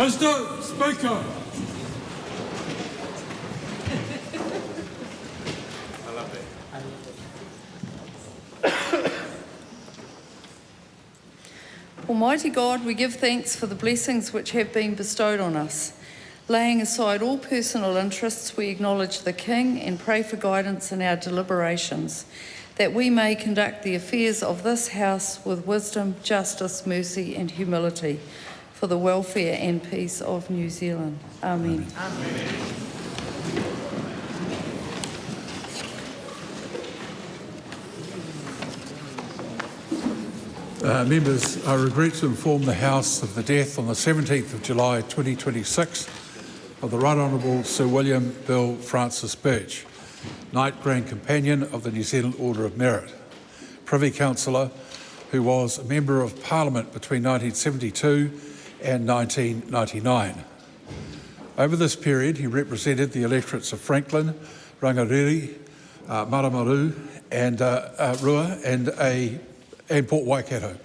Mr. Speaker. I love that. Almighty God, we give thanks for the blessings which have been bestowed on us. Laying aside all personal interests, we acknowledge the King and pray for guidance in our deliberations, that we may conduct the affairs of this House with wisdom, justice, mercy and humility, for the welfare and peace of New Zealand. Amen. Amen. Members, I regret to inform the House of the death on the 17th of July 2026 of the Right Honourable Sir William Bill Francis Birch, Knight Grand Companion of the New Zealand Order of Merit, Privy Councillor who was a Member of Parliament between 1972 and 1999. Over this period he represented the electorates of Franklin, Rangariri, Maramaru and Rua and Port Waikato.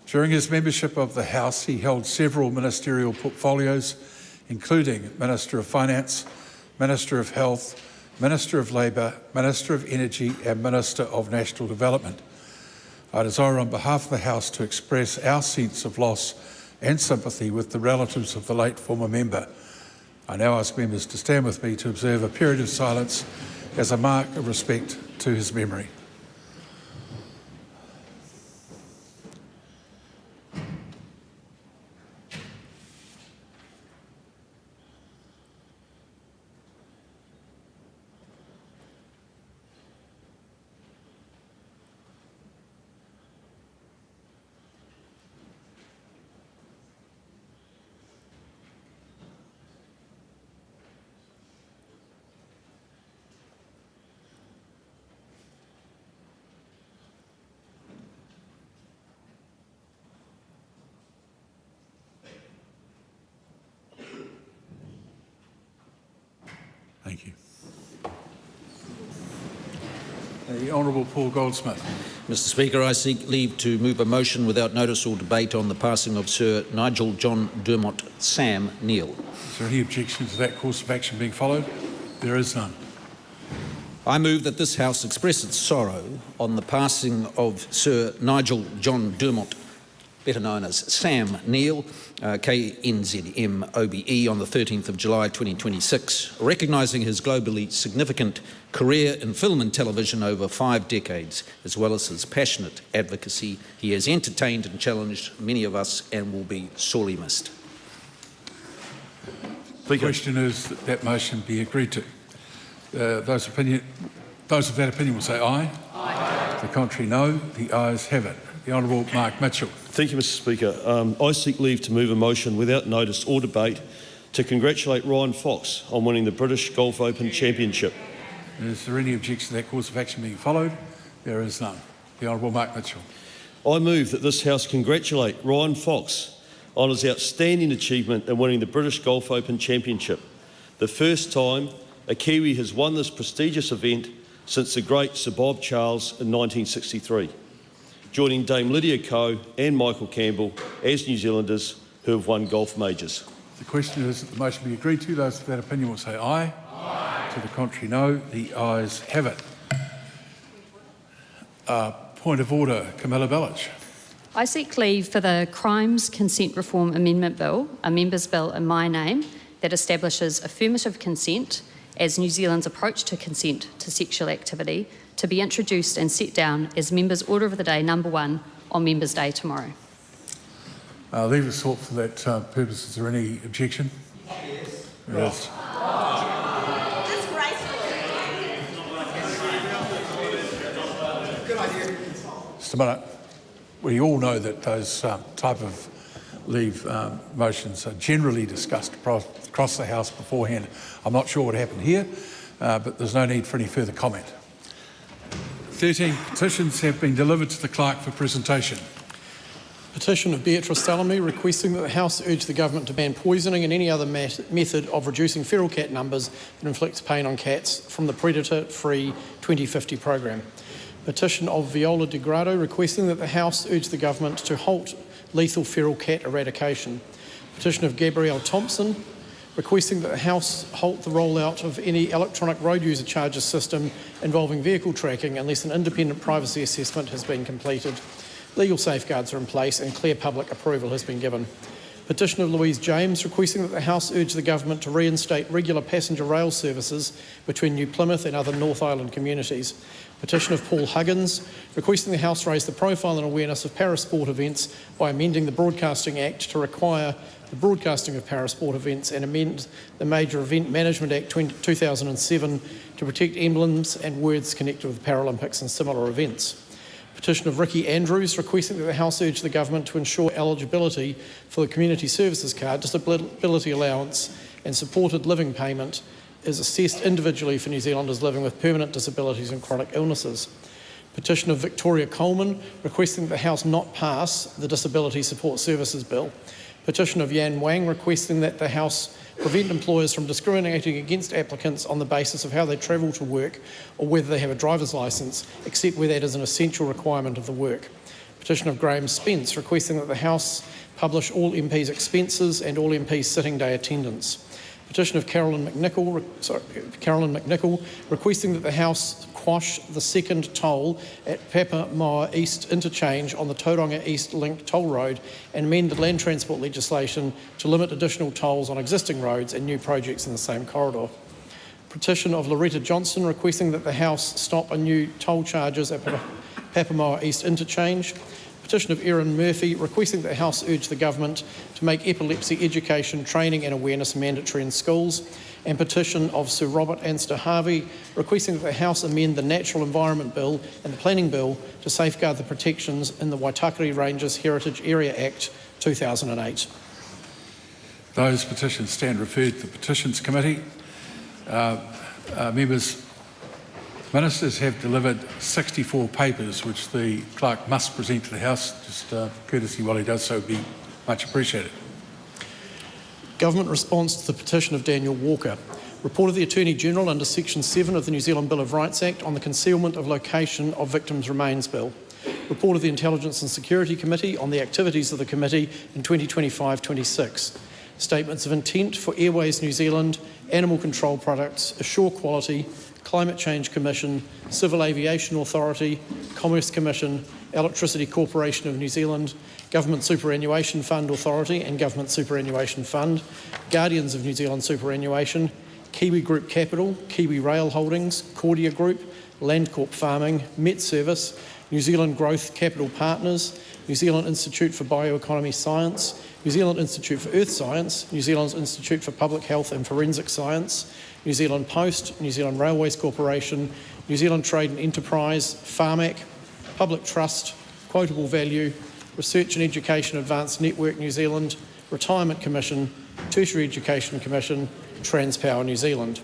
During his membership of the House, he held several ministerial portfolios, including Minister of Finance, Minister of Health, Minister of Labour, Minister of Energy and Minister of National Development. I desire on behalf of the House to express our sense of loss and sympathy with the relatives of the late former member. I now ask members to stand with me to observe a period of silence as a mark of respect to his memory. Thank you. The Honourable Paul Goldsmith. Mr Speaker, I seek leave to move a motion without notice or debate on the passing of Sir Nigel John Dermot Sam Neal. Is there any objection to that course of action being followed? There is none. I move that this House express its sorrow on the passing of Sir Nigel John Dermot, better known as Sam Neal, KNZM OBE, on the 13th of July 2026, recognising his globally significant career in film and television over 5 decades, as well as his passionate advocacy. He has entertained and challenged many of us and will be sorely missed. The question is that that motion be agreed to. Those of that opinion will say aye. Aye. The contrary, no. The ayes have it. The Honourable Mark Mitchell. Thank you, Mr Speaker. I seek leave to move a motion without notice or debate to congratulate Ryan Fox on winning the British Golf Open Championship. Is there any objection to that course of action being followed? There is none. The Honourable Mark Mitchell. I move that this House congratulate Ryan Fox on his outstanding achievement in winning the British Golf Open Championship, the first time a Kiwi has won this prestigious event since the great Sir Bob Charles in 1963, joining Dame Lydia Ko and Michael Campbell as New Zealanders who have won golf majors. The question is that the motion be agreed to. Those of that opinion will say aye. Aye. To the contrary, no. The ayes have it. Point of order, Camilla Bellich. I seek leave for the Crimes Consent Reform Amendment Bill, a member's bill in my name, that establishes affirmative consent as New Zealand's approach to consent to sexual activity, to be introduced and set down as Members' Order of the Day number 1 on Members' Day tomorrow. Leave is sought for that purpose. Is there any objection? Yes. Yes. Good idea. Just a minute. We all know that those type of leave motions are generally discussed across the House beforehand. I'm not sure what happened here, but there's no need for any further comment. 13 petitions have been delivered to the Clerk for presentation. Petition of Beatrice Salome requesting that the House urge the Government to ban poisoning and any other method of reducing feral cat numbers that inflicts pain on cats from the Predator-Free 2050 programme. Petition of Viola de Grado requesting that the House urge the Government to halt lethal feral cat eradication. Petition of Gabrielle Thompson, requesting that the House halt the rollout of any electronic road user charges system involving vehicle tracking unless an independent privacy assessment has been completed, legal safeguards are in place and clear public approval has been given. Petition of Louise James, requesting that the House urge the Government to reinstate regular passenger rail services between New Plymouth and other North Island communities. Petition of Paul Huggins, requesting the House raise the profile and awareness of parasport events by amending the Broadcasting Act to require the broadcasting of parasport events and amend the Major Event Management Act 2007 to protect emblems and words connected with Paralympics and similar events. Petition of Ricky Andrews, requesting that the House urge the Government to ensure eligibility for the Community Services Card, disability allowance and supported living payment is assessed individually for New Zealanders living with permanent disabilities and chronic illnesses. Petition of Victoria Coleman, requesting that the House not pass the Disability Support Services Bill. Petition of Yan Wang, requesting that the House prevent employers from discriminating against applicants on the basis of how they travel to work or whether they have a driver's licence, except where that is an essential requirement of the work. Petition of Graham Spence, requesting that the House publish all MPs' expenses and all MPs' sitting day attendance. Petition of Carolyn McNichol, requesting that the House quash the second toll at Papamoa East Interchange on the Tauranga East Link toll road and amend the land transport legislation to limit additional tolls on existing roads and new projects in the same corridor. Petition of Loretta Johnson, requesting that the House stop a new toll charges at Papamoa East Interchange. Petition of Erin Murphy, requesting that the House urge the Government to make epilepsy education, training and awareness mandatory in schools. And petition of Sir Robert Anster Harvey, requesting that the House amend the Natural Environment Bill and the Planning Bill to safeguard the protections in the Waitakere Ranges Heritage Area Act 2008. Those petitions stand referred to the Petitions Committee. Ministers have delivered 64 papers which the clerk must present to the House. Just courtesy while he does so would be much appreciated. Government response to the petition of Daniel Walker. Report of the Attorney-General under Section 7 of the New Zealand Bill of Rights Act on the concealment of location of victims' remains bill. Report of the Intelligence and Security Committee on the activities of the committee in 2025-26. Statements of intent for Airways New Zealand, Animal Control Products, Assure Quality, Climate Change Commission, Civil Aviation Authority, Commerce Commission, Electricity Corporation of New Zealand, Government Superannuation Fund Authority and Government Superannuation Fund, Guardians of New Zealand Superannuation, Kiwi Group Capital, Kiwi Rail Holdings, Cordia Group, Landcorp Farming, Met Service, New Zealand Growth Capital Partners, New Zealand Institute for Bioeconomy Science, New Zealand Institute for Earth Science, New Zealand Institute for Public Health and Forensic Science, New Zealand Post, New Zealand Railways Corporation, New Zealand Trade and Enterprise, Pharmac, Public Trust, Quotable Value, Research and Education Advanced Network New Zealand, Retirement Commission, Tertiary Education Commission, Transpower New Zealand.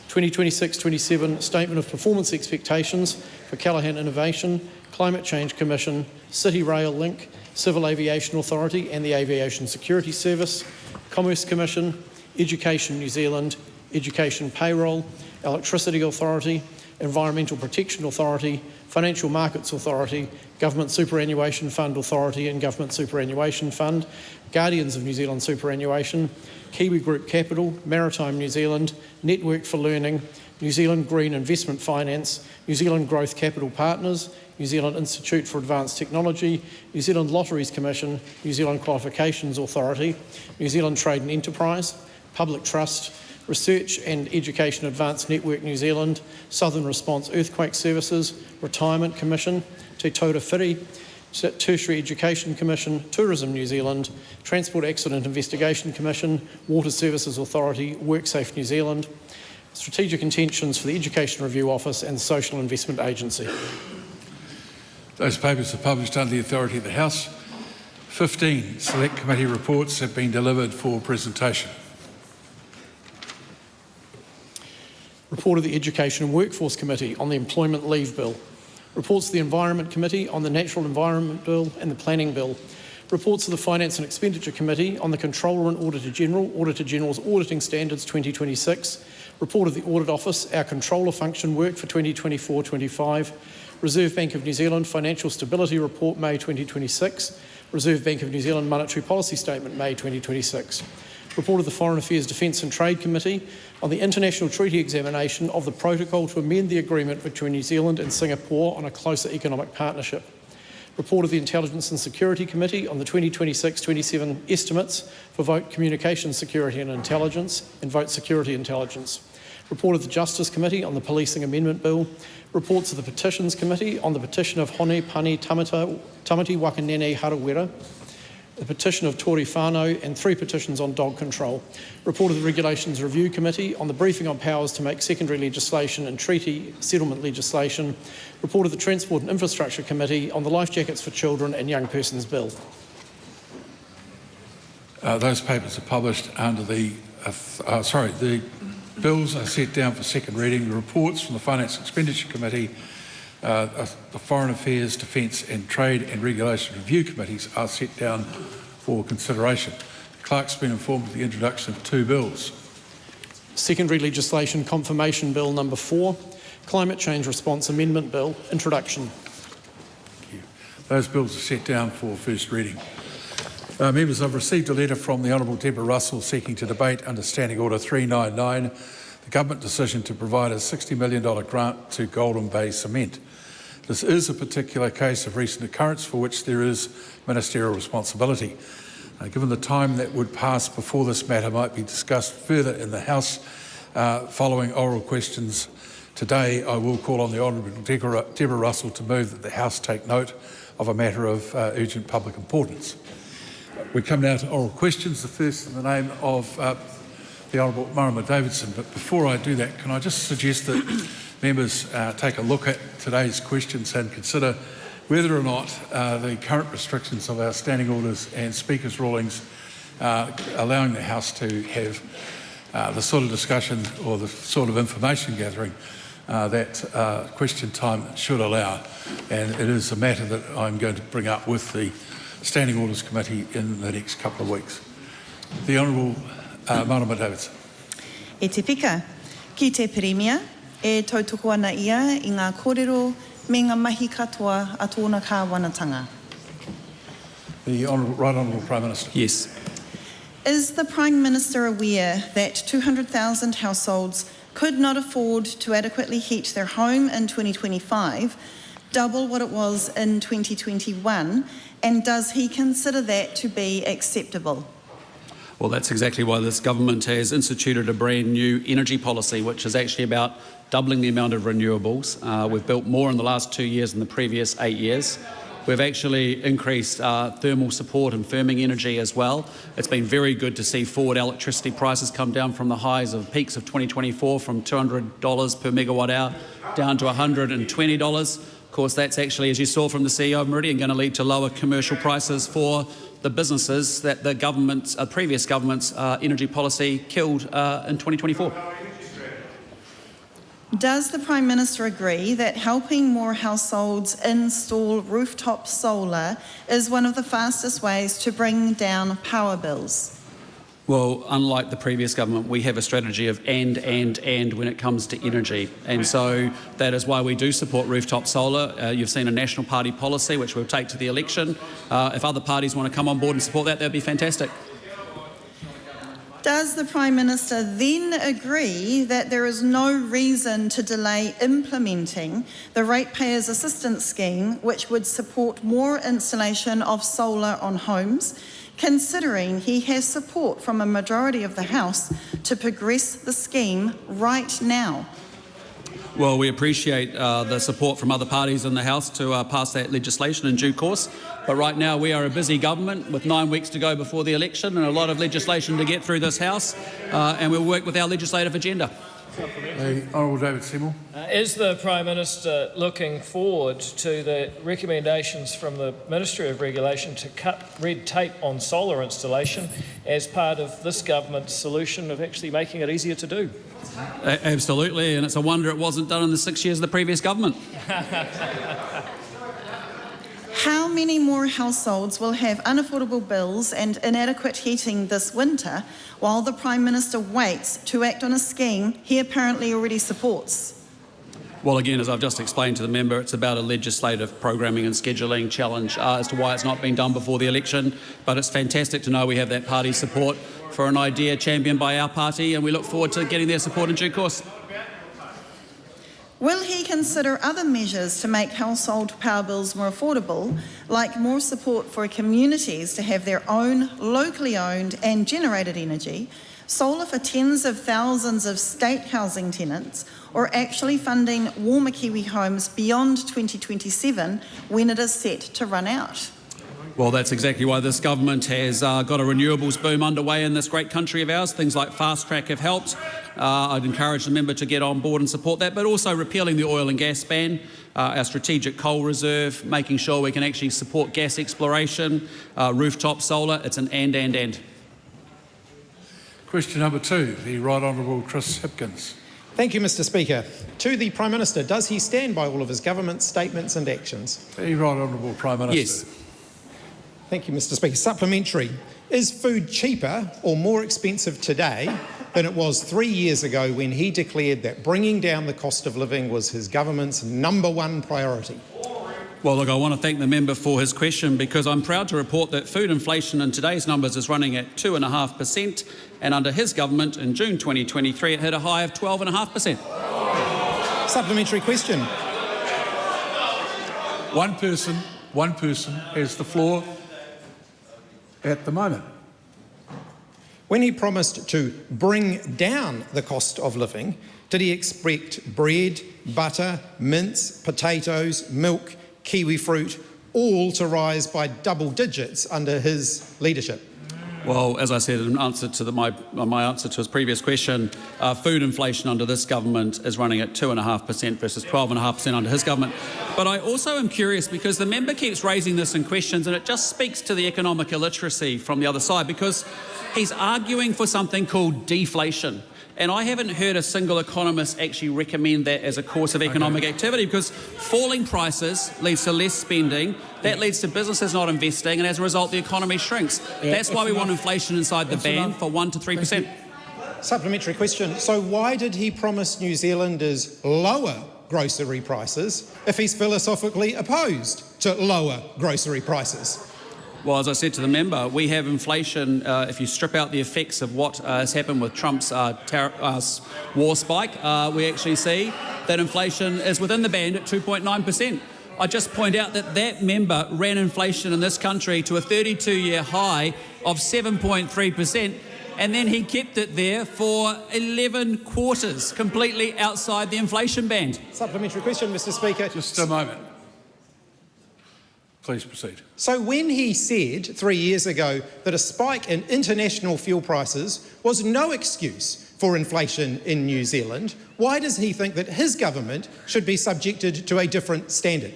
2026-27 Statement of Performance Expectations for Callaghan Innovation, Climate Change Commission, City Rail Link, Civil Aviation Authority and the Aviation Security Service, Commerce Commission, Education New Zealand, Education Payroll, Electricity Authority, Environmental Protection Authority, Financial Markets Authority, Government Superannuation Fund Authority and Government Superannuation Fund, Guardians of New Zealand Superannuation, Kiwi Group Capital, Maritime New Zealand, Network for Learning, New Zealand Green Investment Finance, New Zealand Growth Capital Partners, New Zealand Institute for Advanced Technology, New Zealand Lotteries Commission, New Zealand Qualifications Authority, New Zealand Trade and Enterprise, Public Trust, Research and Education Advanced Network New Zealand, Southern Response Earthquake Services, Retirement Commission, Te Taura Whiri, Tertiary Education Commission, Tourism New Zealand, Transport Accident Investigation Commission, Water Services Authority, WorkSafe New Zealand, Strategic Intentions for the Education Review Office and Social Investment Agency. Those papers are published under the authority of the House. 15 Select Committee reports have been delivered for presentation. Report of the Education and Workforce Committee on the Employment Leave Bill. Reports of the Environment Committee on the Natural Environment Bill and the Planning Bill. Reports of the Finance and Expenditure Committee on the Controller and Auditor General's Auditing Standards 2026. Report of the Audit Office, our Controller Function Work for 2024-25. Reserve Bank of New Zealand Financial Stability Report, May 2026. Reserve Bank of New Zealand Monetary Policy Statement, May 2026. Report of the Foreign Affairs, Defence and Trade Committee on the International Treaty Examination of the Protocol to amend the agreement between New Zealand and Singapore on a closer economic partnership. Report of the Intelligence and Security Committee on the 2026-27 estimates for vote communication security and intelligence and vote security intelligence. Report of the Justice Committee on the Policing Amendment Bill. Reports of the Petitions Committee on the petition of Hone Pani Tamati Wakanene Harawera, the petition of Tori Whānau, and 3 petitions on dog control. Report of the Regulations Review Committee on the briefing on powers to make secondary legislation and treaty settlement legislation. Report of the Transport and Infrastructure Committee on the Life Jackets for Children and Young Persons Bill. Those papers are published under the bills are set down for second reading. The reports from the Finance and Expenditure Committee, the Foreign Affairs, Defence and Trade and Regulation Review Committees are set down for consideration. The Clerk's been informed of the introduction of 2 bills. Secondary Legislation Confirmation Bill number 4, Climate Change Response Amendment Bill, introduction. Thank you. Those bills are set down for first reading. Members, I've received a letter from the Honourable Deborah Russell seeking to debate under Standing Order 399 the government decision to provide a $60 million grant to Golden Bay Cement. This is a particular case of recent occurrence for which there is ministerial responsibility. Given the time that would pass before this matter might be discussed further in the House following oral questions today, I will call on the Honourable Deborah Russell to move that the House take note of a matter of urgent public importance. We come now to oral questions, the first in the name of the Honourable Marama Davidson. But before I do that, can I just suggest that members take a look at today's questions and consider whether or not the current restrictions of our standing orders and speakers' rulings allowing the House to have the sort of discussion or the sort of information gathering that question time should allow. And it is a matter that I'm going to bring up with the Standing Orders Committee in the next couple of weeks. The Honourable Marama Davidson. E te pika, ki te Premier, e tautoko ana ia I ngā kōrero me ngā mahi katoa a tōna kāwanatanga. The Right Honourable Prime Minister. Yes. Is the Prime Minister aware that 200,000 households could not afford to adequately heat their home in 2025, double what it was in 2021, and does he consider that to be acceptable? Well, that's exactly why this government has instituted a brand new energy policy, which is actually about doubling the amount of renewables. We've built more in the last 2 years than the previous 8 years. We've actually increased thermal support and firming energy as well. It's been very good to see forward electricity prices come down from the highs of peaks of 2024 from $200 per megawatt hour down to $120. Of course, that's actually, as you saw from the CEO of Meridian, going to lead to lower commercial prices for the businesses that the government's, previous government's energy policy killed in 2024. Does the Prime Minister agree that helping more households install rooftop solar is one of the fastest ways to bring down power bills? Well, unlike the previous government, we have a strategy of and when it comes to energy. And so that is why we do support rooftop solar. You've seen a National Party policy, which we'll take to the election. If other parties want to come on board and support that, that'd be fantastic. Does the Prime Minister then agree that there is no reason to delay implementing the Ratepayers Assistance Scheme, which would support more installation of solar on homes, considering he has support from a majority of the House to progress the scheme right now? Well, we appreciate the support from other parties in the House to pass that legislation in due course. But right now we are a busy government with 9 weeks to go before the election and a lot of legislation to get through this House, and we'll work with our legislative agenda. The Honourable David Seymour. Is the Prime Minister looking forward to the recommendations from the Ministry of Regulation to cut red tape on solar installation as part of this government's solution of actually making it easier to do? Absolutely, and it's a wonder it wasn't done in the 6 years of the previous government. How many more households will have unaffordable bills and inadequate heating this winter while the Prime Minister waits to act on a scheme he apparently already supports? Well, again, as I've just explained to the member, it's about a legislative programming and scheduling challenge as to why it's not been done before the election. But it's fantastic to know we have that party support for an idea championed by our party, and we look forward to getting their support in due course. Will he consider other measures to make household power bills more affordable, like more support for communities to have their own locally owned and generated energy, solar for tens of thousands of state housing tenants, or actually funding warmer Kiwi homes beyond 2027 when it is set to run out? Well, that's exactly why this government has got a renewables boom underway in this great country of ours. Things like Fast Track have helped. I'd encourage the member to get on board and support that, but also repealing the oil and gas ban, our strategic coal reserve, making sure we can actually support gas exploration, rooftop solar. It's an and. Question number 2, the Right Honourable Chris Hipkins. Thank you, Mr Speaker. To the Prime Minister, does he stand by all of his government statements and actions? The Right Honourable Prime Minister. Yes. Thank you, Mr Speaker. Supplementary. Is food cheaper or more expensive today than it was 3 years ago when he declared that bringing down the cost of living was his government's #1 priority? Well, look, I want to thank the member for his question, because I'm proud to report that food inflation in today's numbers is running at 2.5%, and under his government in June 2023 it hit a high of 12.5%. Supplementary question. One person has the floor at the moment. When he promised to bring down the cost of living, did he expect bread, butter, mince, potatoes, milk, kiwi fruit, all to rise by double digits under his leadership? Well, as I said in answer to my answer to his previous question, food inflation under this government is running at 2.5% versus 12.5% under his government. But I also am curious, because the member keeps raising this in questions, and it just speaks to the economic illiteracy from the other side, because he's arguing for something called deflation. And I haven't heard a single economist actually recommend that as a course of economic activity, because falling prices leads to less spending, that leads to businesses not investing, and as a result the economy shrinks. That's why we want inflation inside the band for 1 to 3%. Supplementary question. So why did he promise New Zealanders lower grocery prices if he's philosophically opposed to lower grocery prices? Well, as I said to the member, we have inflation. If you strip out the effects of what has happened with Trump's war spike, we actually see that inflation is within the band at 2.9%. I just point out that that member ran inflation in this country to a 32-year high of 7.3%, and then he kept it there for 11 quarters, completely outside the inflation band. Supplementary question, Mr Speaker. Just a moment. Please proceed. So when he said 3 years ago that a spike in international fuel prices was no excuse for inflation in New Zealand, why does he think that his government should be subjected to a different standard?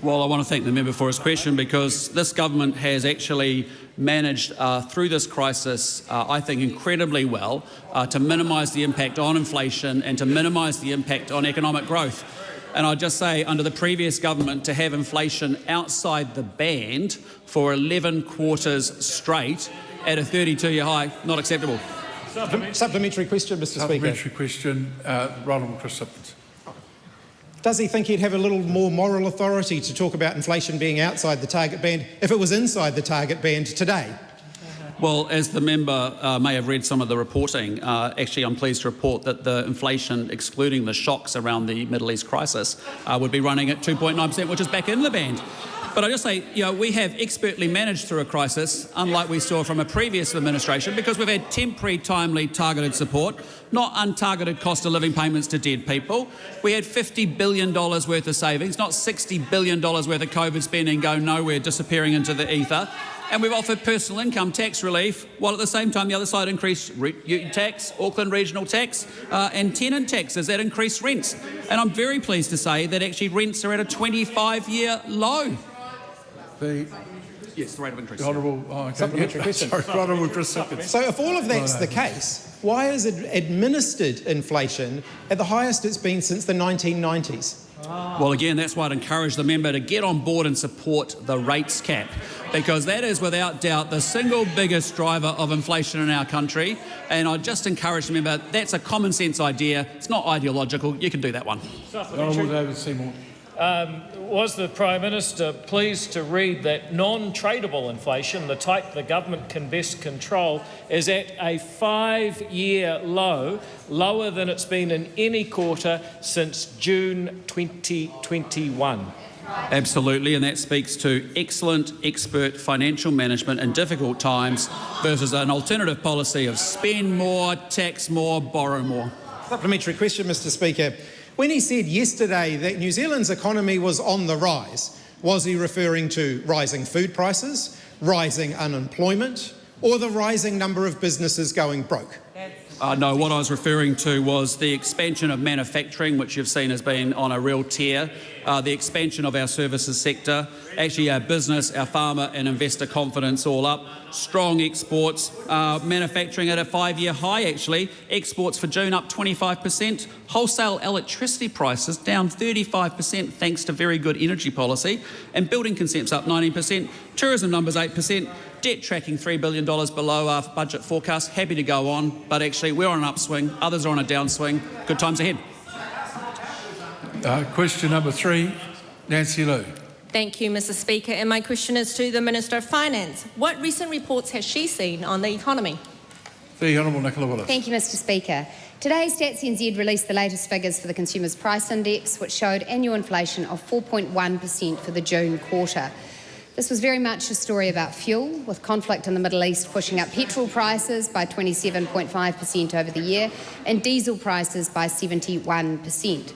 Well, I want to thank the member for his question, because this government has actually managed through this crisis, I think, incredibly well to minimise the impact on inflation and to minimise the impact on economic growth. And I'd just say, under the previous government, to have inflation outside the band for 11 quarters straight at a 32-year high, not acceptable. Supplementary question, Mr Speaker. Supplementary question, Right Honourable Chris Hipkins. Does he think he'd have a little more moral authority to talk about inflation being outside the target band if it was inside the target band today? Well, as the member may have read some of the reporting, actually I'm pleased to report that the inflation, excluding the shocks around the Middle East crisis, would be running at 2.9%, which is back in the band. But I just say, we have expertly managed through a crisis, unlike we saw from a previous administration, because we've had temporary, timely, targeted support, not untargeted cost of living payments to dead people. We had $50 billion worth of savings, not $60 billion worth of COVID spending go nowhere, disappearing into the ether. And we've offered personal income tax relief, while at the same time the other side increased ute tax, Auckland regional tax, and tenant taxes that increased rents. And I'm very pleased to say that actually rents are at a 25-year low. Yes, the rate of increase. Honourable, Supplementary question. Sorry, Honourable Chris Hipkins. So if all of that's the case, Why is it administered inflation at the highest it's been since the 1990s? Well, again, that's why I'd encourage the member to get on board and support the rates cap, because that is without doubt the single biggest driver of inflation in our country. And I'd just encourage the member, that's a common sense idea. It's not ideological. You can do that one. Honourable David Seymour. Was the Prime Minister pleased to read that non-tradable inflation, the type the government can best control, is at a 5-year low, lower than it's been in any quarter since June 2021? Absolutely, and that speaks to excellent expert financial management in difficult times versus an alternative policy of spend more, tax more, borrow more. Supplementary question, Mr Speaker. When he said yesterday that New Zealand's economy was on the rise, was he referring to rising food prices, rising unemployment, or the rising number of businesses going broke? No, what I was referring to was the expansion of manufacturing, which you've seen has been on a real tear, the expansion of our services sector, actually our business, our farmer and investor confidence all up, strong exports, manufacturing at a 5-year high actually, exports for June up 25%, wholesale electricity prices down 35% thanks to very good energy policy, and building consents up 19%, tourism numbers 8%, debt tracking $3 billion below our budget forecast. Happy to go on, but actually we're on an upswing, others are on a downswing. Good times ahead. Question number 3, Nancy Liu. Thank you, Mr Speaker. And my question is to the Minister of Finance. What recent reports has she seen on the economy? The Honourable Nicola Willis. Thank you, Mr Speaker. Today, Stats NZ released the latest figures for the Consumers Price Index, which showed annual inflation of 4.1% for the June quarter. This was very much a story about fuel, with conflict in the Middle East pushing up petrol prices by 27.5% over the year and diesel prices by 71%.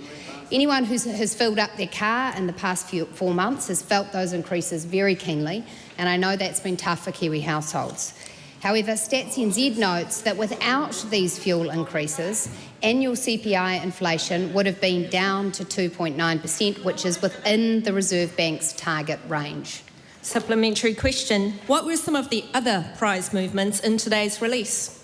Anyone who has filled up their car in the past 4 months has felt those increases very keenly, and I know that's been tough for Kiwi households. However, Stats NZ notes that without these fuel increases, annual CPI inflation would have been down to 2.9%, which is within the Reserve Bank's target range. Supplementary question. What were some of the other price movements in today's release?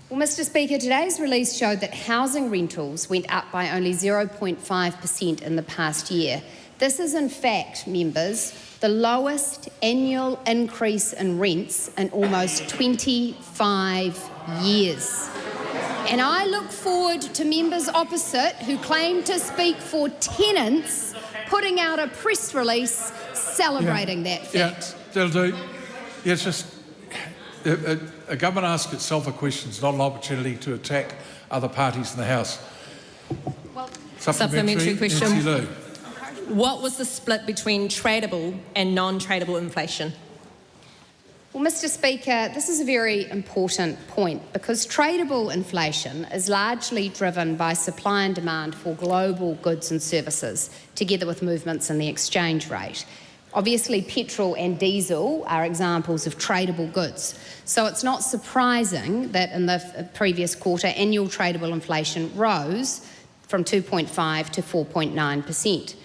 Well, Mr Speaker, today's release showed that housing rentals went up by only 0.5% in the past year. This is, in fact, members, the lowest annual increase in rents in almost 25 years. And I look forward to members opposite who claim to speak for tenants putting out a press release celebrating that fact. Yeah, that'll do. Yeah, it's just a government asks itself a question. It's not an opportunity to attack other parties in the House. Supplementary question. Nancy Liu. What was the split between tradable and non-tradable inflation? Well, Mr Speaker, this is a very important point because tradable inflation is largely driven by supply and demand for global goods and services, together with movements in the exchange rate. Obviously, petrol and diesel are examples of tradable goods, so it's not surprising that in the previous quarter, annual tradable inflation rose from 2.5 to 4.9%.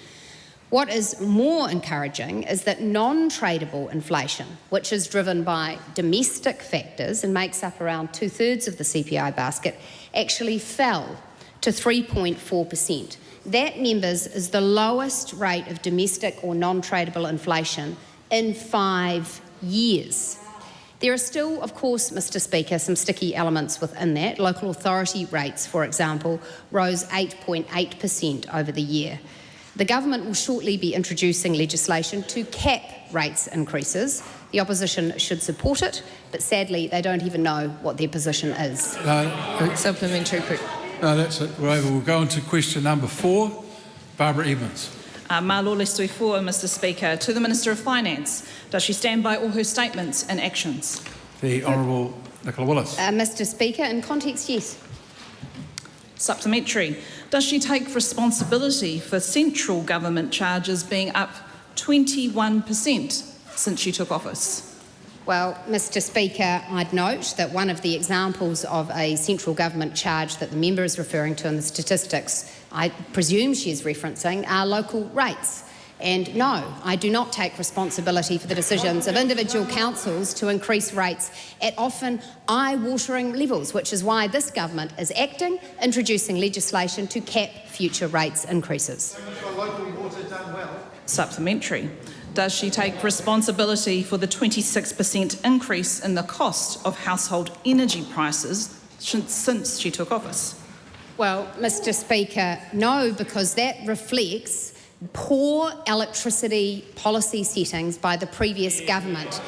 What is more encouraging is that non-tradable inflation, which is driven by domestic factors and makes up around 2/3 of the CPI basket, actually fell to 3.4%. That, members, is the lowest rate of domestic or non-tradable inflation in 5 years. There are still, of course, Mr Speaker, some sticky elements within that. Local authority rates, for example, rose 8.8% over the year. The government will shortly be introducing legislation to cap rates increases. The opposition should support it, but sadly they don't even know what their position is. Supplementary. No, that's it. We'll go on to question number 4. Barbara Evans. Malole Stoifoa, Mr Speaker. To the Minister of Finance, does she stand by all her statements and actions? The Honourable Nicola Willis. Mr Speaker, in context, yes. Supplementary. Does she take responsibility for central government charges being up 21% since she took office? Well, Mr Speaker, I'd note that one of the examples of a central government charge that the member is referring to in the statistics, I presume she is referencing, are local rates. And no, I do not take responsibility for the decisions of individual councils to increase rates at often eye-watering levels, which is why this government is acting, introducing legislation to cap future rates increases. Supplementary. Does she take responsibility for the 26% increase in the cost of household energy prices since she took office? Well, Mr. Speaker, no, because that reflects poor electricity policy settings by the previous government.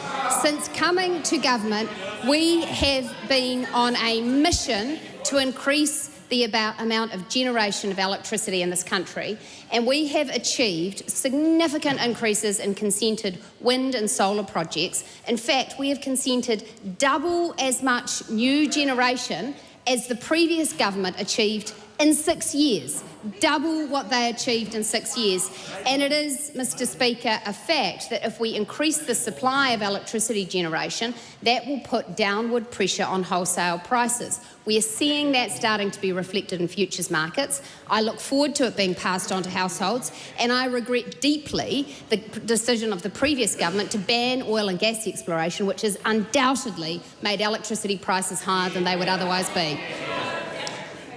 Since coming to government, we have been on a mission to increase the amount of generation of electricity in this country, and we have achieved significant increases in consented wind and solar projects. In fact, we have consented double as much new generation as the previous government achieved in 6 years. Double what they achieved in 6 years. And it is, Mr. Speaker, a fact that if we increase the supply of electricity generation, that will put downward pressure on wholesale prices. We are seeing that starting to be reflected in futures markets. I look forward to it being passed on to households, and I regret deeply the decision of the previous government to ban oil and gas exploration, which has undoubtedly made electricity prices higher than they would otherwise be.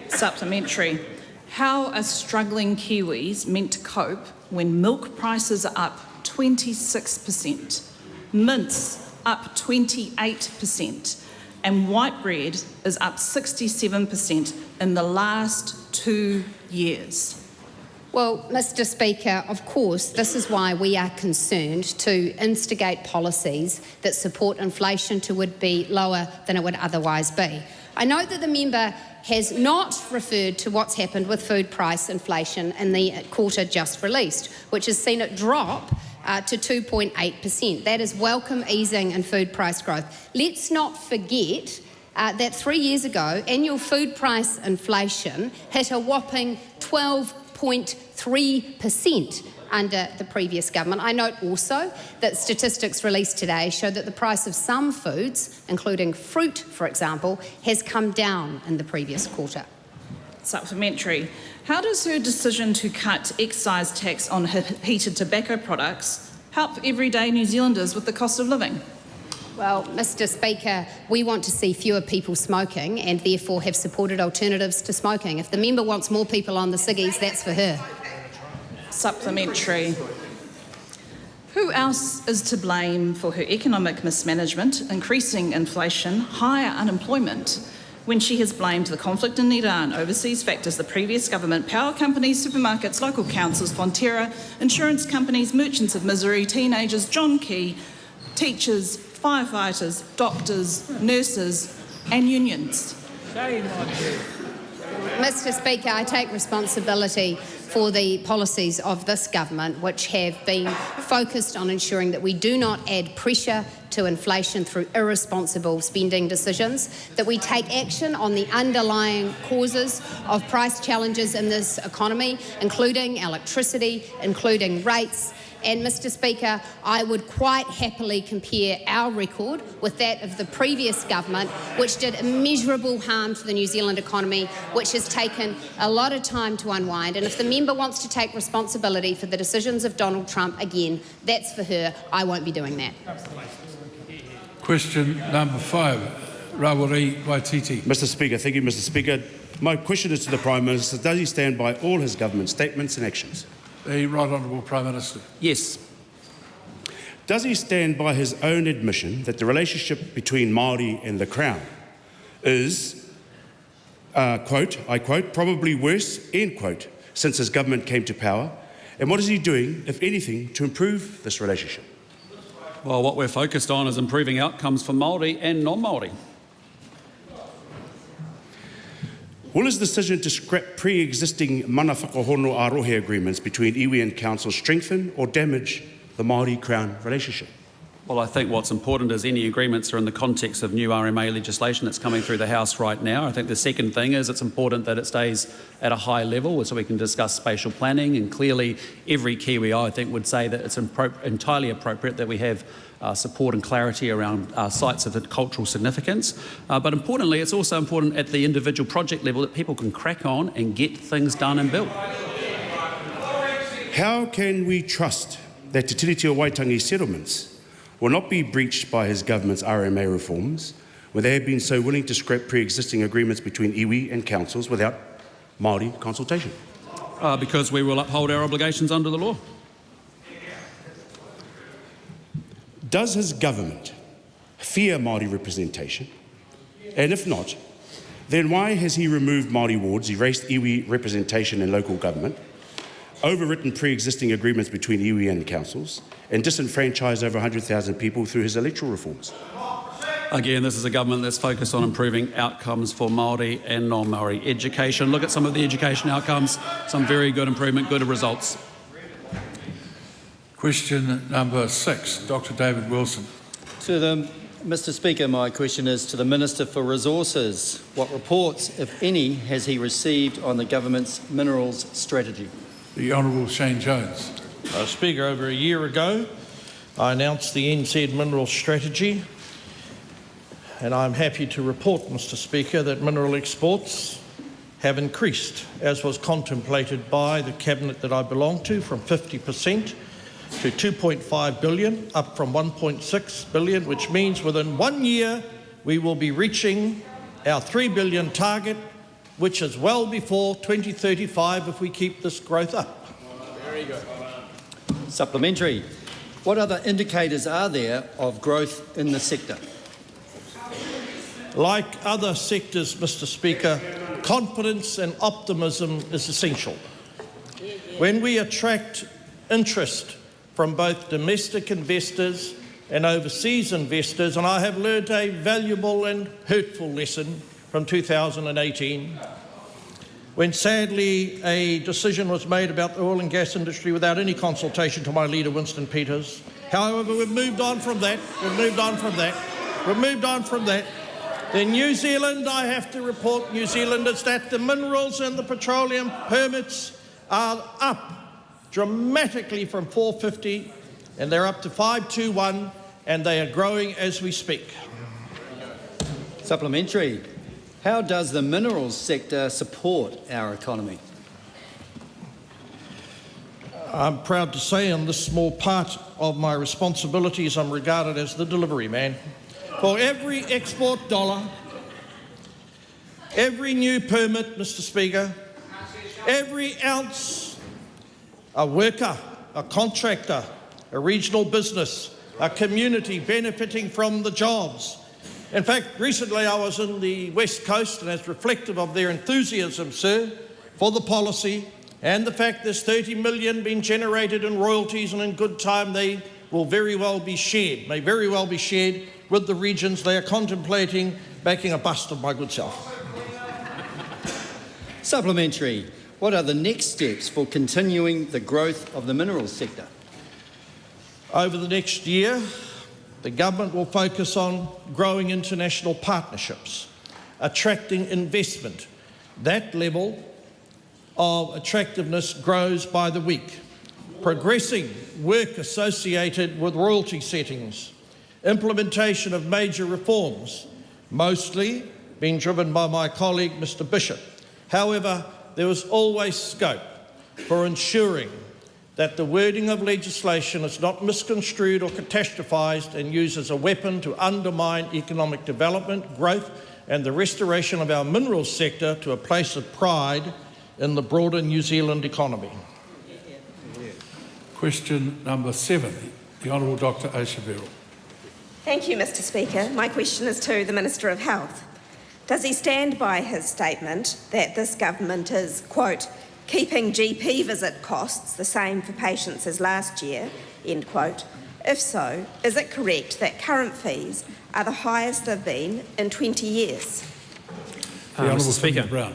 Supplementary. How are struggling Kiwis meant to cope when milk prices are up 26%, mince up 28%, and white bread is up 67% in the last 2 years? Well, Mr. Speaker, of course, this is why we are concerned to instigate policies that support inflation to be lower than it would otherwise be. I note that the member has not referred to what's happened with food price inflation in the quarter just released, which has seen it drop to 2.8%. That is welcome easing in food price growth. Let's not forget that 3 years ago, annual food price inflation hit a whopping 12.3% under the previous government. I note also that statistics released today show that the price of some foods, including fruit, for example, has come down in the previous quarter. Supplementary. How does her decision to cut excise tax on heated tobacco products help everyday New Zealanders with the cost of living? Well, Mr. Speaker, we want to see fewer people smoking and therefore have supported alternatives to smoking. If the member wants more people on the ciggies, that's for her. Supplementary. Who else is to blame for her economic mismanagement, increasing inflation, higher unemployment, when she has blamed the conflict in Iran, overseas factors, the previous government, power companies, supermarkets, local councils, Fonterra, insurance companies, merchants of misery, teenagers, John Key, teachers, firefighters, doctors, nurses and unions? Mr. Speaker, I take responsibility for the policies of this government, which have been focused on ensuring that we do not add pressure to inflation through irresponsible spending decisions, that we take action on the underlying causes of price challenges in this economy, including electricity, including rates. And, Mr. Speaker, I would quite happily compare our record with that of the previous government, which did immeasurable harm to the New Zealand economy, which has taken a lot of time to unwind. And if the member wants to take responsibility for the decisions of Donald Trump again, that's for her. I won't be doing that. Question number 5, Rawiri Waititi. Mr. Speaker, thank you, Mr. Speaker. My question is to the Prime Minister. Does he stand by all his government statements and actions? The Right Honourable Prime Minister. Yes. Does he stand by his own admission that the relationship between Māori and the Crown is, quote, I quote, probably worse, end quote, since his government came to power? And what is he doing, if anything, to improve this relationship? Well, what we're focused on is improving outcomes for Māori and non-Māori. Will his decision to scrap pre-existing mana whakahono ārohe agreements between iwi and council strengthen or damage the Māori-Crown relationship? Well, I think what's important is any agreements are in the context of new RMA legislation that's coming through the House right now. I think the second thing is it's important that it stays at a high level so we can discuss spatial planning, and clearly every Kiwi, I think, would say that it's entirely appropriate that we have support and clarity around sites of cultural significance. But importantly, it's also important at the individual project level that people can crack on and get things done and built. How can we trust that Te Tiriti o Waitangi settlements will not be breached by his government's RMA reforms when they have been so willing to scrap pre-existing agreements between iwi and councils without Māori consultation? Because we will uphold our obligations under the law. Does his government fear Māori representation? And if not, then why has he removed Māori wards, erased iwi representation in local government, overwritten pre-existing agreements between iwi and councils, and disenfranchised over 100,000 people through his electoral reforms? Again, this is a government that's focused on improving outcomes for Māori and non-Māori education. Look at some of the education outcomes, some very good improvement, good results. Question number 6, Dr. David Wilson. Mr. Speaker, my question is to the Minister for Resources. What reports, if any, has he received on the government's minerals strategy? The Honourable Shane Jones. Speaker, over a year ago, I announced the NZ Minerals Strategy, and I'm happy to report, Mr. Speaker, that mineral exports have increased, as was contemplated by the Cabinet that I belong to, from 50% to 2.5 billion, up from 1.6 billion, which means within 1 year we will be reaching our 3 billion target, which is well before 2035 if we keep this growth up. Very good. Supplementary. What other indicators are there of growth in the sector? Like other sectors, Mr. Speaker, confidence and optimism is essential. When we attract interest from both domestic investors and overseas investors, and I have learned a valuable and hurtful lesson from 2018, when sadly a decision was made about the oil and gas industry without any consultation to my leader, Winston Peters. However, we've moved on from that. In New Zealand, I have to report, New Zealanders, that the minerals and the petroleum permits are up dramatically from 450, and they're up to 521, and they are growing as we speak. Supplementary. How does the minerals sector support our economy? I'm proud to say in this small part of my responsibilities, I'm regarded as the delivery man. For every export dollar, every new permit, Mr. Speaker, every ounce, a worker, a contractor, a regional business, a community benefiting from the jobs. In fact, recently I was in the West Coast, and it's reflective of their enthusiasm, sir, for the policy and the fact there's 30 million being generated in royalties, and in good time they will very well be shared, may very well be shared with the regions they are contemplating making a bust of my good self. Supplementary. What are the next steps for continuing the growth of the minerals sector? Over the next year, the government will focus on growing international partnerships, attracting investment. That level of attractiveness grows by the week. Progressing work associated with royalty settings, implementation of major reforms, mostly being driven by my colleague Mr. Bishop. However, there was always scope for ensuring that the wording of legislation is not misconstrued or catastrophised and used as a weapon to undermine economic development, growth and the restoration of our minerals sector to a place of pride in the broader New Zealand economy. Question number 7, the Honourable Dr. Aotearoa. Thank you, Mr. Speaker. My question is to the Minister of Health. Does he stand by his statement that this government is, quote, keeping GP visit costs the same for patients as last year, end quote? If so, is it correct that current fees are the highest they've been in 20 years? Mr. Speaker,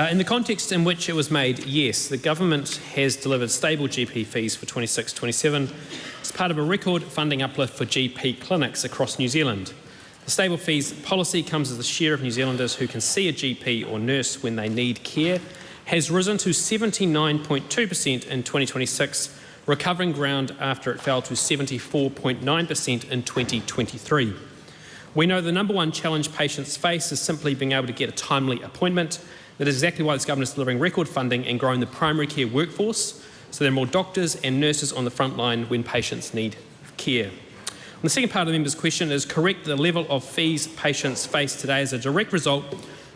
in the context in which it was made, yes, the government has delivered stable GP fees for 26-27 as part of a record funding uplift for GP clinics across New Zealand. The stable fees policy comes as the share of New Zealanders who can see a GP or nurse when they need care has risen to 79.2% in 2026, recovering ground after it fell to 74.9% in 2023. We know the number one challenge patients face is simply being able to get a timely appointment. That is exactly why this government is delivering record funding and growing the primary care workforce so there are more doctors and nurses on the front line when patients need care. On the second part of the member's question, it is correct that the level of fees patients face today is a direct result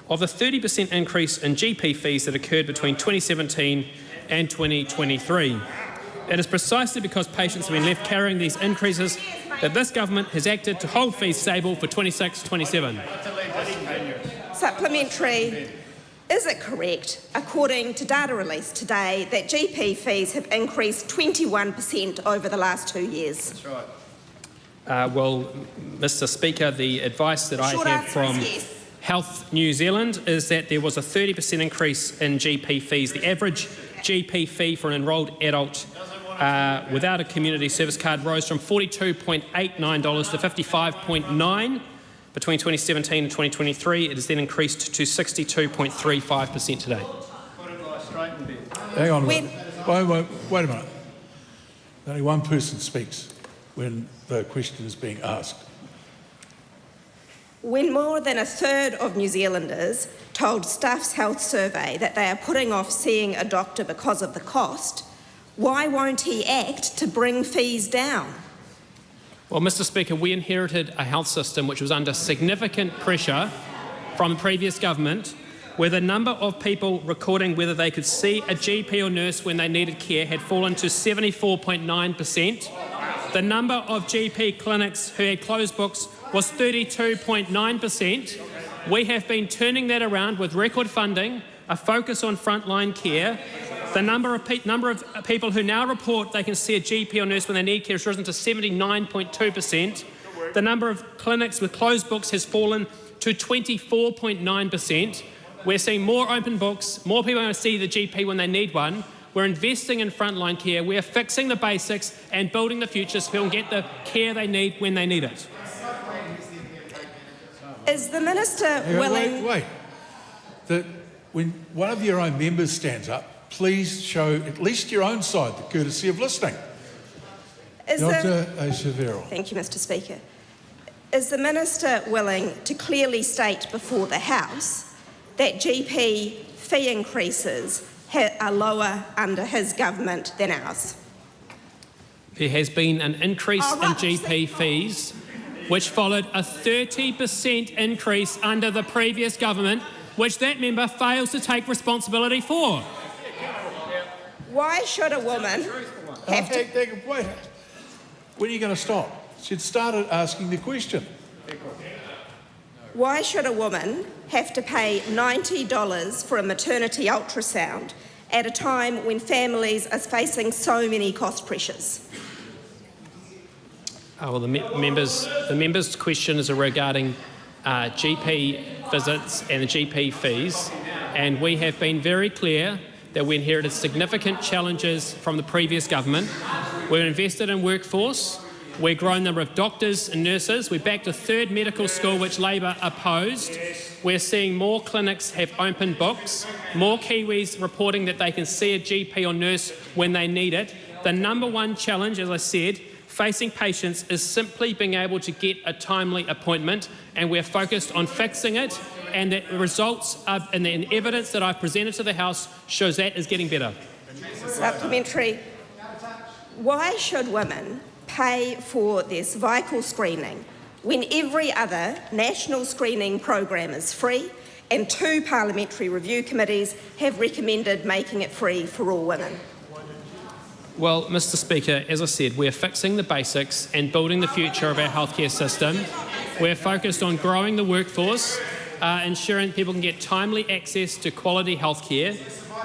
of the 30% increase in GP fees that occurred between 2017 and 2023. It is precisely because patients have been left carrying these increases that this government has acted to hold fees stable for 26-27. Supplementary. Is it correct, according to data released today, that GP fees have increased 21% over the last 2 years? That's right. Well, Mr. Speaker, the advice that I have from Health New Zealand is that there was a 30% increase in GP fees. The average GP fee for an enrolled adult without a community service card rose from $42.89 to $55.9 between 2017 and 2023. It has then increased to 62.35% today. Hang on a minute. Wait a minute. Only one person speaks when the question is being asked. When more than a third of New Zealanders told Stuff's Health Survey that they are putting off seeing a doctor because of the cost, why won't he act to bring fees down? Well, Mr. Speaker, we inherited a health system which was under significant pressure from the previous government, where the number of people recording whether they could see a GP or nurse when they needed care had fallen to 74.9%. The number of GP clinics who had closed books was 32.9%. We have been turning that around with record funding, a focus on frontline care. The number of people who now report they can see a GP or nurse when they need care has risen to 79.2%. The number of clinics with closed books has fallen to 24.9%. We're seeing more open books, more people going to see the GP when they need one. We're investing in frontline care. We're fixing the basics and building the future so people can get the care they need when they need it. Is the Minister willing... Wait. When one of your own members stands up, please show at least your own side the courtesy of listening. Dr. Aotearoa. Thank you, Mr. Speaker. Is the Minister willing to clearly state before the House that GP fee increases are lower under his government than ours? There has been an increase in GP fees, which followed a 30% increase under the previous government, which that member fails to take responsibility for. Why should a woman have to... Wait. When are you going to stop? She'd started asking the question. Why should a woman have to pay $90 for a maternity ultrasound at a time when families are facing so many cost pressures? Well, the member's question is regarding GP visits and the GP fees, and we have been very clear that we inherited significant challenges from the previous government. We've invested in workforce. We've grown the number of doctors and nurses. We backed a third medical school which Labor opposed. We're seeing more clinics have open books, more Kiwis reporting that they can see a GP or nurse when they need it. The number one challenge, as I said, facing patients is simply being able to get a timely appointment, and we're focused on fixing it, and the results and the evidence that I've presented to the House shows that is getting better. Supplementary. Why should women pay for this vital screening when every other national screening program is free and 2 parliamentary review committees have recommended making it free for all women? Well, Mr. Speaker, as I said, we're fixing the basics and building the future of our healthcare system. We're focused on growing the workforce, ensuring people can get timely access to quality healthcare.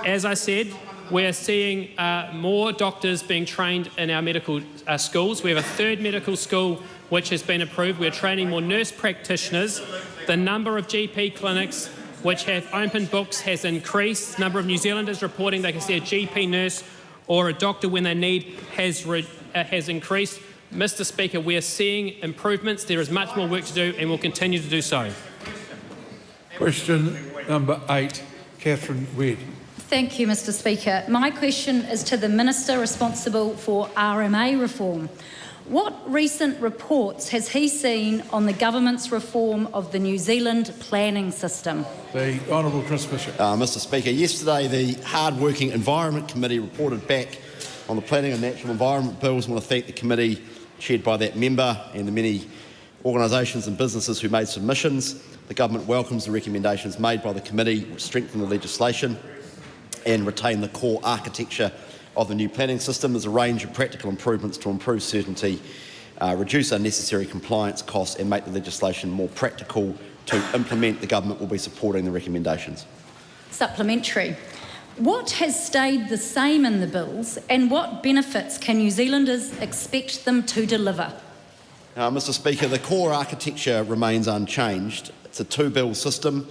As I said, we're seeing more doctors being trained in our medical schools. We have a third medical school which has been approved. We're training more nurse practitioners. The number of GP clinics which have open books has increased. The number of New Zealanders reporting they can see a GP nurse or a doctor when they need has increased. Mr. Speaker, we are seeing improvements. There is much more work to do and will continue to do so. Question number 8, Catherine Wedd. Thank you, Mr. Speaker. My question is to the Minister responsible for RMA reform. What recent reports has he seen on the government's reform of the New Zealand planning system? The Honourable Chris Bishop. Mr. Speaker, yesterday the Hard Working Environment Committee reported back On the Planning and Natural Environment Bills, I want to thank the committee chaired by that member and the many organisations and businesses who made submissions. The government welcomes the recommendations made by the committee which strengthen the legislation and retain the core architecture of the new planning system. There's a range of practical improvements to improve certainty, reduce unnecessary compliance costs and make the legislation more practical to implement. The government will be supporting the recommendations. Supplementary. What has stayed the same in the bills and what benefits can New Zealanders expect them to deliver? Mr Speaker, the core architecture remains unchanged. It's a two-bill system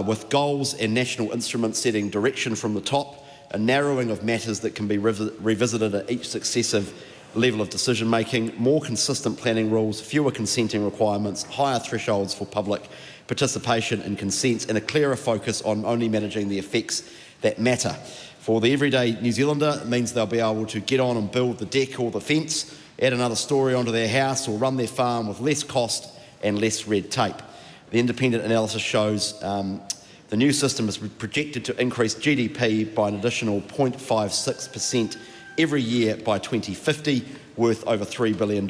with goals and national instruments setting direction from the top, a narrowing of matters that can be revisited at each successive level of decision-making, more consistent planning rules, fewer consenting requirements, higher thresholds for public participation and consents, and a clearer focus on only managing the effects that matter. For the everyday New Zealander, it means they'll be able to get on and build the deck or the fence, add another story onto their house or run their farm with less cost and less red tape. The independent analysis shows the new system is projected to increase GDP by an additional 0.56% every year by 2050, worth over $3 billion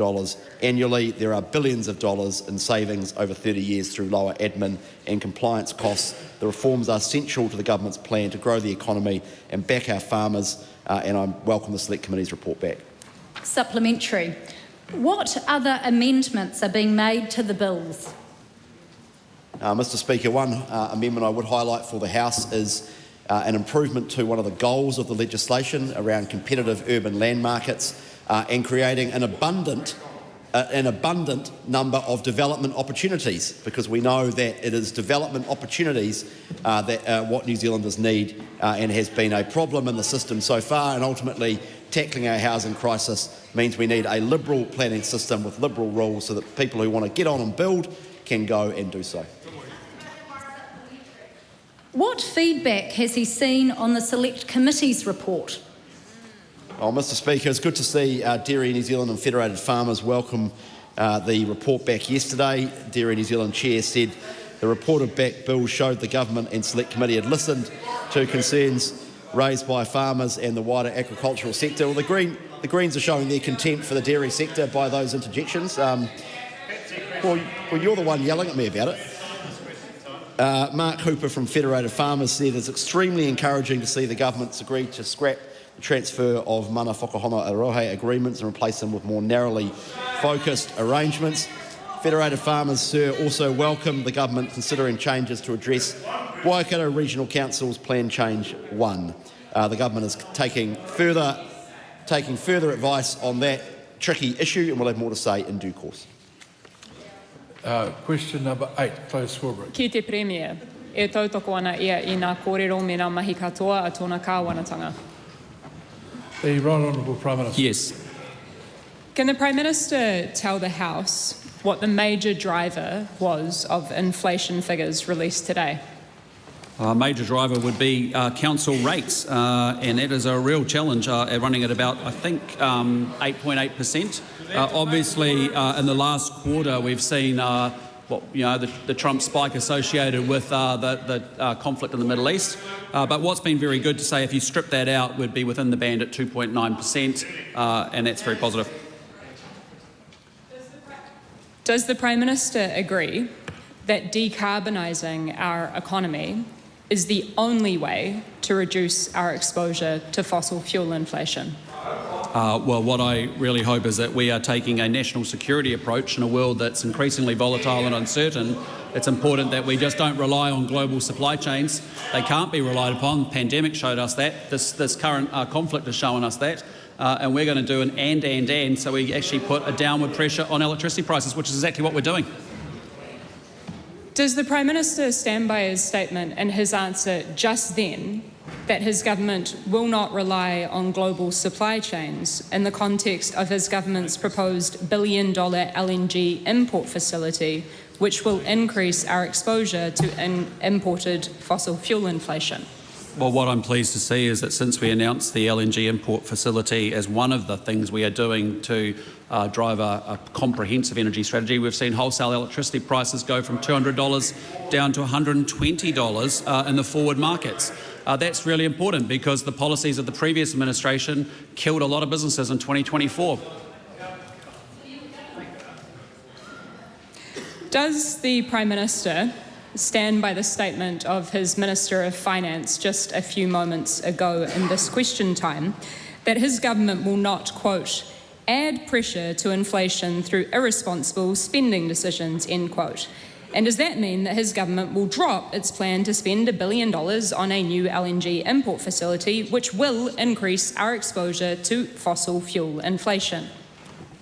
annually. There are billions of dollars in savings over 30 years through lower admin and compliance costs. The reforms are central to the government's plan to grow the economy and back our farmers, and I welcome the Select Committee's report back. Supplementary. What other amendments are being made to the bills? Mr Speaker, one amendment I would highlight for the House is an improvement to one of the goals of the legislation around competitive urban land markets and creating an abundant number of development opportunities, because we know that it is development opportunities that what New Zealanders need and has been a problem in the system so far, and ultimately tackling our housing crisis means we need a liberal planning system with liberal rules so that people who want to get on and build can go and do so. What feedback has he seen on the Select Committee's report? Oh, Mr Speaker, it's good to see Dairy New Zealand and Federated Farmers welcome the report back yesterday. Dairy New Zealand Chair said the reported back bill showed the government and Select Committee had listened to concerns raised by farmers and the wider agricultural sector. Well, the Greens are showing their contempt for the dairy sector by those interjections. Well, you're the one yelling at me about it. Mark Hooper from Federated Farmers said it's extremely encouraging to see the government's agreed to scrap the transfer of mana whakahana arohe agreements and replace them with more narrowly focused arrangements. Federated Farmers, sir, also welcome the government considering changes to address Waikato Regional Council's Plan Change 1. The government is taking further advice on that tricky issue, and we'll have more to say in due course. Question number 8, Claes Swarbrick. Ki te Premier, e tautoko ana ia I ngā kōrero me ngā mahi katoa a tōna kāwanatanga. The Right Honourable Prime Minister. Yes. Can the Prime Minister tell the House what the major driver was of inflation figures released today? A major driver would be council rates, and that is a real challenge, running at about, I think, 8.8%. Obviously, in the last quarter, we've seen the Trump spike associated with the conflict in the Middle East. But what's been very good to say, if you strip that out, would be within the band at 2.9%, and that's very positive. Does the Prime Minister agree that decarbonising our economy is the only way to reduce our exposure to fossil fuel inflation? Well, what I really hope is that we are taking a national security approach in a world that's increasingly volatile and uncertain. It's important that we just don't rely on global supply chains. They can't be relied upon. The pandemic showed us that. This current conflict has shown us that. And we're going to do an and, so we actually put a downward pressure on electricity prices, which is exactly what we're doing. Does the Prime Minister stand by his statement and his answer just then that his government will not rely on global supply chains in the context of his government's proposed $1 billion LNG import facility, which will increase our exposure to imported fossil fuel inflation? Well, what I'm pleased to see is that since we announced the LNG import facility as one of the things we are doing to drive a comprehensive energy strategy, we've seen wholesale electricity prices go from $200 down to $120 in the forward markets. That's really important because the policies of the previous administration killed a lot of businesses in 2024. Does the Prime Minister stand by the statement of his Minister of Finance just a few moments ago in this question time that his government will not, quote, add pressure to inflation through irresponsible spending decisions, end quote? And does that mean that his government will drop its plan to spend $1 billion on a new LNG import facility, which will increase our exposure to fossil fuel inflation?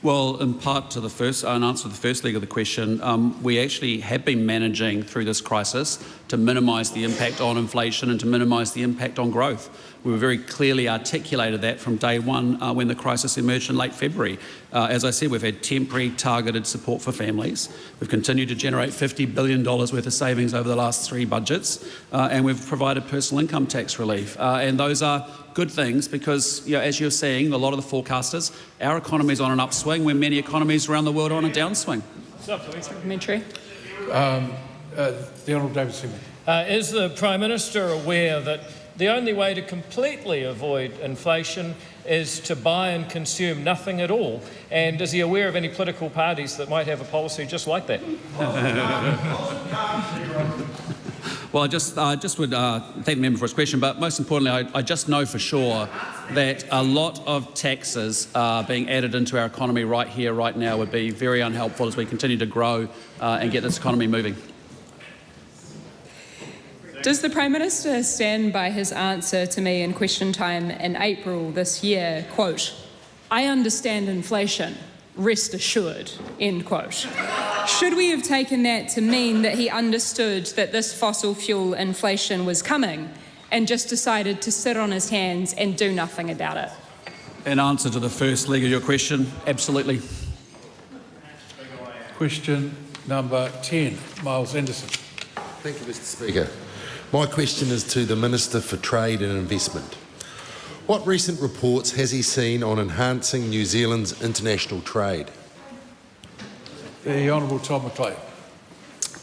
Well, in part to the first, in answer to the first leg of the question, we actually have been managing through this crisis to minimise the impact on inflation and to minimise the impact on growth. We were very clearly articulated that from day one when the crisis emerged in late February. As I said, we've had temporary targeted support for families. We've continued to generate $50 billion worth of savings over the last 3 budgets, and we've provided personal income tax relief. And those are good things because, as you're seeing, a lot of the forecasters, our economy is on an upswing when many economies around the world are on a downswing. Supplementary. The Honourable David Seymour. Is the Prime Minister aware that the only way to completely avoid inflation is to buy and consume nothing at all? And is he aware of any political parties that might have a policy just like that? Well, I just would thank the member for his question, but most importantly, I just know for sure that a lot of taxes being added into our economy right here, right now, would be very unhelpful as we continue to grow and get this economy moving. Does the Prime Minister stand by his answer to me in question time in April this year, quote, I understand inflation, rest assured, end quote? Should we have taken that to mean that he understood that this fossil fuel inflation was coming and just decided to sit on his hands and do nothing about it? In answer to the first leg of your question, absolutely. Question number 10, Miles Anderson. Thank you, Mr. Speaker. My question is to the Minister for Trade and Investment. What recent reports has he seen on enhancing New Zealand's international trade? The Honourable Tom McLean.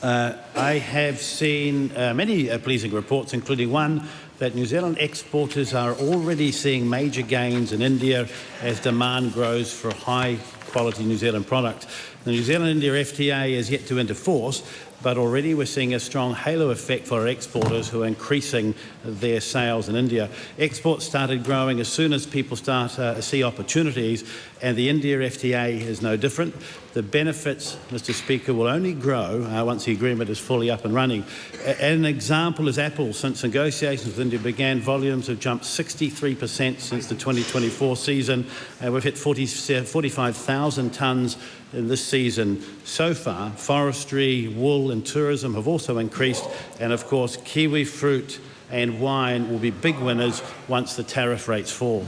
I have seen many pleasing reports, including one that New Zealand exporters are already seeing major gains in India as demand grows for high-quality New Zealand product. The New Zealand-India FTA is yet to enter force, but already we're seeing a strong halo effect for our exporters who are increasing their sales in India. Exports started growing as soon as people start to see opportunities, and the India FTA is no different. The benefits, Mr. Speaker, will only grow once the agreement is fully up and running. An example is Apple. Since negotiations with India began, volumes have jumped 63% since the 2024 season. We've hit 45,000 tonnes in this season so far. Forestry, wool and tourism have also increased, and of course kiwi fruit and wine will be big winners once the tariff rates fall.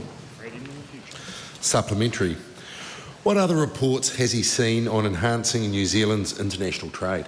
Supplementary. What other reports has he seen on enhancing New Zealand's international trade?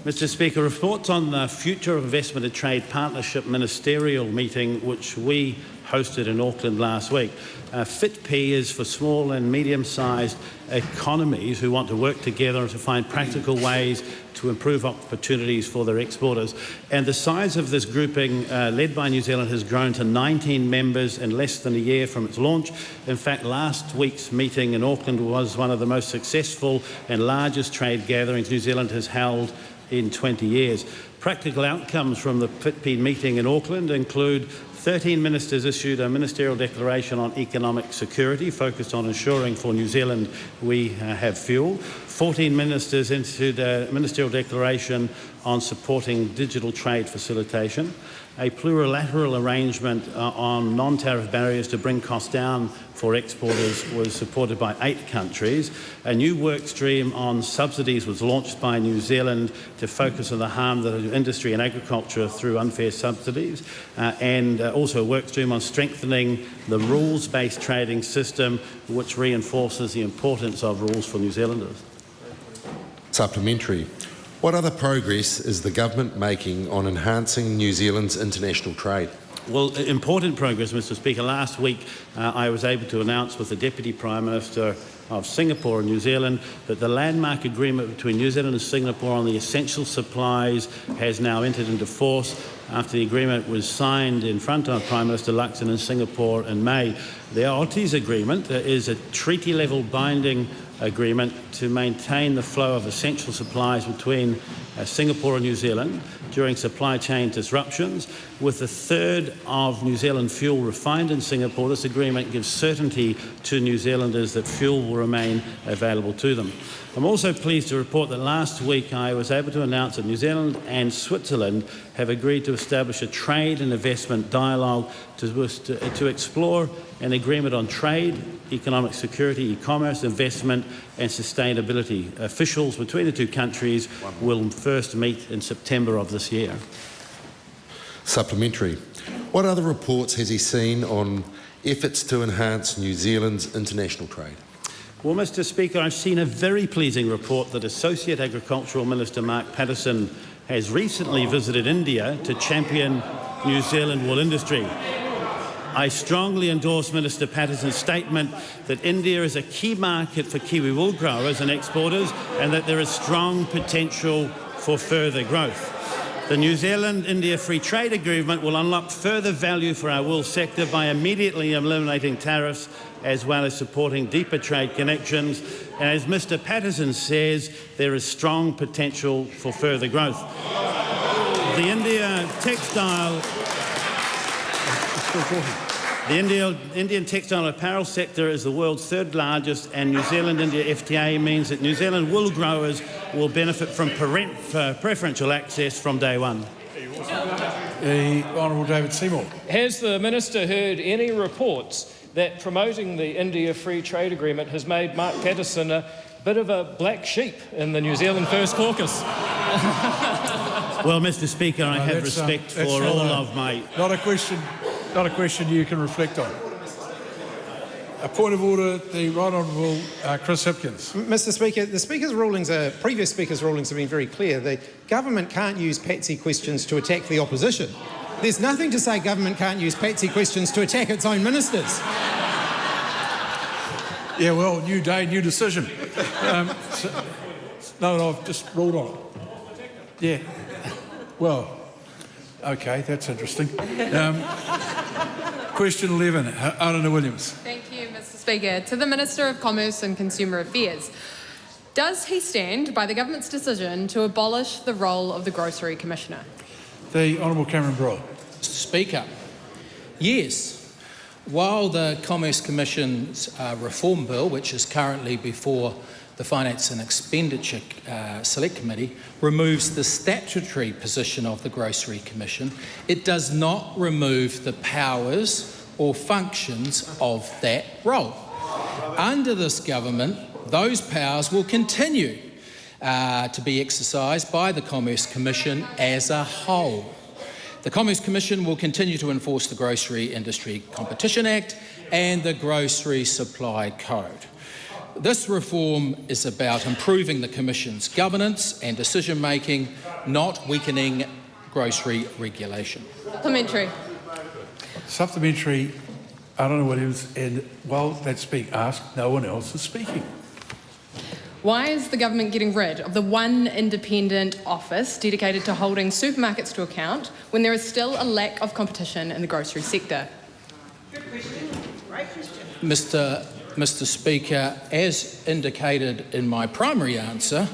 Mr. Speaker, reports on the Future of Investment and Trade Partnership Ministerial meeting, which we hosted in Auckland last week. FITP is for small and medium-sized economies who want to work together to find practical ways to improve opportunities for their exporters. And the size of this grouping, led by New Zealand, has grown to 19 members in less than a year from its launch. In fact, last week's meeting in Auckland was one of the most successful and largest trade gatherings New Zealand has held in 20 years. Practical outcomes from the FITP meeting in Auckland include 13 ministers issued a ministerial declaration on economic security focused on ensuring for New Zealand we have fuel. 14 ministers issued a ministerial declaration on supporting digital trade facilitation. A plurilateral arrangement on non-tariff barriers to bring costs down for exporters was supported by 8 countries. A new work stream on subsidies was launched by New Zealand to focus on the harm that industry and agriculture through unfair subsidies, and also a work stream on strengthening the rules-based trading system, which reinforces the importance of rules for New Zealanders. Supplementary. What other progress is the government making on enhancing New Zealand's international trade? Well, important progress, Mr. Speaker. Last week, I was able to announce with the Deputy Prime Minister of Singapore and New Zealand that the landmark agreement between New Zealand and Singapore on the essential supplies has now entered into force after the agreement was signed in front of Prime Minister Luxon in Singapore in May. The Aotearoa agreement is a treaty-level binding agreement to maintain the flow of essential supplies between Singapore and New Zealand during supply chain disruptions. With a third of New Zealand fuel refined in Singapore, this agreement gives certainty to New Zealanders that fuel will remain available to them. I'm also pleased to report that last week I was able to announce that New Zealand and Switzerland have agreed to establish a trade and investment dialogue to explore an agreement on trade, economic security, e-commerce, investment and sustainability. Officials between the two countries will first meet in September of this year. Supplementary. What other reports has he seen on efforts to enhance New Zealand's international trade? Well, Mr. Speaker, I've seen a very pleasing report that Associate Agricultural Minister Mark Patterson has recently visited India to champion New Zealand wool industry. I strongly endorse Minister Patterson's statement that India is a key market for Kiwi wool growers and exporters and that there is strong potential for further growth. The New Zealand-India Free Trade Agreement will unlock further value for our wool sector by immediately eliminating tariffs as well as supporting deeper trade connections. And as Mr. Patterson says, there is strong potential for further growth. The Indian textile apparel sector is the world's third largest, and New Zealand-India FTA means that New Zealand wool growers will benefit from preferential access from day one. The Honourable David Seymour. Has the Minister heard any reports that promoting the India Free Trade Agreement has made Mark Patterson a bit of a black sheep in the New Zealand First Caucus? Well, Mr. Speaker, I have respect for all of my... Not a question you can reflect on. A point of order, the Right Honourable Chris Hipkins. Mr. Speaker, the Speaker's rulings previous Speaker's rulings have been very clear. The government can't use patsy questions to attack the opposition. There's nothing to say government can't use patsy questions to attack its own ministers. Yeah, well, new day, new decision. No, I've just ruled on it. Yeah. Well, okay, that's interesting. Question 11, Aotearoa Williams. Thank you, Mr. Speaker. To the Minister of Commerce and Consumer Affairs. Does he stand by the government's decision to abolish the role of the Grocery Commissioner? The Honourable Cameron Brewer. Mr. Speaker, yes. While the Commerce Commission's reform bill, which is currently before the Finance and Expenditure Select Committee, removes the statutory position of the Grocery Commission, it does not remove the powers or functions of that role. Under this government, those powers will continue to be exercised by the Commerce Commission as a whole. The Commerce Commission will continue to enforce the Grocery Industry Competition Act and the Grocery Supply Code. This reform is about improving the Commission's governance and decision-making, not weakening grocery regulation. Supplementary. Supplementary, Aotearoa Williams, and while that's being asked, no one else is speaking. Why is the government getting rid of the one independent office dedicated to holding supermarkets to account when there is still a lack of competition in the grocery sector? Good question. Great question. Mr. Speaker, as indicated in my primary answer,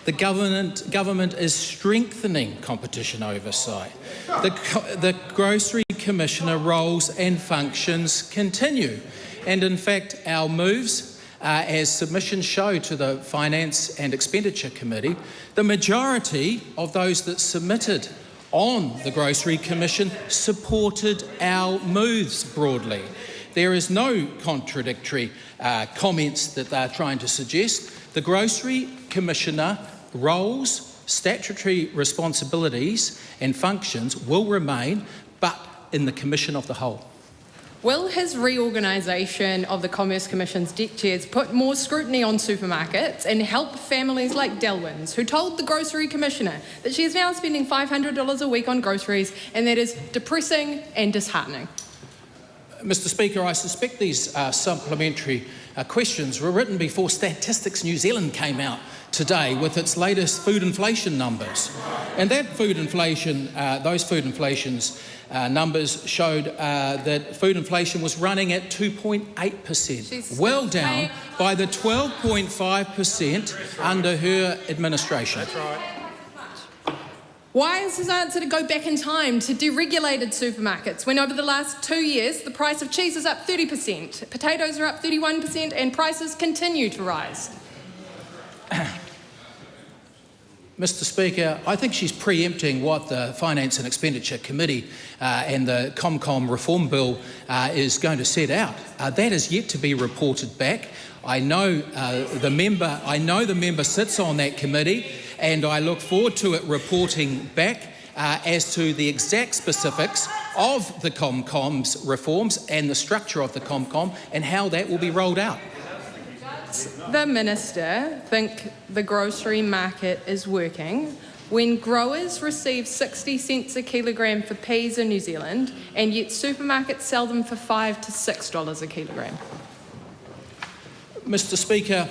the government is strengthening competition oversight. The Grocery Commissioner roles and functions continue, and in fact our moves, as submissions show to the Finance and Expenditure Committee, the majority of those that submitted on the Grocery Commission supported our moves broadly. There is no contradictory comments that they're trying to suggest. The Grocery Commissioner roles, statutory responsibilities and functions will remain, but in the Commission of the whole. Will his reorganisation of the Commerce Commission's deck chairs put more scrutiny on supermarkets and help families like Delwyn's, who told the Grocery Commissioner that she is now spending $500 a week on groceries, and that is depressing and disheartening? Mr. Speaker, I suspect these supplementary questions were written before Statistics New Zealand came out today with its latest food inflation numbers. And that food inflation, those food inflations numbers showed that food inflation was running at 2.8%, well down by the 12.5% under her administration. That's right. Why is his answer to go back in time to deregulated supermarkets when over the last 2 years the price of cheese is up 30%, potatoes are up 31% and prices continue to rise? Mr. Speaker, I think she's preempting what the Finance and Expenditure Committee and the ComCom reform bill is going to set out. That is yet to be reported back. I know the member sits on that committee, and I look forward to it reporting back as to the exact specifics of the ComCom's reforms and the structure of the ComCom and how that will be rolled out. Does the Minister think the grocery market is working when growers receive 60 cents a kilogram for peas in New Zealand and yet supermarkets sell them for $5 to $6 a kilogram? Mr. Speaker,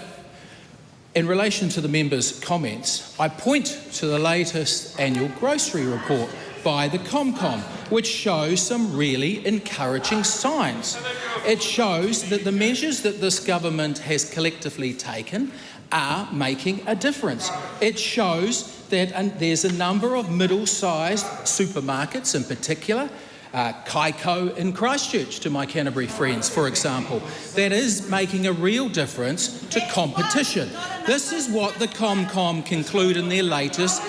in relation to the member's comments, I point to the latest annual grocery report by the ComCom, which shows some really encouraging signs. It shows that the measures that this government has collectively taken are making a difference. It shows that there's a number of middle-sized supermarkets in particular, Kaiko in Christchurch, to my Canterbury friends, for example, that is making a real difference to competition. This is what the ComCom conclude in their latest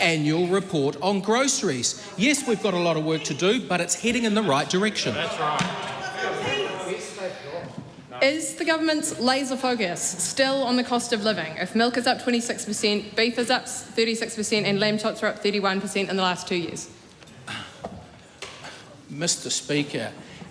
annual report on groceries. Yes, we've got a lot of work to do, but it's heading in the right direction. That's right. Is the government's laser focus still on the cost of living? If milk is up 26%, beef is up 36% and lamb chops are up 31% in the last 2 years? Mr. Speaker,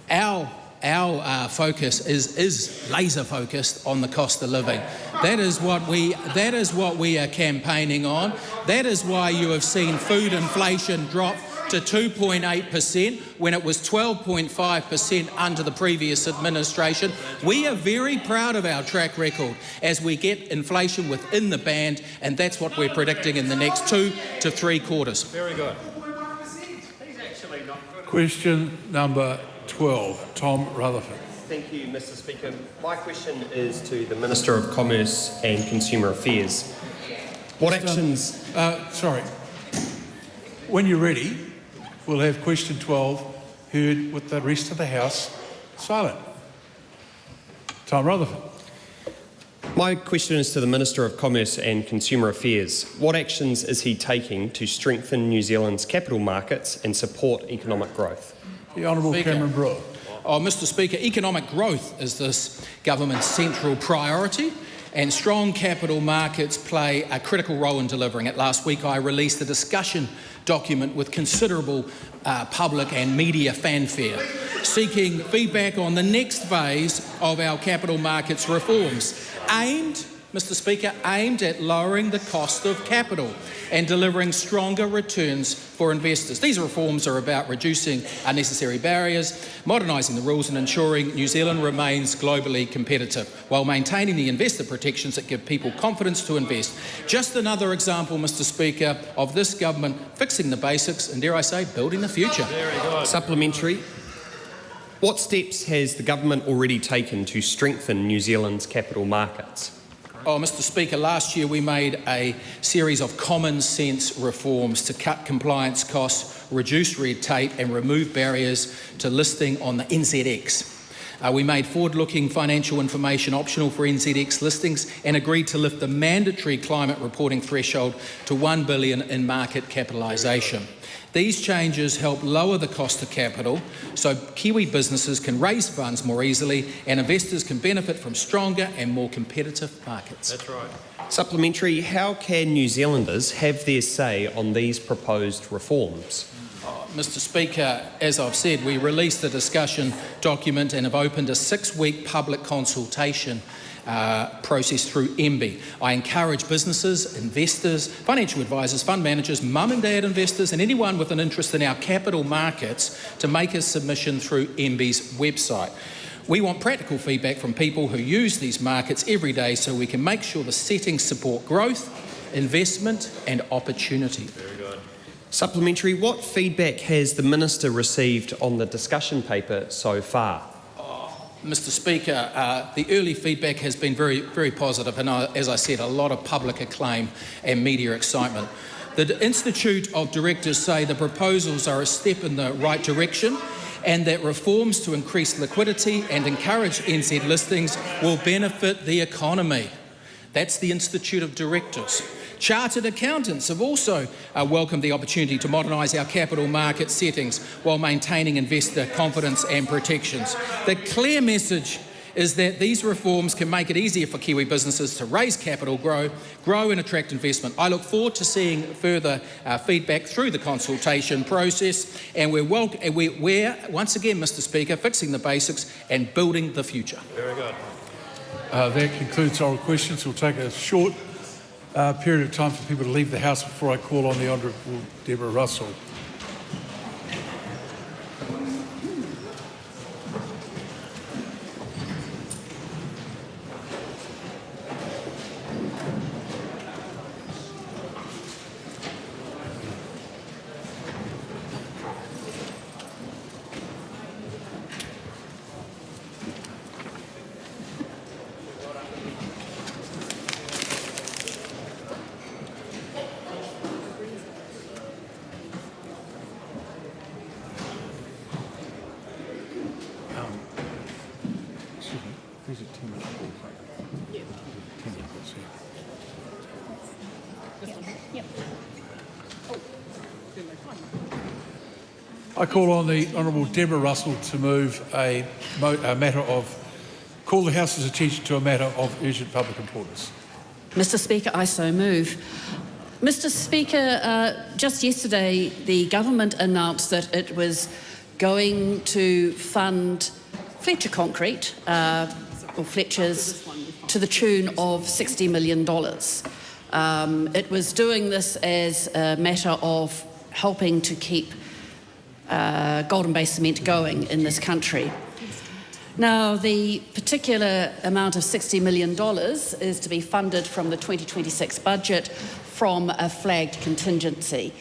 our focus is laser focused on the cost of living. That is what we are campaigning on. That is why you have seen food inflation drop to 2.8% when it was 12.5% under the previous administration. We are very proud of our track record as we get inflation within the band, and that's what we're predicting in the next 2 to 3 quarters. Very good. Question number 12, Tom Rutherford. Thank you, Mr. Speaker. My question is to the Minister of Commerce and Consumer Affairs. What actions... Sorry. When you're ready, we'll have question 12 heard with the rest of the House silent. Tom Rutherford. My question is to the Minister of Commerce and Consumer Affairs. What actions is he taking to strengthen New Zealand's capital markets and support economic growth? The Honourable Cameron Brewer. Oh, Mr. Speaker, economic growth is this government's central priority, and strong capital markets play a critical role in delivering it. Last week I released a discussion document with considerable public and media fanfare, seeking feedback on the next phase of our capital markets reforms, aimed at lowering the cost of capital and delivering stronger returns for investors. These reforms are about reducing unnecessary barriers, modernising the rules and ensuring New Zealand remains globally competitive while maintaining the investor protections that give people confidence to invest. Just another example, Mr. Speaker, of this government fixing the basics and, dare I say, building the future. Very good. Supplementary. What steps has the government already taken to strengthen New Zealand's capital markets? Oh, Mr. Speaker, last year we made a series of common sense reforms to cut compliance costs, reduce red tape and remove barriers to listing on the NZX. We made forward-looking financial information optional for NZX listings and agreed to lift the mandatory climate reporting threshold to $1 billion in market capitalisation. These changes help lower the cost of capital so Kiwi businesses can raise funds more easily and investors can benefit from stronger and more competitive markets. That's right. Supplementary, how can New Zealanders have their say on these proposed reforms? Mr Speaker, as I've said, we released the discussion document and have opened a 6-week public consultation process through MB. I encourage businesses, investors, financial advisors, fund managers, mum and dad investors and anyone with an interest in our capital markets to make a submission through MB's website. We want practical feedback from people who use these markets every day so we can make sure the settings support growth, investment and opportunity. Very good. Supplementary, what feedback has the Minister received on the discussion paper so far? Mr Speaker, the early feedback has been very, very positive and, as I said, a lot of public acclaim and media excitement. The Institute of Directors say the proposals are a step in the right direction and that reforms to increase liquidity and encourage NZ listings will benefit the economy. That's the Institute of Directors. Chartered accountants have also welcomed the opportunity to modernise our capital market settings while maintaining investor confidence and protections. The clear message is that these reforms can make it easier for Kiwi businesses to raise capital, grow and attract investment. I look forward to seeing further feedback through the consultation process, and we're once again, Mr Speaker, fixing the basics and building the future. Very good. That concludes oral questions. We'll take a short period of time for people to leave the House before I call on the Honourable Deborah Russell. I call on the Honourable Deborah Russell to move call the House's attention to a matter of urgent public importance. Mr Speaker, I so move. Mr Speaker, just yesterday the government announced that it was going to fund Fletcher Concrete, or Fletcher's, to the tune of $60 million. It was doing this as a matter of helping to keep Golden Bay Cement going in this country. Now, the particular amount of $60 million is to be funded from the 2026 budget from a tagged contingency.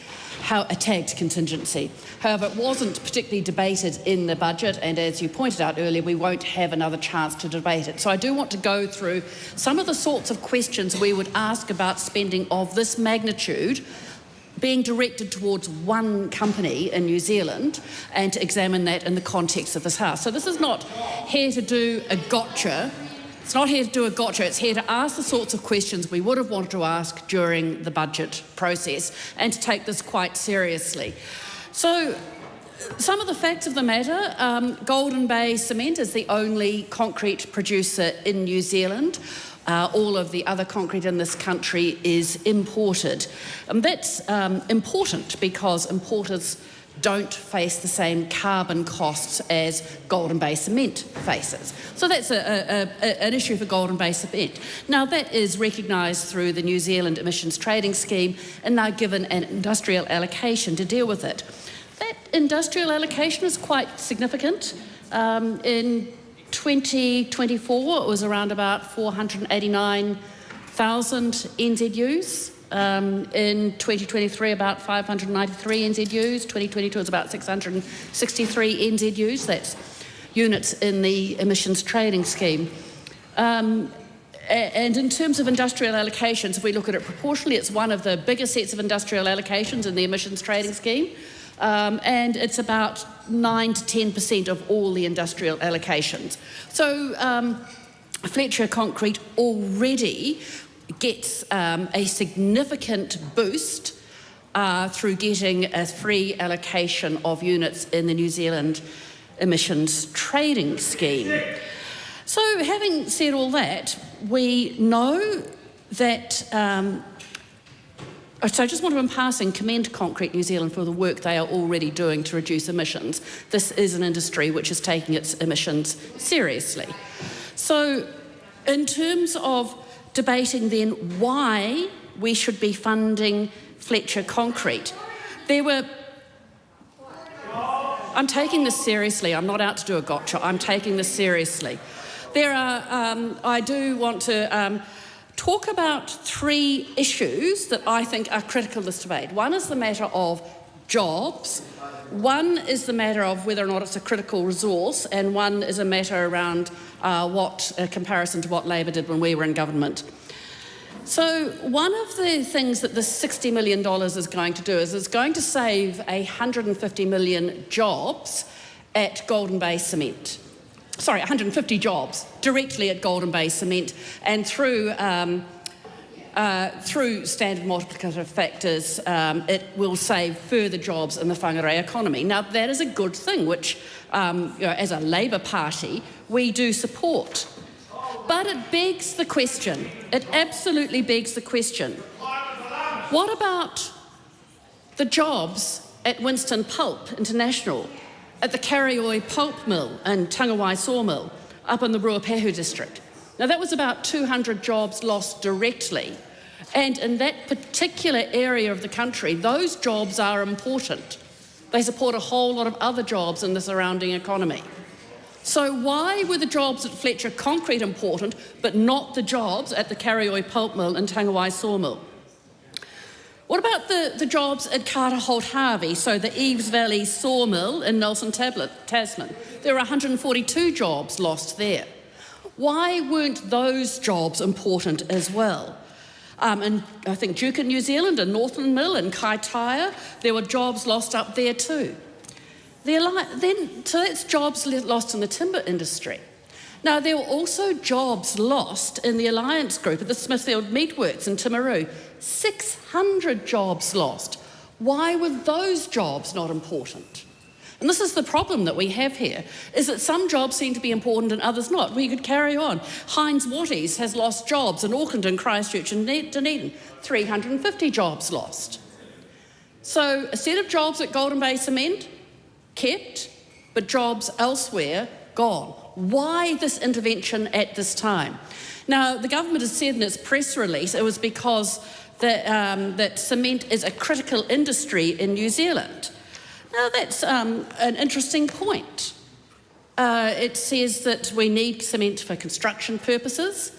However, it wasn't particularly debated in the budget, and as you pointed out earlier, we won't have another chance to debate it. So I do want to go through some of the sorts of questions we would ask about spending of this magnitude being directed towards one company in New Zealand, and to examine that in the context of this House. So this is not here to do a gotcha. It's not here to do a gotcha. It's here to ask the sorts of questions we would have wanted to ask during the budget process, and to take this quite seriously. So some of the facts of the matter: Golden Bay Cement is the only concrete producer in New Zealand. All of the other concrete in this country is imported. That's important because importers don't face the same carbon costs as Golden Bay Cement faces. So that's an issue for Golden Bay Cement. Now, that is recognised through the New Zealand Emissions Trading Scheme, and now given an industrial allocation to deal with it. That industrial allocation is quite significant. In 2024, it was around about 489,000 NZUs. In 2023, about 593 NZUs. 2022 was about 663 NZUs. That's units in the emissions trading scheme. And in terms of industrial allocations, if we look at it proportionally, it's one of the biggest sets of industrial allocations in the emissions trading scheme. And it's about 9 to 10% of all the industrial allocations. So Fletcher Concrete already gets a significant boost through getting a free allocation of units in the New Zealand emissions trading scheme. So having said all that, we know that So I just want to, in passing, commend Concrete New Zealand for the work they are already doing to reduce emissions. This is an industry which is taking its emissions seriously. So in terms of debating then why we should be funding Fletcher Concrete, I'm taking this seriously. I'm not out to do a gotcha. I'm taking this seriously. I do want to talk about three issues that I think are critical to this debate. One is the matter of jobs, one is the matter of whether or not it's a critical resource, and one is a matter around a comparison to what Labor did when we were in government. So one of the things that this $60 million is going to do is it's going to save 150 million jobs at Golden Bay Cement. Sorry, 150 jobs directly at Golden Bay Cement, and through standard multiplicative factors, it will save further jobs in the whangarei economy. Now, that is a good thing, which, as a Labour Party, we do support. But it begs the question, it absolutely begs the question, what about the jobs at Winston Pulp International, at the Karioi Pulp Mill and Tangawai Sawmill up in the Ruapehu district? Now, that was about 200 jobs lost directly. And in that particular area of the country, those jobs are important. They support a whole lot of other jobs in the surrounding economy. So why were the jobs at Fletcher Concrete important, but not the jobs at the Karioi Pulp Mill and Tangawai Sawmill? What about the jobs at Carter Holt Harvey, so the Eves Valley Sawmill in Nelson Tasman? There were 142 jobs lost there. Why weren't those jobs important as well? And I think Duke in New Zealand and Northland Mill and Kaitaia, there were jobs lost up there too. So that's jobs lost in the timber industry. Now, there were also jobs lost in the Alliance Group at the Smithfield Meatworks in Timaru. 600 jobs lost. Why were those jobs not important? And this is the problem that we have here, is that some jobs seem to be important and others not. We could carry on. Heinz Watties has lost jobs in Auckland and Christchurch and Dunedin. 350 jobs lost. So a set of jobs at Golden Bay Cement, kept, but jobs elsewhere, gone. Why this intervention at this time? Now, the government has said in its press release it was because that cement is a critical industry in New Zealand. Now, that's an interesting point. It says that we need cement for construction purposes,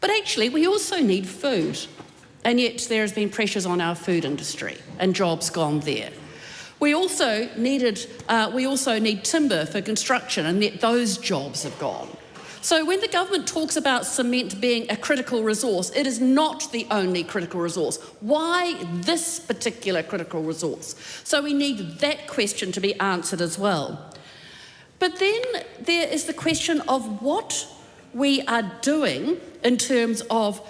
but actually we also need food, and yet there has been pressures on our food industry and jobs gone there. We also need timber for construction, and yet those jobs have gone. So when the government talks about cement being a critical resource, it is not the only critical resource. Why this particular critical resource? So we need that question to be answered as well. But then there is the question of what we are doing in terms of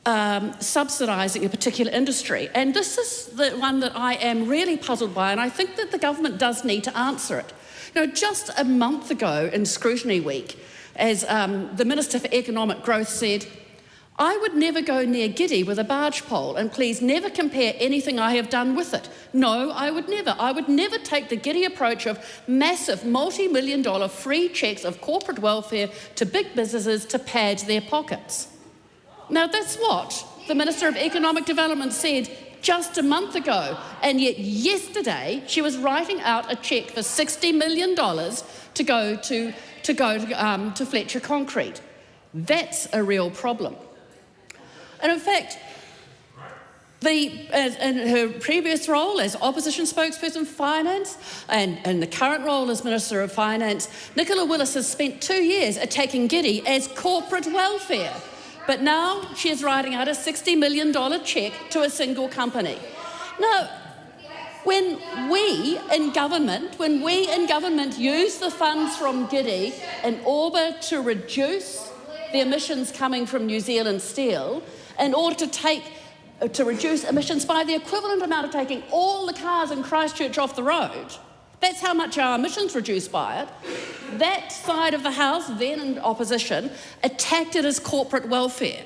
subsidising a particular industry. And this is the one that I am really puzzled by, and I think that the government does need to answer it. You know, just a month ago in Scrutiny Week, as the Minister for Economic Growth said, I would never go near Giddy with a barge pole, and please never compare anything I have done with it. No, I would never. I would never take the Giddy approach of massive multi-million-dollar free cheques of corporate welfare to big businesses to pad their pockets. Now, that's what the Minister of Economic Development said just a month ago, and yet yesterday she was writing out a cheque for $60 million to go to Fletcher Concrete. That's a real problem. And in fact, in her previous role as opposition spokesperson for finance and the current role as Minister of Finance, Nicola Willis has spent 2 years attacking Giddy as corporate welfare. But now she is writing out a $60 million cheque to a single company. Now, when we in government use the funds from Giddy in order to reduce the emissions coming from New Zealand Steel, in order to reduce emissions by the equivalent amount of taking all the cars in Christchurch off the road, that's how much our emissions reduced by it. That side of the House, then in opposition, attacked it as corporate welfare.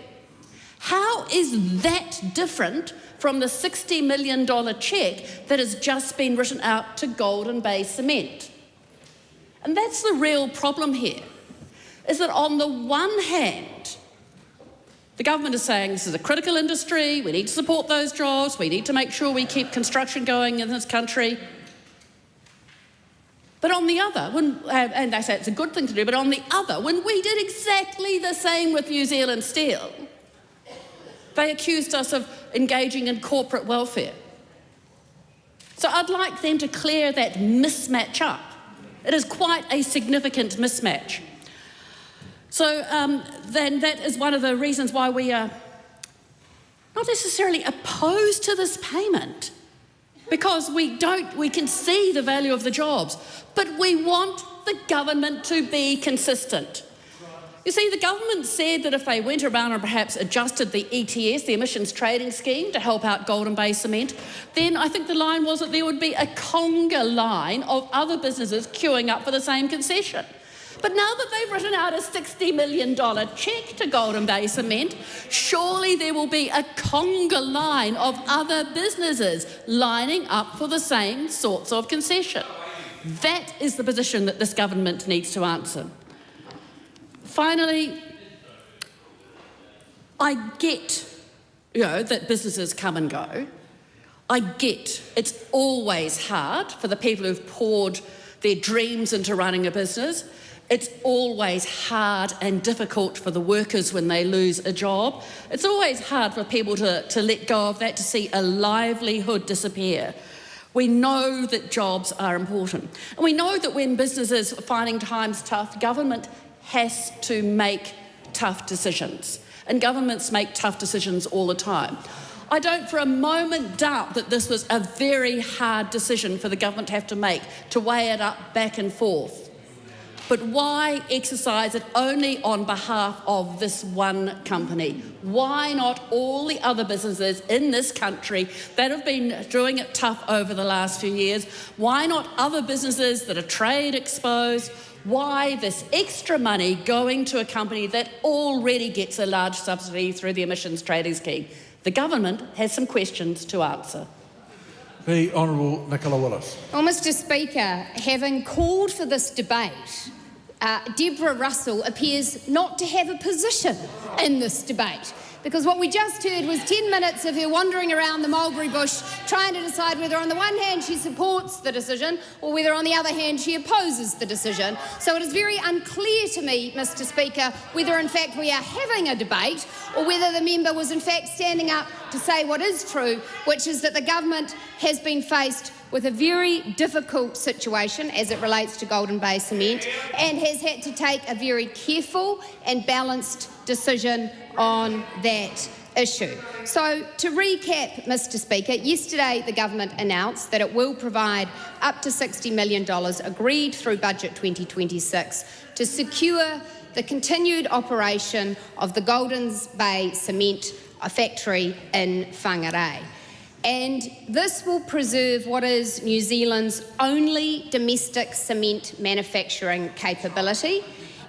How is that different from the $60 million cheque that has just been written out to Golden Bay Cement? And that's the real problem here, is that on the one hand, the government is saying this is a critical industry, we need to support those jobs, we need to make sure we keep construction going in this country. But on the other, and they say it's a good thing to do, but on the other, when we did exactly the same with New Zealand Steel, they accused us of engaging in corporate welfare. So I'd like them to clear that mismatch up. It is quite a significant mismatch. So then that is one of the reasons why we are not necessarily opposed to this payment, because we can see the value of the jobs, but we want the government to be consistent. You see, the government said that if they went around and perhaps adjusted the ETS, the emissions trading scheme, to help out Golden Bay Cement, then I think the line was that there would be a conga line of other businesses queuing up for the same concession. But now that they've written out a $60 million cheque to Golden Bay Cement, surely there will be a conga line of other businesses lining up for the same sorts of concession. That is the position that this government needs to answer. Finally, I get, that businesses come and go. I get it's always hard for the people who've poured their dreams into running a business. It's always hard and difficult for the workers when they lose a job. It's always hard for people to let go of that, to see a livelihood disappear. We know that jobs are important. And we know that when businesses are finding times tough, government has to make tough decisions. And governments make tough decisions all the time. I don't for a moment doubt that this was a very hard decision for the government to have to make, to weigh it up back and forth. But why exercise it only on behalf of this one company? Why not all the other businesses in this country that have been doing it tough over the last few years? Why not other businesses that are trade exposed? Why this extra money going to a company that already gets a large subsidy through the emissions trading scheme? The government has some questions to answer. The Honourable Nicola Willis. Well, Mr Speaker, having called for this debate, Deborah Russell appears not to have a position in this debate, because what we just heard was 10 minutes of her wandering around the mulberry bush trying to decide whether on the one hand she supports the decision or whether on the other hand she opposes the decision. So it is very unclear to me, Mr Speaker, whether in fact we are having a debate or whether the member was in fact standing up to say what is true, which is that the government has been faced with a very difficult situation as it relates to Golden Bay Cement and has had to take a very careful and balanced decision on that issue. So to recap, Mr Speaker, yesterday the government announced that it will provide up to $60 million agreed through Budget 2026 to secure the continued operation of the Golden Bay Cement factory in Whangarei. And this will preserve what is New Zealand's only domestic cement manufacturing capability,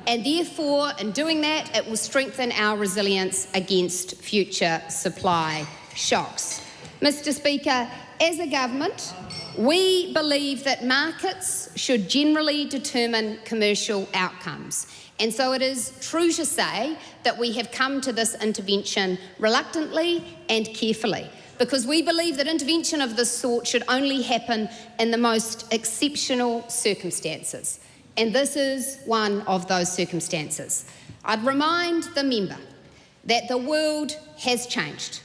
and therefore, in doing that, it will strengthen our resilience against future supply shocks. Mr Speaker, as a government, we believe that markets should generally determine commercial outcomes. And so it is true to say that we have come to this intervention reluctantly and carefully, because we believe that intervention of this sort should only happen in the most exceptional circumstances. And this is one of those circumstances. I'd remind the member that the world has changed.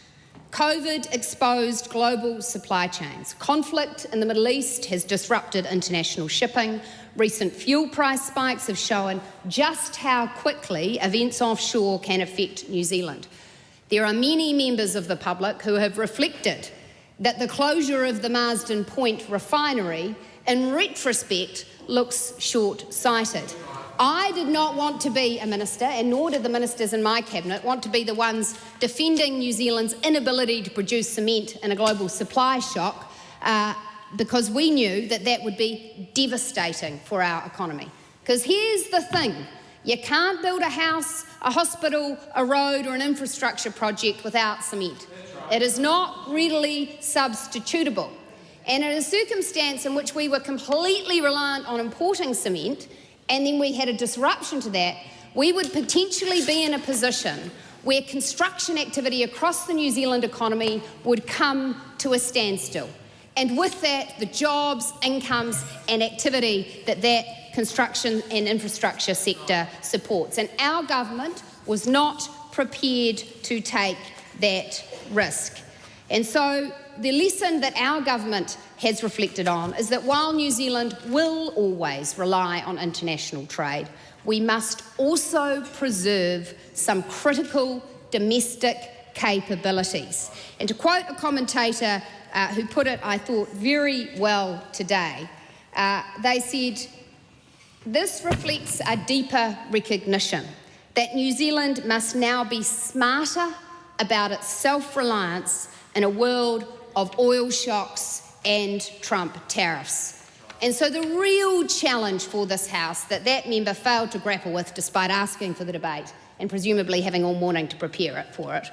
COVID exposed global supply chains. Conflict in the Middle East has disrupted international shipping. Recent fuel price spikes have shown just how quickly events offshore can affect New Zealand. There are many members of the public who have reflected that the closure of the Marsden Point refinery, in retrospect, looks short-sighted. I did not want to be a minister, and nor did the ministers in my cabinet want to be the ones defending New Zealand's inability to produce cement in a global supply shock, because we knew that that would be devastating for our economy. Because here's the thing, you can't build a house a hospital, a road or an infrastructure project without cement. It is not readily substitutable. And in a circumstance in which we were completely reliant on importing cement, and then we had a disruption to that, we would potentially be in a position where construction activity across the New Zealand economy would come to a standstill. And with that, the jobs, incomes and activity that construction and infrastructure sector supports. And our government was not prepared to take that risk. And so the lesson that our government has reflected on is that while New Zealand will always rely on international trade, we must also preserve some critical domestic capabilities. And to quote a commentator who put it, I thought, very well today, they said, "This reflects a deeper recognition that New Zealand must now be smarter about its self-reliance in a world of oil shocks and Trump tariffs." And so the real challenge for this House that member failed to grapple with, despite asking for the debate and presumably having all morning to prepare for it,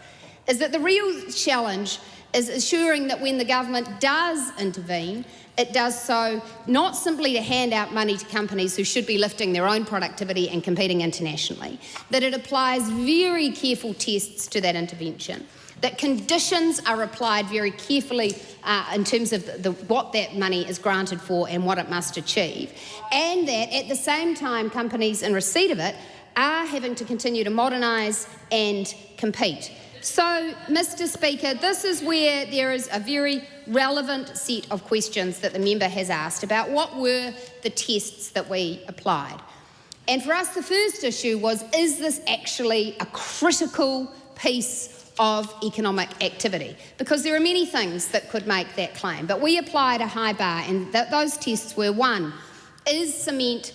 is that the real challenge is assuring that when the government does intervene, it does so not simply to hand out money to companies who should be lifting their own productivity and competing internationally, that it applies very careful tests to that intervention, that conditions are applied very carefully in terms of what that money is granted for and what it must achieve, and that at the same time companies in receipt of it are having to continue to modernise and compete. So, Mr. Speaker, this is where there is a very relevant set of questions that the member has asked about what were the tests that we applied. And for us, the first issue was, is this actually a critical piece of economic activity? Because there are many things that could make that claim, but we applied a high bar, and those tests were: one, is cement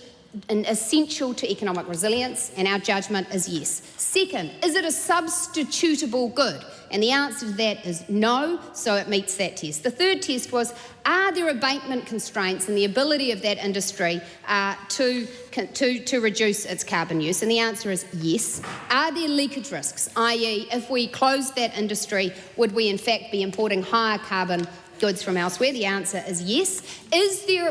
essential to economic resilience? And our judgment is yes. Second, is it a substitutable good? And the answer to that is no, so it meets that test. The third test was, are there abatement constraints in the ability of that industry to reduce its carbon use? And the answer is yes. Are there leakage risks, i.e. if we closed that industry, would we in fact be importing higher carbon goods from elsewhere? The answer is yes.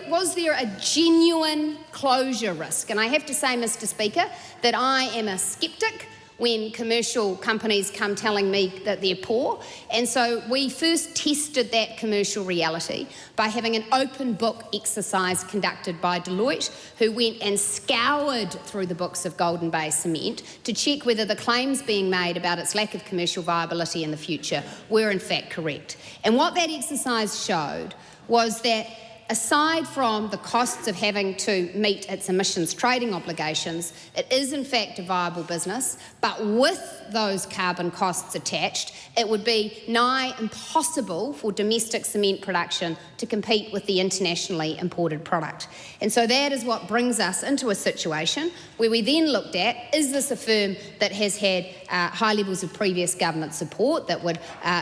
Was there a genuine closure risk? And I have to say, Mr. Speaker, that I am a sceptic when commercial companies come telling me that they're poor. And so we first tested that commercial reality by having an open book exercise conducted by Deloitte, who went and scoured through the books of Golden Bay Cement to check whether the claims being made about its lack of commercial viability in the future were in fact correct. And what that exercise showed was that aside from the costs of having to meet its emissions trading obligations, it is in fact a viable business, but with those carbon costs attached, it would be nigh impossible for domestic cement production to compete with the internationally imported product. And so that is what brings us into a situation where we then looked at, is this a firm that has had high levels of previous government support that would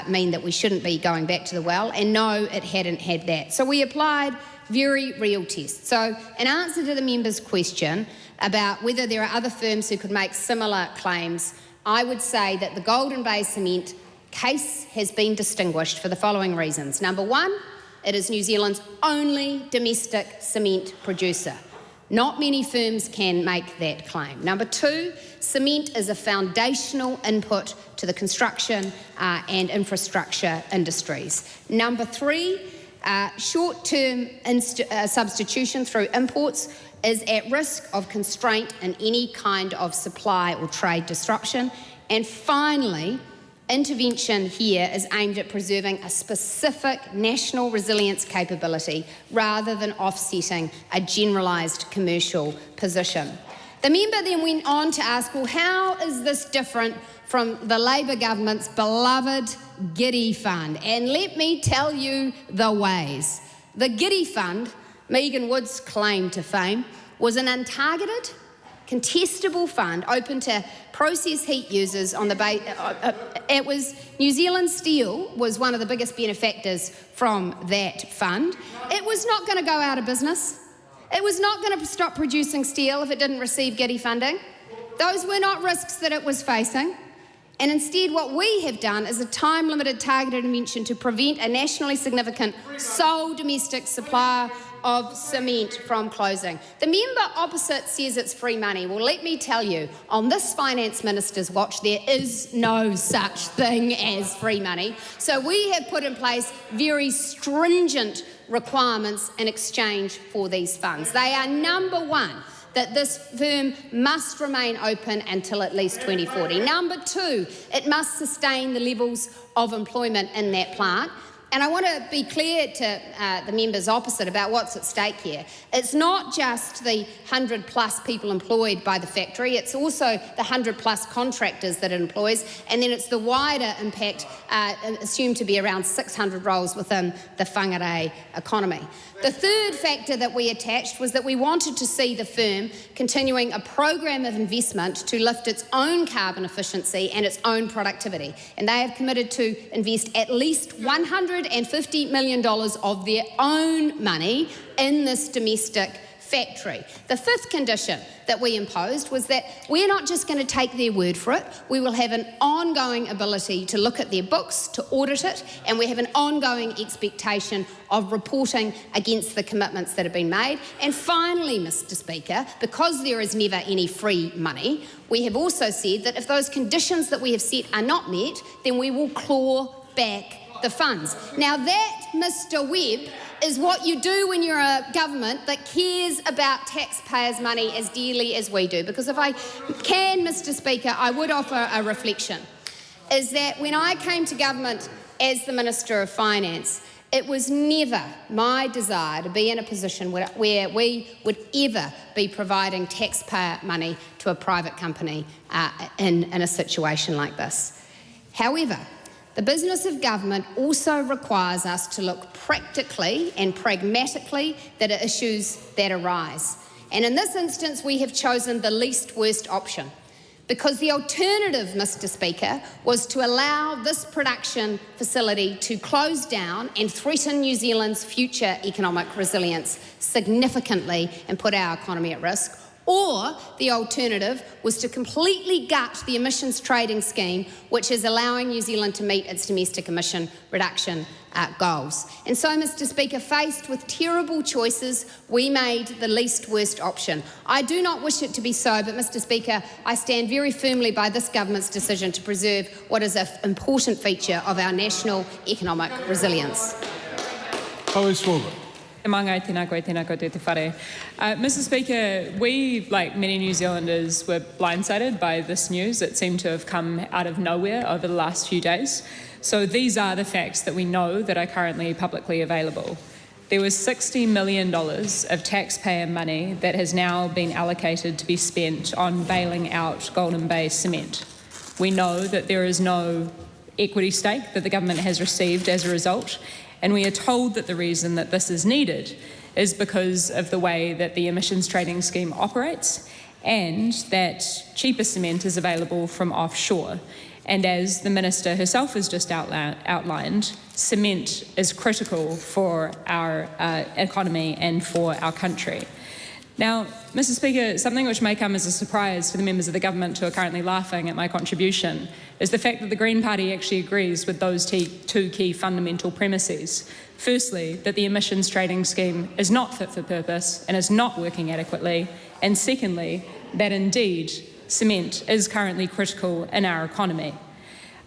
mean that we shouldn't be going back to the well? And no, it hadn't had that. So we applied very real tests. So in answer to the member's question about whether there are other firms who could make similar claims, I would say that the Golden Bay Cement case has been distinguished for the following reasons. Number one, it is New Zealand's only domestic cement producer. Not many firms can make that claim. Number two, cement is a foundational input to the construction and infrastructure industries. Number three, short-term substitution through imports is at risk of constraint in any kind of supply or trade disruption. And finally, intervention here is aimed at preserving a specific national resilience capability rather than offsetting a generalised commercial position. The member then went on to ask, well, how is this different from the Labor government's beloved Giddy Fund? And let me tell you the ways. The Giddy Fund, Megan Wood's claim to fame, was an untargeted, contestable fund open to process heat users on the base. It was New Zealand Steel was one of the biggest benefactors from that fund. It was not going to go out of business. It was not going to stop producing steel if it didn't receive Giddy funding. Those were not risks that it was facing. And instead, what we have done is a time-limited targeted intervention to prevent a nationally significant sole domestic supplier of cement from closing. The member opposite says it's free money. Well, let me tell you, on this Finance Minister's watch, there is no such thing as free money. So we have put in place very stringent requirements in exchange for these funds. They are, number one, that this firm must remain open until at least 2040. Number two, it must sustain the levels of employment in that plant. And I want to be clear to the members opposite about what's at stake here. It's not just the 100+ people employed by the factory, it's also the 100+ contractors that it employs, and then it's the wider impact assumed to be around 600 roles within the whangarei economy. The third factor that we attached was that we wanted to see the firm continuing a program of investment to lift its own carbon efficiency and its own productivity. And they have committed to invest at least $150 million of their own money in this domestic factory. The fifth condition that we imposed was that we're not just going to take their word for it, we will have an ongoing ability to look at their books, to audit it, and we have an ongoing expectation of reporting against the commitments that have been made. And finally, Mr. Speaker, because there is never any free money, we have also said that if those conditions that we have set are not met, then we will claw back the funds. Now that, Mr. Webb, is what you do when you're a government that cares about taxpayers' money as dearly as we do. Because if I can, Mr. Speaker, I would offer a reflection, is that when I came to government as the Minister of Finance, it was never my desire to be in a position where we would ever be providing taxpayer money to a private company in a situation like this. However, the business of government also requires us to look practically and pragmatically at issues that arise. And in this instance, we have chosen the least worst option, because the alternative, Mr. Speaker, was to allow this production facility to close down and threaten New Zealand's future economic resilience significantly and put our economy at risk. Or the alternative was to completely gut the emissions trading scheme, which is allowing New Zealand to meet its domestic emission reduction goals. And so, Mr. Speaker, faced with terrible choices, we made the least worst option. I do not wish it to be so, but, Mr. Speaker, I stand very firmly by this government's decision to preserve what is an important feature of our national economic resilience. Mr. Speaker, we, like many New Zealanders, were blindsided by this news. It seemed to have come out of nowhere over the last few days. So these are the facts that we know that are currently publicly available. There was $60 million of taxpayer money that has now been allocated to be spent on bailing out Golden Bay Cement. We know that there is no equity stake that the government has received as a result, and we are told that the reason that this is needed is because of the way that the emissions trading scheme operates and that cheaper cement is available from offshore. And as the Minister herself has just outlined, cement is critical for our economy and for our country. Now, Mr. Speaker, something which may come as a surprise to the members of the government who are currently laughing at my contribution is the fact that the Green Party actually agrees with those two key fundamental premises. Firstly, that the emissions trading scheme is not fit for purpose and is not working adequately. And secondly, that indeed cement is currently critical in our economy.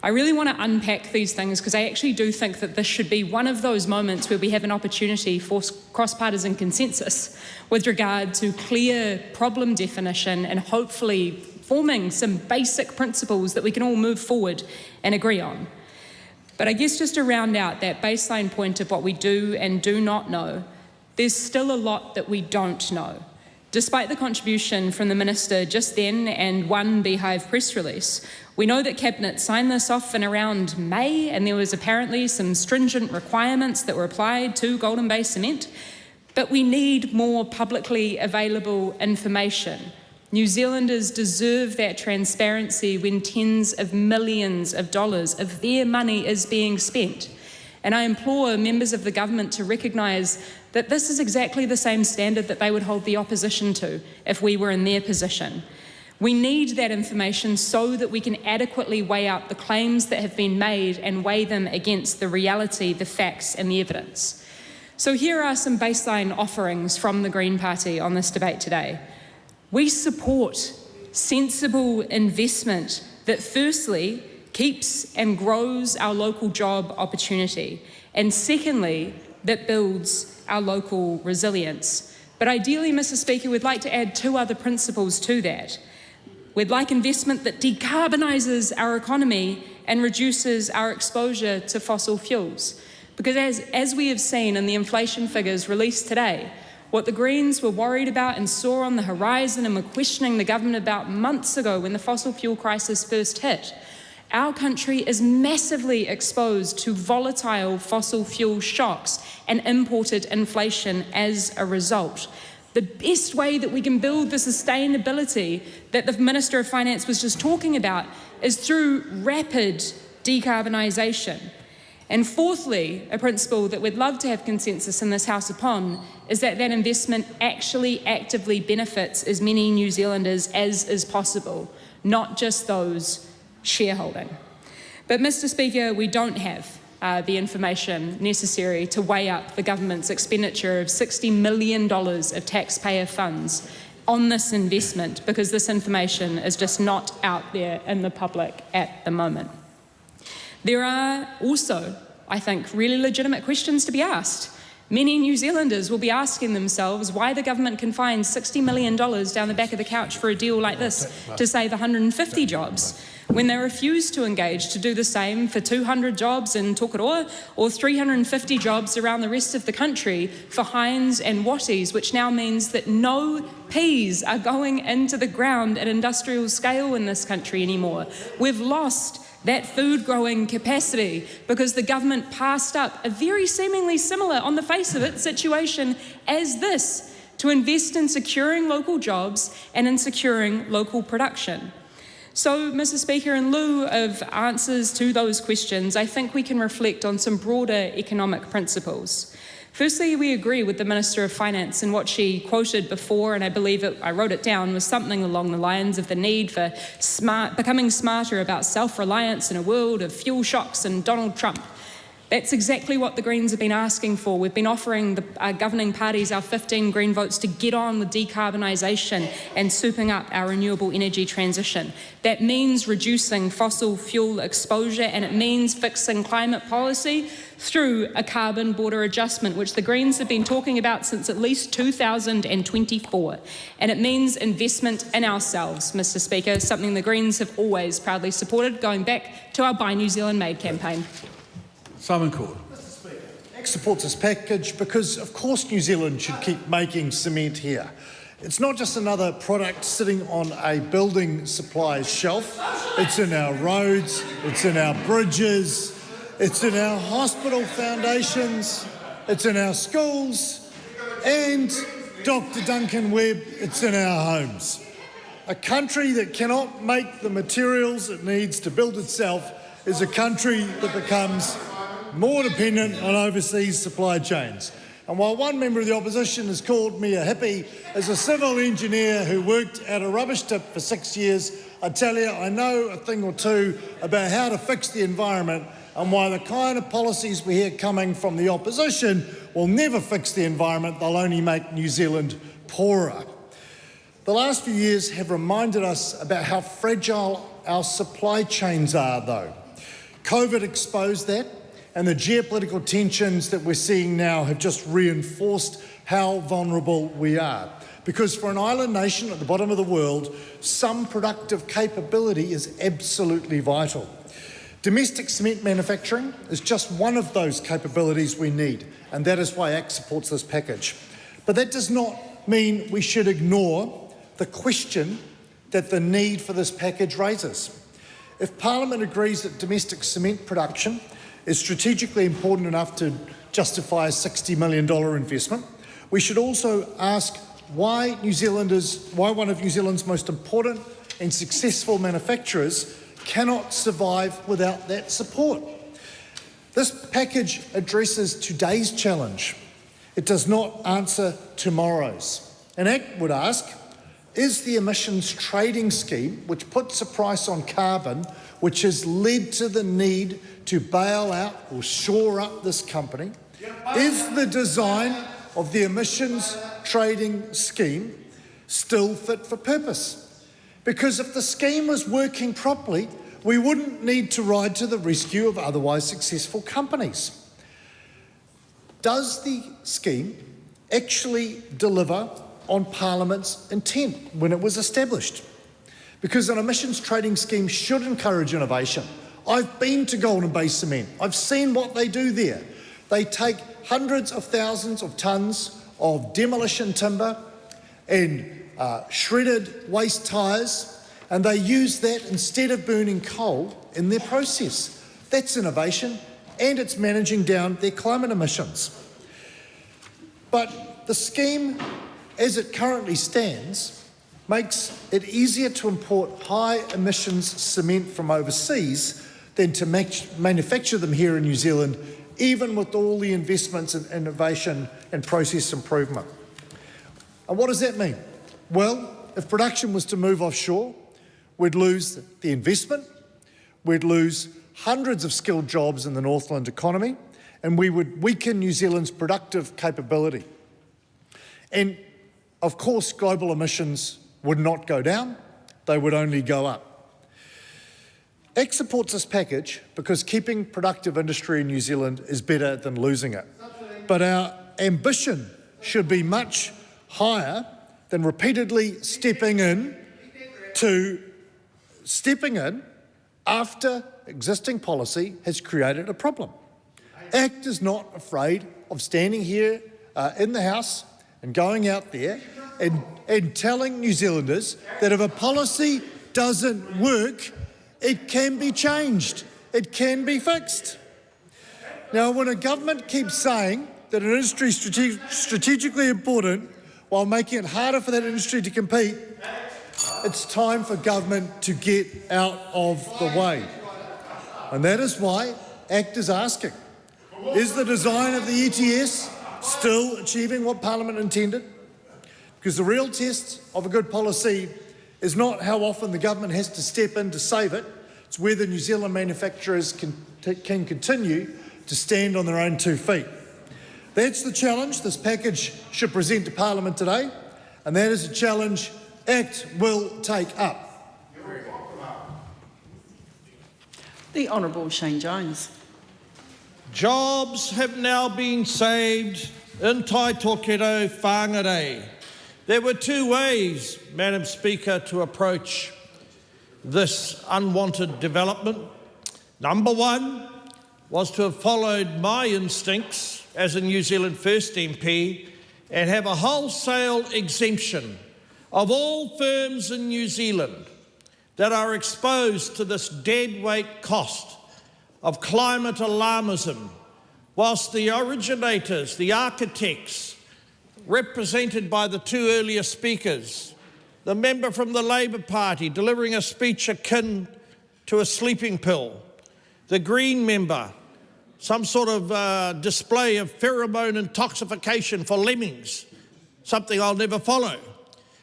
I really want to unpack these things because I actually do think that this should be one of those moments where we have an opportunity for cross-partisan consensus with regard to clear problem definition and hopefully forming some basic principles that we can all move forward and agree on. But I guess just to round out that baseline point of what we do and do not know, there's still a lot that we don't know. Despite the contribution from the Minister just then and one Beehive press release, we know that Cabinet signed this off in around May, and there was apparently some stringent requirements that were applied to Golden Bay Cement. But we need more publicly available information. New Zealanders deserve that transparency when tens of millions of dollars of their money is being spent. And I implore members of the government to recognise that this is exactly the same standard that they would hold the opposition to if we were in their position. We need that information so that we can adequately weigh up the claims that have been made and weigh them against the reality, the facts and the evidence. So here are some baseline offerings from the Green Party on this debate today. We support sensible investment that firstly keeps and grows our local job opportunity, and secondly, that builds our local resilience. But ideally, Mr. Speaker, we'd like to add two other principles to that. We'd like investment that decarbonises our economy and reduces our exposure to fossil fuels. Because as we have seen in the inflation figures released today, what the Greens were worried about and saw on the horizon and were questioning the government about months ago when the fossil fuel crisis first hit, our country is massively exposed to volatile fossil fuel shocks and imported inflation as a result. The best way that we can build the sustainability that the Minister of Finance was just talking about is through rapid decarbonisation. And fourthly, a principle that we'd love to have consensus in this House upon is that that investment actually actively benefits as many New Zealanders as is possible, not just those shareholding. But, Mr. Speaker, we don't have the information necessary to weigh up the government's expenditure of $60 million of taxpayer funds on this investment, because this information is just not out there in the public at the moment. There are also, I think, really legitimate questions to be asked. Many New Zealanders will be asking themselves why the government can find $60 million down the back of the couch for a deal like this to save 150 jobs, when they refuse to engage to do the same for 200 jobs in Tokoroa or 350 jobs around the rest of the country for Heinz and Watties, which now means that no peas are going into the ground at industrial scale in this country anymore. We've lost that food growing capacity because the government passed up a very seemingly similar, on the face of it, situation as this to invest in securing local jobs and in securing local production. So, Mr. Speaker, in lieu of answers to those questions, I think we can reflect on some broader economic principles. Firstly, we agree with the Minister of Finance in what she quoted before, and I believe I wrote it down, was something along the lines of the need for becoming smarter about self-reliance in a world of fuel shocks and Donald Trump. That's exactly what the Greens have been asking for. We've been offering the governing parties our 15 Green votes to get on with decarbonisation and souping up our renewable energy transition. That means reducing fossil fuel exposure, and it means fixing climate policy through a carbon border adjustment, which the Greens have been talking about since at least 2024. And it means investment in ourselves, Mr. Speaker, something the Greens have always proudly supported, going back to our Buy New Zealand Made campaign. Simon Court. ACT supports this package because, of course, New Zealand should keep making cement here. It's not just another product sitting on a building supplies shelf. It's in our roads, it's in our bridges, it's in our hospital foundations, it's in our schools, and, Dr. Duncan Webb, it's in our homes. A country that cannot make the materials it needs to build itself is a country that becomes more dependent on overseas supply chains. And while one member of the opposition has called me a hippie, as a civil engineer who worked at a rubbish tip for 6 years, I tell you, I know a thing or two about how to fix the environment and why the kind of policies we hear coming from the opposition will never fix the environment, they'll only make New Zealand poorer. The last few years have reminded us about how fragile our supply chains are, though. COVID exposed that, and the geopolitical tensions that we're seeing now have just reinforced how vulnerable we are. Because for an island nation at the bottom of the world, some productive capability is absolutely vital. Domestic cement manufacturing is just one of those capabilities we need, and that is why ACT supports this package. But that does not mean we should ignore the question that the need for this package raises. If Parliament agrees that domestic cement production is strategically important enough to justify a $60 million investment, we should also ask why one of New Zealand's most important and successful manufacturers cannot survive without that support. This package addresses today's challenge. It does not answer tomorrow's. And ACT would ask, is the emissions trading scheme, which puts a price on carbon, which has led to the need to bail out or shore up this company. Is the design of the emissions trading scheme still fit for purpose? Because if the scheme was working properly, we wouldn't need to ride to the rescue of otherwise successful companies. Does the scheme actually deliver on Parliament's intent when it was established? Because an emissions trading scheme should encourage innovation. I've been to Golden Bay Cement. I've seen what they do there. They take hundreds of thousands of tonnes of demolition timber and shredded waste tyres, and they use that instead of burning coal in their process. That's innovation, and it's managing down their climate emissions. But the scheme, as it currently stands, makes it easier to import high emissions cement from overseas than to manufacture them here in New Zealand, even with all the investments in innovation and process improvement. And what does that mean? Well, if production was to move offshore, we'd lose the investment, we'd lose hundreds of skilled jobs in the Northland economy, and we would weaken New Zealand's productive capability. And of course, global emissions would not go down, they would only go up. ACT supports this package because keeping productive industry in New Zealand is better than losing it. But our ambition should be much higher than repeatedly stepping in after existing policy has created a problem. ACT is not afraid of standing here in the House and going out there and telling New Zealanders that if a policy doesn't work, it can be changed, it can be fixed. Now, when a government keeps saying that an industry is strategically important while making it harder for that industry to compete, it's time for government to get out of the way. And that is why ACT is asking, is the design of the ETS still achieving what Parliament intended? Because the real test of a good policy is not how often the government has to step in to save it, it's whether New Zealand manufacturers can continue to stand on their own 2 feet. That's the challenge this package should present to Parliament today, and that is a challenge ACT will take up. The Honourable Shane Jones. Jobs have now been saved in Tai Toketo Whangarei. There were 2 ways, Madam Speaker, to approach this unwanted development. Number 1 was to have followed my instincts as a New Zealand First MP and have a wholesale exemption of all firms in New Zealand that are exposed to this deadweight cost of climate alarmism, whilst the originators, the architects, represented by the 2 earlier speakers, the member from the Labour Party delivering a speech akin to a sleeping pill, the Green member, some sort of display of pheromone intoxication for lemmings, something I'll never follow.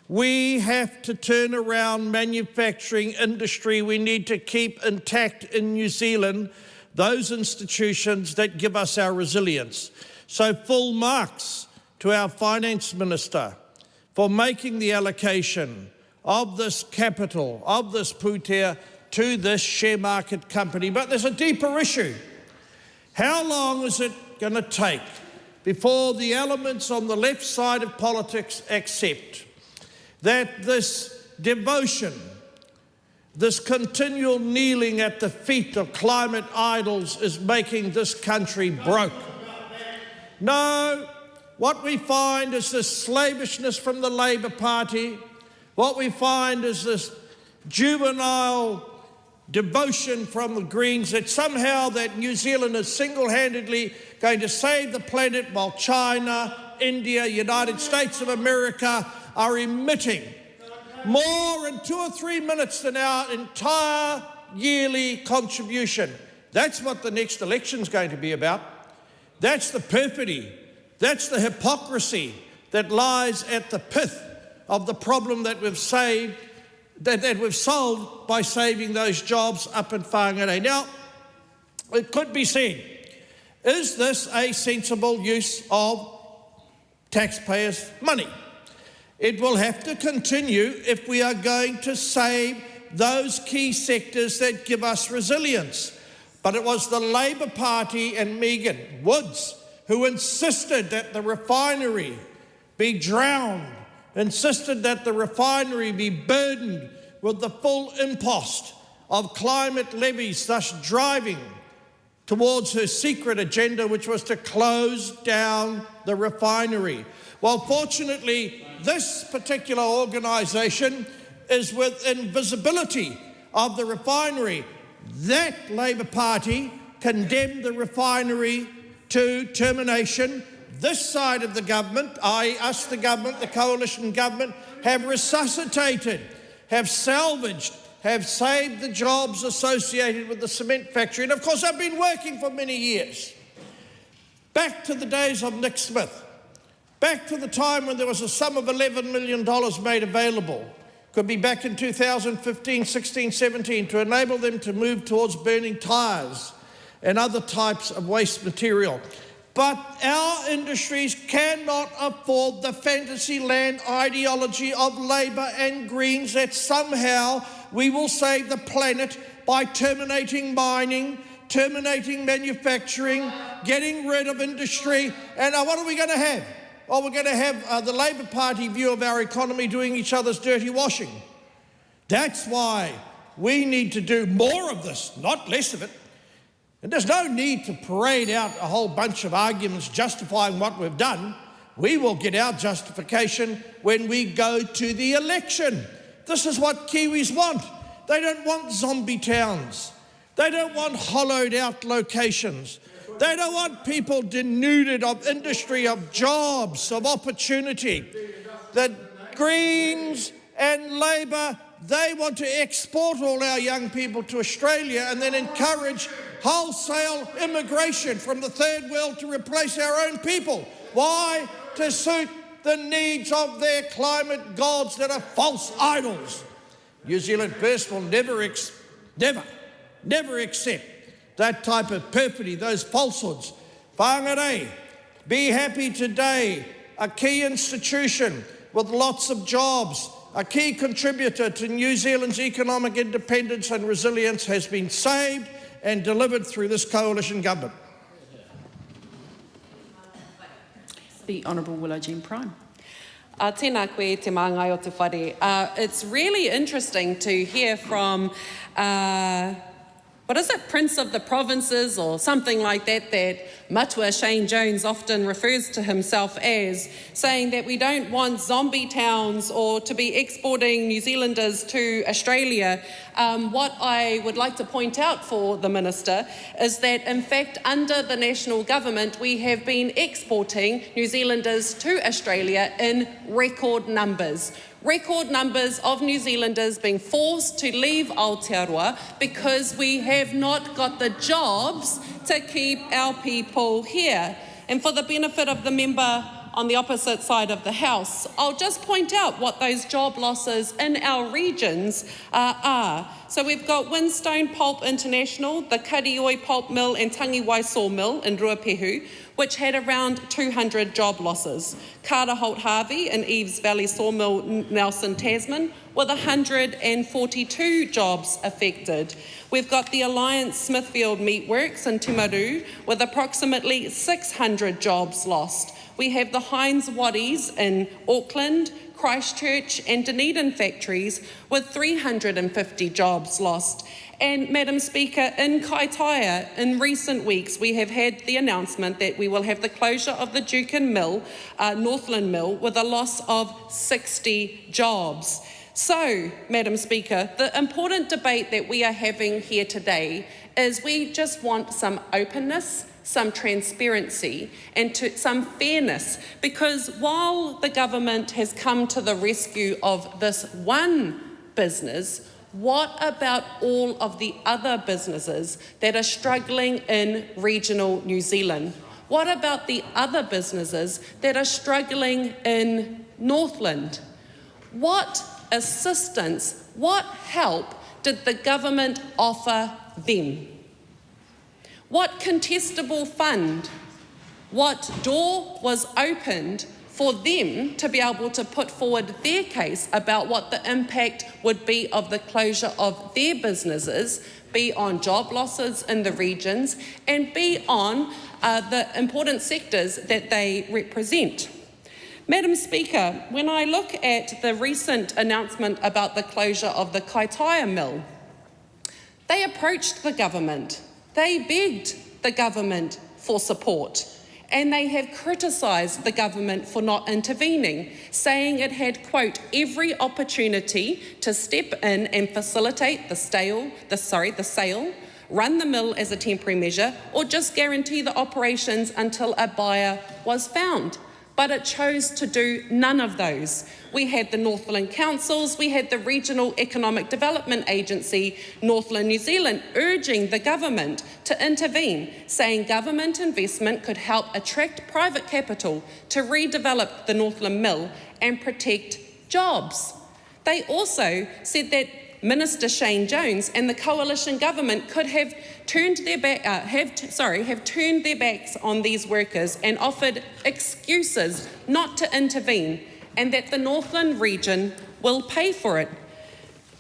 We have to turn around manufacturing industry. We need to keep intact in New Zealand those institutions that give us our resilience. So full marks to our Finance Minister for making the allocation of this capital, of this pūtea, to this share market company. But there's a deeper issue. How long is it going to take before the elements on the left side of politics accept that this devotion, this continual kneeling at the feet of climate idols is making this country broke? No, what we find is this slavishness from the Labour Party. What we find is this juvenile devotion from the Greens that somehow that New Zealand is single-handedly going to save the planet while China, India, United States of America are emitting more in 2 or 3 minutes than our entire yearly contribution. That's what the next election's going to be about. That's the perfidy, that's the hypocrisy that lies at the pith of the problem that we've saved, that we've solved by saving those jobs up in Whangarei. Now, it could be said, is this a sensible use of taxpayers' money? It will have to continue if we are going to save those key sectors that give us resilience. But it was the Labour Party and Megan Woods who insisted that the refinery be drowned, insisted that the refinery be burdened with the full impost of climate levies, thus driving towards her secret agenda, which was to close down the refinery. Well, fortunately, this particular organisation is within visibility of the refinery. That Labour Party condemned the refinery to termination. This side of the government, us the government, the coalition government, have resuscitated, have salvaged, have saved the jobs associated with the cement factory. And of course, I've been working for many years. Back to the days of Nick Smith, back to the time when there was a sum of $11 million made available, could be back in 2015, 16, 17, to enable them to move towards burning tyres and other types of waste material. But our industries cannot afford the fantasy land ideology of Labour and Greens that somehow we will save the planet by terminating mining, terminating manufacturing, getting rid of industry. And what are we going to have? Well, we're going to have the Labour Party view of our economy doing each other's dirty washing. That's why we need to do more of this, not less of it. And there's no need to parade out a whole bunch of arguments justifying what we've done. We will get our justification when we go to the election. This is what Kiwis want. They don't want zombie towns. They don't want hollowed out locations. They don't want people denuded of industry, of jobs, of opportunity. The Greens and Labour, they want to export all our young people to Australia and then encourage wholesale immigration from the third world to replace our own people. Why? To suit the needs of their climate gods that are false idols. New Zealand first will never accept that type of perfidy, those falsehoods. Whangarei, be happy today, a key institution with lots of jobs, a key contributor to New Zealand's economic independence and resilience, has been saved and delivered through this coalition government. The Honourable Willow Jean Prime. Tēnā koe te māngai o te whare. It's really interesting to hear from, what is it, Prince of the Provinces or something like that, that Matua Shane Jones often refers to himself as, saying that we don't want zombie towns or to be exporting New Zealanders to Australia. What I would like to point out for the Minister is that, in fact, under the national government, we have been exporting New Zealanders to Australia in record numbers. Record numbers of New Zealanders being forced to leave Aotearoa because we have not got the jobs to keep our people here. And for the benefit of the member on the opposite side of the House, I'll just point out what those job losses in our regions are. So we've got Winstone Pulp International, the Karioi Pulp Mill and Tangiwai Sawmill in Ruapehu, which had around 200 job losses. Carter Holt Harvey and Eves Valley Sawmill, Nelson, Tasman, with 142 jobs affected. We've got the Alliance Smithfield Meatworks in Timaru with approximately 600 jobs lost. We have the Heinz Waddies in Auckland, Christchurch and Dunedin factories with 350 jobs lost. And, Madam Speaker, in Kaitaia, in recent weeks, we have had the announcement that we will have the closure of the Dukin Mill, Northland Mill, with a loss of 60 jobs. So, Madam Speaker, the important debate that we are having here today is we just want some openness, some transparency and some fairness, because while the government has come to the rescue of this one business, what about all of the other businesses that are struggling in regional New Zealand? What about the other businesses that are struggling in Northland? What assistance, what help did the government offer them? What contestable fund, what door was opened for them to be able to put forward their case about what the impact would be of the closure of their businesses, be on job losses in the regions and be on the important sectors that they represent? Madam Speaker, when I look at the recent announcement about the closure of the Kaitaia mill, they approached the government, they begged the government for support, and they have criticised the government for not intervening, saying it had, quote, every opportunity to step in and facilitate the sale, run the mill as a temporary measure, or just guarantee the operations until a buyer was found. But it chose to do none of those. We had the Northland Councils, we had the Regional Economic Development Agency, Northland New Zealand, urging the government to intervene, saying government investment could help attract private capital to redevelop the Northland Mill and protect jobs. They also said that Minister Shane Jones and the coalition government could have turned their backs on these workers and offered excuses not to intervene, and that the Northland region will pay for it.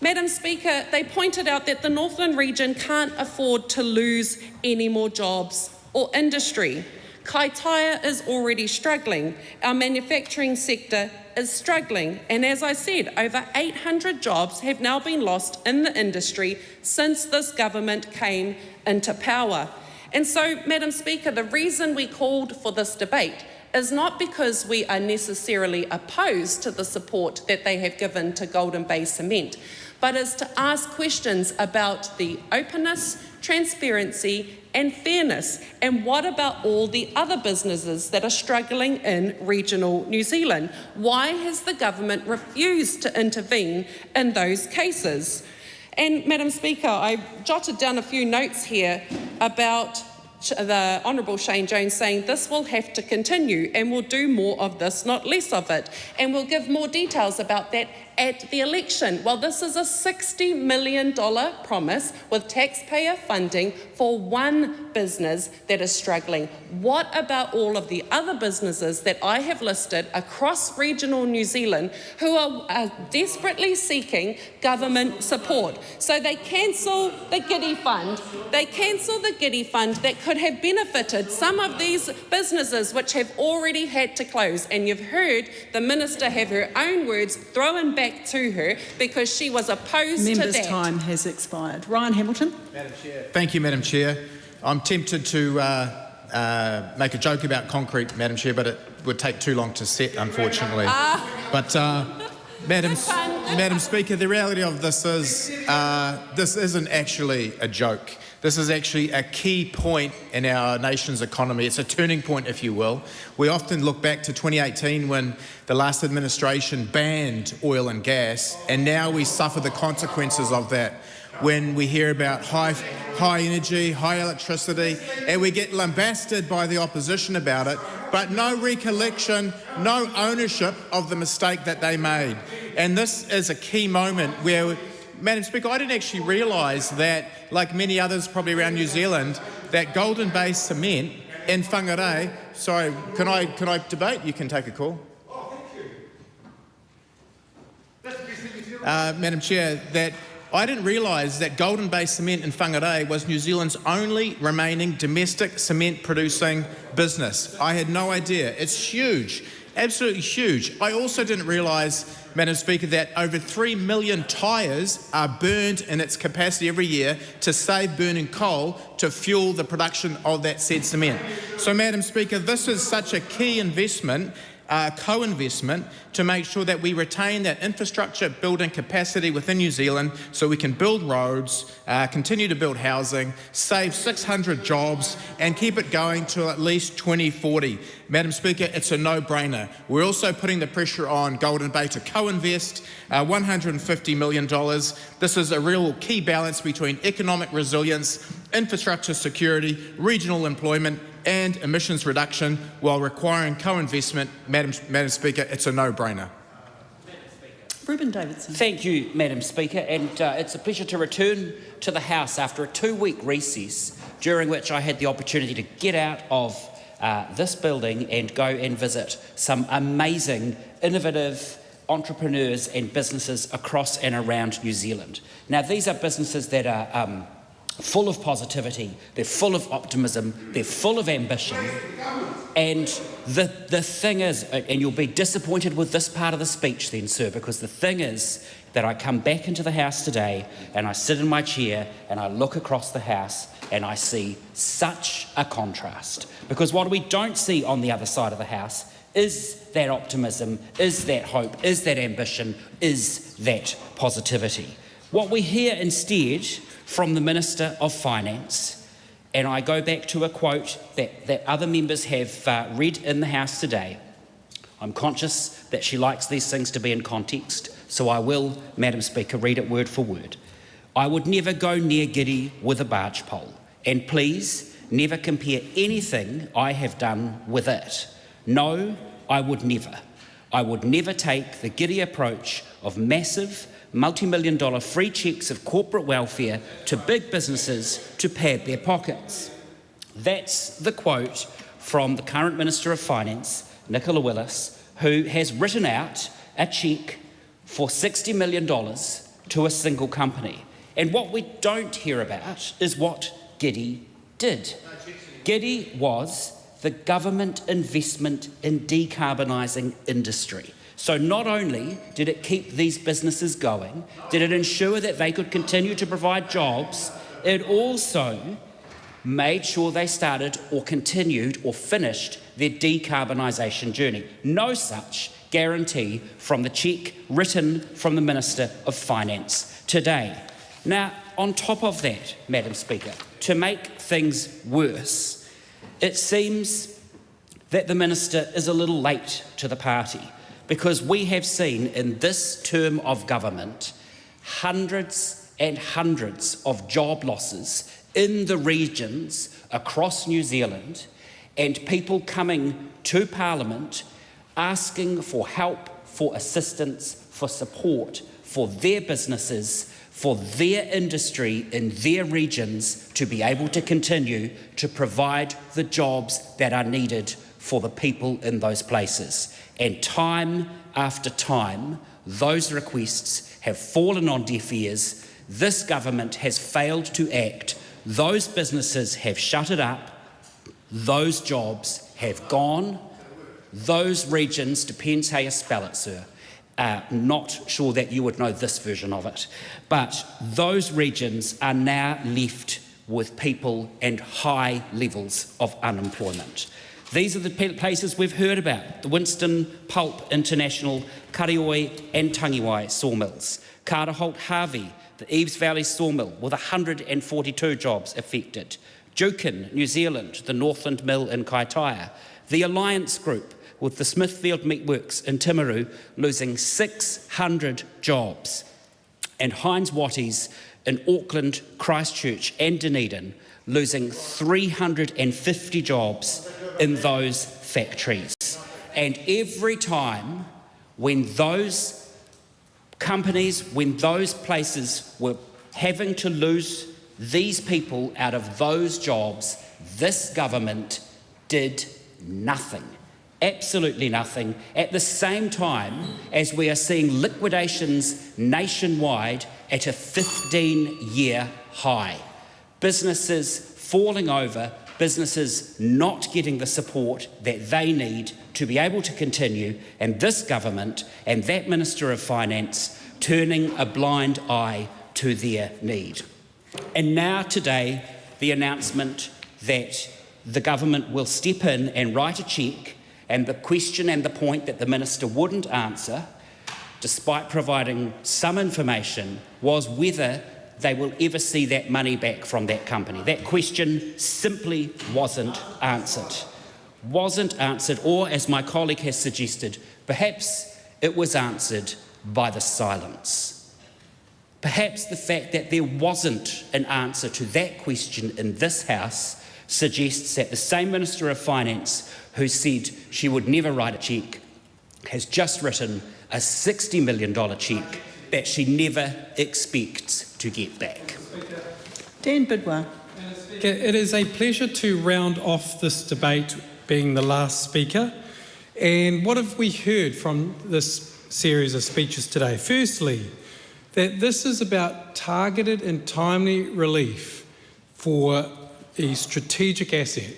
Madam Speaker, they pointed out that the Northland region can't afford to lose any more jobs or industry. Kaitaia is already struggling. Our manufacturing sector is struggling. And as I said, over 800 jobs have now been lost in the industry since this government came into power. And so, Madam Speaker, the reason we called for this debate is not because we are necessarily opposed to the support that they have given to Golden Bay Cement, but is to ask questions about the openness, transparency and fairness. And what about all the other businesses that are struggling in regional New Zealand? Why has the government refused to intervene in those cases? And Madam Speaker, I jotted down a few notes here about the Honourable Shane Jones saying this will have to continue and we'll do more of this, not less of it. And we'll give more details about that at the election. Well, this is a $60 million promise with taxpayer funding for one business that is struggling. What about all of the other businesses that I have listed across regional New Zealand who are desperately seeking government support? So they cancel the Giddy Fund. They cancel the Giddy Fund that could have benefited some of these businesses which have already had to close. And you've heard the Minister have her own words thrown back to her because she was opposed to that. Member's time has expired. Ryan Hamilton. Madam Chair. Thank you, Madam Chair. I'm tempted to make a joke about concrete, Madam Chair, but it would take too long to set, unfortunately. But Madam Speaker, the reality of this is this isn't actually a joke. This is actually a key point in our nation's economy. It's a turning point, if you will. We often look back to 2018 when the last administration banned oil and gas, and now we suffer the consequences of that when we hear about high energy, high electricity, and we get lambasted by the opposition about it, but no recollection, no ownership of the mistake that they made. And this is a key moment where, Madam Speaker, I didn't actually realise that, like many others probably around New Zealand, that Golden Bay Cement in Whangarei, sorry, can I debate? You can take a call. Madam Chair, that I didn't realise that Golden Bay Cement in Whangarei was New Zealand's only remaining domestic cement producing business. I had no idea. It's huge, absolutely huge. I also didn't realise, Madam Speaker, that over 3 million tyres are burned in its capacity every year to save burning coal to fuel the production of that said cement. So, Madam Speaker, this is such a key investment, co-investment, to make sure that we retain that infrastructure building capacity within New Zealand so we can build roads, continue to build housing, save 600 jobs and keep it going till at least 2040. Madam Speaker, it's a no-brainer. We're also putting the pressure on Golden Bay to co-invest $150 million. This is a real key balance between economic resilience, infrastructure security, regional employment and emissions reduction while requiring co-investment. Madam Speaker, it's a no-brainer. Reuben Davidson. Thank you, Madam Speaker, and it's a pleasure to return to the House after a 2-week recess, during which I had the opportunity to get out of this building and go and visit some amazing, innovative entrepreneurs and businesses across and around New Zealand. Now, these are businesses that are full of positivity, they're full of optimism, they're full of ambition, and the thing is, and you'll be disappointed with this part of the speech then, sir, because the thing is that I come back into the House today and I sit in my chair and I look across the House and I see such a contrast. Because what we don't see on the other side of the House is that optimism, is that hope, is that ambition, is that positivity. What we hear instead from the Minister of Finance, and I go back to a quote that other members have read in the House today. I'm conscious that she likes these things to be in context, so I will, Madam Speaker, read it word for word. I would never go near Giddy with a barge pole, and please never compare anything I have done with it. No, I would never. I would never take the Giddy approach of massive, multi-million-dollar free cheques of corporate welfare to big businesses to pad their pockets. That's the quote from the current Minister of Finance, Nicola Willis, who has written out a cheque for $60 million to a single company. And what we don't hear about is what Giddy did. Giddy was the government investment in decarbonising industry. So not only did it keep these businesses going, did it ensure that they could continue to provide jobs, it also made sure they started or continued or finished their decarbonisation journey. No such guarantee from the cheque written from the Minister of Finance today. Now, on top of that, Madam Speaker, to make things worse, it seems that the Minister is a little late to the party, because we have seen in this term of government hundreds and hundreds of job losses in the regions across New Zealand, and people coming to Parliament asking for help, for assistance, for support for their businesses, for their industry in their regions to be able to continue to provide the jobs that are needed for the people in those places. And time after time, those requests have fallen on deaf ears. This government has failed to act. Those businesses have shuttered up. Those jobs have gone. Those regions, depends how you spell it, sir. Not sure that you would know this version of it. But those regions are now left with people and high levels of unemployment. These are the places we've heard about: the Winston Pulp International, Karioi and Tangiwai sawmills, Carter Holt Harvey, the Eves Valley sawmill with 142 jobs affected, Jukin, New Zealand, the Northland Mill in Kaitaia, the Alliance Group with the Smithfield Meatworks in Timaru losing 600 jobs, and Heinz Watties in Auckland, Christchurch and Dunedin losing 350 jobs in those factories. And every time when those companies, when those places were having to lose these people out of those jobs, this government did nothing. Absolutely nothing, at the same time as we are seeing liquidations nationwide at a 15-year high. Businesses falling over, businesses not getting the support that they need to be able to continue, and this government and that Minister of Finance turning a blind eye to their need. And now today, the announcement that the government will step in and write a cheque, and the question and the point that the Minister wouldn't answer, despite providing some information, was whether they will ever see that money back from that company. That question simply wasn't answered. Or, as my colleague has suggested, perhaps it was answered by the silence. Perhaps the fact that there wasn't an answer to that question in this House suggests that the same Minister of Finance who said she would never write a cheque has just written a $60 million cheque that she never expects to get back. Dan Bidwell. It is a pleasure to round off this debate being the last speaker. And what have we heard from this series of speeches today? Firstly, that this is about targeted and timely relief for a strategic asset.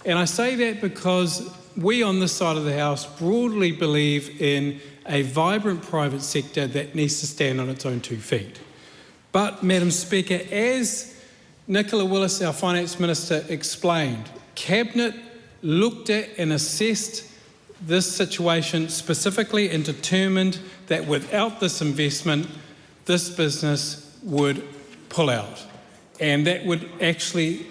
And I say that because we on this side of the House broadly believe in a vibrant private sector that needs to stand on its own 2 feet. But, Madam Speaker, as Nicola Willis, our Finance Minister, explained, Cabinet looked at and assessed this situation specifically and determined that without this investment, this business would pull out. And that would actually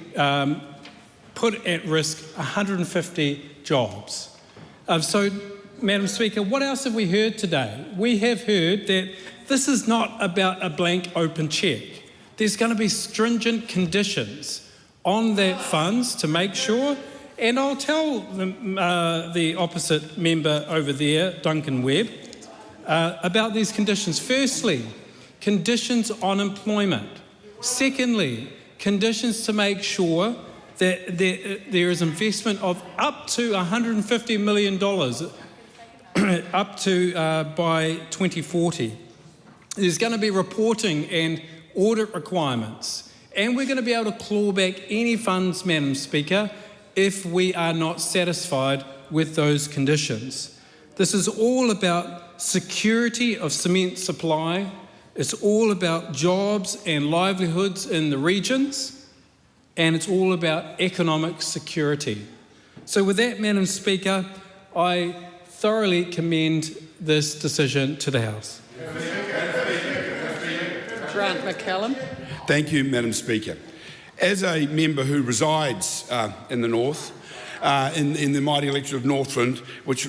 put at risk 150 jobs. So, Madam Speaker, what else have we heard today? We have heard that this is not about a blank open cheque. There's going to be stringent conditions on that funds to make sure, and I'll tell the opposite member over there, Duncan Webb, about these conditions. Firstly, conditions on employment. Secondly, conditions to make sure that there is investment of up to $150 million up to by 2040. There's going to be reporting and audit requirements, and we're going to be able to claw back any funds, Madam Speaker, if we are not satisfied with those conditions. This is all about security of cement supply. It's all about jobs and livelihoods in the regions, and it's all about economic security. So with that, Madam Speaker, I thoroughly commend this decision to the House. Grant McCallum. Thank you, Madam Speaker. As a member who resides in the north, in the mighty electorate of Northland, which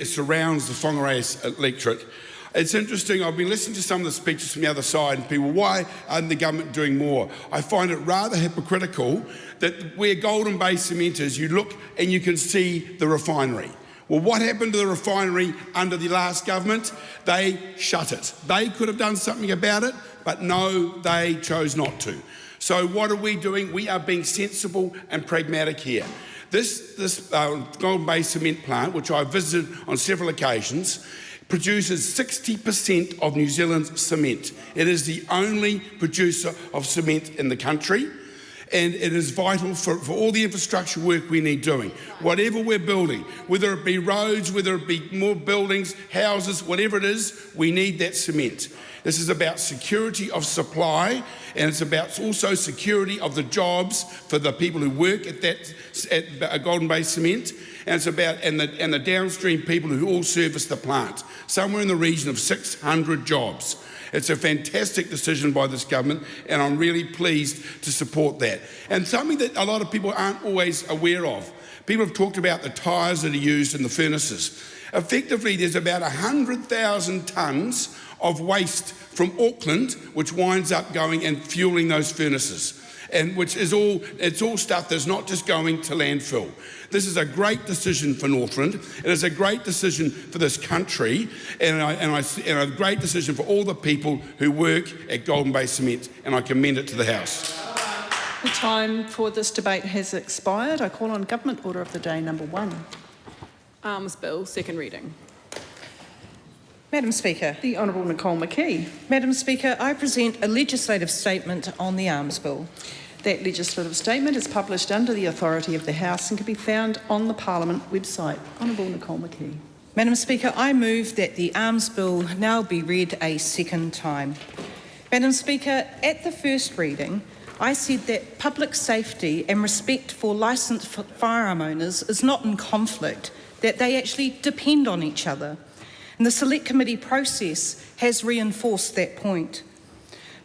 surrounds the Whangarei electorate, it's interesting, I've been listening to some of the speeches from the other side and people, why aren't the government doing more? I find it rather hypocritical that where Golden Bay Cement is, you look and you can see the refinery. Well, what happened to the refinery under the last government? They shut it. They could have done something about it, but no, they chose not to. So what are we doing? We are being sensible and pragmatic here. This Golden Bay Cement plant, which I've visited on several occasions, produces 60% of New Zealand's cement. It is the only producer of cement in the country, and it is vital for all the infrastructure work we need doing. Whatever we're building, whether it be roads, whether it be more buildings, houses, whatever it is, we need that cement. This is about security of supply, and it's about also security of the jobs for the people who work at Golden Bay Cement, and it's about and the downstream people who all service the plant. Somewhere in the region of 600 jobs. It's a fantastic decision by this government, and I'm really pleased to support that. And something that a lot of people aren't always aware of. People have talked about the tyres that are used in the furnaces. Effectively, there's about 100,000 tonnes of waste from Auckland, which winds up going and fueling those furnaces, and which is all stuff that's not just going to landfill. This is a great decision for Northland. It is a great decision for this country, and a great decision for all the people who work at Golden Bay Cement, and I commend it to the House. The time for this debate has expired. I call on Government Order of the Day number 1. Arms Bill, second reading. Madam Speaker, the Honourable Nicole McKee. Madam Speaker, I present a legislative statement on the Arms Bill. That legislative statement is published under the authority of the House and can be found on the Parliament website. Honourable Nicole McKee. Madam Speaker, I move that the Arms Bill now be read a second time. Madam Speaker, at the first reading, I said that public safety and respect for licensed firearm owners is not in conflict, that they actually depend on each other. And the Select Committee process has reinforced that point.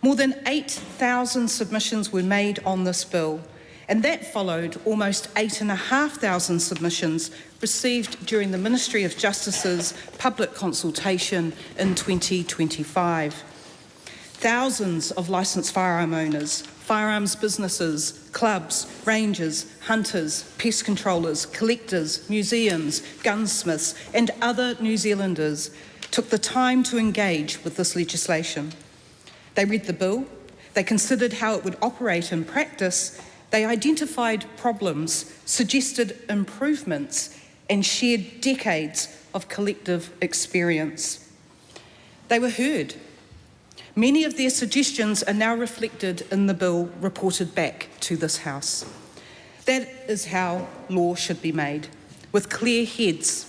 More than 8,000 submissions were made on this bill, and that followed almost 8,500 submissions received during the Ministry of Justice's public consultation in 2025. Thousands of licensed firearm owners, firearms businesses, clubs, rangers, hunters, pest controllers, collectors, museums, gunsmiths and other New Zealanders took the time to engage with this legislation. They read the bill, they considered how it would operate in practice, they identified problems, suggested improvements, and shared decades of collective experience. They were heard. Many of their suggestions are now reflected in the bill reported back to this House. That is how law should be made, with clear heads,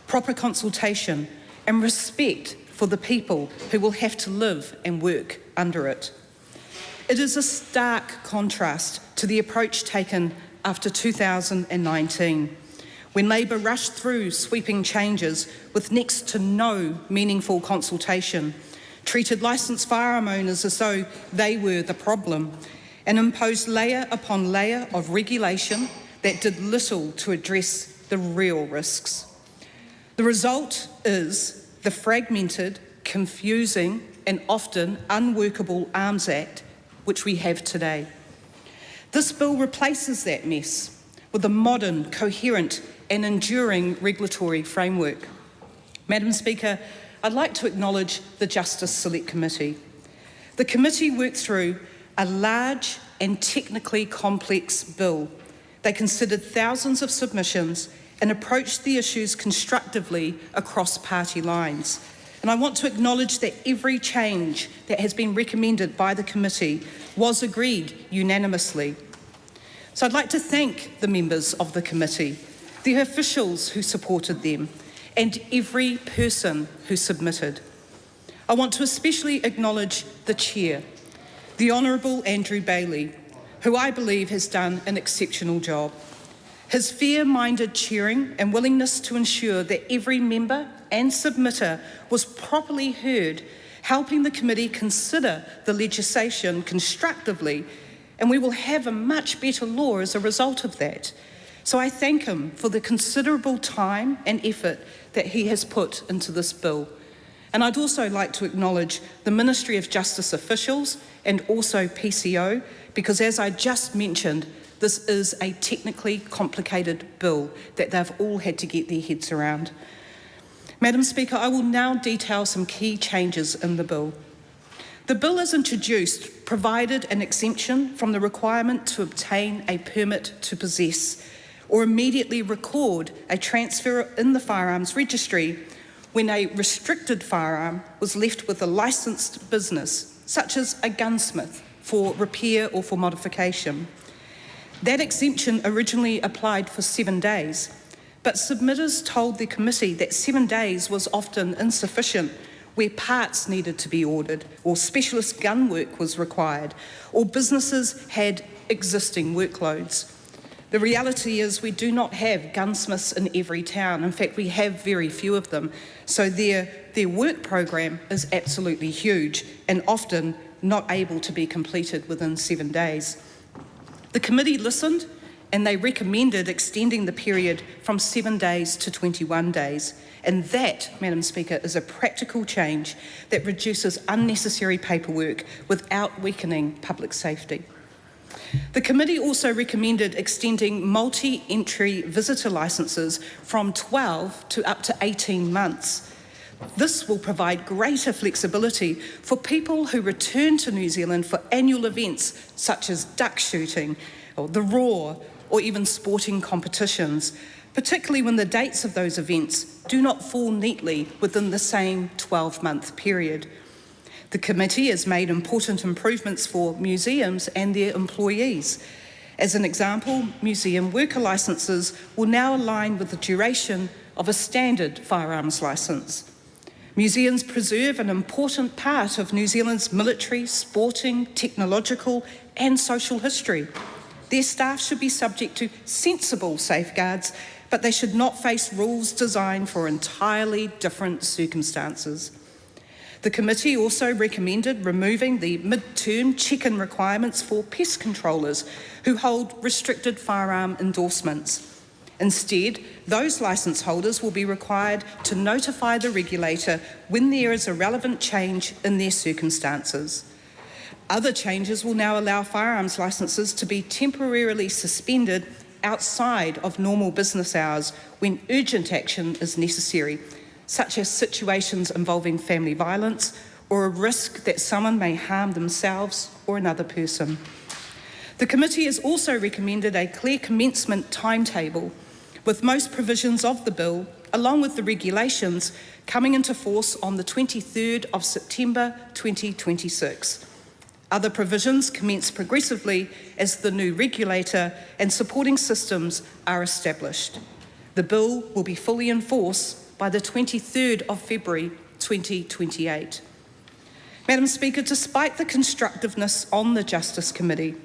proper consultation, and respect for the people who will have to live and work under it. It is a stark contrast to the approach taken after 2019, when Labor rushed through sweeping changes with next to no meaningful consultation, treated licensed firearm owners as though they were the problem, and imposed layer upon layer of regulation that did little to address the real risks. The result is the fragmented, confusing, and often unworkable Arms Act which we have today. This bill replaces that mess with a modern, coherent, and enduring regulatory framework. Madam Speaker, I'd like to acknowledge the Justice Select Committee. The committee worked through a large and technically complex bill. They considered thousands of submissions and approached the issues constructively across party lines. And I want to acknowledge that every change that has been recommended by the committee was agreed unanimously. So I'd like to thank the members of the committee, the officials who supported them, and every person who submitted. I want to especially acknowledge the chair, the Honourable Andrew Bailey, who I believe has done an exceptional job. His fair-minded chairing and willingness to ensure that every member and submitter was properly heard, helping the committee consider the legislation constructively, and we will have a much better law as a result of that. So I thank him for the considerable time and effort that he has put into this bill. And I'd also like to acknowledge the Ministry of Justice officials and also PCO, because as I just mentioned, this is a technically complicated bill that they've all had to get their heads around. Madam Speaker, I will now detail some key changes in the bill. The bill as introduced provided an exemption from the requirement to obtain a permit to possess or immediately record a transfer in the firearms registry when a restricted firearm was left with a licensed business, such as a gunsmith, for repair or for modification. That exemption originally applied for 7 days, but submitters told the committee that 7 days was often insufficient where parts needed to be ordered, or specialist gun work was required, or businesses had existing workloads. The reality is we do not have gunsmiths in every town. In fact, we have very few of them. So their work program is absolutely huge and often not able to be completed within 7 days. The committee listened and they recommended extending the period from 7 days to 21 days. And that, Madam Speaker, is a practical change that reduces unnecessary paperwork without weakening public safety. The committee also recommended extending multi-entry visitor licences from 12 to up to 18 months. This will provide greater flexibility for people who return to New Zealand for annual events such as duck shooting, or the Roar, or even sporting competitions, particularly when the dates of those events do not fall neatly within the same 12-month period. The committee has made important improvements for museums and their employees. As an example, museum worker licences will now align with the duration of a standard firearms licence. Museums preserve an important part of New Zealand's military, sporting, technological and social history. Their staff should be subject to sensible safeguards, but they should not face rules designed for entirely different circumstances. The committee also recommended removing the mid-term check-in requirements for pest controllers who hold restricted firearm endorsements. Instead, those licence holders will be required to notify the regulator when there is a relevant change in their circumstances. Other changes will now allow firearms licences to be temporarily suspended outside of normal business hours when urgent action is necessary, such as situations involving family violence or a risk that someone may harm themselves or another person. The committee has also recommended a clear commencement timetable, with most provisions of the bill, along with the regulations, coming into force on the 23rd of September 2026. Other provisions commence progressively as the new regulator and supporting systems are established. The bill will be fully in force by the 23rd of February 2028. Madam Speaker, despite the constructiveness on the Justice Committee,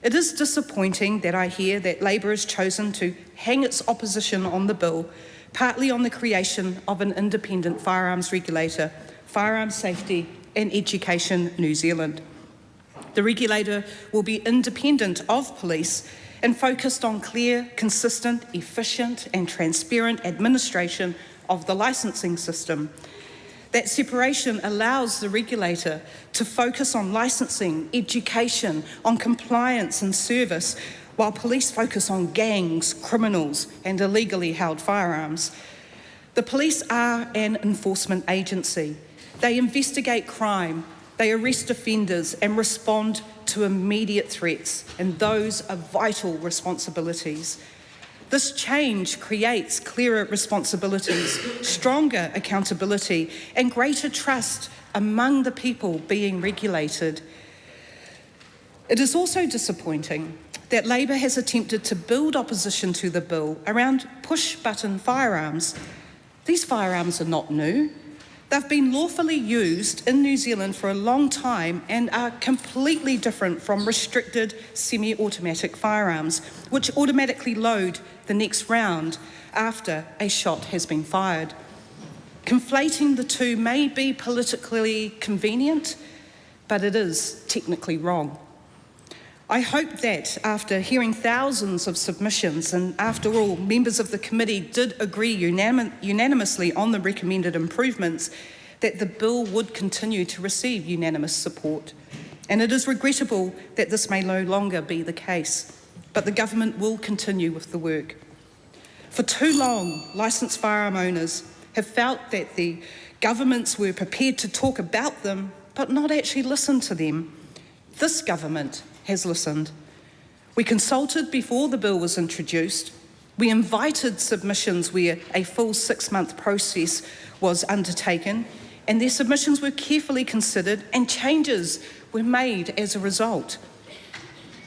it is disappointing that I hear that Labour has chosen to hang its opposition on the bill, partly on the creation of an independent firearms regulator, Firearms Safety and Education New Zealand. The regulator will be independent of police and focused on clear, consistent, efficient and transparent administration of the licensing system. That separation allows the regulator to focus on licensing, education, on compliance and service, while police focus on gangs, criminals and illegally held firearms. The police are an enforcement agency. They investigate crime, they arrest offenders and respond to immediate threats, and those are vital responsibilities. This change creates clearer responsibilities, stronger accountability and greater trust among the people being regulated. It is also disappointing that Labour has attempted to build opposition to the bill around push-button firearms. These firearms are not new. They've been lawfully used in New Zealand for a long time and are completely different from restricted semi-automatic firearms, which automatically load the next round after a shot has been fired. Conflating the two may be politically convenient, but it is technically wrong. I hope that after hearing thousands of submissions, and after all, members of the committee did agree unanimously on the recommended improvements, that the bill would continue to receive unanimous support. And it is regrettable that this may no longer be the case, but the government will continue with the work. For too long, licensed firearm owners have felt that the governments were prepared to talk about them, but not actually listen to them. This government has listened. We consulted before the bill was introduced. We invited submissions where a full 6-month process was undertaken, and their submissions were carefully considered and changes were made as a result.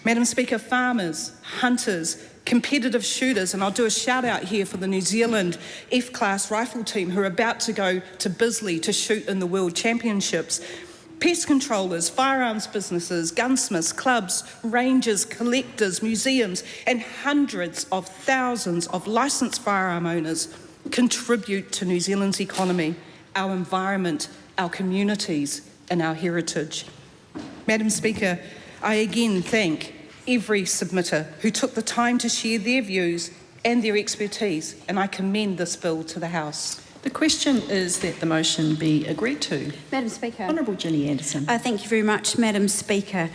Madam Speaker, farmers, hunters, competitive shooters, and I'll do a shout out here for the New Zealand F-class rifle team who are about to go to Bisley to shoot in the World Championships, pest controllers, firearms businesses, gunsmiths, clubs, rangers, collectors, museums, and hundreds of thousands of licensed firearm owners contribute to New Zealand's economy, our environment, our communities, and our heritage. Madam Speaker, I again thank every submitter who took the time to share their views and their expertise, and I commend this bill to the House. The question is that the motion be agreed to. Madam Speaker. Honourable Ginny Anderson. Thank you very much, Madam Speaker.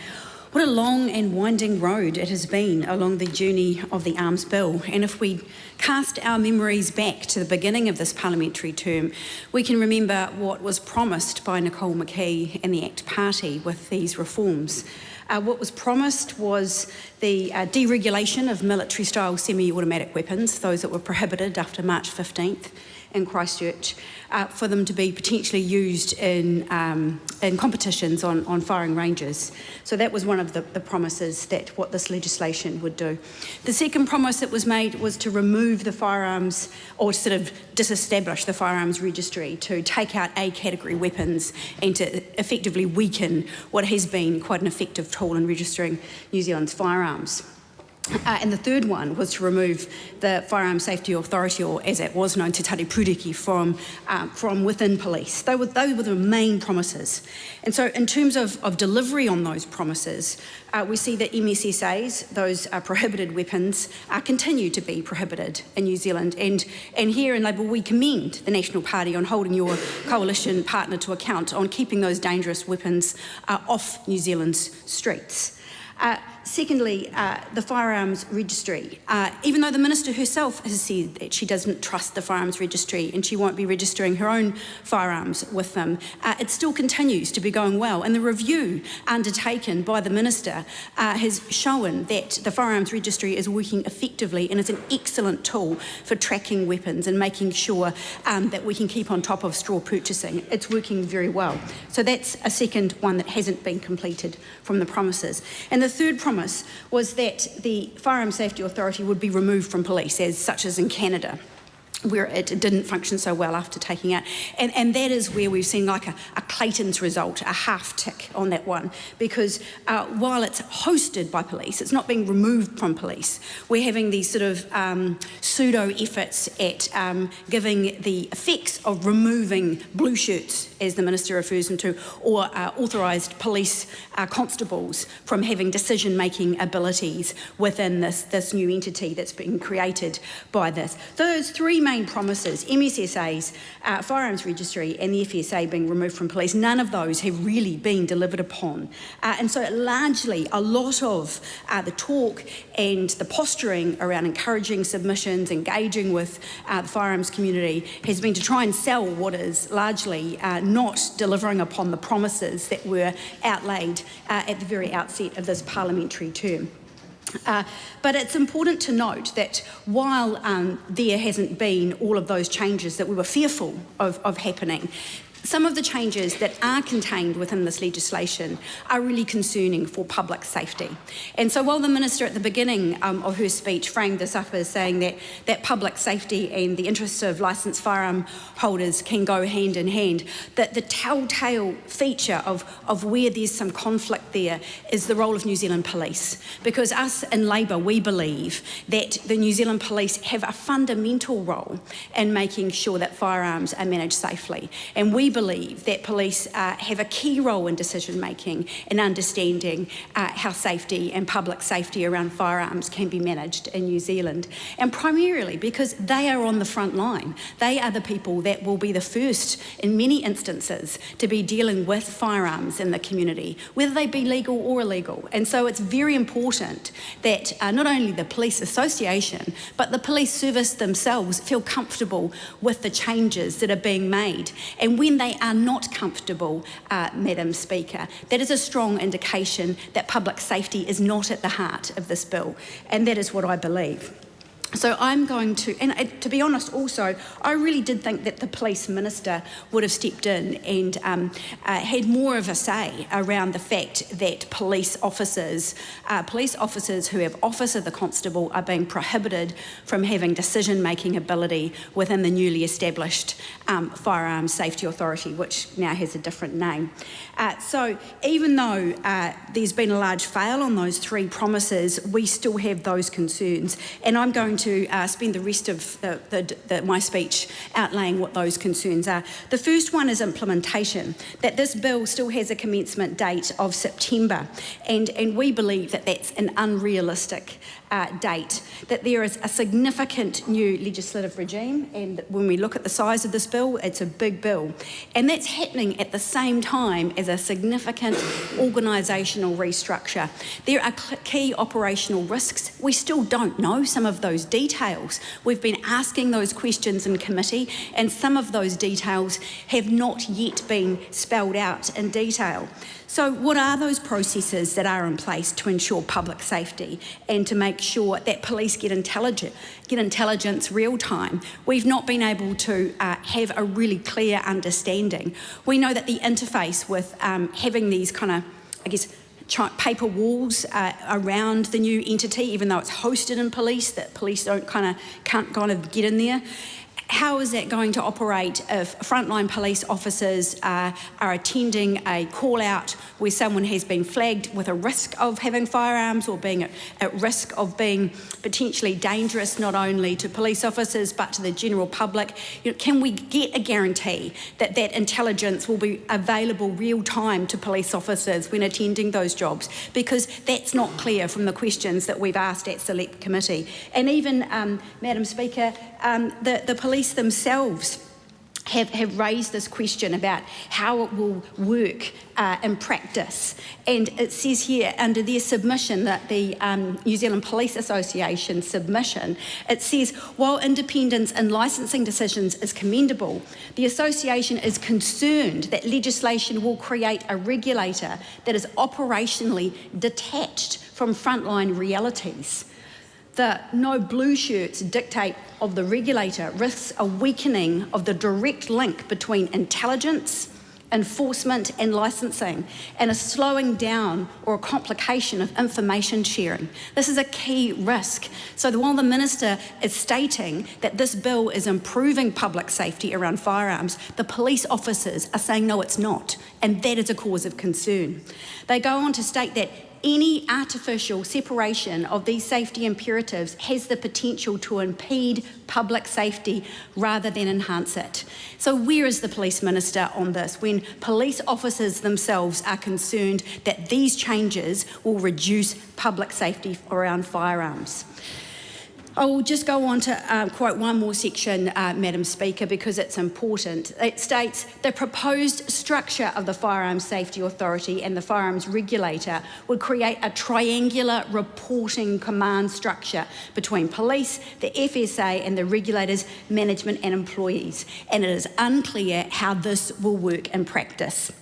What a long and winding road it has been along the journey of the Arms Bill. And if we cast our memories back to the beginning of this parliamentary term, we can remember what was promised by Nicole McKee and the ACT Party with these reforms. What was promised was the deregulation of military-style semi-automatic weapons, those that were prohibited after March 15th in Christchurch, for them to be potentially used in competitions on firing ranges. So that was one of the promises that what this legislation would do. The second promise that was made was to remove the firearms, or sort of disestablish the firearms registry, to take out A-category weapons and to effectively weaken what has been quite an effective tool in registering New Zealand's firearms. And the third one was to remove the Firearms Safety Authority, or as it was known, Te Tari Puriki, from within police. Those were the main promises. And so in terms of delivery on those promises, we see that MSSAs, those prohibited weapons, continue to be prohibited in New Zealand. And here in Labour, we commend the National Party on holding your coalition partner to account on keeping those dangerous weapons off New Zealand's streets. Secondly, the firearms registry. Even though the Minister herself has said that she doesn't trust the firearms registry and she won't be registering her own firearms with them, it still continues to be going well. And the review undertaken by the Minister has shown that the firearms registry is working effectively and is an excellent tool for tracking weapons and making sure that we can keep on top of straw purchasing. It's working very well. So that's a second one that hasn't been completed from the promises. And the third promise was that the Firearms Safety Authority would be removed from police, such as in Canada, where it didn't function so well after taking out. And that is where we've seen like a Clayton's result, a half tick on that one, because while it's hosted by police, it's not being removed from police. We're having these sort of pseudo efforts at giving the effects of removing blue shirts, as the Minister refers them to, or authorised police constables from having decision-making abilities within this new entity that's being created by this. Those three main promises, MSSA's firearms registry and the FSA being removed from police, none of those have really been delivered upon. And so largely a lot of the talk and the posturing around encouraging submissions, engaging with the firearms community has been to try and sell what is largely not delivering upon the promises that were outlaid at the very outset of this parliamentary term. But it's important to note that while there hasn't been all of those changes that we were fearful of happening, some of the changes that are contained within this legislation are really concerning for public safety. And so while the Minister at the beginning of her speech framed this up as saying that public safety and the interests of licensed firearm holders can go hand in hand, that the telltale feature of where there's some conflict there is the role of New Zealand Police. Because us in Labour, we believe that the New Zealand Police have a fundamental role in making sure that firearms are managed safely. And we believe that police have a key role in decision making and understanding how safety and public safety around firearms can be managed in New Zealand. And primarily because they are on the front line. They are the people that will be the first in many instances to be dealing with firearms in the community, whether they be legal or illegal. And so it's very important that not only the police association but the police service themselves feel comfortable with the changes that are being made. And when they are not comfortable, Madam Speaker, that is a strong indication that public safety is not at the heart of this bill, and that is what I believe. So I'm going to, and to be honest also, I really did think that the Police Minister would have stepped in and had more of a say around the fact that police officers who have office of the constable are being prohibited from having decision-making ability within the newly established Firearms Safety Authority, which now has a different name. So even though there's been a large fail on those three promises, we still have those concerns, and I'm going to spend the rest of my speech outlaying what those concerns are. The first one is implementation, that this bill still has a commencement date of September, and we believe that that's an unrealistic date, that there is a significant new legislative regime, and when we look at the size of this bill, it's a big bill. And that's happening at the same time as a significant organisational restructure. There are key operational risks. We still don't know some of those details. We've been asking those questions in committee, and some of those details have not yet been spelled out in detail. So what are those processes that are in place to ensure public safety and to make sure that police get intelligence real time? We've not been able to have a really clear understanding. We know that the interface with having these kind of, I guess, paper walls around the new entity, even though it's hosted in police, that police can't kind of get in there. How is that going to operate if frontline police officers are attending a call-out where someone has been flagged with a risk of having firearms or being at risk of being potentially dangerous not only to police officers but to the general public? Can we get a guarantee that that intelligence will be available real-time to police officers when attending those jobs? Because that's not clear from the questions that we've asked at Select Committee. And even, Madam Speaker, the police themselves have raised this question about how it will work in practice. And it says here under their submission, that the New Zealand Police Association submission, it says, while independence in licensing decisions is commendable, the association is concerned that legislation will create a regulator that is operationally detached from frontline realities. The no blue shirts dictate of the regulator risks a weakening of the direct link between intelligence, enforcement and licensing, and a slowing down or a complication of information sharing. This is a key risk. So while the Minister is stating that this bill is improving public safety around firearms, the police officers are saying no, it's not, and that is a cause of concern. They go on to state that any artificial separation of these safety imperatives has the potential to impede public safety rather than enhance it. So where is the Police Minister on this when police officers themselves are concerned that these changes will reduce public safety around firearms? I will just go on to quote one more section, Madam Speaker, because it's important. It states, the proposed structure of the Firearms Safety Authority and the Firearms Regulator would create a triangular reporting command structure between police, the FSA and the regulators, management and employees. And it is unclear how this will work in practice.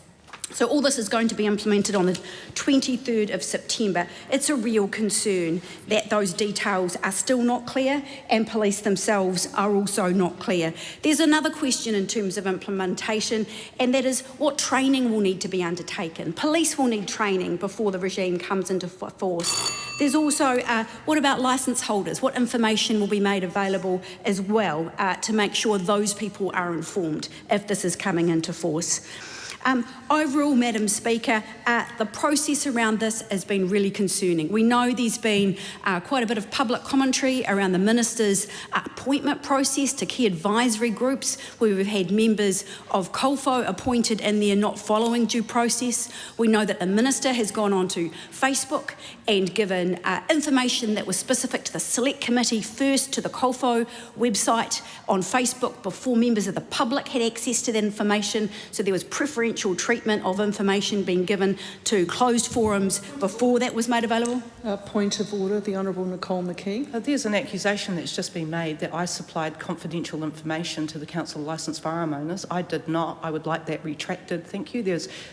So all this is going to be implemented on the 23rd of September. It's a real concern that those details are still not clear and police themselves are also not clear. There's another question in terms of implementation, and that is what training will need to be undertaken. Police will need training before the regime comes into force. There's also, what about licence holders? What information will be made available as well to make sure those people are informed if this is coming into force? Overall, Madam Speaker, the process around this has been really concerning. We know there's been quite a bit of public commentary around the Minister's appointment process to key advisory groups, where we've had members of COLFO appointed and they're not following due process. We know that the Minister has gone onto Facebook and given information that was specific to the Select Committee first to the COLFO website on Facebook before members of the public had access to that information. So there was preferential treatment of information being given to closed forums before that was made available. Point of order, the Honourable Nicole McKee. There's an accusation that's just been made that I supplied confidential information to the Council of Licensed Firearm Owners. I did not. I would like that retracted. Thank you.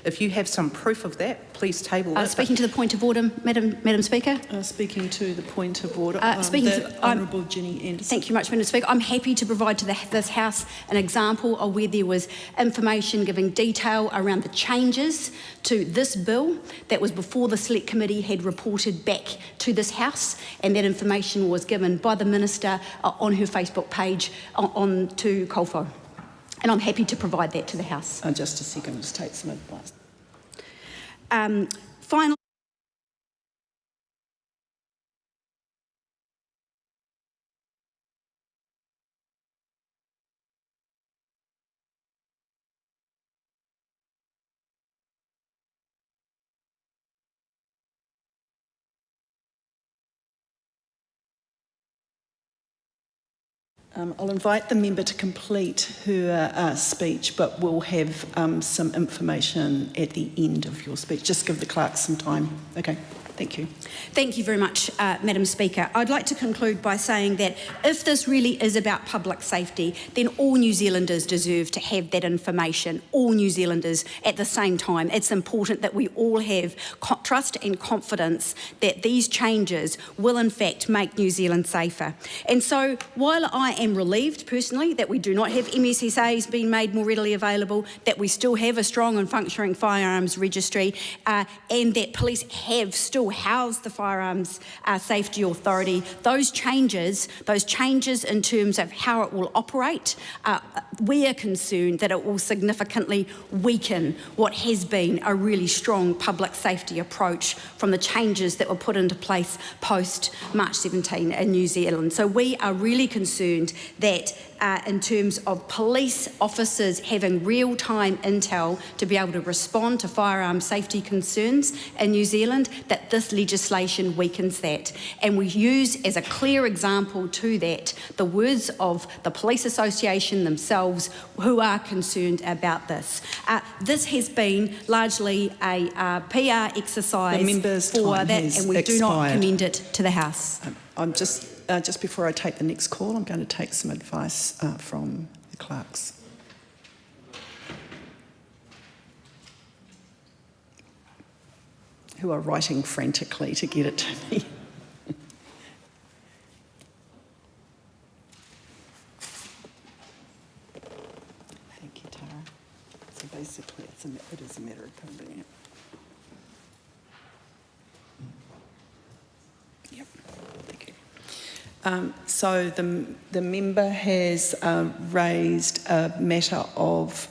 If you have some proof of that, please table it. Speaking to the point of order, Madam Speaker. Speaking to the point of order, Honourable Ginny Anderson. Thank you much, Madam Speaker. I'm happy to provide to this House an example of where there was information giving detail around the changes to this bill that was before the Select Committee had reported back to this House, and that information was given by the Minister on her Facebook page on to COLFO. And I'm happy to provide that to the House. Just a second, just take some advice. Finally, I'll invite the member to complete her speech, but we'll have some information at the end of your speech. Just give the clerk some time. Okay. Thank you. Thank you very much, Madam Speaker. I'd like to conclude by saying that if this really is about public safety, then all New Zealanders deserve to have that information, all New Zealanders at the same time. It's important that we all have trust and confidence that these changes will in fact make New Zealand safer. And so while I am relieved personally that we do not have MSSAs being made more readily available, that we still have a strong and functioning firearms registry, and that police have still house the Firearms Safety Authority, those changes in terms of how it will operate, we are concerned that it will significantly weaken what has been a really strong public safety approach from the changes that were put into place post March 17 in New Zealand. So we are really concerned that in terms of police officers having real-time intel to be able to respond to firearm safety concerns in New Zealand, that this legislation weakens that. And we use as a clear example to that the words of the Police Association themselves, who are concerned about this. This has been largely a PR exercise for that, and we do not commend it to the House. I'm just before I take the next call, I'm going to take some advice from the clerks. Who are writing frantically to get it to me. Thank you, Tara. So basically, it is a matter of putting it. Yep. Thank you. So the member has raised a matter of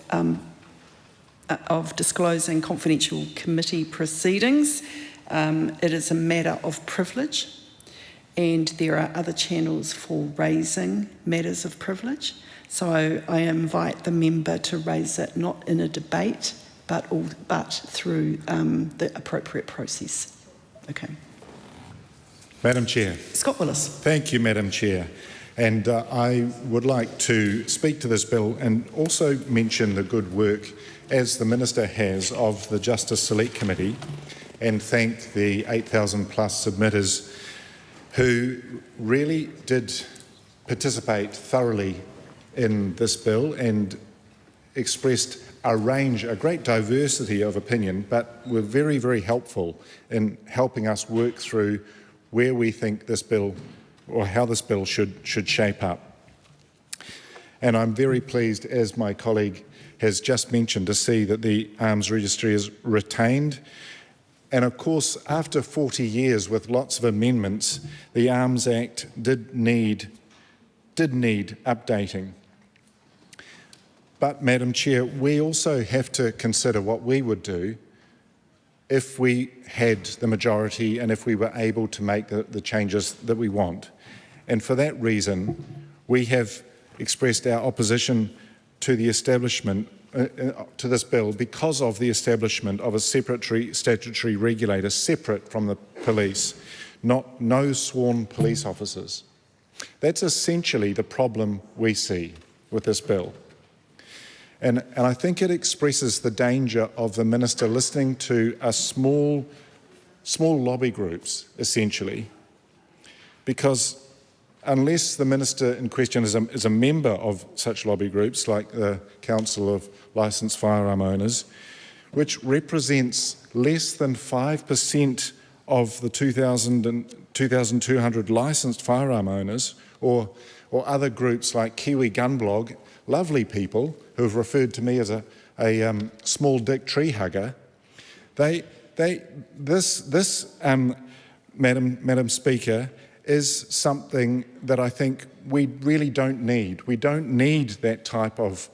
disclosing confidential committee proceedings. It is a matter of privilege, and there are other channels for raising matters of privilege. So I invite the member to raise it not in a debate, but through the appropriate process. Okay. Madam Chair. Scott Willis. Thank you, Madam Chair. And I would like to speak to this bill and also mention the good work, as the Minister has, of the Justice Select Committee, and thank the 8,000 plus submitters who really did participate thoroughly in this bill and expressed a great diversity of opinion, but were very, very helpful in helping us work through where we think this bill, or how this bill should shape up. And I'm very pleased, as my colleague has just mentioned, to see that the Arms Registry is retained. And of course, after 40 years with lots of amendments, the Arms Act did need updating. But, Madam Chair, we also have to consider what we would do if we had the majority and if we were able to make the changes that we want. And for that reason, we have expressed our opposition to the establishment, to this bill, because of the establishment of a separate statutory regulator separate from the police, no sworn police officers. That's essentially the problem we see with this bill. And I think it expresses the danger of the Minister listening to a small lobby groups, essentially, because unless the Minister in question is a member of such lobby groups like the Council of Licensed Firearm Owners, which represents less than 5% of the 2,200 licensed firearm owners, or other groups like Kiwi Gun Blog, lovely people who have referred to me as a small dick tree hugger. Madam Speaker, is something that I think we really don't need. We don't need that type of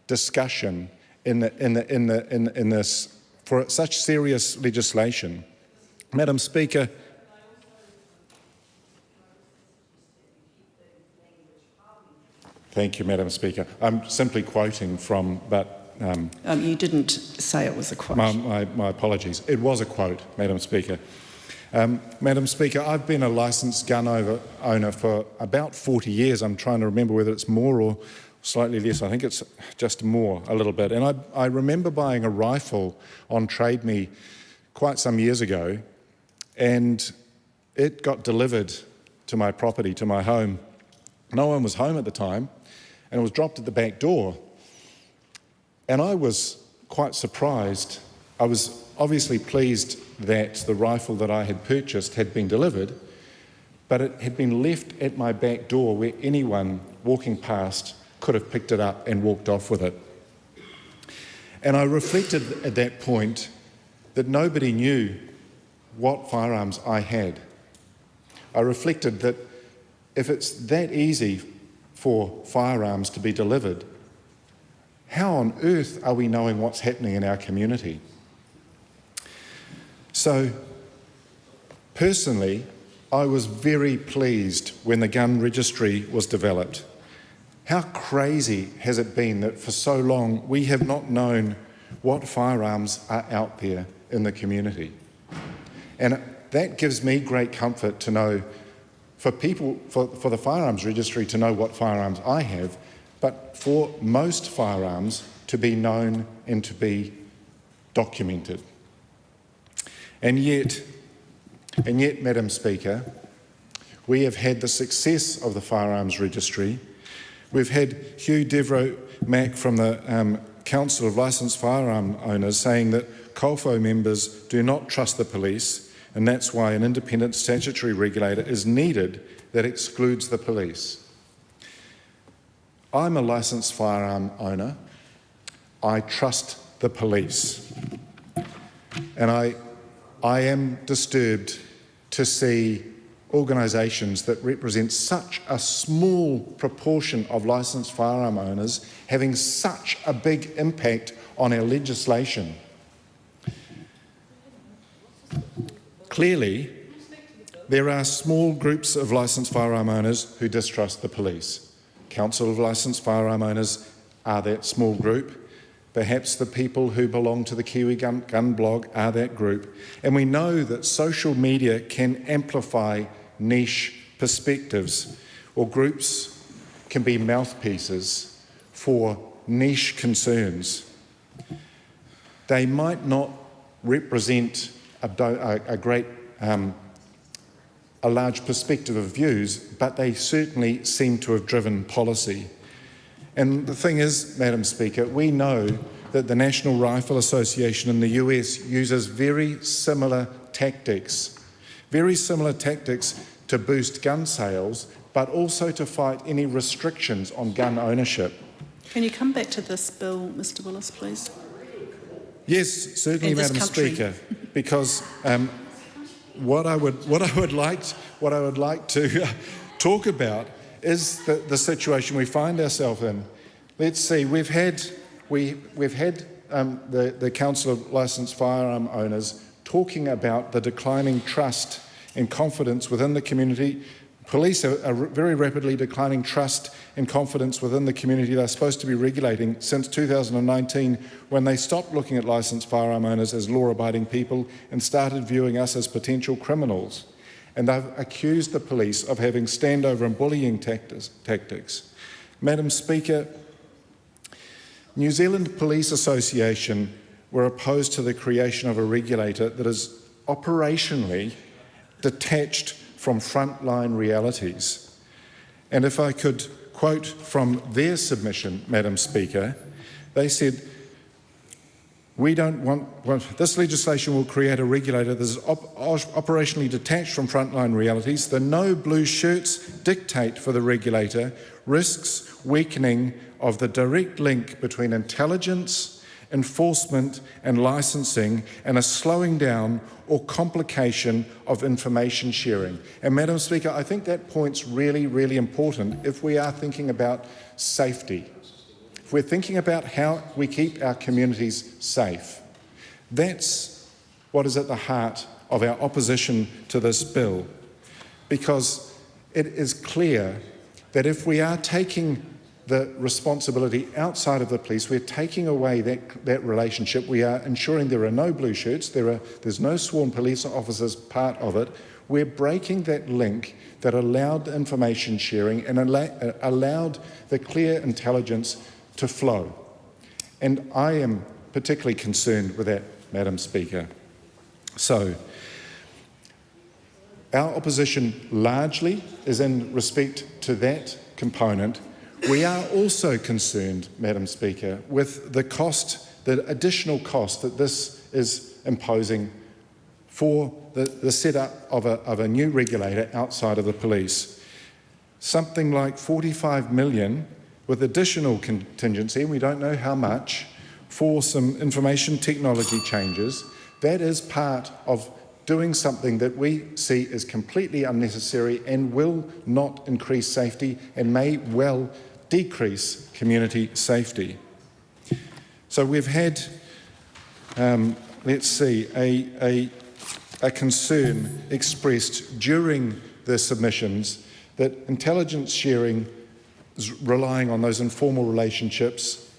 discussion in this for such serious legislation. Madam Speaker. Thank you, Madam Speaker. I'm simply quoting from, but... you didn't say it was a quote. My apologies. It was a quote, Madam Speaker. Madam Speaker, I've been a licensed gun owner for about 40 years. I'm trying to remember whether it's more or slightly less. I think it's just more, a little bit. And I remember buying a rifle on Trade Me quite some years ago, and it got delivered to my property, to my home. No one was home at the time, and it was dropped at the back door. And I was quite surprised. I was obviously pleased that the rifle that I had purchased had been delivered, but it had been left at my back door where anyone walking past could have picked it up and walked off with it. And I reflected at that point that nobody knew what firearms I had. I reflected that if it's that easy for firearms to be delivered, how on earth are we knowing what's happening in our community? So, personally, I was very pleased when the gun registry was developed. How crazy has it been that for so long we have not known what firearms are out there in the community? And that gives me great comfort to know, for the firearms registry to know what firearms I have, but for most firearms to be known and to be documented. And yet, Madam Speaker, we have had the success of the firearms registry. We've had Hugh Devereux-Mack from the Council of Licensed Firearm Owners saying that COLFO members do not trust the police, and that's why an independent statutory regulator is needed that excludes the police. I'm a licensed firearm owner. I trust the police. And I am disturbed to see organisations that represent such a small proportion of licensed firearm owners having such a big impact on our legislation. Clearly, there are small groups of licensed firearm owners who distrust the police. Council of Licensed Firearm Owners are that small group. Perhaps the people who belong to the Kiwi Gun blog are that group. And we know that social media can amplify niche perspectives, or groups can be mouthpieces for niche concerns. They might not represent a large perspective of views, but they certainly seem to have driven policy. And the thing is, Madam Speaker, we know that the National Rifle Association in the US uses very similar tactics to boost gun sales, but also to fight any restrictions on gun ownership. Can you come back to this bill, Mr Willis, please? Yes, certainly, Madam Speaker, because what I would like to talk about is the situation we find ourselves in. Let's see, we've had the Council of Licensed Firearm Owners talking about the declining trust and confidence within the community. Police are very rapidly declining trust and confidence within the community they're supposed to be regulating since 2019, when they stopped looking at licensed firearm owners as law-abiding people and started viewing us as potential criminals. And they've accused the police of having standover and bullying tactics. Madam Speaker, New Zealand Police Association were opposed to the creation of a regulator that is operationally detached from frontline realities. And if I could quote from their submission, Madam Speaker, they said, this legislation will create a regulator that is operationally detached from frontline realities. The no blue shirts dictate for the regulator risks weakening of the direct link between intelligence, enforcement and licensing, and a slowing down or complication of information sharing. And Madam Speaker, I think that point's really, really important if we are thinking about safety. If we're thinking about how we keep our communities safe. That's what is at the heart of our opposition to this bill, because it is clear that if we are taking the responsibility outside of the police, we're taking away that relationship. We are ensuring there are no blue shirts, there's no sworn police officers part of it. We're breaking that link that allowed information sharing and allowed the clear intelligence to flow. And I am particularly concerned with that, Madam Speaker. So, our opposition largely is in respect to that component. We are also concerned, Madam Speaker, with the additional cost that this is imposing for the setup of a new regulator outside of the police. Something like $45 million with additional contingency, and we don't know how much, for some information technology changes. That is part of doing something that we see as completely unnecessary and will not increase safety and may well decrease community safety. So we've had, let's see, a concern expressed during the submissions that intelligence sharing relying on those informal relationships,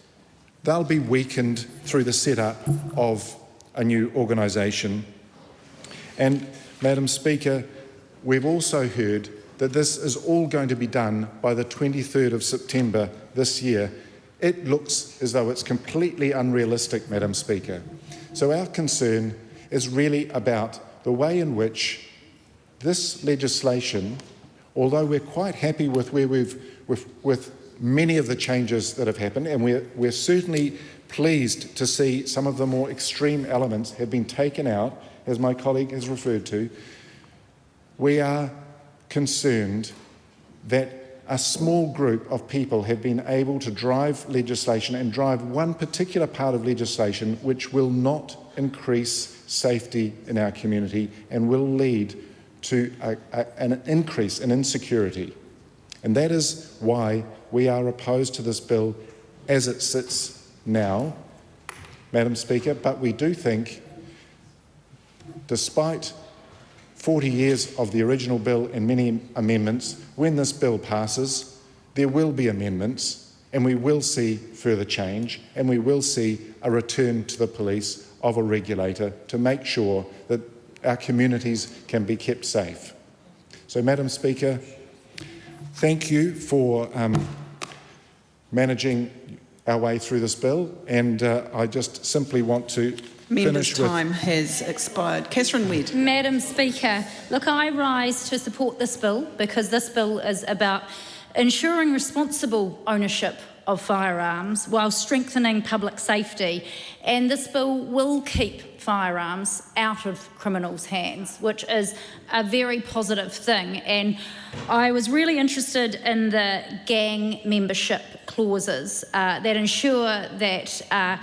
they'll be weakened through the setup of a new organisation. And, Madam Speaker, we've also heard that this is all going to be done by the 23rd of September this year. It looks as though it's completely unrealistic, Madam Speaker. So our concern is really about the way in which this legislation, although we're quite happy with where with many of the changes that have happened, and we're certainly pleased to see some of the more extreme elements have been taken out, as my colleague has referred to, we are concerned that a small group of people have been able to drive legislation and drive one particular part of legislation which will not increase safety in our community and will lead to an increase in insecurity. And that is why we are opposed to this bill as it sits now, Madam Speaker, but we do think, despite 40 years of the original bill and many amendments, when this bill passes, there will be amendments and we will see further change and we will see a return to the police of a regulator to make sure that our communities can be kept safe. So, Madam Speaker, thank you for managing our way through this bill, and I just simply want to Members' time has expired. Catherine Wedd. Madam Speaker, look, I rise to support this bill because this bill is about ensuring responsible ownership of firearms while strengthening public safety, and this bill will keep firearms out of criminals' hands, which is a very positive thing. And I was really interested in the gang membership clauses that ensure that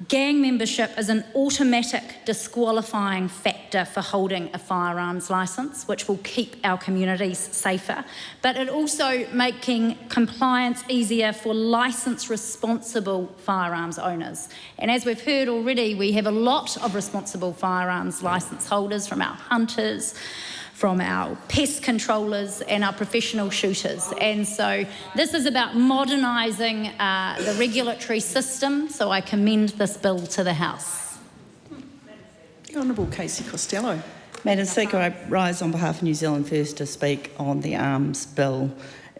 gang membership is an automatic disqualifying factor for holding a firearms licence, which will keep our communities safer, but it also making compliance easier for licence responsible firearms owners. And as we've heard already, we have a lot of responsible firearms licence holders, from our hunters, from our pest controllers and our professional shooters. And so this is about modernising the regulatory system, so I commend this bill to the House. The Honourable Casey Costello. Madam Speaker, I rise on behalf of New Zealand First to speak on the arms bill.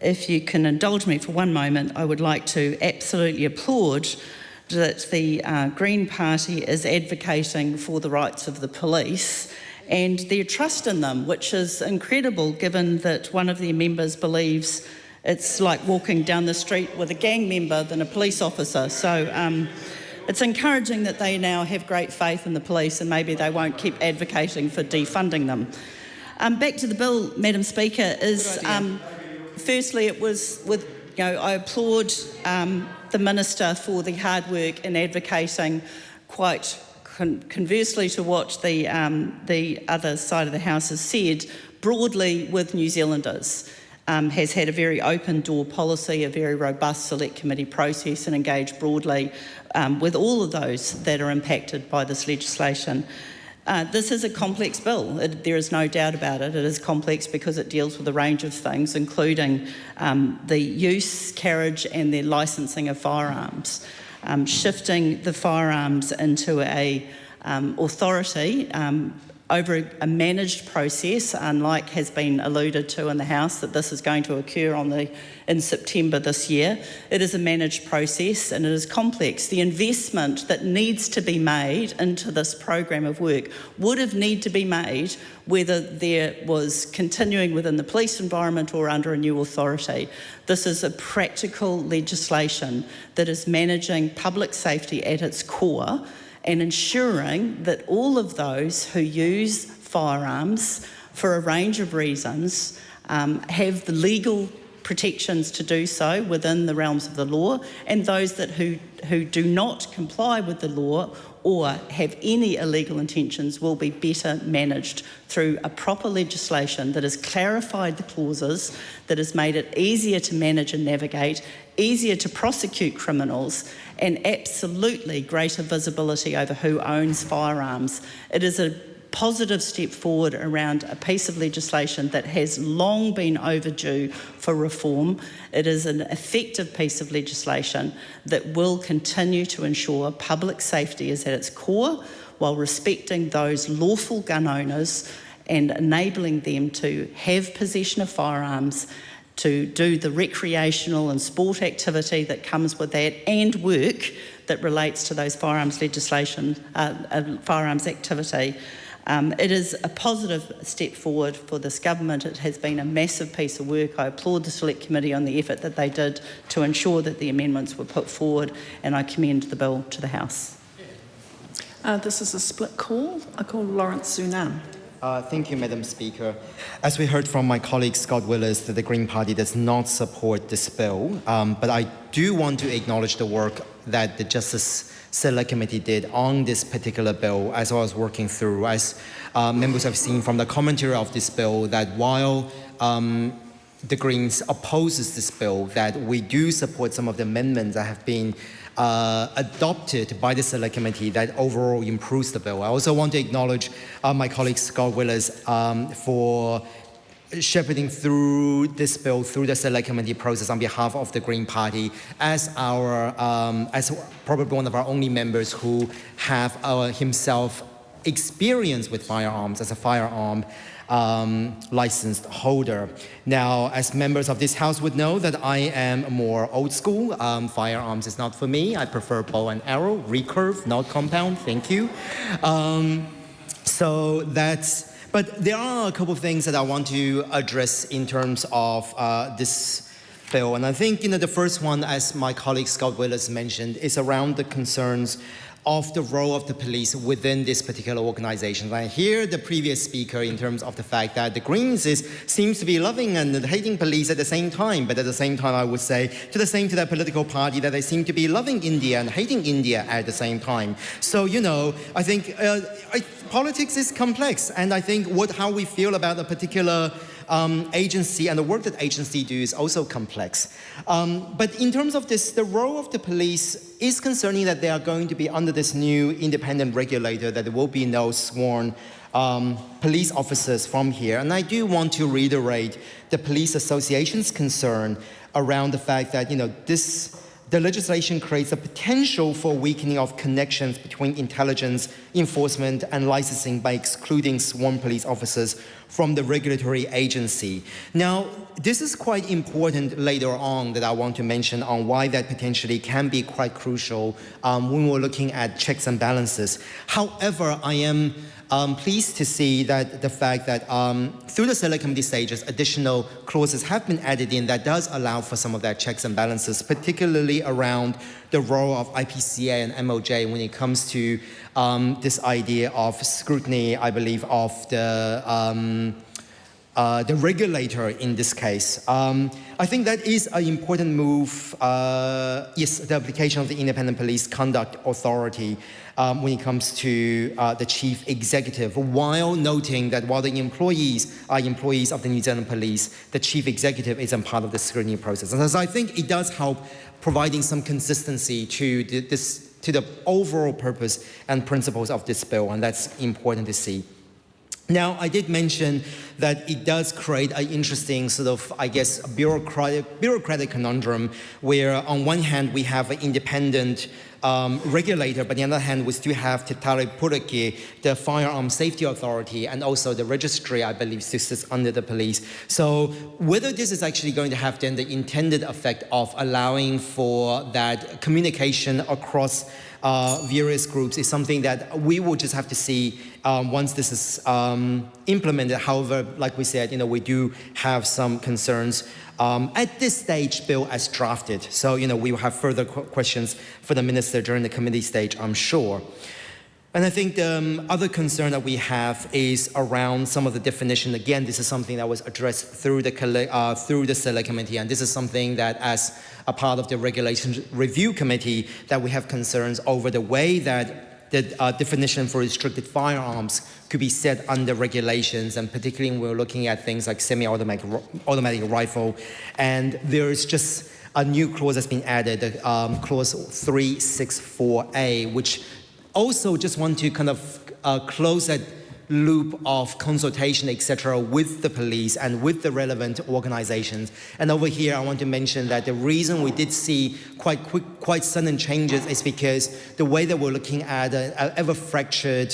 If you can indulge me for one moment, I would like to absolutely applaud that the Green Party is advocating for the rights of the police and their trust in them, which is incredible given that one of their members believes it's like walking down the street with a gang member than a police officer. So it's encouraging that they now have great faith in the police, and maybe they won't keep advocating for defunding them. Back to the bill, Madam Speaker, is firstly it was with, I applaud the Minister for the hard work in advocating quite conversely to what the other side of the House has said, broadly with New Zealanders, has had a very open door policy, a very robust select committee process, and engaged broadly with all of those that are impacted by this legislation. This is a complex bill. There is no doubt about it. It is complex because it deals with a range of things, including the use, carriage and the licensing of firearms. Shifting the firearms into a authority over a managed process, unlike has been alluded to in the House, that this is going to occur in September this year. It is a managed process and it is complex. The investment that needs to be made into this program of work would have need to be made whether there was continuing within the police environment or under a new authority. This is a practical legislation that is managing public safety at its core and ensuring that all of those who use firearms for a range of reasons have the legal protections to do so within the realms of the law, and those who do not comply with the law or have any illegal intentions will be better managed through a proper legislation that has clarified the clauses, that has made it easier to manage and navigate, easier to prosecute criminals, and absolutely greater visibility over who owns firearms. It is a positive step forward around a piece of legislation that has long been overdue for reform. It is an effective piece of legislation that will continue to ensure public safety is at its core, while respecting those lawful gun owners and enabling them to have possession of firearms, to do the recreational and sport activity that comes with that, and work that relates to those firearms legislation, firearms activity. It is a positive step forward for this government. It has been a massive piece of work. I applaud the Select Committee on the effort that they did to ensure that the amendments were put forward, and I commend the bill to the House. This is a split call. I call Lawrence Sunan. Thank you, Madam Speaker. As we heard from my colleague Scott Willis, that the Green Party does not support this bill, but I do want to acknowledge the work that the Justice Select Committee did on this particular bill as I was working through. As members have seen from the commentary of this bill, that while the Greens opposes this bill, that we do support some of the amendments that have been adopted by the Select Committee that overall improves the bill. I also want to acknowledge my colleague Scott Willis for shepherding through this bill through the Select Committee process on behalf of the Green Party as probably one of our only members who have himself experience with firearms as a firearm licensed holder. Now, as members of this House would know, that I am more old school. Firearms is not for me. I prefer bow and arrow, recurve, not compound. Thank you. But there are a couple of things that I want to address in terms of this bill. And I think, the first one, as my colleague Scott Willis mentioned, is around the concerns of the role of the police within this particular organization. I hear the previous speaker in terms of the fact that the Greens seems to be loving and hating police at the same time, but at the same time I would say to that political party that they seem to be loving India and hating India at the same time. So, I think politics is complex, and I think how we feel about a particular agency and the work that agency do is also complex. But in terms of this, the role of the police is concerning that they are going to be under this new independent regulator, that there will be no sworn police officers from here. And I do want to reiterate the Police Association's concern around the fact that, the legislation creates a potential for weakening of connections between intelligence enforcement and licensing by excluding sworn police officers from the regulatory agency. Now, this is quite important later on that I want to mention on why that potentially can be quite crucial when we're looking at checks and balances. However, I am pleased to see that the fact that through the Select Committee stages, additional clauses have been added in that does allow for some of that checks and balances, particularly around the role of IPCA and MOJ when it comes to this idea of scrutiny, I believe, of the regulator in this case. I think that is an important move, yes, the application of the Independent Police Conduct Authority when it comes to the Chief Executive, while noting that while the employees are employees of the New Zealand Police, the Chief Executive isn't part of the scrutiny process. And so I think it does help providing some consistency to the overall purpose and principles of this bill, and that's important to see. Now, I did mention that it does create an interesting sort of, I guess, bureaucratic conundrum where on one hand we have an independent regulator, but on the other hand we still have Te Tare Puraki, the Firearm Safety Authority, and also the registry, I believe, sits under the police. So whether this is actually going to have then the intended effect of allowing for that communication across various groups is something that we will just have to see once this is implemented. However, like we said, we do have some concerns at this stage, bill as drafted. So, we will have further questions for the minister during the committee stage, I'm sure. And I think the other concern that we have is around some of the definition. Again, this is something that was addressed through the Select Committee, and this is something that, as a part of the Regulation Review Committee, that we have concerns over the way that the definition for restricted firearms could be set under regulations, and particularly when we're looking at things like semi-automatic rifle. And there is just a new clause that's been added, clause 364A, which also just want to kind of close that loop of consultation, etc., with the police and with the relevant organizations. And over here, I want to mention that the reason we did see quite sudden changes is because the way that we're looking at an ever-fractured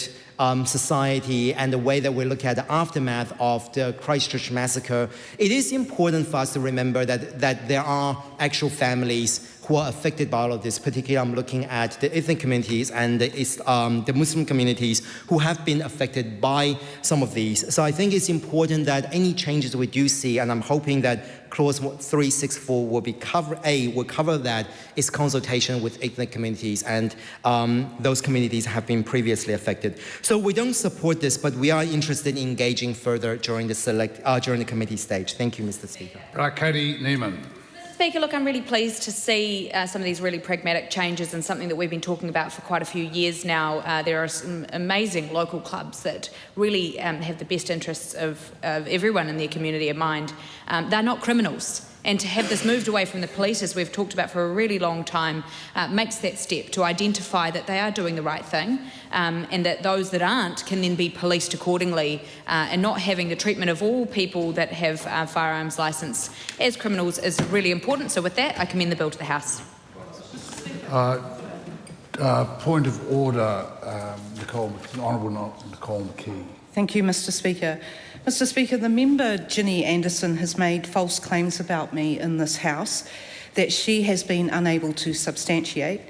society and the way that we look at the aftermath of the Christchurch massacre, it is important for us to remember that there are actual families who are affected by all of this. Particularly, I'm looking at the ethnic communities and the Muslim communities who have been affected by some of these. So I think it's important that any changes we do see, and I'm hoping that Clause 364 will cover that, is consultation with ethnic communities, and those communities have been previously affected. So we don't support this, but we are interested in engaging further during the committee stage. Thank you, Mr. Speaker. Katie Neiman. Speaker, look, I'm really pleased to see some of these really pragmatic changes and something that we've been talking about for quite a few years now. There are some amazing local clubs that really have the best interests of everyone in their community in mind. They're not criminals. And to have this moved away from the police, as we've talked about for a really long time, makes that step to identify that they are doing the right thing, and that those that aren't can then be policed accordingly, and not having the treatment of all people that have firearms licence as criminals is really important. So with that, I commend the bill to the House. Point of order, Honourable Nicole McKee. Thank you, Mr. Speaker. Mr. Speaker, the member Ginny Anderson has made false claims about me in this House that she has been unable to substantiate.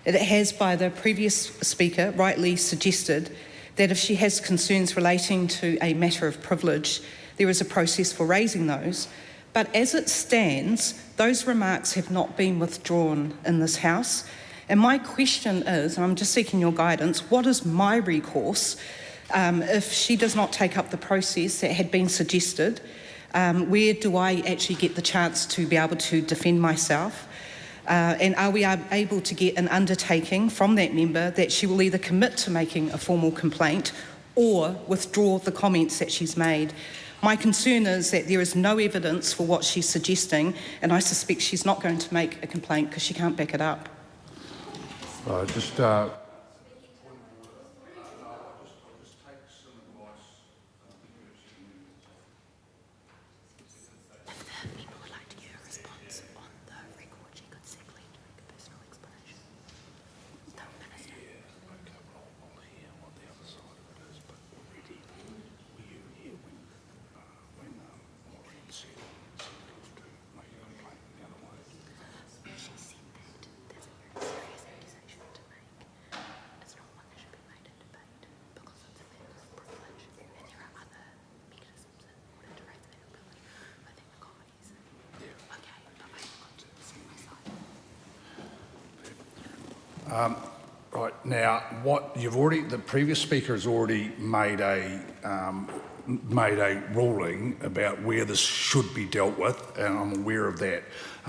It has, by the previous Speaker, rightly suggested that if she has concerns relating to a matter of privilege, there is a process for raising those. But as it stands, those remarks have not been withdrawn in this House. And my question is, and I'm just seeking your guidance, what is my recourse if she does not take up the process that had been suggested? Where do I actually get the chance to be able to defend myself? And are we able to get an undertaking from that member that she will either commit to making a formal complaint or withdraw the comments that she's made? My concern is that there is no evidence for what she's suggesting, and I suspect she's not going to make a complaint because she can't back it up. Right now, the previous speaker has already made a ruling about where this should be dealt with, and I'm aware of that.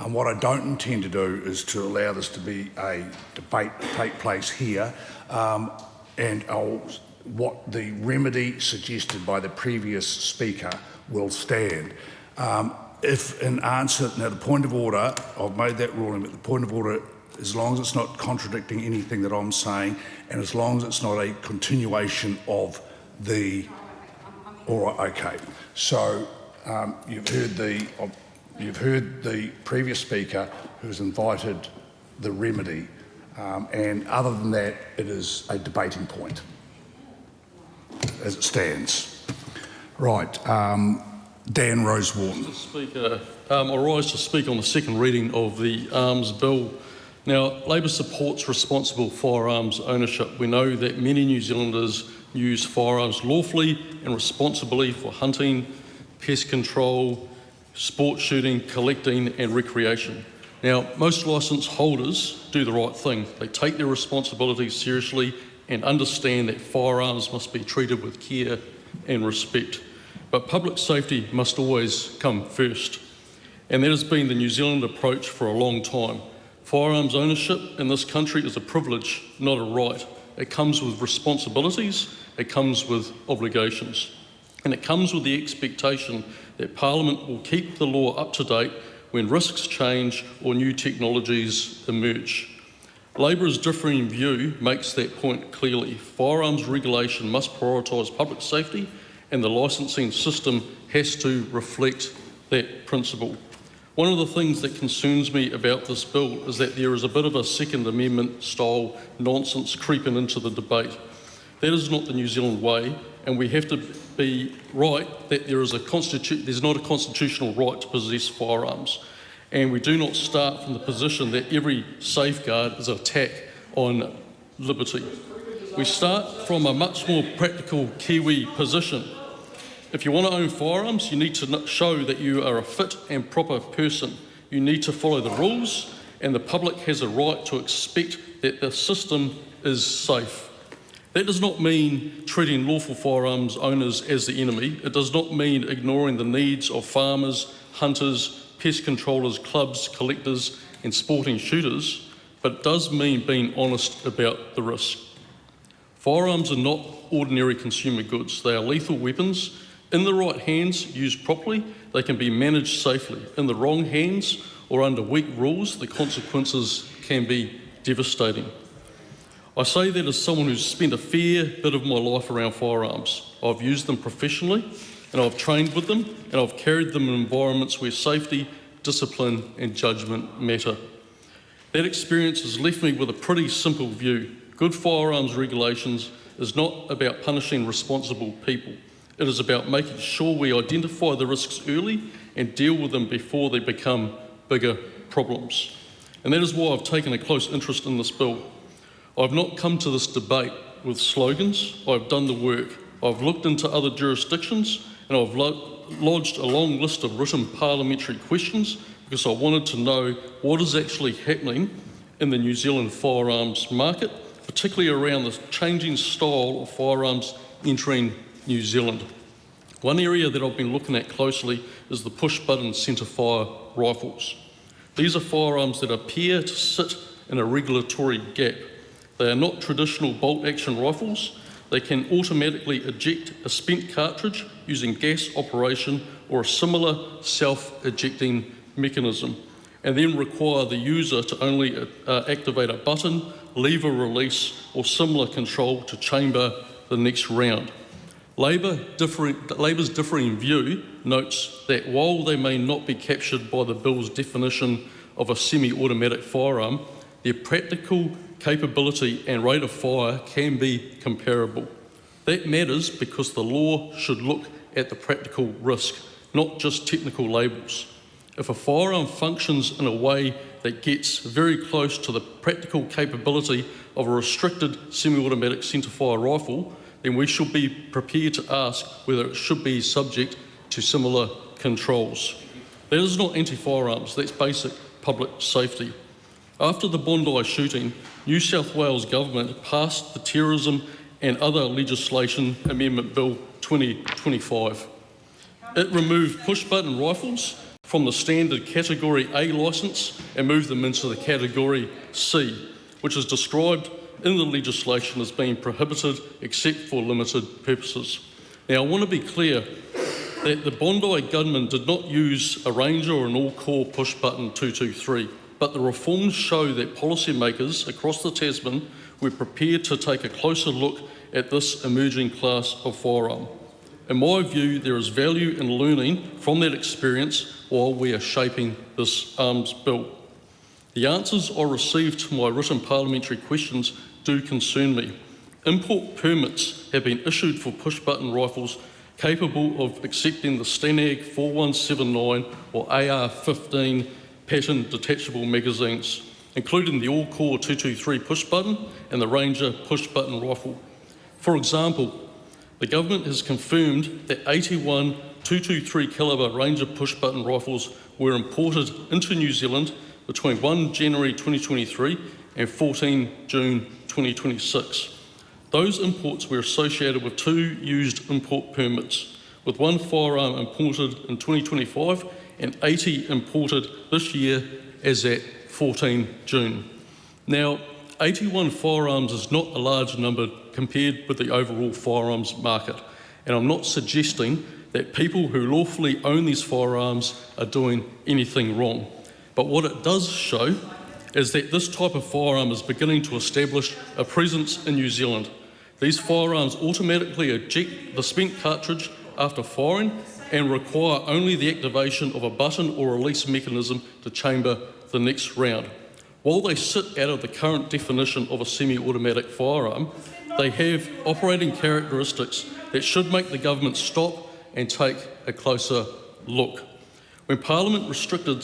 What I don't intend to do is to allow this to be a debate take place here, and what the remedy suggested by the previous speaker will stand. If an answer, now the point of order, I've made that ruling, but the point of order, as long as it's not contradicting anything that I'm saying, and as long as it's not a continuation of the... All right, okay. So you've heard the previous speaker who's invited the remedy, and other than that, it is a debating point as it stands. Right, Dan Rosewarne. Mr. Speaker, I rise to speak on the second reading of the Arms Bill. Now, Labor supports responsible firearms ownership. We know that many New Zealanders use firearms lawfully and responsibly for hunting, pest control, sport shooting, collecting and recreation. Now, most licence holders do the right thing. They take their responsibilities seriously and understand that firearms must be treated with care and respect. But public safety must always come first. And that has been the New Zealand approach for a long time. Firearms ownership in this country is a privilege, not a right. It comes with responsibilities, it comes with obligations, and it comes with the expectation that Parliament will keep the law up to date when risks change or new technologies emerge. Labor's differing view makes that point clearly. Firearms regulation must prioritise public safety, and the licensing system has to reflect that principle. One of the things that concerns me about this bill is that there is a bit of a Second Amendment style nonsense creeping into the debate. That is not the New Zealand way, and we have to be right that there's not a constitutional right to possess firearms. And we do not start from the position that every safeguard is an attack on liberty. We start from a much more practical Kiwi position. If you want to own firearms, you need to show that you are a fit and proper person. You need to follow the rules, and the public has a right to expect that the system is safe. That does not mean treating lawful firearms owners as the enemy. It does not mean ignoring the needs of farmers, hunters, pest controllers, clubs, collectors and sporting shooters, but it does mean being honest about the risk. Firearms are not ordinary consumer goods. They are lethal weapons. In the right hands, used properly, they can be managed safely. In the wrong hands or under weak rules, the consequences can be devastating. I say that as someone who's spent a fair bit of my life around firearms. I've used them professionally, and I've trained with them, and I've carried them in environments where safety, discipline and judgment matter. That experience has left me with a pretty simple view. Good firearms regulations is not about punishing responsible people. It is about making sure we identify the risks early and deal with them before they become bigger problems. And that is why I've taken a close interest in this bill. I've not come to this debate with slogans. I've done the work. I've looked into other jurisdictions, and I've lodged a long list of written parliamentary questions because I wanted to know what is actually happening in the New Zealand firearms market, particularly around the changing style of firearms entering New Zealand. One area that I've been looking at closely is the push-button centre-fire rifles. These are firearms that appear to sit in a regulatory gap. They are not traditional bolt-action rifles. They can automatically eject a spent cartridge using gas operation or a similar self-ejecting mechanism, and then require the user to only activate a button, lever release or similar control to chamber the next round. Labor's differing view notes that while they may not be captured by the bill's definition of a semi-automatic firearm, their practical capability and rate of fire can be comparable. That matters because the law should look at the practical risk, not just technical labels. If a firearm functions in a way that gets very close to the practical capability of a restricted semi-automatic centre-fire rifle, then we should be prepared to ask whether it should be subject to similar controls. That is not anti-firearms, that's basic public safety. After the Bondi shooting, New South Wales Government passed the Terrorism and Other Legislation Amendment Bill 2025. It removed push-button rifles from the standard Category A licence and moved them into the Category C, which is described in the legislation as being prohibited except for limited purposes. Now, I want to be clear that the Bondi gunmen did not use a Ranger or an all-core push-button 223, but the reforms show that policymakers across the Tasman were prepared to take a closer look at this emerging class of firearm. In my view, there is value in learning from that experience while we are shaping this arms bill. The answers I received to my written parliamentary questions do concern me. Import permits have been issued for push-button rifles capable of accepting the Stanag 4179 or AR-15 pattern detachable magazines, including the all-core 223 push-button and the Ranger push-button rifle. For example, the government has confirmed that 81 223 calibre Ranger push-button rifles were imported into New Zealand between 1 January 2023 and 14 June 2026. Those imports were associated with 2 used import permits, with 1 firearm imported in 2025 and 80 imported this year as at 14 June. Now, 81 firearms is not a large number compared with the overall firearms market, and I'm not suggesting that people who lawfully own these firearms are doing anything wrong. But what it does show is that this type of firearm is beginning to establish a presence in New Zealand. These firearms automatically eject the spent cartridge after firing and require only the activation of a button or release mechanism to chamber the next round. While they sit out of the current definition of a semi-automatic firearm, they have operating characteristics that should make the government stop and take a closer look. When Parliament restricted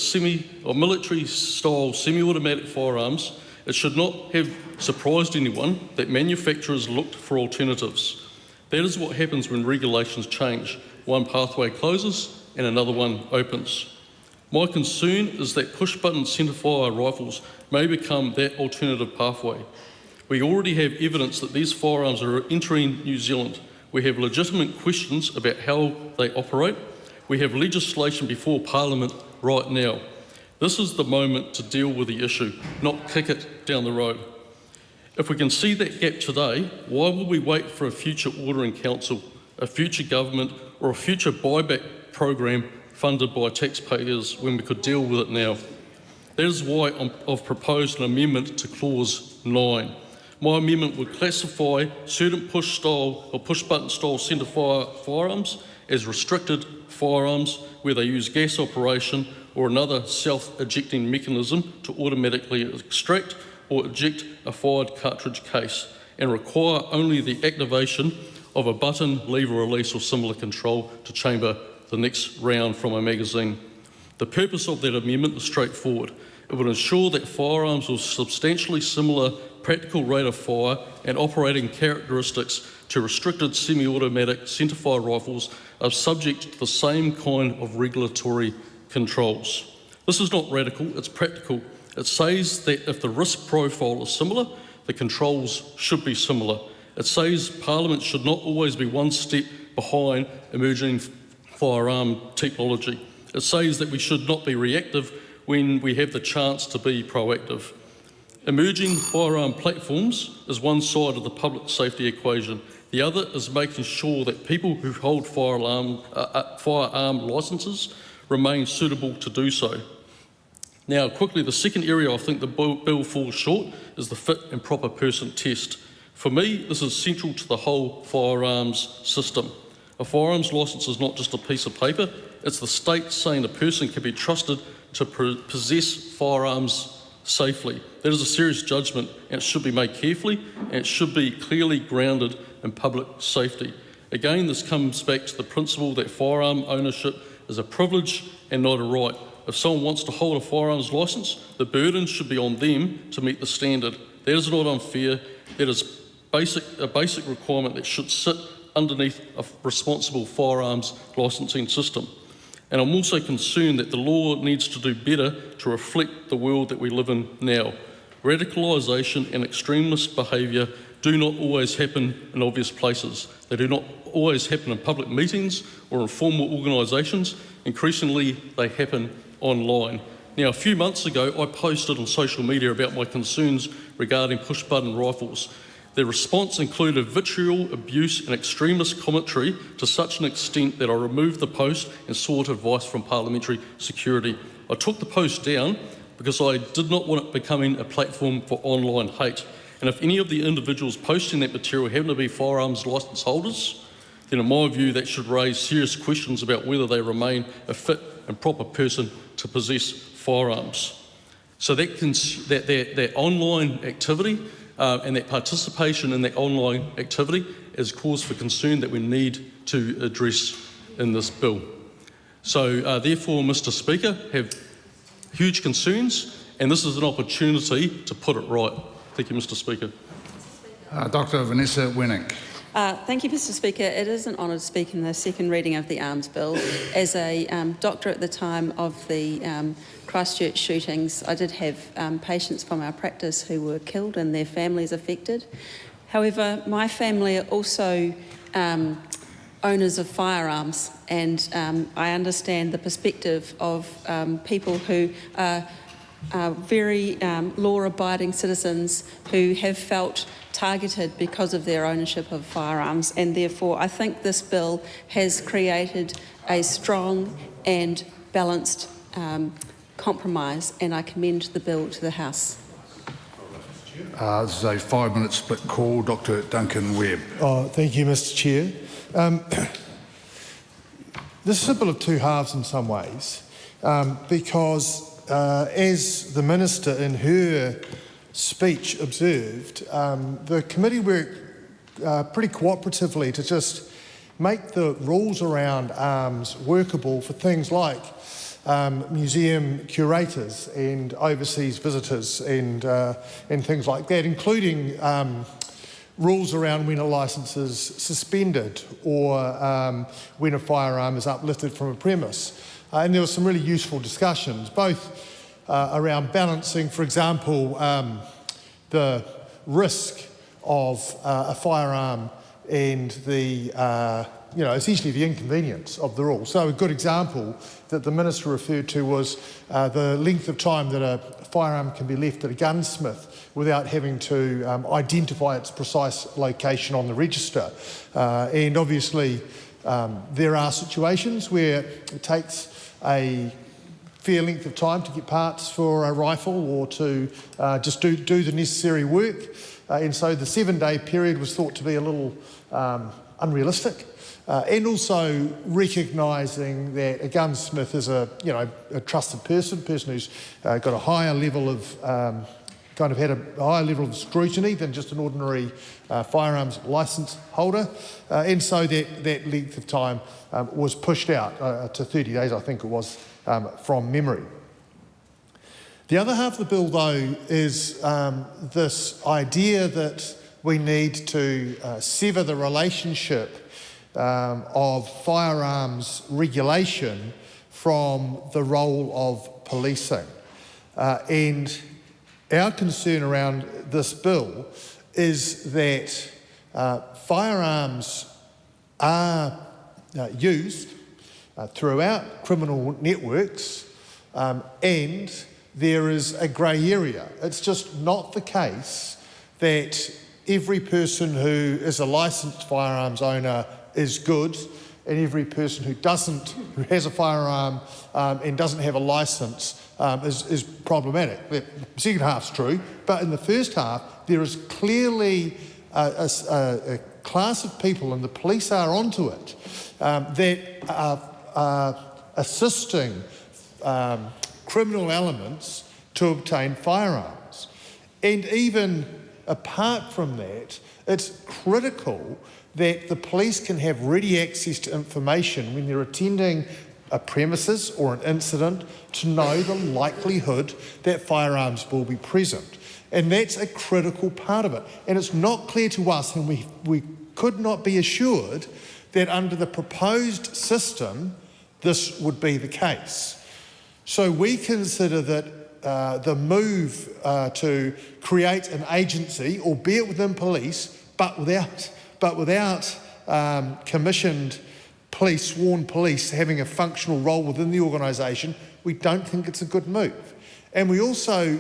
military-style semi-automatic firearms, it should not have surprised anyone that manufacturers looked for alternatives. That is what happens when regulations change. One pathway closes and another one opens. My concern is that push-button centre-fire rifles may become that alternative pathway. We already have evidence that these firearms are entering New Zealand. We have legitimate questions about how they operate. We have legislation before Parliament right now. This is the moment to deal with the issue, not kick it down the road. If we can see that gap today, why will we wait for a future order in council, a future government, or a future buyback program funded by taxpayers when we could deal with it now? That is why I've proposed an amendment to clause 9. My amendment would classify certain push-button style centre-fire firearms as restricted firearms where they use gas operation or another self-ejecting mechanism to automatically extract or eject a fired cartridge case and require only the activation of a button, lever release or similar control to chamber the next round from a magazine. The purpose of that amendment is straightforward. It would ensure that firearms with substantially similar practical rate of fire and operating characteristics to restricted semi-automatic centre-fire rifles are subject to the same kind of regulatory controls. This is not radical, it's practical. It says that if the risk profile is similar, the controls should be similar. It says Parliament should not always be one step behind emerging firearm technology. It says that we should not be reactive when we have the chance to be proactive. Emerging firearm platforms is one side of the public safety equation. The other is making sure that people who hold firearm licences remain suitable to do so. Now, quickly, the second area I think the bill falls short is the fit and proper person test. For me, this is central to the whole firearms system. A firearms licence is not just a piece of paper, it's the state saying a person can be trusted to possess firearms safely. That is a serious judgment and it should be made carefully and it should be clearly grounded in public safety. Again, this comes back to the principle that firearm ownership is a privilege and not a right. If someone wants to hold a firearms licence, the burden should be on them to meet the standard. That is not unfair. That is a basic requirement that should sit underneath a responsible firearms licensing system. And I'm also concerned that the law needs to do better to reflect the world that we live in now. Radicalisation and extremist behaviour do not always happen in obvious places. They do not always happen in public meetings or in formal organisations. Increasingly, they happen online. Now, a few months ago, I posted on social media about my concerns regarding push-button rifles. The response included vitriol, abuse and extremist commentary to such an extent that I removed the post and sought advice from Parliamentary Security. I took the post down because I did not want it becoming a platform for online hate. And if any of the individuals posting that material happen to be firearms licence holders, then in my view that should raise serious questions about whether they remain a fit and proper person to possess firearms. So that online activity and that participation in that online activity is cause for concern that we need to address in this bill. So therefore, Mr Speaker, have huge concerns and this is an opportunity to put it right. Thank you, Mr Speaker. Dr Vanessa Wenink. Thank you, Mr Speaker. It is an honour to speak in the second reading of the Arms Bill. As a doctor at the time of the Christchurch shootings, I did have patients from our practice who were killed and their families affected. However, my family are also owners of firearms and I understand the perspective of people who are very law-abiding citizens who have felt targeted because of their ownership of firearms, and therefore I think this bill has created a strong and balanced compromise, and I commend the bill to the House. This is a 5-minute split call. Dr. Duncan Webb. Thank you, Mr. Chair. This is a bill of two halves in some ways, because as the Minister in her speech observed, the committee worked pretty cooperatively to just make the rules around arms workable for things like museum curators and overseas visitors and things like that, including rules around when a licence is suspended or when a firearm is uplifted from a premise. And there were some really useful discussions, both around balancing, for example, the risk of a firearm and the essentially the inconvenience of the rule. So a good example that the Minister referred to was the length of time that a firearm can be left at a gunsmith without having to identify its precise location on the register. And obviously there are situations where it takes a fair length of time to get parts for a rifle or to just do the necessary work. And so the 7-day period was thought to be a little unrealistic. And also recognising that a gunsmith is a trusted person who's got a higher level of had a higher level of scrutiny than just an ordinary firearms licence holder, and so that length of time was pushed out to 30 days, I think it was, from memory. The other half of the bill, though, is this idea that we need to sever the relationship of firearms regulation from the role of policing. And our concern around this bill is that firearms are used throughout criminal networks, and there is a grey area. It's just not the case that every person who is a licensed firearms owner is good, and every person who has a firearm and doesn't have a licence is problematic. The second half's true, but in the first half there is clearly a class of people, and the police are onto it, that are assisting criminal elements to obtain firearms. And even apart from that, it's critical that the police can have ready access to information when they're attending a premises or an incident to know the likelihood that firearms will be present. And that's a critical part of it. And it's not clear to us, and we could not be assured, that under the proposed system this would be the case. So we consider that the move to create an agency, albeit within police, but without commissioned police, sworn police, having a functional role within the organisation, we don't think it's a good move. And we also,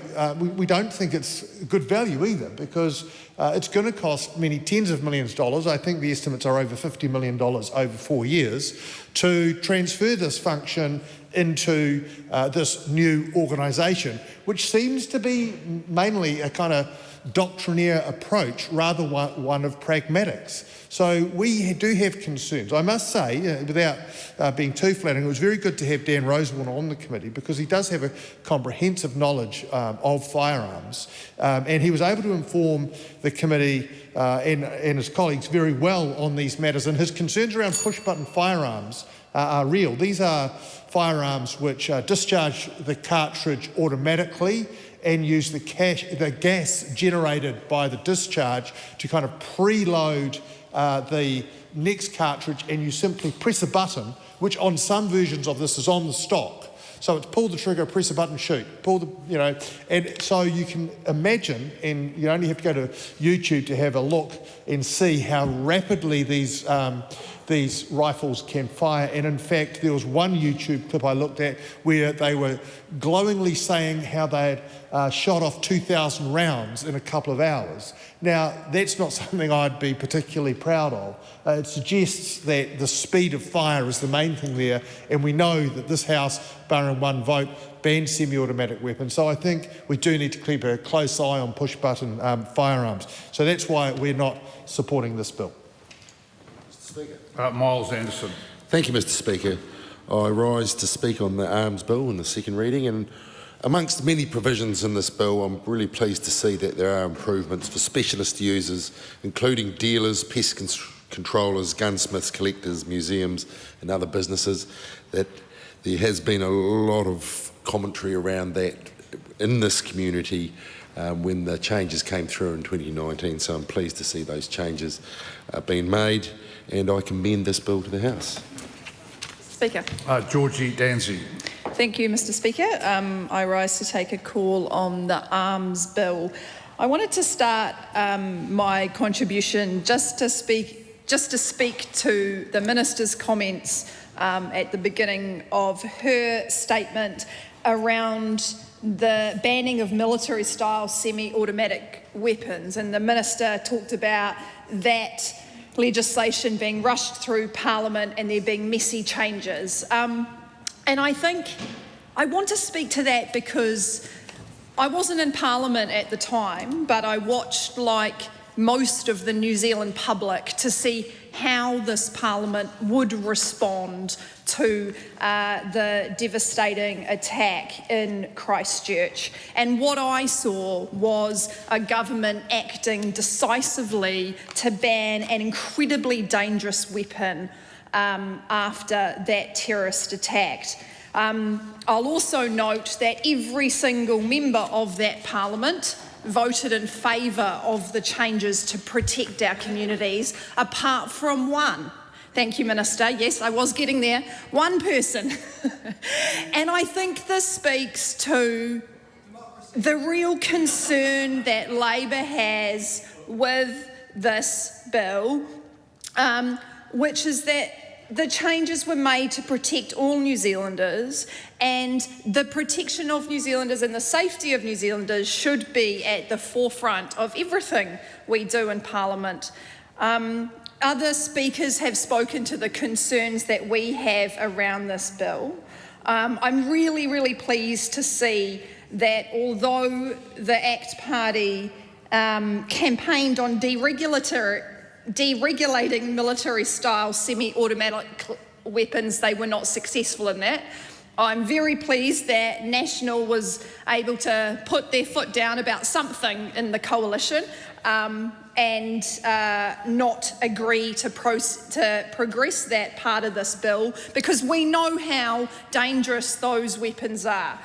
we don't think it's good value either, because it's going to cost many tens of millions of dollars. I think the estimates are over $50 million over 4 years to transfer this function into this new organisation, which seems to be mainly a kind of doctrinaire approach rather one of pragmatics. So we do have concerns. I must say, without being too flattering, it was very good to have Dan Rosewarne on the committee, because he does have a comprehensive knowledge of firearms, and he was able to inform the committee and his colleagues very well on these matters, and his concerns around push-button firearms are real. These are firearms which discharge the cartridge automatically and use the gas generated by the discharge to kind of preload the next cartridge, and you simply press a button, which on some versions of this is on the stock. So it's pull the trigger, press a button, shoot, and so you can imagine, and you only have to go to YouTube to have a look and see how rapidly these rifles can fire. And in fact, there was one YouTube clip I looked at where they were glowingly saying how they had shot off 2,000 rounds in a couple of hours. Now, that's not something I'd be particularly proud of. It suggests that the speed of fire is the main thing there, and we know that this House barring one vote, ban semi-automatic weapons. So I think we do need to keep a close eye on push-button firearms. So that's why we're not supporting this bill. Mr. Speaker. Miles Anderson. Thank you, Mr. Speaker. I rise to speak on the arms bill in the second reading, and amongst many provisions in this bill, I'm really pleased to see that there are improvements for specialist users, including dealers, pest controllers, gunsmiths, collectors, museums and other businesses, that there has been a lot of commentary around that in this community when the changes came through in 2019, so I'm pleased to see those changes being made, and I commend this bill to the House. Speaker. Georgie Danzy. Thank you, Mr. Speaker. I rise to take a call on the arms bill. I wanted to start my contribution just to speak to the Minister's comments at the beginning of her statement around the banning of military-style semi-automatic weapons, and the Minister talked about that legislation being rushed through Parliament and there being messy changes. And I think I want to speak to that because I wasn't in Parliament at the time, but I watched, like most of the New Zealand public, to see how this Parliament would respond to the devastating attack in Christchurch. And what I saw was a government acting decisively to ban an incredibly dangerous weapon after that terrorist attack. I'll also note that every single member of that Parliament voted in favour of the changes to protect our communities, apart from one. Thank you, Minister. Yes, I was getting there. One person. And I think this speaks to the real concern that Labor has with this bill, which is that the changes were made to protect all New Zealanders, and the protection of New Zealanders and the safety of New Zealanders should be at the forefront of everything we do in Parliament. Other speakers have spoken to the concerns that we have around this bill. I'm really, really pleased to see that although the ACT Party campaigned on deregulating military-style semi-automatic weapons, they were not successful in that. I'm very pleased that National was able to put their foot down about something in the coalition and not agree to progress that part of this bill, because we know how dangerous those weapons are.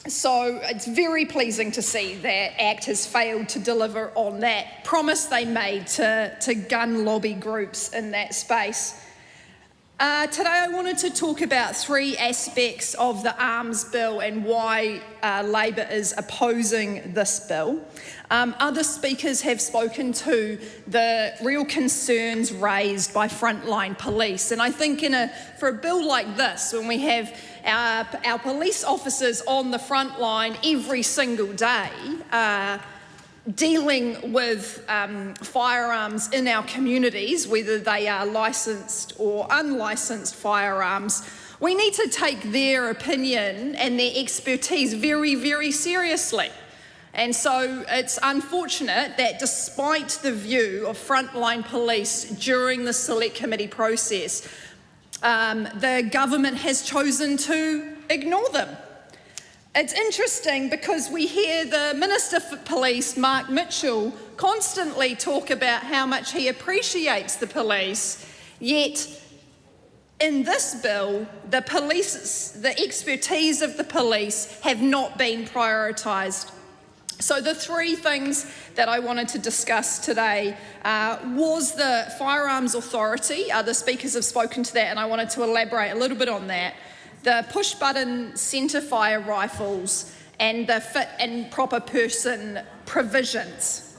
So it's very pleasing to see that ACT has failed to deliver on that promise they made to gun lobby groups in that space. Today I wanted to talk about three aspects of the arms bill and why Labor is opposing this bill. Other speakers have spoken to the real concerns raised by frontline police, and I think for a bill like this, when we have our police officers on the front line every single day dealing with firearms in our communities, whether they are licensed or unlicensed firearms, we need to take their opinion and their expertise very, very seriously. And so it's unfortunate that despite the view of frontline police during the select committee process, the government has chosen to ignore them. It's interesting because we hear the Minister for Police, Mark Mitchell, constantly talk about how much he appreciates the police, yet in this bill, the expertise of the police have not been prioritised. So the three things that I wanted to discuss today was the Firearms Authority. Other speakers have spoken to that, and I wanted to elaborate a little bit on that. The push-button centre-fire rifles and the fit and proper person provisions.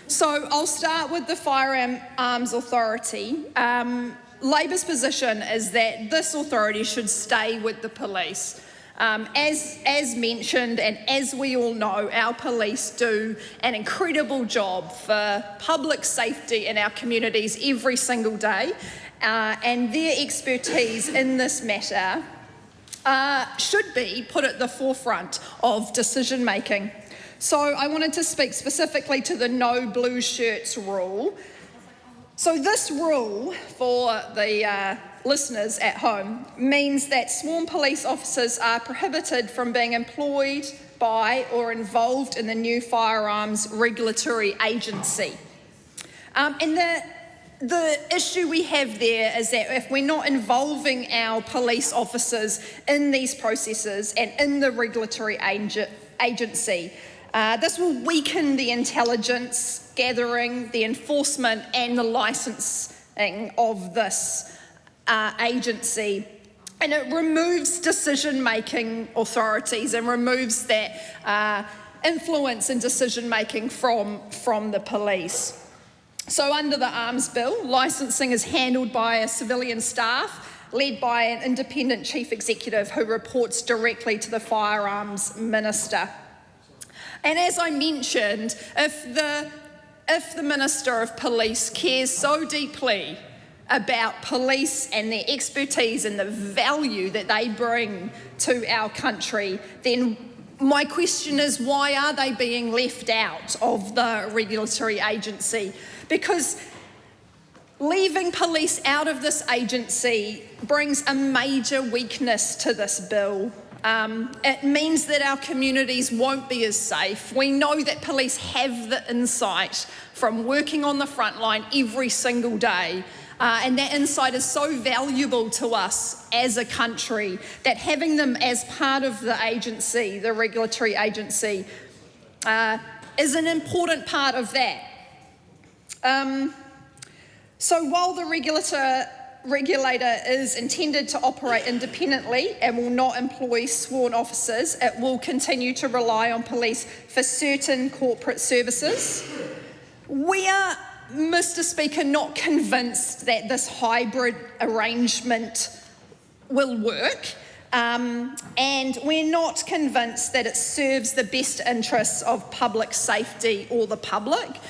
So I'll start with the Firearms Authority. Labor's position is that this authority should stay with the police. As mentioned, and as we all know, our police do an incredible job for public safety in our communities every single day, and their expertise in this matter should be put at the forefront of decision making. So I wanted to speak specifically to the no blue shirts rule. So this rule, for the listeners at home, means that sworn police officers are prohibited from being employed by or involved in the new firearms regulatory agency. And the issue we have there is that if we're not involving our police officers in these processes and in the regulatory agency, this will weaken the intelligence gathering, the enforcement and the licensing of this agency. And it removes decision-making authorities and removes that influence in decision-making from the police. So under the Arms Bill, licensing is handled by a civilian staff led by an independent chief executive who reports directly to the Firearms Minister. And as I mentioned, if the Minister of Police cares so deeply about police and their expertise and the value that they bring to our country, then my question is, why are they being left out of the regulatory agency? Because leaving police out of this agency brings a major weakness to this bill. It means that our communities won't be as safe. We know that police have the insight from working on the front line every single day. And that insight is so valuable to us as a country that having them as part of the agency, the regulatory agency, is an important part of that. So while the regulator is intended to operate independently and will not employ sworn officers, it will continue to rely on police for certain corporate services. We are, Mr. Speaker, not convinced that this hybrid arrangement will work, and we're not convinced that it serves the best interests of public safety or the public.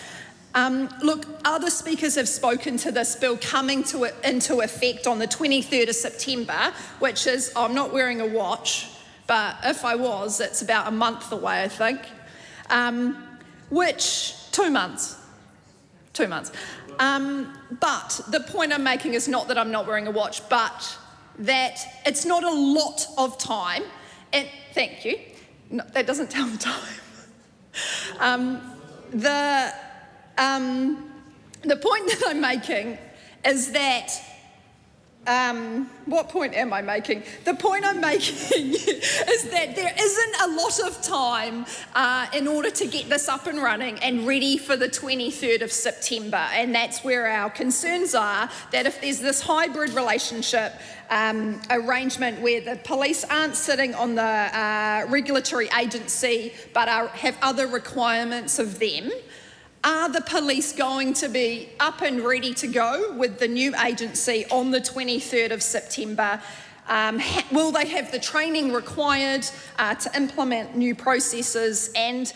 Look, other speakers have spoken to this bill coming into effect on the 23rd of September, which is, I'm not wearing a watch, but if I was, it's about a month away, I think, which, 2 months. 2 months. But the point I'm making is not that I'm not wearing a watch, but that it's not a lot of time. And thank you. No, that doesn't tell the time. The point that I'm making is that, what point am I making? The point I'm making is that there isn't a lot of time in order to get this up and running and ready for the 23rd of September. And that's where our concerns are, that if there's this hybrid relationship arrangement where the police aren't sitting on the regulatory agency but have other requirements of them, are the police going to be up and ready to go with the new agency on the 23rd of September? Will they have the training required to implement new processes? And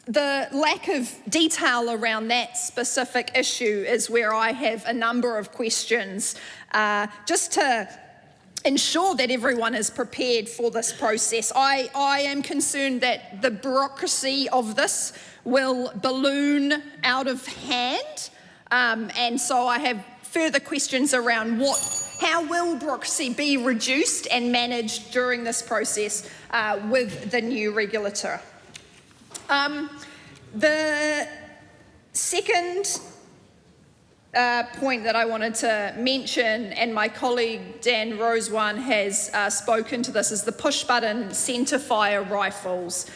the lack of detail around that specific issue is where I have a number of questions, just to ensure that everyone is prepared for this process. I am concerned that the bureaucracy of this will balloon out of hand, and so I have further questions around how will bureaucracy be reduced and managed during this process with the new regulator. The second point that I wanted to mention, and my colleague Dan Rosewan has spoken to this, is the push-button centrefire rifles.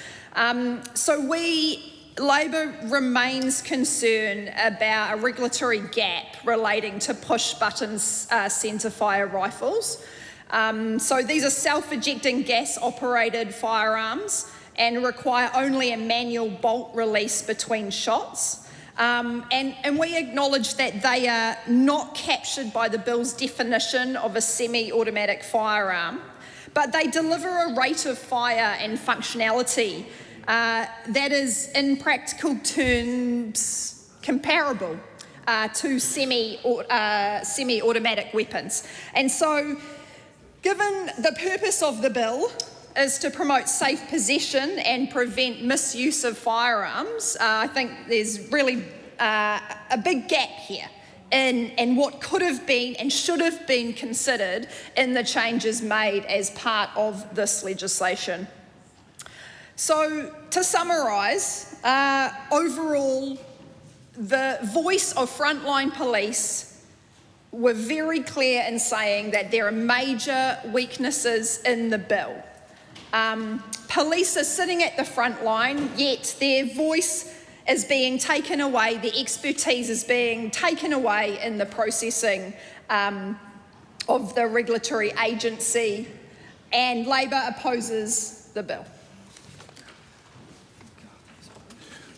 Labor remains concerned about a regulatory gap relating to push-button centrefire rifles. So these are self-ejecting gas-operated firearms and require only a manual bolt release between shots. And we acknowledge that they are not captured by the bill's definition of a semi-automatic firearm, but they deliver a rate of fire and functionality that is, in practical terms, comparable to semi-automatic weapons. And so Given the purpose of the bill is to promote safe possession and prevent misuse of firearms, I think there's really a big gap here in what could have been and should have been considered in the changes made as part of this legislation. So, to summarise, overall, the voice of frontline police were very clear in saying that there are major weaknesses in the bill. Police are sitting at the front line, yet their voice is being taken away, the expertise is being taken away in the processing of the regulatory agency, and Labor opposes the bill.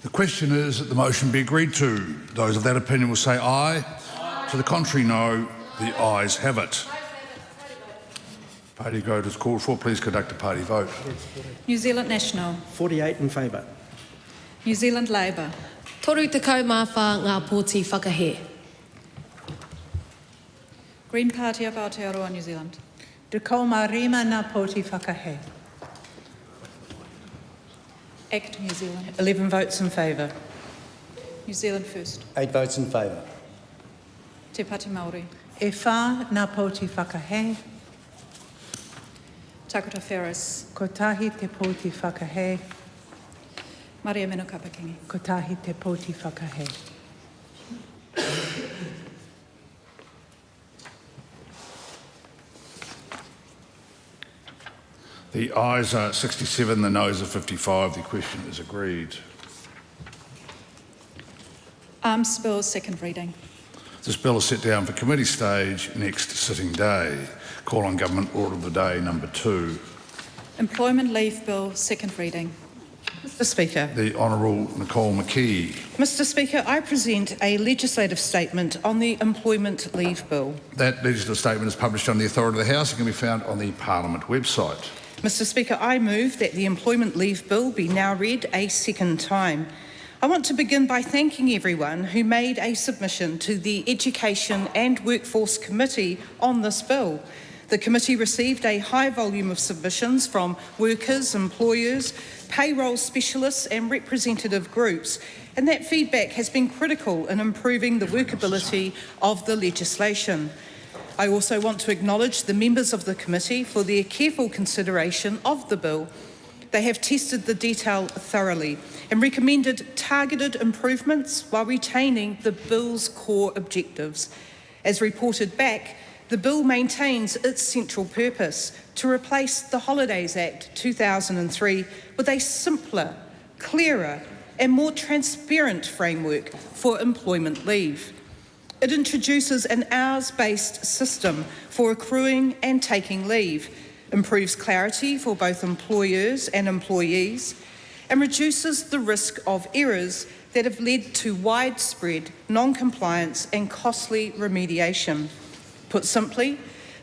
The question is that the motion be agreed to. Those of that opinion will say aye. To the contrary, no. The ayes have it. Party vote is called for. Please conduct a party vote. New Zealand National. 48 in favour. New Zealand Labour. Toru te kaumawha ngā pōti whakahe. Green Party of Aotearoa, New Zealand. Te kaumārima ngā pōti whakahe. ACT New Zealand. 11 votes in favour. New Zealand First. 8 votes in favour. Te Pāti Māori. E whā ngā pōti whakahe. Takota Ferris. Kotahi te pōti whakahe. Maria Meno Kapakingi. Kotahi te pōti whakahe. The ayes are 67, the noes are 55. The question is agreed. Arms Bill, second reading. This bill is set down for committee stage next sitting day. Call on Government Order of the Day number 2. Employment Leave Bill, second reading. Mr Speaker. The Honourable Nicole McKee. Mr Speaker, I present a legislative statement on the Employment Leave Bill. That legislative statement is published on the authority of the House and can be found on the Parliament website. Mr Speaker, I move that the Employment Leave Bill be now read a second time. I want to begin by thanking everyone who made a submission to the Education and Workforce Committee on this bill. The committee received a high volume of submissions from workers, employers, payroll specialists and representative groups, and that feedback has been critical in improving the workability of the legislation. I also want to acknowledge the members of the committee for their careful consideration of the bill. They have tested the detail thoroughly and recommended targeted improvements while retaining the bill's core objectives. As reported back, the bill maintains its central purpose to replace the Holidays Act 2003 with a simpler, clearer and more transparent framework for employment leave. It introduces an hours-based system for accruing and taking leave, improves clarity for both employers and employees, and reduces the risk of errors that have led to widespread non-compliance and costly remediation. Put simply,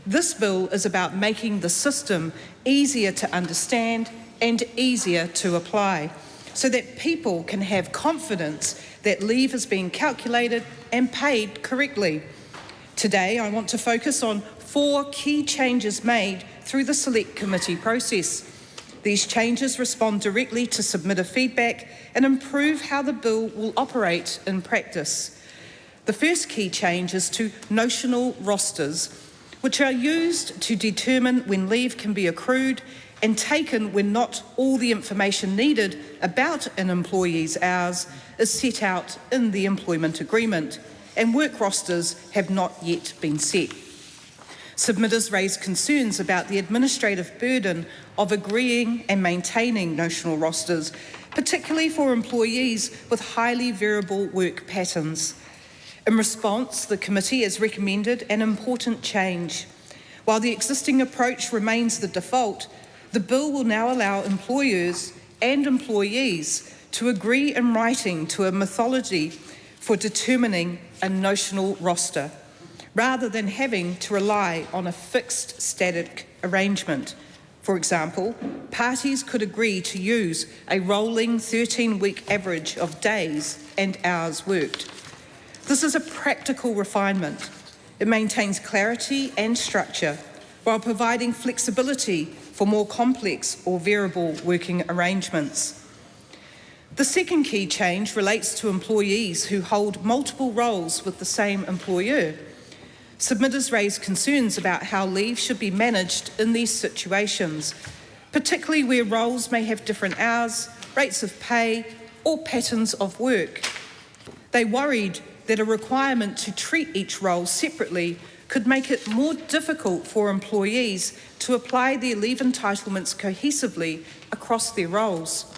this bill is about making the system easier to understand and easier to apply, so that people can have confidence that leave is being calculated and paid correctly. Today, I want to focus on 4 key changes made through the Select Committee process. These changes respond directly to submitter feedback and improve how the bill will operate in practice. The first key change is to notional rosters, which are used to determine when leave can be accrued and taken when not all the information needed about an employee's hours is set out in the employment agreement, and work rosters have not yet been set. Submitters raised concerns about the administrative burden of agreeing and maintaining notional rosters, particularly for employees with highly variable work patterns. In response, the committee has recommended an important change. While the existing approach remains the default, the bill will now allow employers and employees to agree in writing to a methodology for determining a notional roster, rather than having to rely on a fixed static arrangement. For example, parties could agree to use a rolling 13-week average of days and hours worked. This is a practical refinement. It maintains clarity and structure while providing flexibility for more complex or variable working arrangements. The second key change relates to employees who hold multiple roles with the same employer. Submitters raised concerns about how leave should be managed in these situations, particularly where roles may have different hours, rates of pay, or patterns of work. They worried that a requirement to treat each role separately could make it more difficult for employees to apply their leave entitlements cohesively across their roles.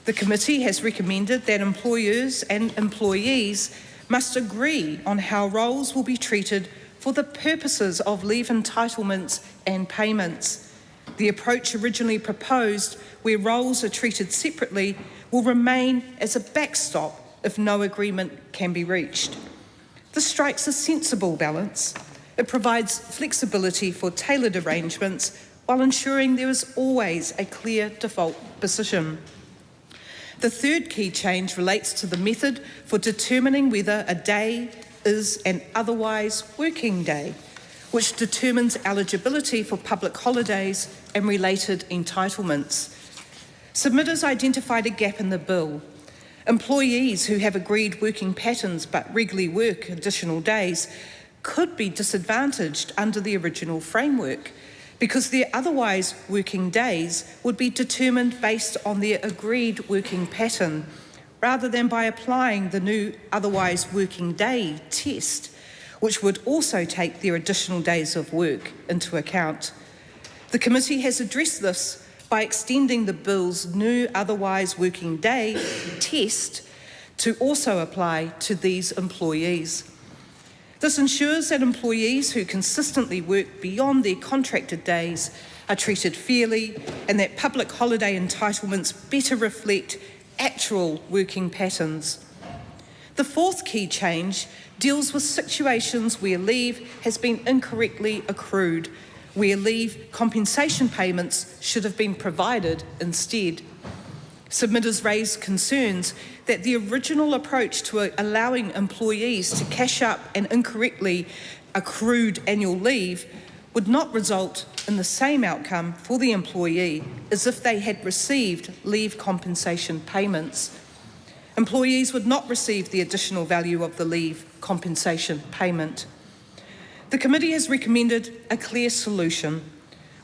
The committee has recommended that employers and employees must agree on how roles will be treated for the purposes of leave entitlements and payments. The approach originally proposed, where roles are treated separately, will remain as a backstop if no agreement can be reached. This strikes a sensible balance. It provides flexibility for tailored arrangements while ensuring there is always a clear default position. The third key change relates to the method for determining whether a day is an otherwise working day, which determines eligibility for public holidays and related entitlements. Submitters identified a gap in the bill. Employees who have agreed working patterns but regularly work additional days could be disadvantaged under the original framework because their otherwise working days would be determined based on their agreed working pattern, rather than by applying the new otherwise working day test, which would also take their additional days of work into account. The committee has addressed this by extending the bill's new otherwise working day test to also apply to these employees. This ensures that employees who consistently work beyond their contracted days are treated fairly and that public holiday entitlements better reflect actual working patterns. The fourth key change deals with situations where leave has been incorrectly accrued, where leave compensation payments should have been provided instead. Submitters raised concerns that the original approach to allowing employees to cash up an incorrectly accrued annual leave would not result in the same outcome for the employee as if they had received leave compensation payments. Employees would not receive the additional value of the leave compensation payment. The committee has recommended a clear solution.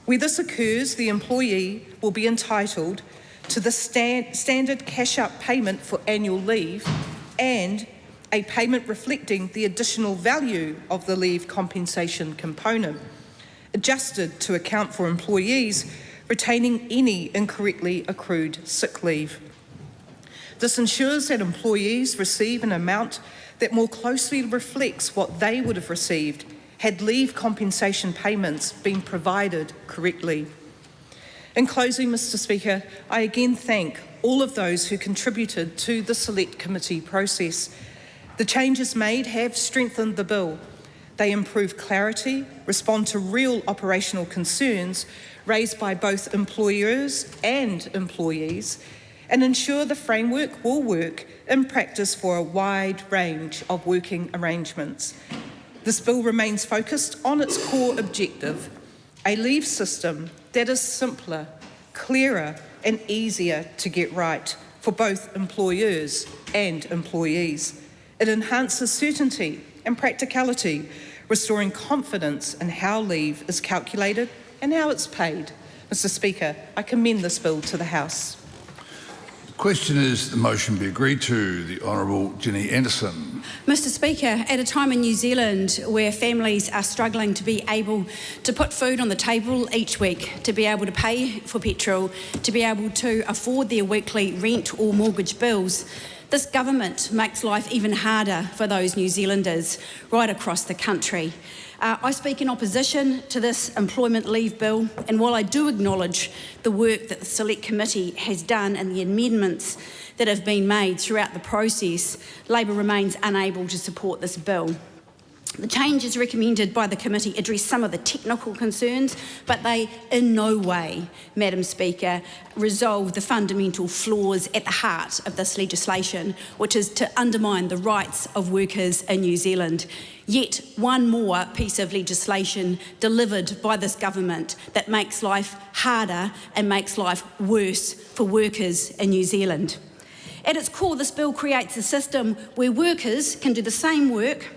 Where this occurs, the employee will be entitled to the standard cash-up payment for annual leave and a payment reflecting the additional value of the leave compensation component, adjusted to account for employees retaining any incorrectly accrued sick leave. This ensures that employees receive an amount that more closely reflects what they would have received had leave compensation payments been provided correctly. In closing, Mr. Speaker, I again thank all of those who contributed to the Select Committee process. The changes made have strengthened the bill. They improve clarity, respond to real operational concerns raised by both employers and employees, and ensure the framework will work in practice for a wide range of working arrangements. This bill remains focused on its core objective, a leave system that is simpler, clearer and easier to get right for both employers and employees. It enhances certainty and practicality, restoring confidence in how leave is calculated and how it's paid. Mr. Speaker, I commend this bill to the House. The question is the motion be agreed to. The Honourable Ginny Anderson. Mr. Speaker, at a time in New Zealand where families are struggling to be able to put food on the table each week, to be able to pay for petrol, to be able to afford their weekly rent or mortgage bills, this government makes life even harder for those New Zealanders right across the country. I speak in opposition to this employment leave bill, and while I do acknowledge the work that the Select Committee has done and the amendments that have been made throughout the process, Labor remains unable to support this bill. The changes recommended by the committee address some of the technical concerns, but they in no way, Madam Speaker, resolve the fundamental flaws at the heart of this legislation, which is to undermine the rights of workers in New Zealand. Yet one more piece of legislation delivered by this government that makes life harder and makes life worse for workers in New Zealand. At its core, this bill creates a system where workers can do the same work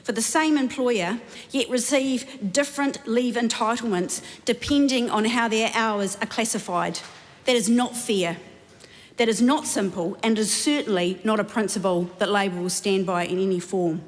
for the same employer, yet receive different leave entitlements depending on how their hours are classified. That is not fair. That is not simple, and is certainly not a principle that Labour will stand by in any form.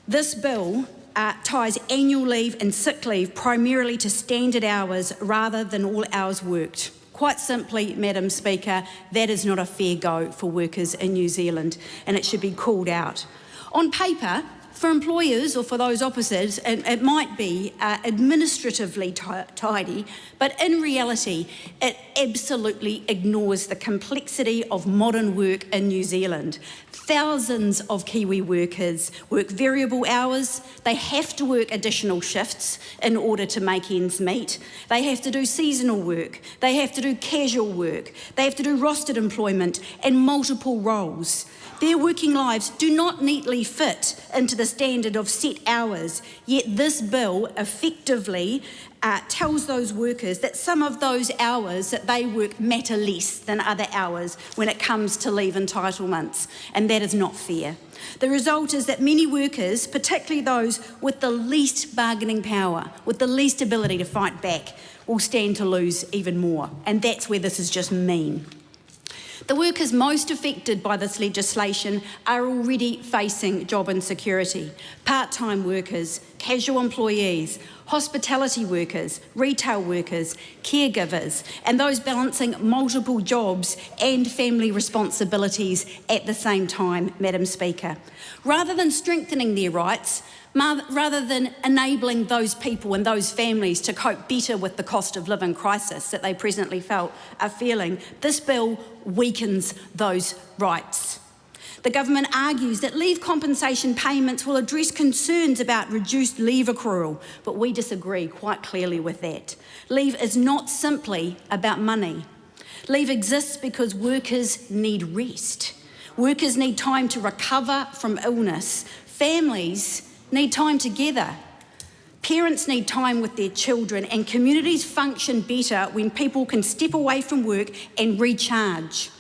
This bill ties annual leave and sick leave primarily to standard hours rather than all hours worked. Quite simply, Madam Speaker, that is not a fair go for workers in New Zealand, and it should be called out. On paper, for employers or for those opposite, it might be administratively tidy, but in reality, it absolutely ignores the complexity of modern work in New Zealand. Thousands of Kiwi workers work variable hours. They have to work additional shifts in order to make ends meet. They have to do seasonal work. They have to do casual work. They have to do rostered employment and multiple roles. Their working lives do not neatly fit into the standard of set hours, yet this bill effectively tells those workers that some of those hours that they work matter less than other hours when it comes to leave entitlements, and that is not fair. The result is that many workers, particularly those with the least bargaining power, with the least ability to fight back, will stand to lose even more, and that's where this is just mean. The workers most affected by this legislation are already facing job insecurity. Part-time workers, casual employees, hospitality workers, retail workers, caregivers, and those balancing multiple jobs and family responsibilities at the same time, Madam Speaker. Rather than strengthening their rights, rather than enabling those people and those families to cope better with the cost of living crisis that they presently are feeling, this bill weakens those rights. The government argues that leave compensation payments will address concerns about reduced leave accrual, but we disagree quite clearly with that. Leave is not simply about money. Leave exists because workers need rest. Workers need time to recover from illness. Families need time together. Parents need time with their children, and communities function better when people can step away from work and recharge.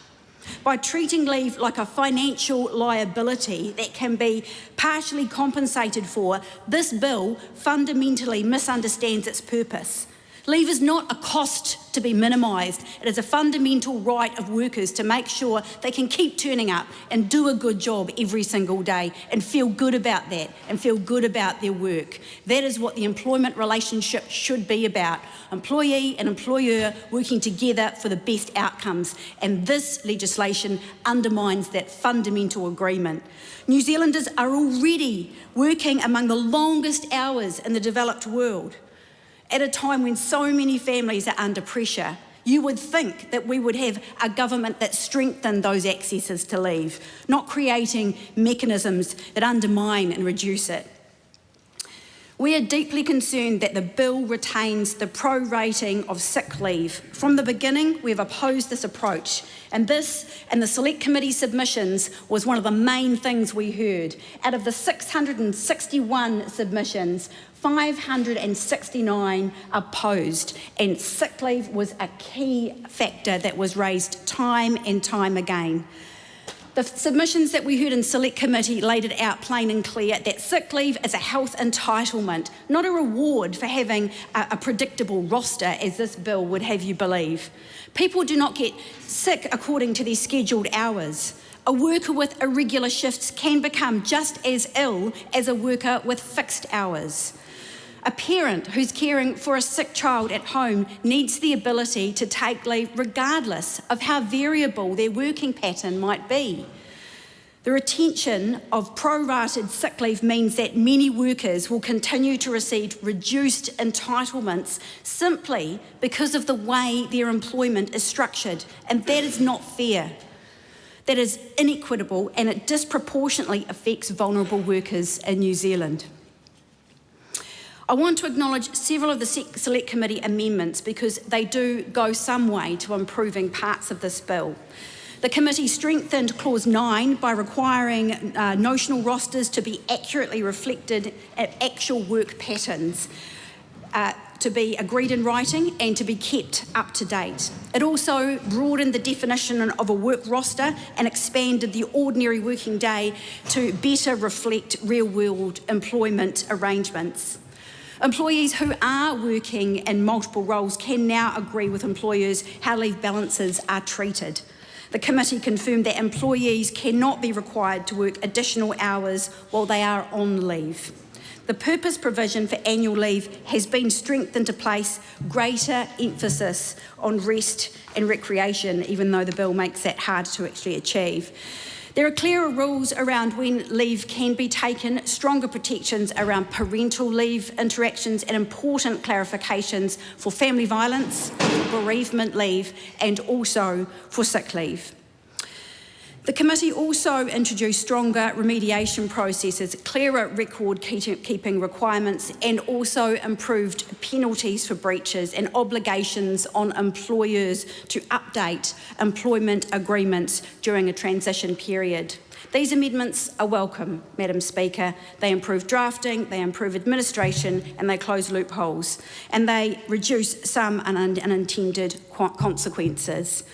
By treating leave like a financial liability that can be partially compensated for, this bill fundamentally misunderstands its purpose. Leave is not a cost to be minimised. It is a fundamental right of workers to make sure they can keep turning up and do a good job every single day and feel good about that and feel good about their work. That is what the employment relationship should be about. Employee and employer working together for the best outcomes, and this legislation undermines that fundamental agreement. New Zealanders are already working among the longest hours in the developed world. At a time when so many families are under pressure, you would think that we would have a government that strengthened those accesses to leave, not creating mechanisms that undermine and reduce it. We are deeply concerned that the bill retains the prorating of sick leave. From the beginning, we have opposed this approach, and this and the Select Committee submissions was one of the main things we heard. Out of the 661 submissions, 569 opposed, and sick leave was a key factor that was raised time and time again. The submissions that we heard in Select Committee laid it out plain and clear that sick leave is a health entitlement, not a reward for having a predictable roster, as this bill would have you believe. People do not get sick according to their scheduled hours. A worker with irregular shifts can become just as ill as a worker with fixed hours. A parent who's caring for a sick child at home needs the ability to take leave regardless of how variable their working pattern might be. The retention of prorated sick leave means that many workers will continue to receive reduced entitlements simply because of the way their employment is structured, and that is not fair. That is inequitable, and it disproportionately affects vulnerable workers in New Zealand. I want to acknowledge several of the Select Committee amendments because they do go some way to improving parts of this bill. The committee strengthened Clause 9 by requiring notional rosters to be accurately reflected at actual work patterns, to be agreed in writing and to be kept up to date. It also broadened the definition of a work roster and expanded the ordinary working day to better reflect real-world employment arrangements. Employees who are working in multiple roles can now agree with employers how leave balances are treated. The committee confirmed that employees cannot be required to work additional hours while they are on leave. The purpose provision for annual leave has been strengthened to place greater emphasis on rest and recreation, even though the bill makes that hard to actually achieve. There are clearer rules around when leave can be taken, stronger protections around parental leave interactions, and important clarifications for family violence, bereavement leave, and also for sick leave. The committee also introduced stronger remediation processes, clearer record-keeping requirements, and also improved penalties for breaches and obligations on employers to update employment agreements during a transition period. These amendments are welcome, Madam Speaker. They improve drafting, they improve administration, and they close loopholes, and they reduce some unintended consequences.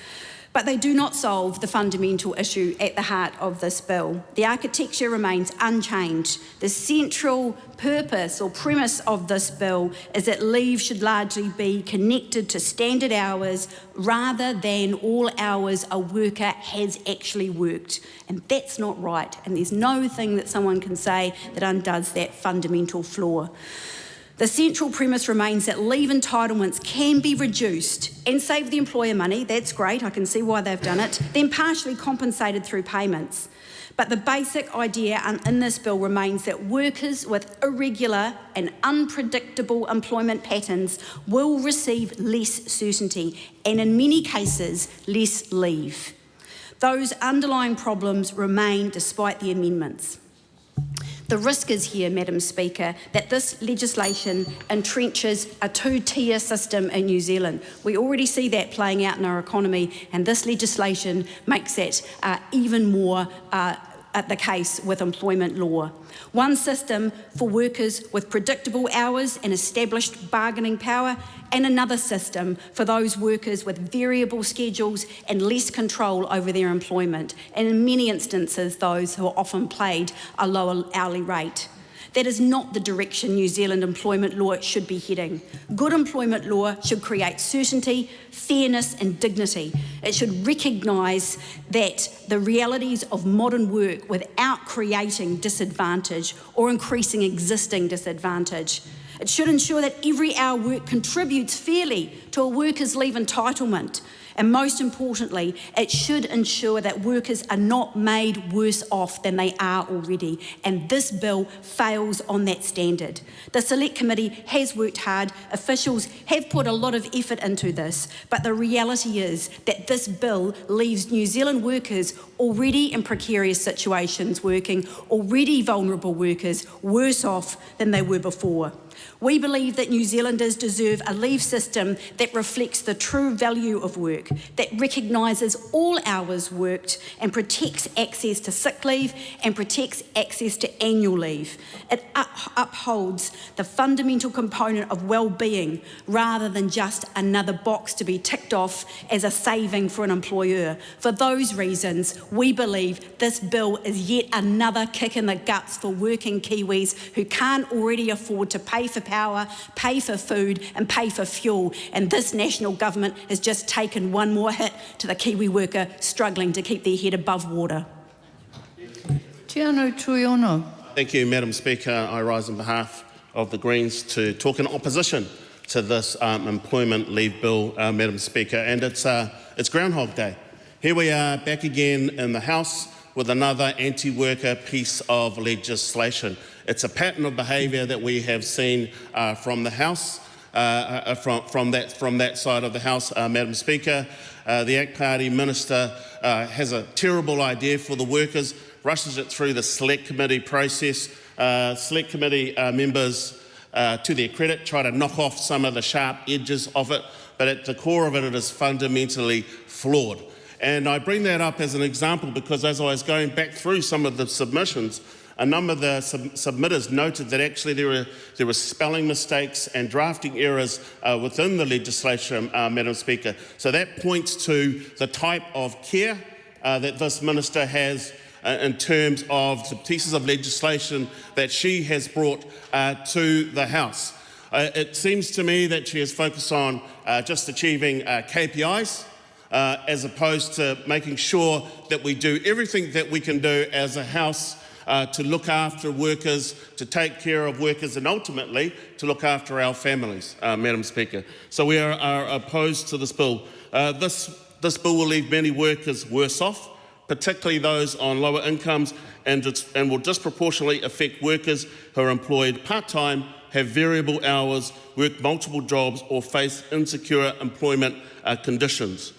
But they do not solve the fundamental issue at the heart of this bill. The architecture remains unchanged. The central purpose or premise of this bill is that leave should largely be connected to standard hours rather than all hours a worker has actually worked. And that's not right. And there's no thing that someone can say that undoes that fundamental flaw. The central premise remains that leave entitlements can be reduced and save the employer money. That's great, I can see why they've done it, then partially compensated through payments. But the basic idea in this bill remains that workers with irregular and unpredictable employment patterns will receive less certainty and in many cases less leave. Those underlying problems remain despite the amendments. The risk is here, Madam Speaker, that this legislation entrenches a two-tier system in New Zealand. We already see that playing out in our economy, and this legislation makes that even more the case with employment law. One system for workers with predictable hours and established bargaining power, and another system for those workers with variable schedules and less control over their employment, and in many instances those who are often paid a lower hourly rate. That is not the direction New Zealand employment law should be heading. Good employment law should create certainty, fairness and dignity. It should recognise that the realities of modern work without creating disadvantage or increasing existing disadvantage. It should ensure that every hour work contributes fairly to a worker's leave entitlement. And most importantly, it should ensure that workers are not made worse off than they are already. And this bill fails on that standard. The Select Committee has worked hard. Officials have put a lot of effort into this. But the reality is that this bill leaves New Zealand workers already in precarious situations working, already vulnerable workers, worse off than they were before. We believe that New Zealanders deserve a leave system that reflects the true value of work, that recognises all hours worked and protects access to sick leave and protects access to annual leave. It upholds the fundamental component of well-being rather than just another box to be ticked off as a saving for an employer. For those reasons, we believe this bill is yet another kick in the guts for working Kiwis who can't already afford to pay for power, pay for food and pay for fuel, and this national government has just taken one more hit to the Kiwi worker struggling to keep their head above water. Tiano Tuiono. Thank you, Madam Speaker. I rise on behalf of the Greens to talk in opposition to this employment leave bill, Madam Speaker, and it's Groundhog Day. Here we are back again in the House with another anti-worker piece of legislation. It's a pattern of behaviour that we have seen from the House, from that side of the House, Madam Speaker. The ACT Party Minister has a terrible idea for the workers, rushes it through the Select Committee process. Select Committee members to their credit, try to knock off some of the sharp edges of it, but at the core of it, it is fundamentally flawed. And I bring that up as an example because as I was going back through some of the submissions, a number of the submitters noted that actually there were spelling mistakes and drafting errors within the legislation, Madam Speaker. So that points to the type of care that this minister has in terms of the pieces of legislation that she has brought to the House. It seems to me that she is focused on just achieving KPIs as opposed to making sure that we do everything that we can do as a House to look after workers, to take care of workers, and ultimately to look after our families, Madam Speaker. So we are opposed to this bill. This bill will leave many workers worse off, particularly those on lower incomes, and will disproportionately affect workers who are employed part-time, have variable hours, work multiple jobs, or face insecure employment conditions.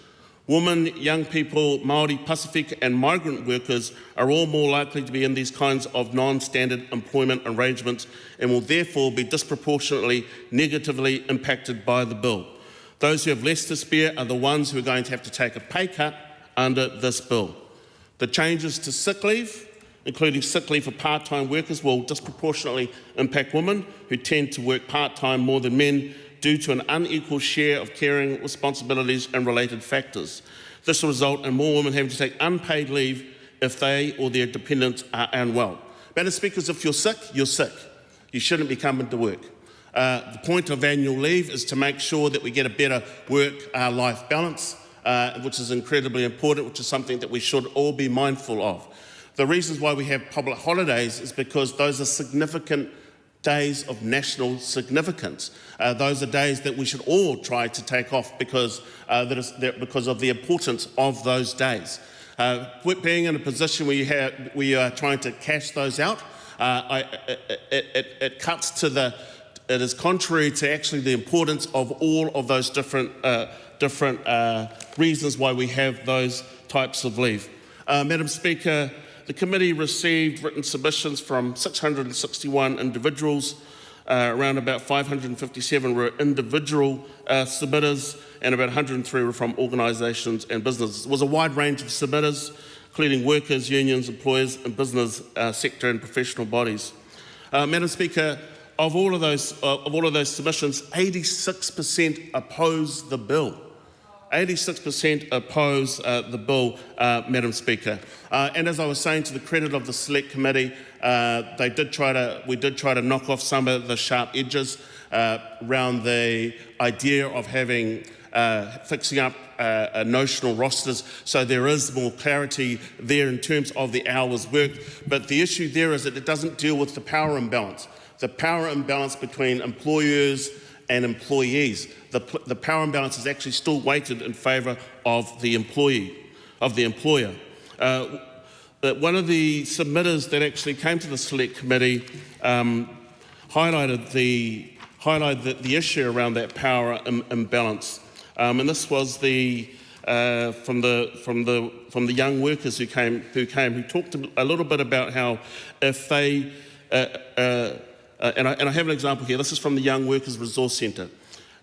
Women, young people, Māori, Pacific and migrant workers are all more likely to be in these kinds of non-standard employment arrangements and will therefore be disproportionately negatively impacted by the bill. Those who have less to spare are the ones who are going to have to take a pay cut under this bill. The changes to sick leave, including sick leave for part-time workers, will disproportionately impact women who tend to work part-time more than men due to an unequal share of caring responsibilities and related factors. This will result in more women having to take unpaid leave if they or their dependents are unwell. Madam Speaker, if you're sick, you're sick. You shouldn't be coming to work. The point of annual leave is to make sure that we get a better work-life balance, which is incredibly important, which is something that we should all be mindful of. The reasons why we have public holidays is because those are significant days of national significance. Those are days that we should all try to take off because of the importance of those days. Being in a position where we are trying to cash those out, it cuts to the. It is contrary to actually the importance of all of those different reasons why we have those types of leave. Madam Speaker, the committee received written submissions from 661 individuals. Around about 557 were individual submitters, and about 103 were from organisations and businesses. It was a wide range of submitters, including workers, unions, employers, and business sector and professional bodies. Madam Speaker, of all of those submissions, 86% oppose the bill. 86% oppose the bill, Madam Speaker. And as I was saying, to the credit of the Select Committee, we did try to knock off some of the sharp edges around the idea of having fixing up notional rosters, so there is more clarity there in terms of the hours worked. But the issue there is that it doesn't deal with the power imbalance. The power imbalance between employers and employees. The power imbalance is actually still weighted in favour of the employer. One of the submitters that actually came to the Select Committee highlighted the issue around that power imbalance, and this was from the young workers who talked a little bit about how if they and I have an example here. This is from the Young Workers Resource Centre.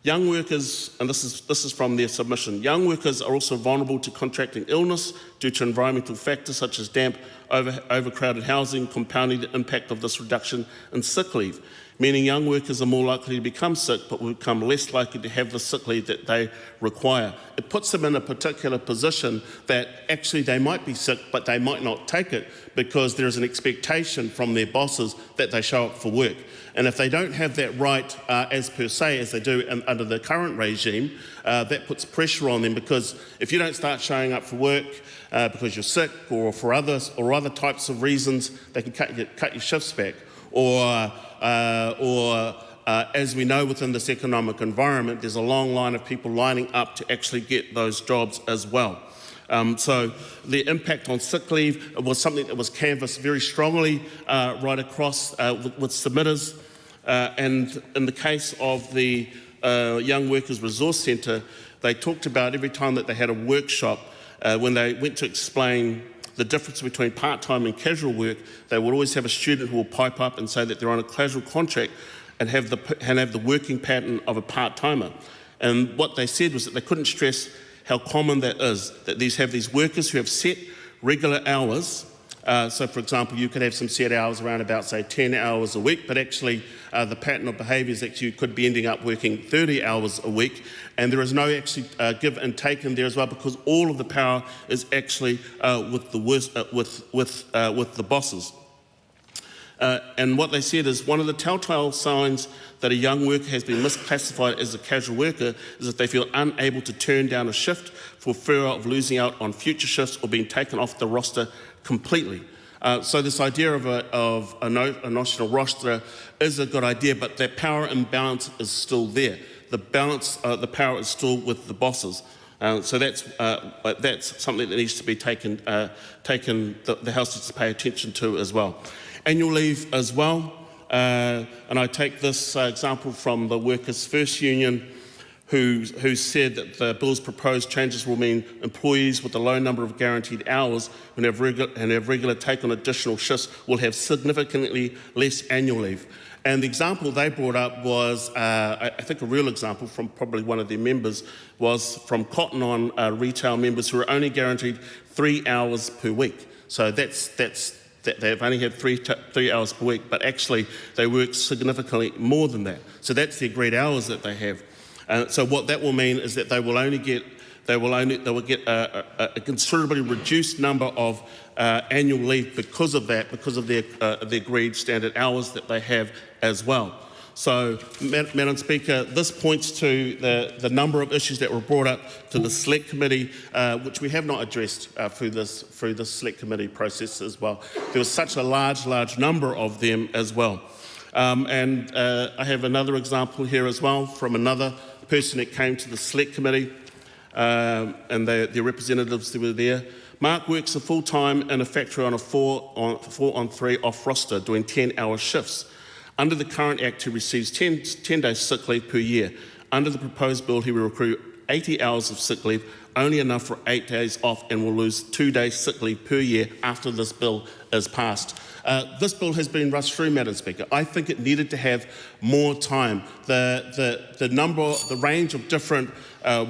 Young workers, and this is from their submission, young workers are also vulnerable to contracting illness due to environmental factors such as damp, overcrowded housing, compounding the impact of this reduction in sick leave, meaning young workers are more likely to become sick but will become less likely to have the sick leave that they require. It puts them in a particular position that actually they might be sick but they might not take it because there is an expectation from their bosses that they show up for work. And if they don't have that right as they do under the current regime, that puts pressure on them, because if you don't start showing up for work because you're sick or for other types of reasons, they can cut your shifts back. Or as we know within this economic environment, there's a long line of people lining up to actually get those jobs as well. So the impact on sick leave was something that was canvassed very strongly right across with submitters. And in the case of the Young Workers Resource Centre, they talked about every time that they had a workshop, when they went to explain the difference between part-time and casual work, they would always have a student who will pipe up and say that they're on a casual contract and have the working pattern of a part-timer. And what they said was that they couldn't stress how common that is, that have these workers who have set regular hours. So, for example, you could have some set hours around about, say, 10 hours a week, but actually the pattern of behaviour is that you could be ending up working 30 hours a week, and there is no actually give and take in there as well, because all of the power is actually with the bosses. And what they said is one of the telltale signs that a young worker has been misclassified as a casual worker is that they feel unable to turn down a shift for fear of losing out on future shifts or being taken off the roster completely. So this idea of a national roster is a good idea, but that power imbalance is still there. The power is still with the bosses. So that's something that needs to be taken. The House needs to pay attention to as well. Annual leave as well, and I take this example from the Workers' First Union, who said that the bill's proposed changes will mean employees with a low number of guaranteed hours and have regular take on additional shifts will have significantly less annual leave. And the example they brought up was, I think a real example from probably one of their members, was from Cotton On retail members who are only guaranteed 3 hours per week. So they've only had 3 hours per week, but actually they work significantly more than that. So that's the agreed hours that they have. So what that will mean is that they will get a considerably reduced number of annual leave because of that, because of the agreed standard hours that they have as well. So, Madam Speaker, this points to the number of issues that were brought up to the Select Committee, which we have not addressed through this Select Committee process as well. There was such a large number of them as well. And I have another example here as well from another person that came to the Select Committee, and their representatives that were there. Mark works a full-time in a factory on a 4-on-3 off roster doing 10-hour shifts. Under the current Act, he receives 10 days sick leave per year. Under the proposed bill, he will accrue 80 hours of sick leave, only enough for 8 days off, and will lose 2 days sick leave per year after this bill is passed. This bill has been rushed through, Madam Speaker. I think it needed to have more time. The range of different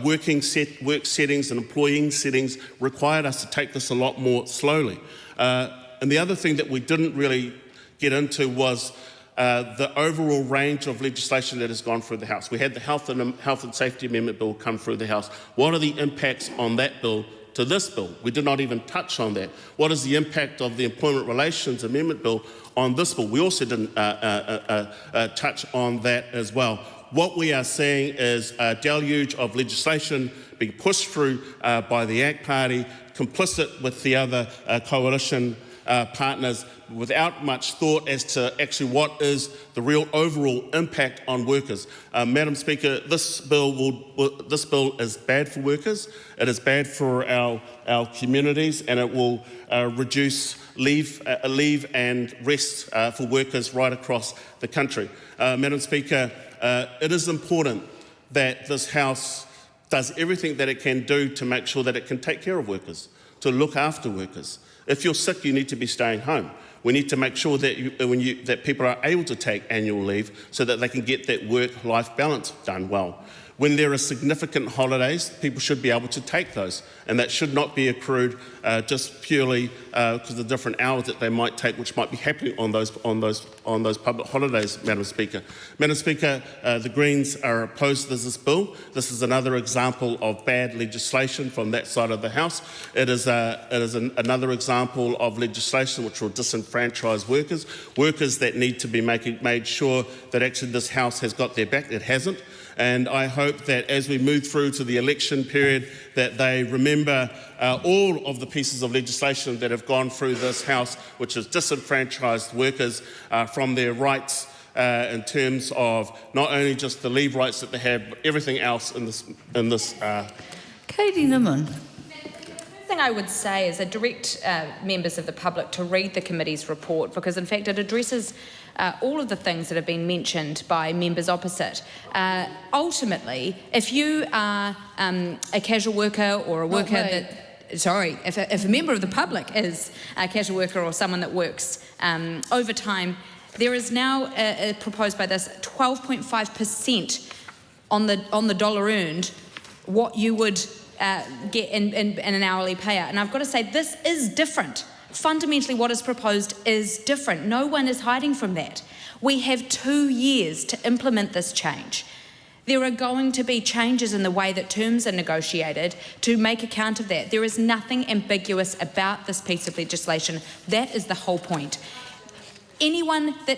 work settings and employing settings required us to take this a lot more slowly. And the other thing that we didn't really get into was the overall range of legislation that has gone through the House. We had the Health and Safety Amendment Bill come through the House. What are the impacts on that bill to this bill? We did not even touch on that. What is the impact of the Employment Relations Amendment Bill on this bill? We also didn't touch on that as well. What we are seeing is a deluge of legislation being pushed through by the ACT Party, complicit with the other coalition partners, without much thought as to actually what is the real overall impact on workers. Madam Speaker, this bill is bad for workers, it is bad for our communities, and it will reduce leave and rest for workers right across the country. Madam Speaker, it is important that this House does everything that it can do to make sure that it can take care of workers, to look after workers. If you're sick, you need to be staying home. We need to make sure that that people are able to take annual leave so that they can get that work-life balance done well. When there are significant holidays, people should be able to take those, and that should not be accrued just purely because of the different hours that they might take, which might be happening on those public holidays, Madam Speaker. Madam Speaker, the Greens are opposed to this bill. This is another example of bad legislation from that side of the House. It is another example of legislation which will disenfranchise workers that need to be made sure that actually this House has got their back. It hasn't. And I hope that as we move through to the election period, that they remember all of the pieces of legislation that have gone through this House, which has disenfranchised workers from their rights in terms of not only just the leave rights that they have, but everything else in this. Katie Nimmin. The thing I would say is I direct members of the public to read the committee's report, because in fact it addresses all of the things that have been mentioned by members opposite. Ultimately, if you are a casual worker or a worker if a member of the public is a casual worker or someone that works overtime, There is now proposed by this 12.5% on the dollar earned what you would get in an hourly payout. And I've got to say, this is different. Fundamentally, what is proposed is different. No one is hiding from that. We have 2 years to implement this change. There are going to be changes in the way that terms are negotiated to make account of that. There is nothing ambiguous about this piece of legislation. That is the whole point. Anyone that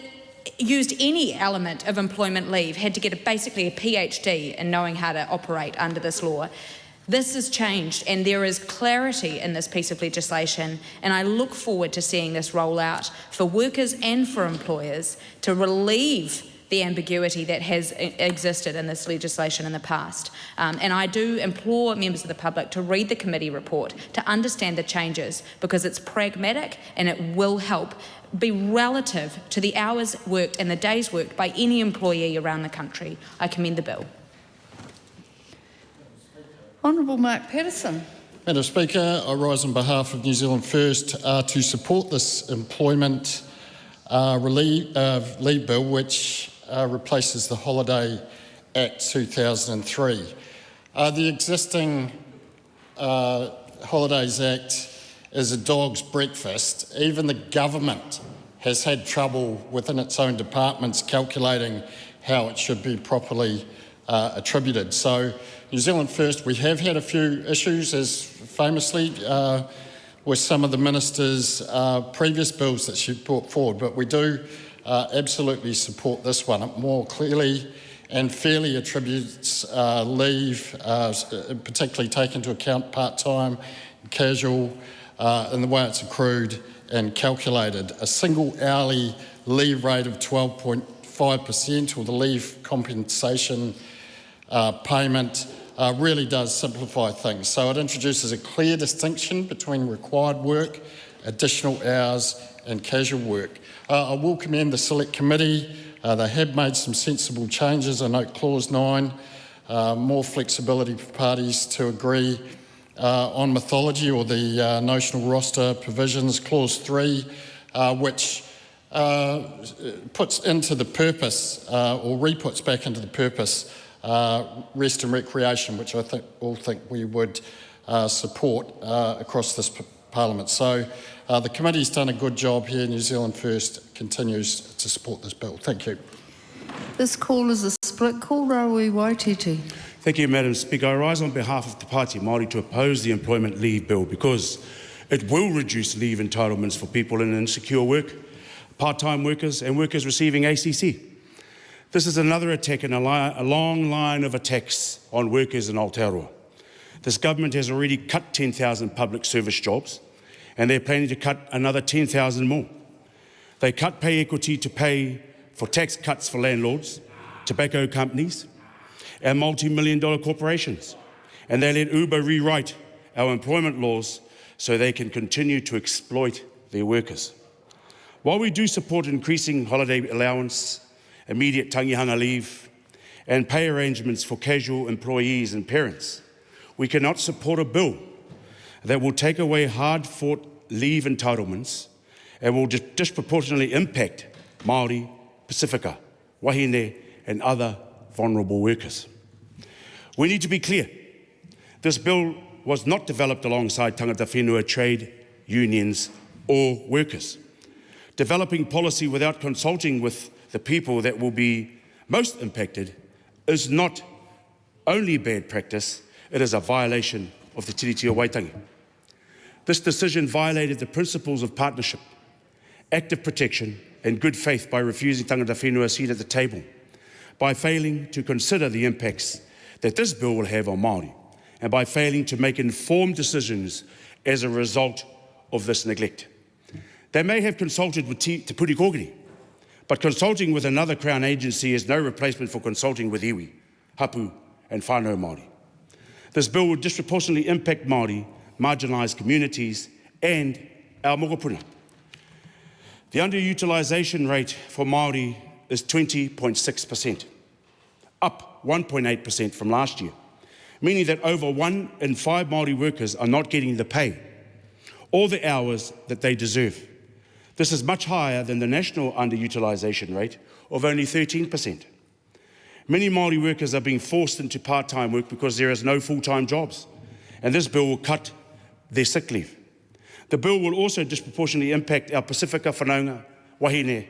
used any element of employment leave had to get basically a PhD in knowing how to operate under this law. This has changed, and there is clarity in this piece of legislation, and I look forward to seeing this roll out for workers and for employers to relieve the ambiguity that has existed in this legislation in the past. And I do implore members of the public to read the committee report to understand the changes, because it's pragmatic and it will help be relative to the hours worked and the days worked by any employee around the country. I commend the bill. Honourable Mark Patterson. Madam Speaker, I rise on behalf of New Zealand First to support this employment leave bill, which replaces the Holiday Act 2003. The existing Holidays Act is a dog's breakfast. Even the government has had trouble within its own departments calculating how it should be properly attributed. So New Zealand First, we have had a few issues, as famously, with some of the minister's previous bills that she brought forward, but we do absolutely support this one. It more clearly and fairly attributes leave, particularly take into account part-time, casual, in the way it's accrued and calculated. A single hourly leave rate of 12.5%, or the leave compensation payment, really does simplify things. So it introduces a clear distinction between required work, additional hours and casual work. I will commend the Select Committee. They have made some sensible changes. I note Clause 9, more flexibility for parties to agree on mythology or the notional roster provisions. Clause 3, which puts into the purpose, or re-puts back into the purpose, rest and recreation, which I think we would support across this Parliament. So the committee's done a good job here. New Zealand First continues to support this bill. Thank you. This call is a split call. Raui Waititi. Thank you, Madam Speaker. I rise on behalf of Te Pāti Māori to oppose the Employment Leave Bill because it will reduce leave entitlements for people in insecure work, part-time workers and workers receiving ACC. This is another attack in a long line of attacks on workers in Aotearoa. This government has already cut 10,000 public service jobs, and they're planning to cut another 10,000 more. They cut pay equity to pay for tax cuts for landlords, tobacco companies, and multi-million-dollar corporations. And they let Uber rewrite our employment laws so they can continue to exploit their workers. While we do support increasing holiday allowance, immediate tangihanga leave, and pay arrangements for casual employees and parents, we cannot support a bill that will take away hard-fought leave entitlements and will disproportionately impact Māori, Pacifica, wahine, and other vulnerable workers. We need to be clear. This bill was not developed alongside tangata whenua, trade unions or workers. Developing policy without consulting with the people that will be most impacted is not only bad practice, it is a violation of the tiriti o Waitangi. This decision violated the principles of partnership, active protection and good faith by refusing tangata whenua a seat at the table, by failing to consider the impacts that this bill will have on Māori, and by failing to make informed decisions as a result of this neglect. They may have consulted with Te Puri Kōkiri, but consulting with another Crown agency is no replacement for consulting with iwi, hapu and whānau Māori. This bill would disproportionately impact Māori, marginalised communities and our mokopuna. The underutilisation rate for Māori is 20.6%, up 1.8% from last year, meaning that over 1 in 5 Māori workers are not getting the pay or the hours that they deserve. This is much higher than the national underutilisation rate of only 13%. Many Māori workers are being forced into part-time work because there is no full-time jobs, and this bill will cut their sick leave. The bill will also disproportionately impact our Pacifica whanaunga, wahine,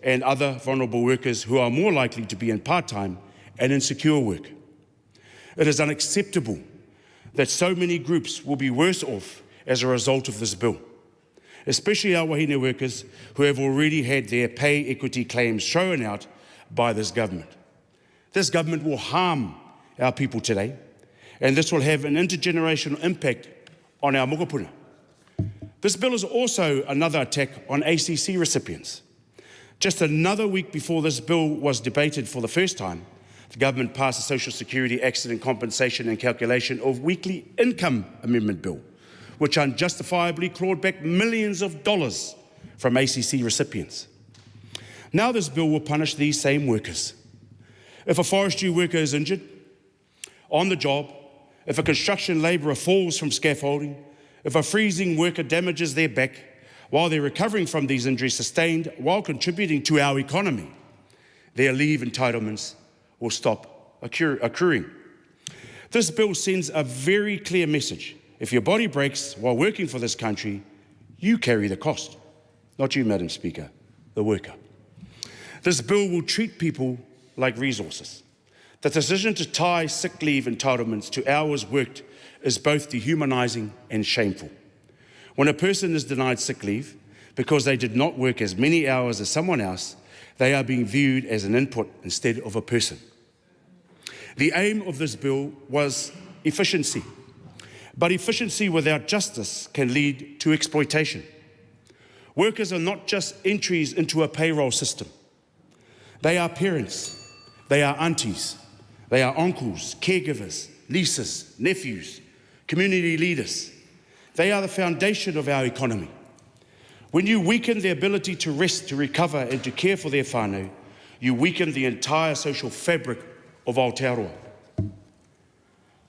and other vulnerable workers who are more likely to be in part-time and insecure work. It is unacceptable that so many groups will be worse off as a result of this bill, especially our wahine workers who have already had their pay equity claims thrown out by this government. This government will harm our people today, and this will have an intergenerational impact on our mokopuna. This bill is also another attack on ACC recipients. Just another week before this bill was debated for the first time, the government passed a Social Security Accident Compensation and Calculation of Weekly Income Amendment Bill, which unjustifiably clawed back millions of dollars from ACC recipients. Now this bill will punish these same workers. If a forestry worker is injured on the job, if a construction labourer falls from scaffolding, if a freezing worker damages their back while they're recovering from these injuries sustained while contributing to our economy, their leave entitlements will stop accruing. This bill sends a very clear message. If your body breaks while working for this country, you carry the cost. Not you, Madam Speaker, the worker. This bill will treat people like resources. The decision to tie sick leave entitlements to hours worked is both dehumanising and shameful. When a person is denied sick leave because they did not work as many hours as someone else, they are being viewed as an input instead of a person. The aim of this bill was efficiency, but efficiency without justice can lead to exploitation. Workers are not just entries into a payroll system. They are parents, they are aunties, they are uncles, caregivers, nieces, nephews, community leaders. They are the foundation of our economy. When you weaken their ability to rest, to recover and to care for their whānau, you weaken the entire social fabric of Aotearoa.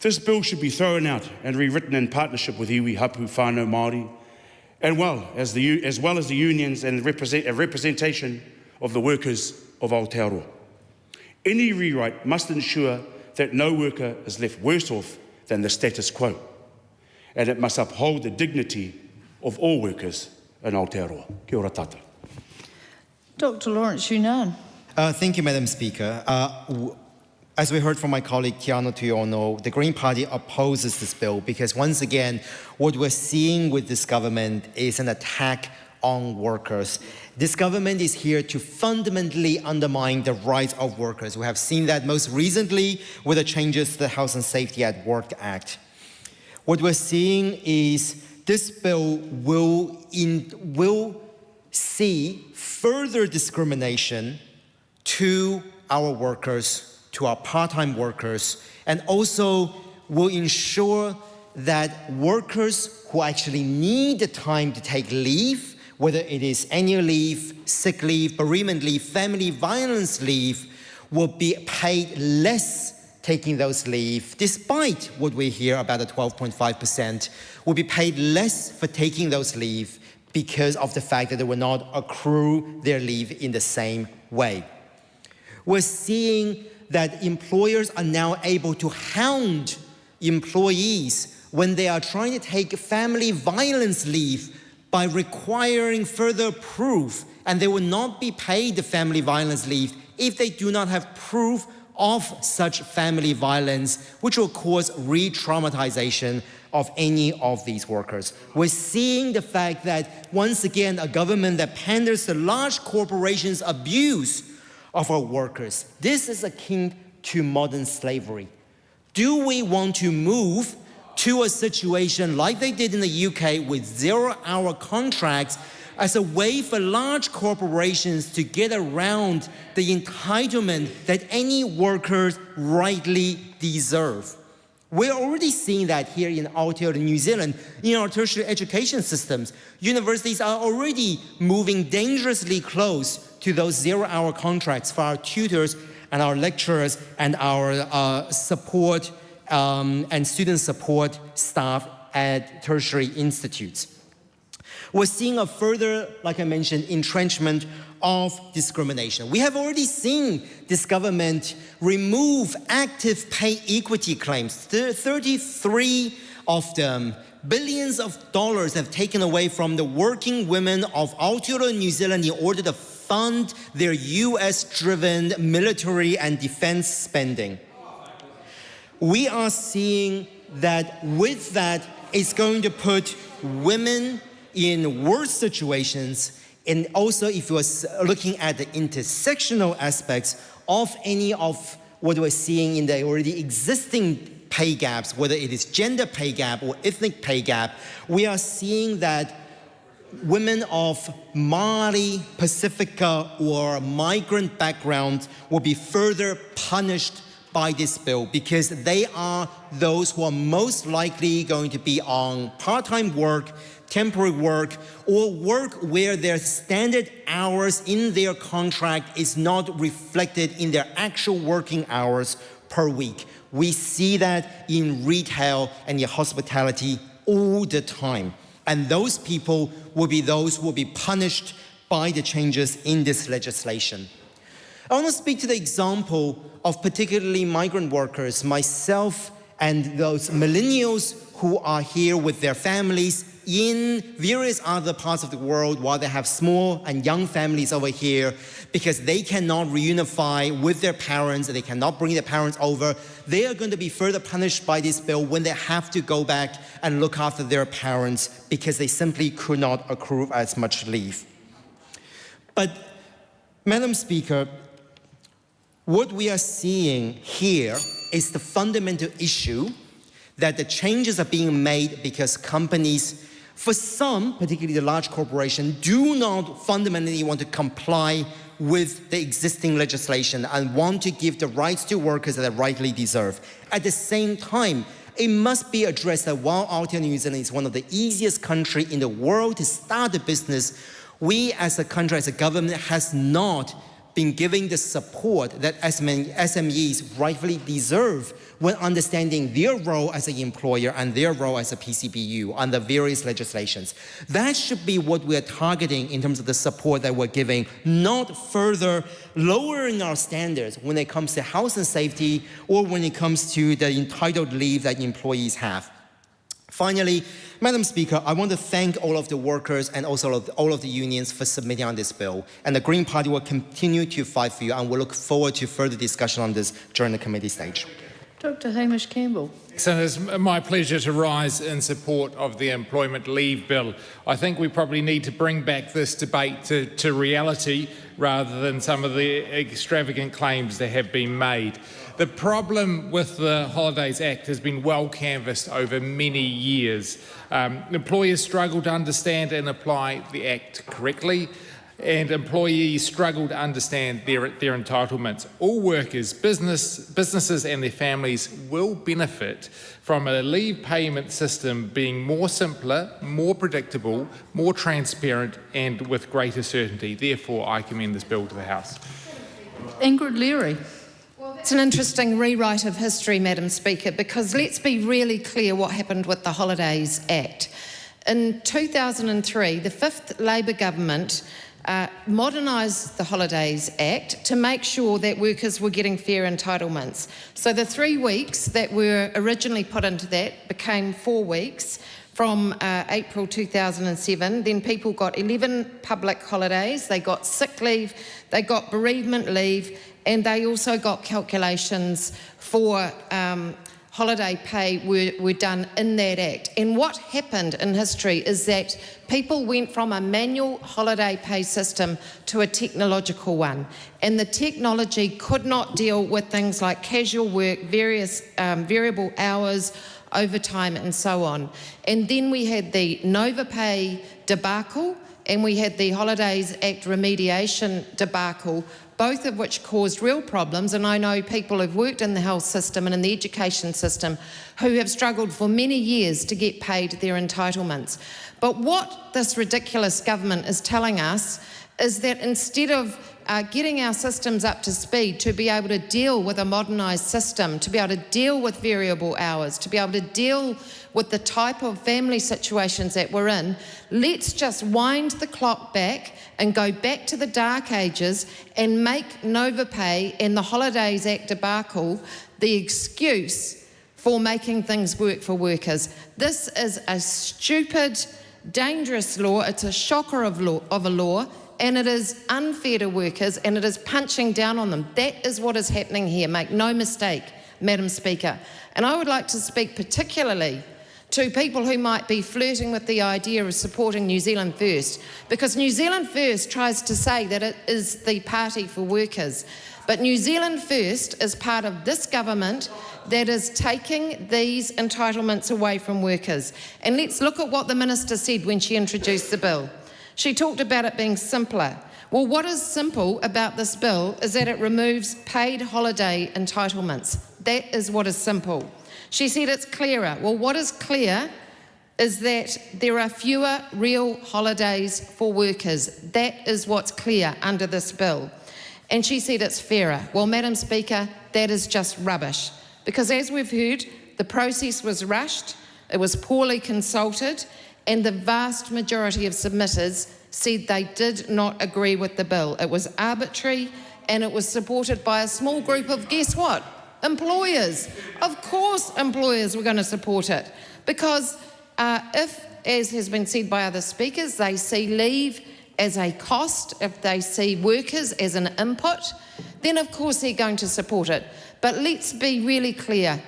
This bill should be thrown out and rewritten in partnership with iwi hapu whānau Māori, as well as the unions and representation of the workers of Aotearoa. Any rewrite must ensure that no worker is left worse off than the status quo, and it must uphold the dignity of all workers in Aotearoa. Kia ora tātou. Dr. Lawrence Yunnan. Thank you, Madam Speaker. As we heard from my colleague Tiana Tuiono, the Green Party opposes this bill because, once again, what we're seeing with this government is an attack on workers. This government is here to fundamentally undermine the rights of workers. We have seen that most recently with the changes to the Health and Safety at Work Act. What we're seeing is this bill will see further discrimination to our workers, to our part-time workers, and also will ensure that workers who actually need the time to take leave, whether it is annual leave, sick leave, bereavement leave, family violence leave, will be paid less taking those leave, despite what we hear about the 12.5%, will be paid less for taking those leave because of the fact that they will not accrue their leave in the same way. We're seeing that employers are now able to hound employees when they are trying to take family violence leave by requiring further proof, and they will not be paid the family violence leave if they do not have proof of such family violence, which will cause re-traumatization of any of these workers. We're seeing the fact that, once again, a government that panders to large corporations' abuse of our workers. This is akin to modern slavery. Do we want to move to a situation like they did in the UK with zero-hour contracts as a way for large corporations to get around the entitlement that any workers rightly deserve? We're already seeing that here in Aotearoa, New Zealand, in our tertiary education systems. Universities are already moving dangerously close to those zero-hour contracts for our tutors and our lecturers and our support and student support staff at tertiary institutes. We're seeing a further, like I mentioned, entrenchment of discrimination. We have already seen this government remove active pay equity claims. 33 of them, billions of dollars have taken away from the working women of Aotearoa, New Zealand in order to fund their US-driven military and defense spending. We are seeing that with that, it's going to put women in worse situations, and also if you're looking at the intersectional aspects of any of what we're seeing in the already existing pay gaps, whether it is gender pay gap or ethnic pay gap, we are seeing that women of Māori, Pacifica, or migrant backgrounds will be further punished by this bill because they are those who are most likely going to be on part-time work, temporary work, or work where their standard hours in their contract is not reflected in their actual working hours per week. We see that in retail and in hospitality all the time. And those people will be those who will be punished by the changes in this legislation. I want to speak to the example of particularly migrant workers, myself and those millennials who are here with their families in various other parts of the world while they have small and young families over here because they cannot reunify with their parents, they cannot bring their parents over. They are going to be further punished by this bill when they have to go back and look after their parents because they simply could not accrue as much leave. But, Madam Speaker, what we are seeing here is the fundamental issue that the changes are being made because companies, for some, particularly the large corporations, do not fundamentally want to comply with the existing legislation and want to give the rights to workers that they rightly deserve. At the same time, it must be addressed that while Aotearoa, New Zealand is one of the easiest countries in the world to start a business, we as a country, as a government, has not been giving the support that SMEs rightfully deserve when understanding their role as an employer and their role as a PCBU under various legislations. That should be what we're targeting in terms of the support that we're giving, not further lowering our standards when it comes to health and safety or when it comes to the entitled leave that employees have. Finally, Madam Speaker, I want to thank all of the workers and also all of the unions for submitting on this bill. And the Green Party will continue to fight for you and we'll look forward to further discussion on this during the committee stage. Dr. Hamish Campbell. So it's my pleasure to rise in support of the Employment Leave Bill. I think we probably need to bring back this debate to reality rather than some of the extravagant claims that have been made. The problem with the Holidays Act has been well canvassed over many years. Employers struggle to understand and apply the Act correctly, and employees struggle to understand their entitlements. All workers, businesses and their families will benefit from a leave payment system being more simpler, more predictable, more transparent and with greater certainty. Therefore, I commend this bill to the House. Ingrid Leary. It's an interesting rewrite of history, Madam Speaker, because let's be really clear what happened with the Holidays Act. In 2003, the fifth Labor government modernised the Holidays Act to make sure that workers were getting fair entitlements. So the 3 weeks that were originally put into that became 4 weeks from April 2007. Then people got 11 public holidays, they got sick leave, they got bereavement leave, and they also got calculations for holiday pay were done in that Act. And what happened in history is that people went from a manual holiday pay system to a technological one. And the technology could not deal with things like casual work, various variable hours, overtime and so on. And then we had the Nova Pay debacle and we had the Holidays Act remediation debacle, both of which caused real problems. And I know people who've worked in the health system and in the education system who have struggled for many years to get paid their entitlements. But what this ridiculous government is telling us is that instead of getting our systems up to speed to be able to deal with a modernised system, to be able to deal with variable hours, to be able to deal with the type of family situations that we're in, let's just wind the clock back and go back to the dark ages and make Nova Pay and the Holidays Act debacle the excuse for making things work for workers. This is a stupid, dangerous law. It's a shocker of a law, and it is unfair to workers, and it is punching down on them. That is what is happening here. Make no mistake, Madam Speaker. And I would like to speak particularly to people who might be flirting with the idea of supporting New Zealand First, because New Zealand First tries to say that it is the party for workers. But New Zealand First is part of this government that is taking these entitlements away from workers. And let's look at what the Minister said when she introduced the bill. She talked about it being simpler. Well, what is simple about this bill is that it removes paid holiday entitlements. That is what is simple. She said it's clearer. Well, what is clear is that there are fewer real holidays for workers. That is what's clear under this bill. And she said it's fairer. Well, Madam Speaker, that is just rubbish. Because as we've heard, the process was rushed, it was poorly consulted, and the vast majority of submitters said they did not agree with the bill. It was arbitrary, and it was supported by a small group of, guess what? Employers. Of course employers were going to support it. Because if, as has been said by other speakers, they see leave as a cost, if they see workers as an input, then of course they're going to support it. But let's be really clear.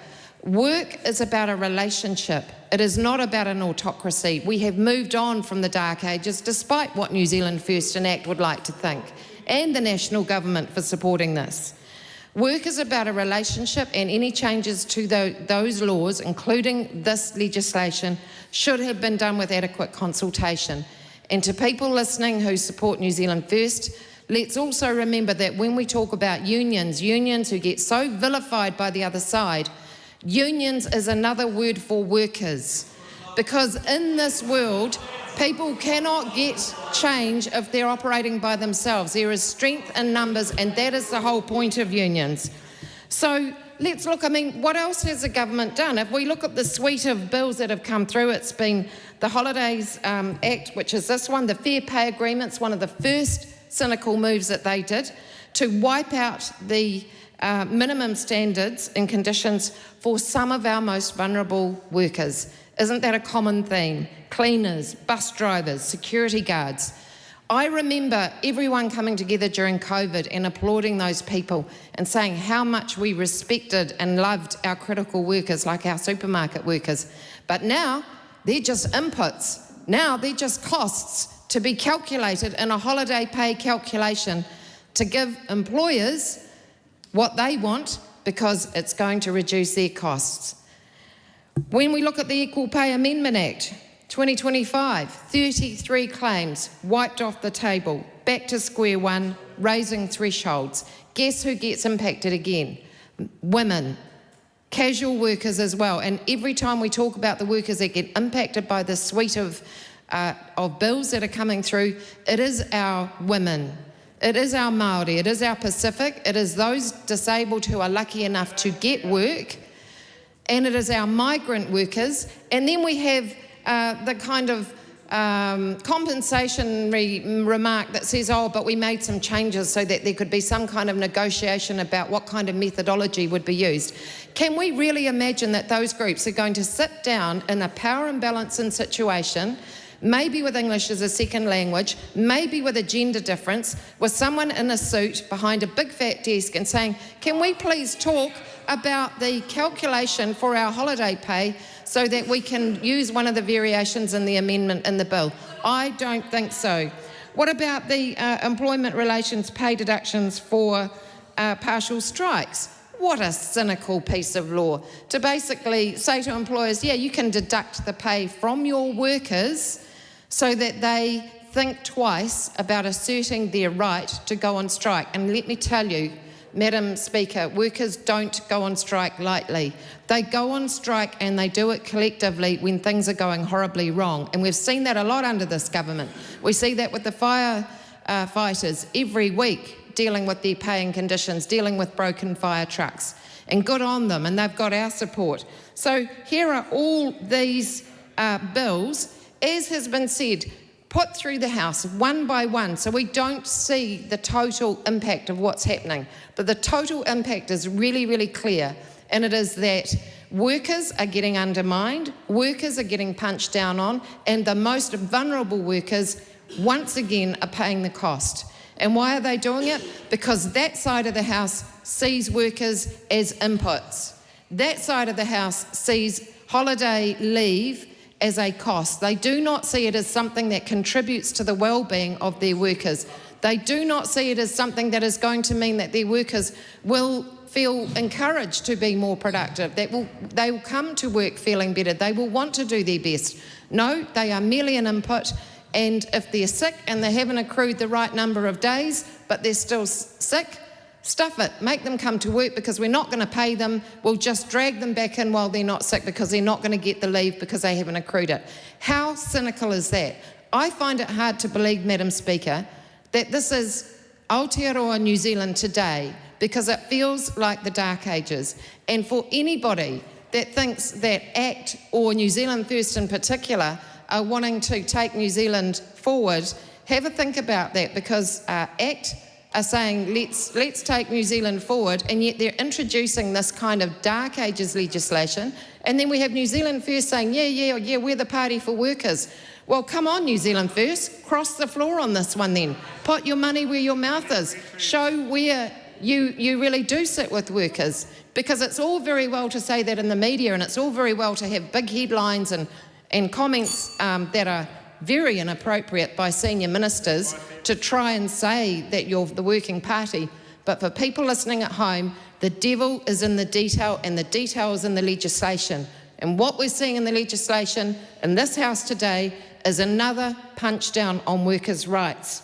Work is about a relationship. It is not about an autocracy. We have moved on from the dark ages, despite what New Zealand First and Act would like to think, and the national government for supporting this. Work is about a relationship, and any changes to those laws, including this legislation, should have been done with adequate consultation. And to people listening who support New Zealand First, let's also remember that when we talk about unions who get so vilified by the other side, unions is another word for workers. Because in this world, people cannot get change if they're operating by themselves. There is strength in numbers, and that is the whole point of unions. So let's look, I mean, what else has the government done? If we look at the suite of bills that have come through, it's been the Holidays Act, which is this one, the Fair Pay Agreement's one of the first cynical moves that they did to wipe out the minimum standards and conditions for some of our most vulnerable workers. Isn't that a common theme? Cleaners, bus drivers, security guards. I remember everyone coming together during COVID and applauding those people and saying how much we respected and loved our critical workers like our supermarket workers. But now they're just inputs. Now they're just costs to be calculated in a holiday pay calculation to give employers what they want because it's going to reduce their costs. When we look at the Equal Pay Amendment Act, 2025, 33 claims wiped off the table, back to square one, raising thresholds. Guess who gets impacted again? Women, casual workers as well. And every time we talk about the workers that get impacted by the suite of bills that are coming through, it is our women. It is our Māori, it is our Pacific, it is those disabled who are lucky enough to get work, and it is our migrant workers. And then we have the kind of compensation remark that says, oh, but we made some changes so that there could be some kind of negotiation about what kind of methodology would be used. Can we really imagine that those groups are going to sit down in a power imbalancing situation, maybe with English as a second language, maybe with a gender difference, with someone in a suit behind a big fat desk and saying, can we please talk about the calculation for our holiday pay so that we can use one of the variations in the amendment in the bill? I don't think so. What about the employment relations pay deductions for partial strikes? What a cynical piece of law to basically say to employers, yeah, you can deduct the pay from your workers so that they think twice about asserting their right to go on strike. And let me tell you, Madam Speaker, workers don't go on strike lightly. They go on strike and they do it collectively when things are going horribly wrong. And we've seen that a lot under this government. We see that with the fire fighters every week dealing with their pay and conditions, dealing with broken fire trucks. And good on them, and they've got our support. So here are all these bills, as has been said, put through the House one by one, so we don't see the total impact of what's happening. But the total impact is really, really clear, and it is that workers are getting undermined, workers are getting punched down on, and the most vulnerable workers, once again, are paying the cost. And why are they doing it? Because that side of the House sees workers as inputs. That side of the House sees holiday leave as a cost. They do not see it as something that contributes to the well-being of their workers. They do not see it as something that is going to mean that their workers will feel encouraged to be more productive, that they will come to work feeling better, they will want to do their best. No, they are merely an input, and if they're sick and they haven't accrued the right number of days, but they're still sick, stuff it, make them come to work, because we're not going to pay them. We'll just drag them back in while they're not sick because they're not going to get the leave because they haven't accrued it. How cynical is that? I find it hard to believe, Madam Speaker, that this is Aotearoa New Zealand today, because it feels like the Dark Ages. And for anybody that thinks that ACT or New Zealand First in particular are wanting to take New Zealand forward, have a think about that, because ACT are saying let's take New Zealand forward, and yet they're introducing this kind of Dark Ages legislation. And then we have New Zealand First saying, yeah, we're the party for workers. Well, come on, New Zealand First, cross the floor on this one then. Put your money where your mouth is. Show where you really do sit with workers, because it's all very well to say that in the media, and it's all very well to have big headlines and comments that are very inappropriate by senior ministers to try and say that you're the working party. But for people listening at home, the devil is in the detail, and the detail is in the legislation. And what we're seeing in the legislation in this House today is another punch down on workers' rights.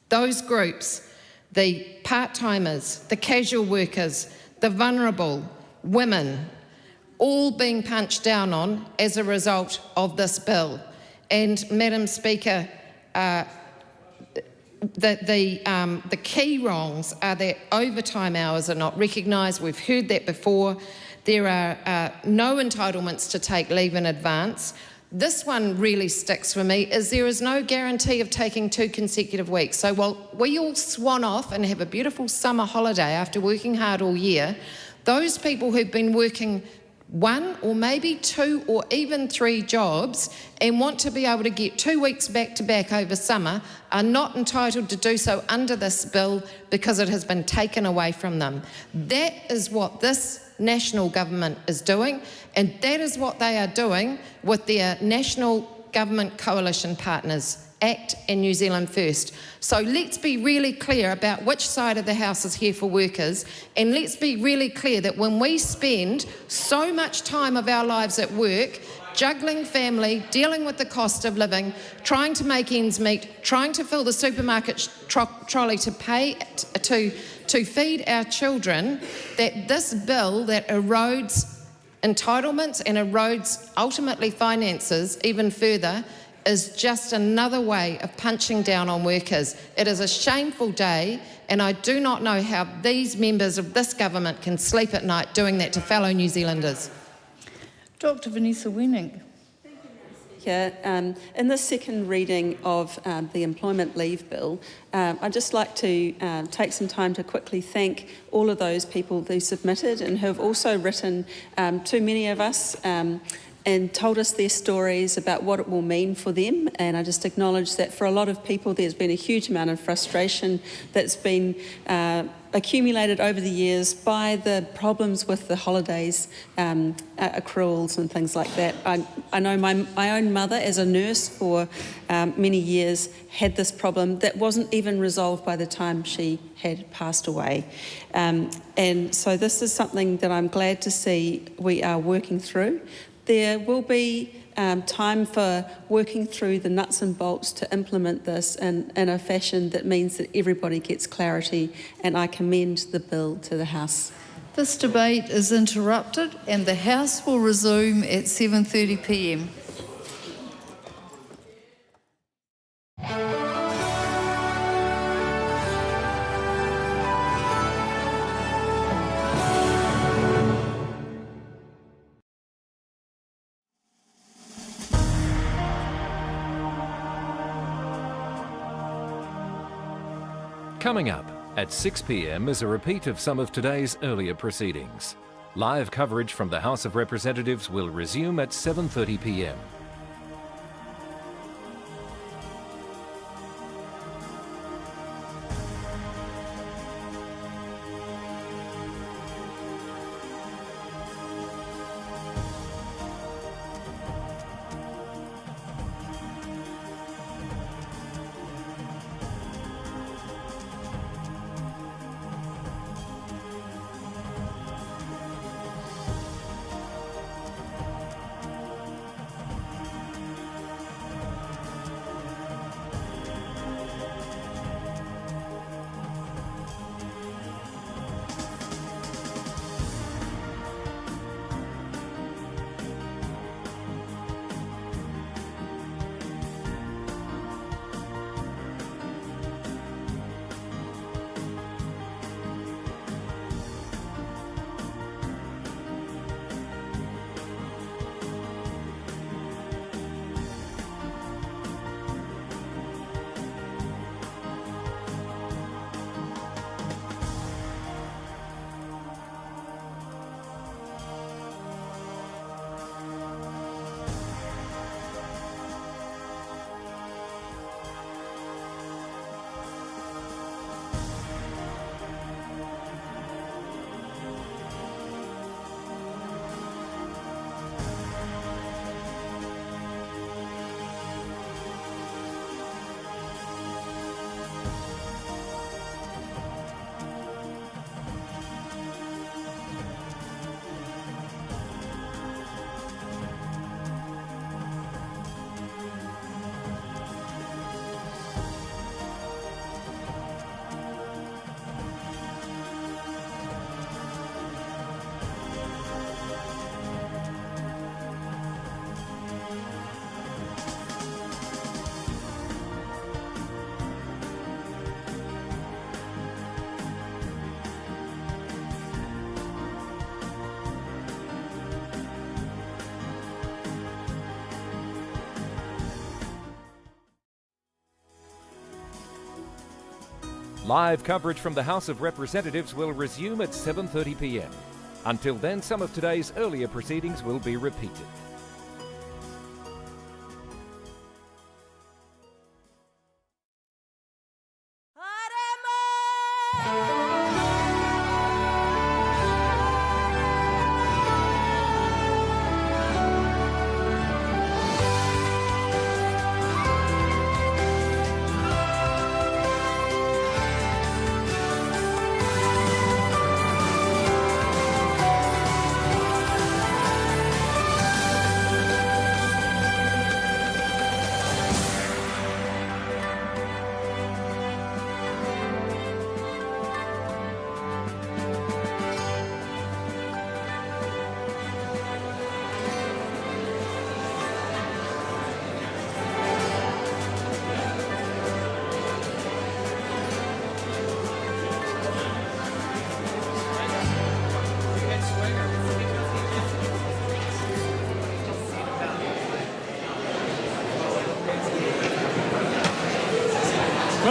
Those groups, the part-timers, the casual workers, the vulnerable, women, all being punched down on as a result of this bill. And Madam Speaker, the key wrongs are that overtime hours are not recognised. We've heard that before. There are no entitlements to take leave in advance. This one really sticks for me, is there is no guarantee of taking 2 consecutive weeks. So while we all swan off and have a beautiful summer holiday after working hard all year, those people who've been working 1 or maybe 2 or even 3 jobs and want to be able to get 2 weeks back to back over summer are not entitled to do so under this bill, because it has been taken away from them. That is what this national government is doing, and that is what they are doing with their national government coalition partners, ACT and New Zealand First. So let's be really clear about which side of the House is here for workers, and let's be really clear that when we spend so much time of our lives at work, juggling family, dealing with the cost of living, trying to make ends meet, trying to fill the supermarket trolley to pay to feed our children, that this bill that erodes entitlements and erodes ultimately finances even further is just another way of punching down on workers. It is a shameful day, and I do not know how these members of this government can sleep at night doing that to fellow New Zealanders. Dr. Vanessa Wenning. In the second reading of the Employment Leave Bill, I'd just like to take some time to quickly thank all of those people who submitted and who have also written to many of us and told us their stories about what it will mean for them. And I just acknowledge that for a lot of people there's been a huge amount of frustration that's been accumulated over the years by the problems with the holidays, accruals and things like that. I know my own mother, as a nurse for many years, had this problem that wasn't even resolved by the time she had passed away. And so this is something that I'm glad to see we are working through. There will be time for working through the nuts and bolts to implement this in a fashion that means that everybody gets clarity, and I commend the bill to the House. This debate is interrupted, and the House will resume at 7:30 p.m. Coming up at 6 p.m. is a repeat of some of today's earlier proceedings. Live coverage from the House of Representatives will resume at 7:30 p.m. Live coverage from the House of Representatives will resume at 7:30 p.m. Until then, some of today's earlier proceedings will be repeated.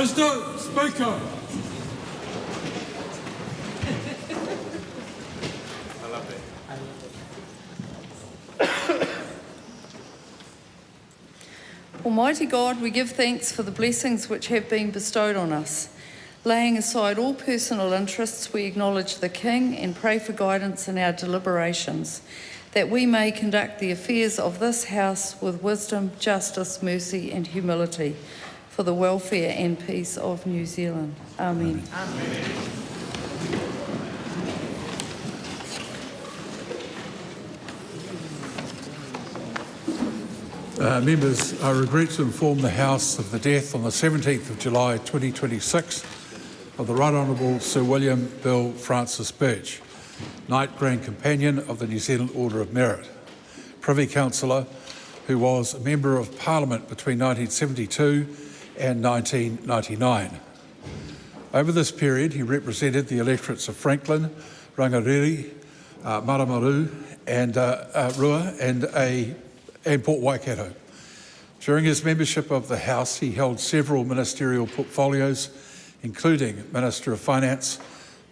Mr. Speaker. I love that. Almighty God, we give thanks for the blessings which have been bestowed on us. Laying aside all personal interests, we acknowledge the King and pray for guidance in our deliberations, that we may conduct the affairs of this House with wisdom, justice, mercy and humility, for the welfare and peace of New Zealand. Amen. Amen. Members, I regret to inform the House of the death on the 17th of July 2026 of the Right Honourable Sir William Bill Francis Birch, Knight Grand Companion of the New Zealand Order of Merit, Privy Councillor who was a Member of Parliament between 1972 and 1999. Over this period, he represented the electorates of Franklin, Rangariri, Maramaru and Rua and Port Waikato. During his membership of the House, he held several ministerial portfolios, including Minister of Finance,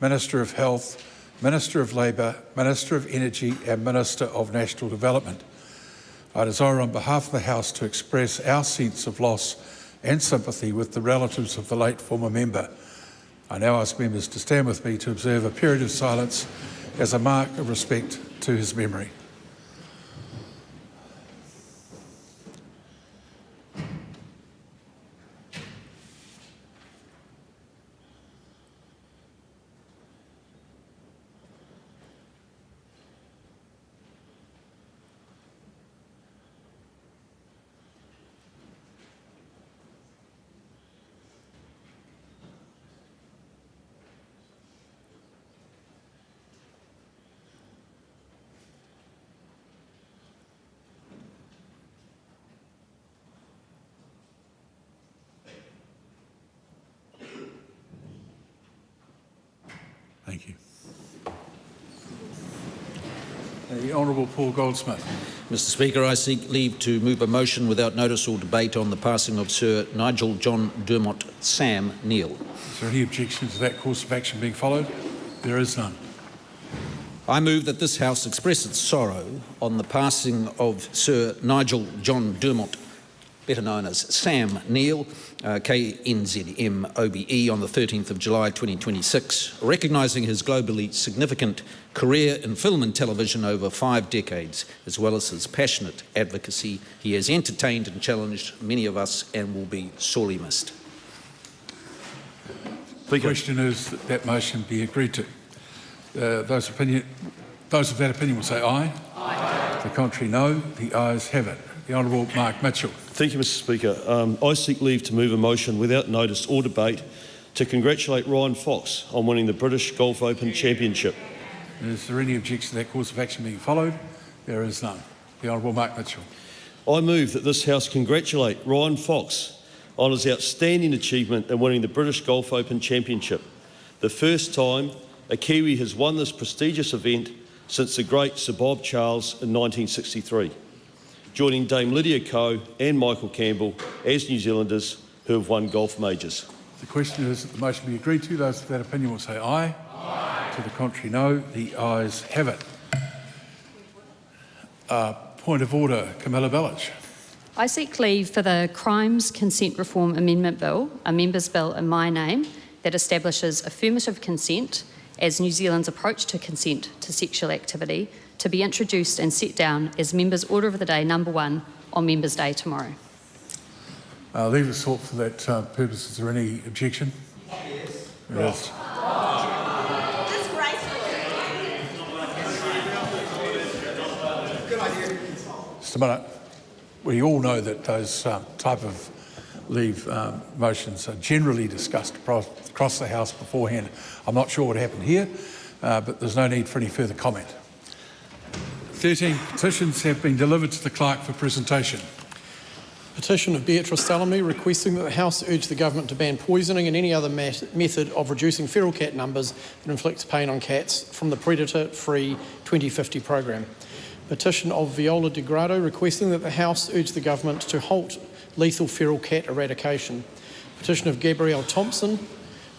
Minister of Health, Minister of Labour, Minister of Energy and Minister of National Development. I desire on behalf of the House to express our sense of loss and sympathy with the relatives of the late former member. I now ask members to stand with me to observe a period of silence as a mark of respect to his memory. Thank you. The Honourable Paul Goldsmith. Mr Speaker, I seek leave to move a motion without notice or debate on the passing of Sir Nigel John Dermot Sam Neal. Is there any objection to that course of action being followed? There is none. I move that this House express its sorrow on the passing of Sir Nigel John Dermot, better known as Sam Neal, KNZM OBE, on the 13th of July 2026, recognising his globally significant career in film and television over 5 decades, as well as his passionate advocacy. He has entertained and challenged many of us and will be sorely missed. The question is that that motion be agreed to. Those of that opinion will say aye. Aye. The contrary, no. The ayes have it. The Honourable Mark Mitchell. Thank you, Mr Speaker. I seek leave to move a motion without notice or debate to congratulate Ryan Fox on winning the British Golf Open Championship. Is there any objection to that course of action being followed? There is none. The Honourable Mark Mitchell. I move that this House congratulate Ryan Fox on his outstanding achievement in winning the British Golf Open Championship, the first time a Kiwi has won this prestigious event since the great Sir Bob Charles in 1963, joining Dame Lydia Ko and Michael Campbell as New Zealanders who have won golf majors. The question is that the motion be agreed to. Those of that opinion will say aye. Aye. To the contrary, no. The ayes have it. Point of order, Camilla Bellich. I seek leave for the Crimes Consent Reform Amendment Bill, a member's bill in my name, that establishes affirmative consent as New Zealand's approach to consent to sexual activity, to be introduced and set down as Members' Order of the Day number 1 on Members' Day tomorrow. Leave is sought for that purpose. Is there any objection? Yes. Yes. Just a minute. We all know that those type of leave motions are generally discussed across the House beforehand. I'm not sure what happened here, but there's no need for any further comment. 13 petitions have been delivered to the Clerk for presentation. Petition of Beatrice Salome requesting that the House urge the Government to ban poisoning and any other method of reducing feral cat numbers that inflicts pain on cats from the Predator-Free 2050 programme. Petition of Viola De Grado requesting that the House urge the Government to halt lethal feral cat eradication. Petition of Gabrielle Thompson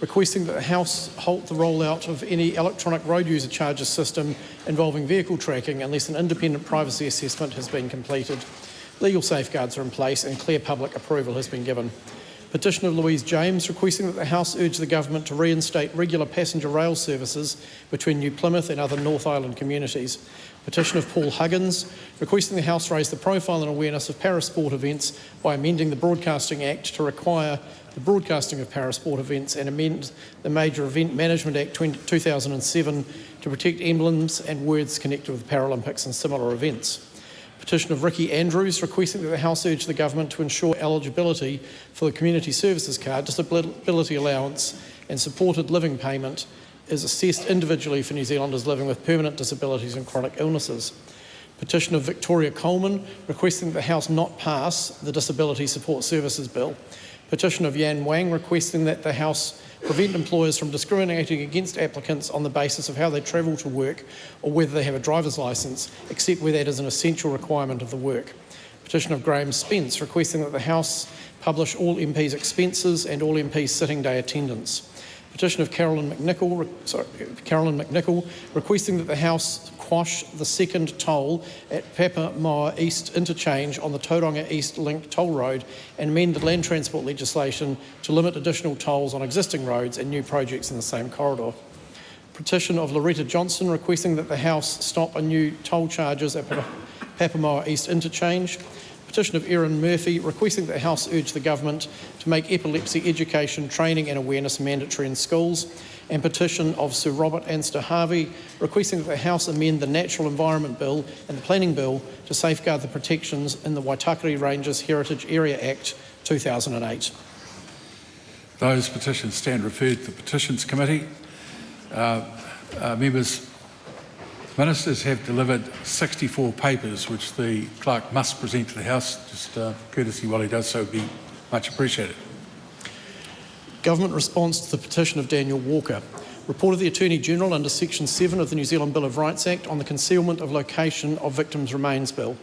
requesting that the House halt the rollout of any electronic road user charges system involving vehicle tracking unless an independent privacy assessment has been completed, legal safeguards are in place and clear public approval has been given. Petition of Louise James requesting that the House urge the Government to reinstate regular passenger rail services between New Plymouth and other North Island communities. Petition of Paul Huggins requesting the House raise the profile and awareness of parasport events by amending the Broadcasting Act to require the broadcasting of parasport events and amend the Major Event Management Act 2007 to protect emblems and words connected with Paralympics and similar events. Petition of Ricky Andrews requesting that the House urge the Government to ensure eligibility for the Community Services Card, disability allowance and supported living payment is assessed individually for New Zealanders living with permanent disabilities and chronic illnesses. Petition of Victoria Coleman requesting that the House not pass the Disability Support Services Bill. Petition of Yan Wang requesting that the House prevent employers from discriminating against applicants on the basis of how they travel to work or whether they have a driver's licence, except where that is an essential requirement of the work. Petition of Graham Spence requesting that the House publish all MPs' expenses and all MPs' sitting day attendance. Petition of Carolyn McNichol requesting that the House quash the second toll at Papamoa East interchange on the Tauranga East Link toll road and amend the land transport legislation to limit additional tolls on existing roads and new projects in the same corridor. Petition of Loretta Johnson requesting that the House stop a new toll charges at Papamoa East interchange. Petition of Erin Murphy requesting that the House urge the Government to make epilepsy education, training and awareness mandatory in schools. And petition of Sir Robert Anster Harvey requesting that the House amend the Natural Environment Bill and the Planning Bill to safeguard the protections in the Waitakere Ranges Heritage Area Act 2008. Those petitions stand referred to the Petitions Committee. Members, Ministers have delivered 64 papers which the Clerk must present to the House. Just courtesy while he does so would be much appreciated. Government response to the petition of Daniel Walker. Report of the Attorney-General under Section 7 of the New Zealand Bill of Rights Act on the concealment of location of victims' remains bill.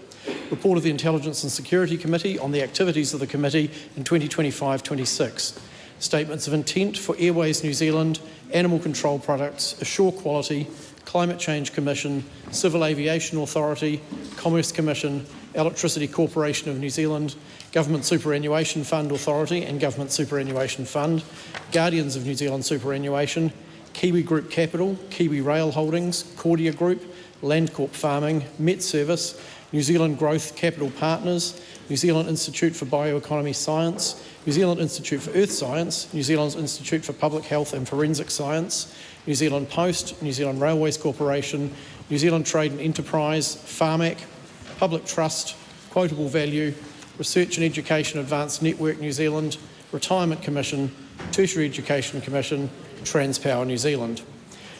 Report of the Intelligence and Security Committee on the activities of the committee in 2025-26. Statements of intent for Airways New Zealand, Animal Control Products, Assure Quality, Climate Change Commission, Civil Aviation Authority, Commerce Commission, Electricity Corporation of New Zealand, Government Superannuation Fund Authority and Government Superannuation Fund, Guardians of New Zealand Superannuation, Kiwi Group Capital, Kiwi Rail Holdings, Cordia Group, Landcorp Farming, Met Service, New Zealand Growth Capital Partners, New Zealand Institute for Bioeconomy Science, New Zealand Institute for Earth Science, New Zealand Institute for Public Health and Forensic Science, New Zealand Post, New Zealand Railways Corporation, New Zealand Trade and Enterprise, Pharmac, Public Trust, Quotable Value, Research and Education Advanced Network New Zealand, Retirement Commission, Tertiary Education Commission, Transpower New Zealand.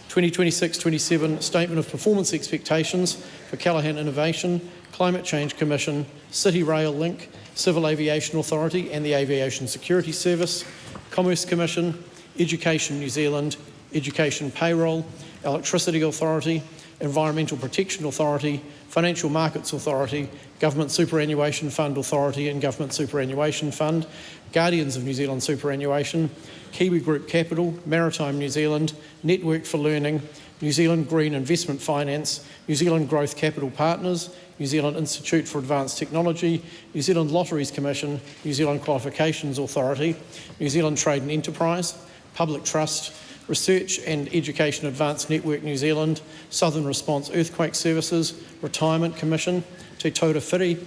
2026-27 Statement of Performance Expectations for Callaghan Innovation, Climate Change Commission, City Rail Link, Civil Aviation Authority and the Aviation Security Service, Commerce Commission, Education New Zealand, Education Payroll, Electricity Authority, Environmental Protection Authority, Financial Markets Authority, Government Superannuation Fund Authority and Government Superannuation Fund, Guardians of New Zealand Superannuation, Kiwi Group Capital, Maritime New Zealand, Network for Learning, New Zealand Green Investment Finance, New Zealand Growth Capital Partners, New Zealand Institute for Advanced Technology, New Zealand Lotteries Commission, New Zealand Qualifications Authority, New Zealand Trade and Enterprise, Public Trust, Research and Education Advanced Network New Zealand, Southern Response Earthquake Services, Retirement Commission, Te Tauta Whiri,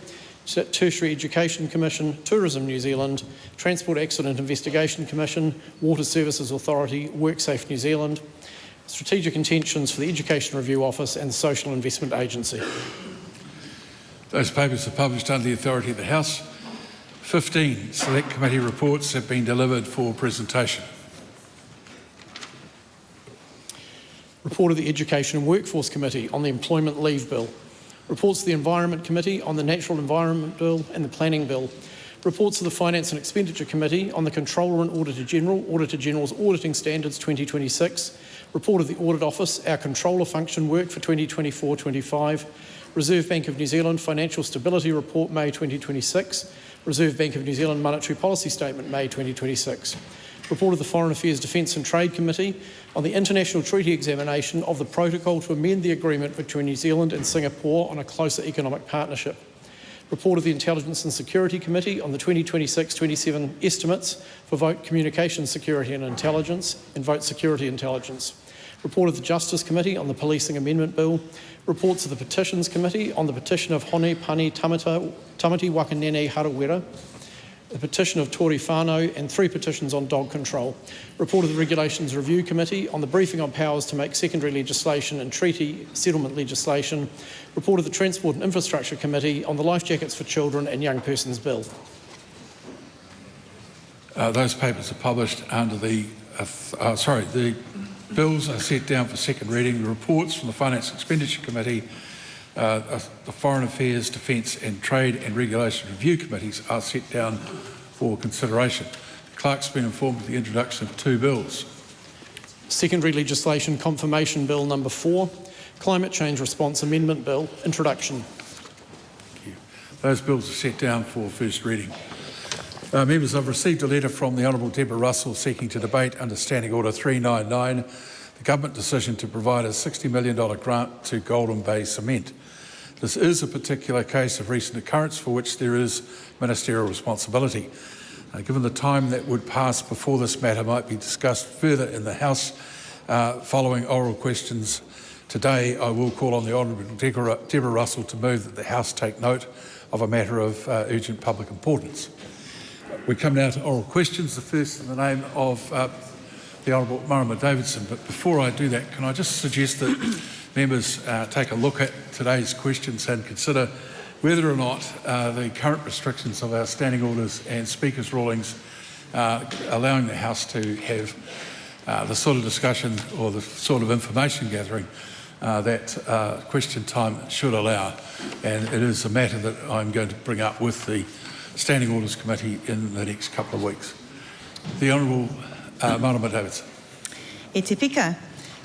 Tertiary Education Commission, Tourism New Zealand, Transport Accident Investigation Commission, Water Services Authority, WorkSafe New Zealand, Strategic Intentions for the Education Review Office and the Social Investment Agency. Those papers are published under the authority of the House. 15 Select Committee reports have been delivered for presentation. Report of the Education and Workforce Committee on the Employment Leave Bill. Reports of the Environment Committee on the Natural Environment Bill and the Planning Bill. Reports of the Finance and Expenditure Committee on the Controller and Auditor General's Auditing Standards 2026. Report of the Audit Office, our Controller Function Work for 2024-25. Reserve Bank of New Zealand Financial Stability Report May 2026. Reserve Bank of New Zealand Monetary Policy Statement May 2026. Report of the Foreign Affairs, Defence and Trade Committee on the International Treaty Examination of the Protocol to amend the agreement between New Zealand and Singapore on a closer economic partnership. Report of the Intelligence and Security Committee on the 2026-27 estimates for vote communication security and intelligence and vote security intelligence. Report of the Justice Committee on the Policing Amendment Bill. Reports of the Petitions Committee on the petition of Hone Pani Tamati Wakanene Harawera. The petition of Tori Whānau and 3 petitions on dog control. Report of the Regulations Review Committee on the briefing on powers to make secondary legislation and treaty settlement legislation. Report of the Transport and Infrastructure Committee on the Life Jackets for Children and Young Persons Bill. Those papers are published under the bills are set down for second reading. The reports from the Finance and Expenditure Committee, the Foreign Affairs, Defence and Trade and Regulation Review Committees are set down for consideration. The Clerk's been informed of the introduction of 2 bills. Secondary Legislation Confirmation Bill number 4, Climate Change Response Amendment Bill, introduction. Thank you. Those bills are set down for first reading. Members, I've received a letter from the Honourable Deborah Russell seeking to debate under Standing Order 399, the government decision to provide a $60 million grant to Golden Bay Cement. This is a particular case of recent occurrence for which there is ministerial responsibility. Given the time that would pass before this matter might be discussed further in the House following oral questions today, I will call on the Honourable Deborah Russell to move that the House take note of a matter of urgent public importance. We come now to oral questions, the first in the name of the Honourable Marama Davidson. But before I do that, can I just suggest that members take a look at today's questions and consider whether or not the current restrictions of our standing orders and speakers' rulings allowing the House to have the sort of discussion or the sort of information gathering that question time should allow. And it is a matter that I'm going to bring up with the Standing Orders Committee in the next couple of weeks. The Honourable Marama Davidson. E te pika,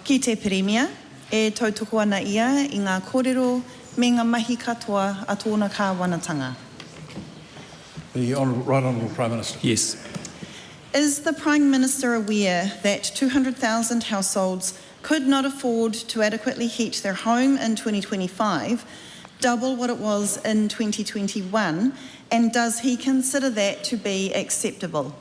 ki te Premier, e tautoko ana ia I ngā kōrero me ngā mahi katoa a tōna kāwanatanga. The Right Honourable Prime Minister. Yes. Is the Prime Minister aware that 200,000 households could not afford to adequately heat their home in 2025, double what it was in 2021, and does he consider that to be acceptable?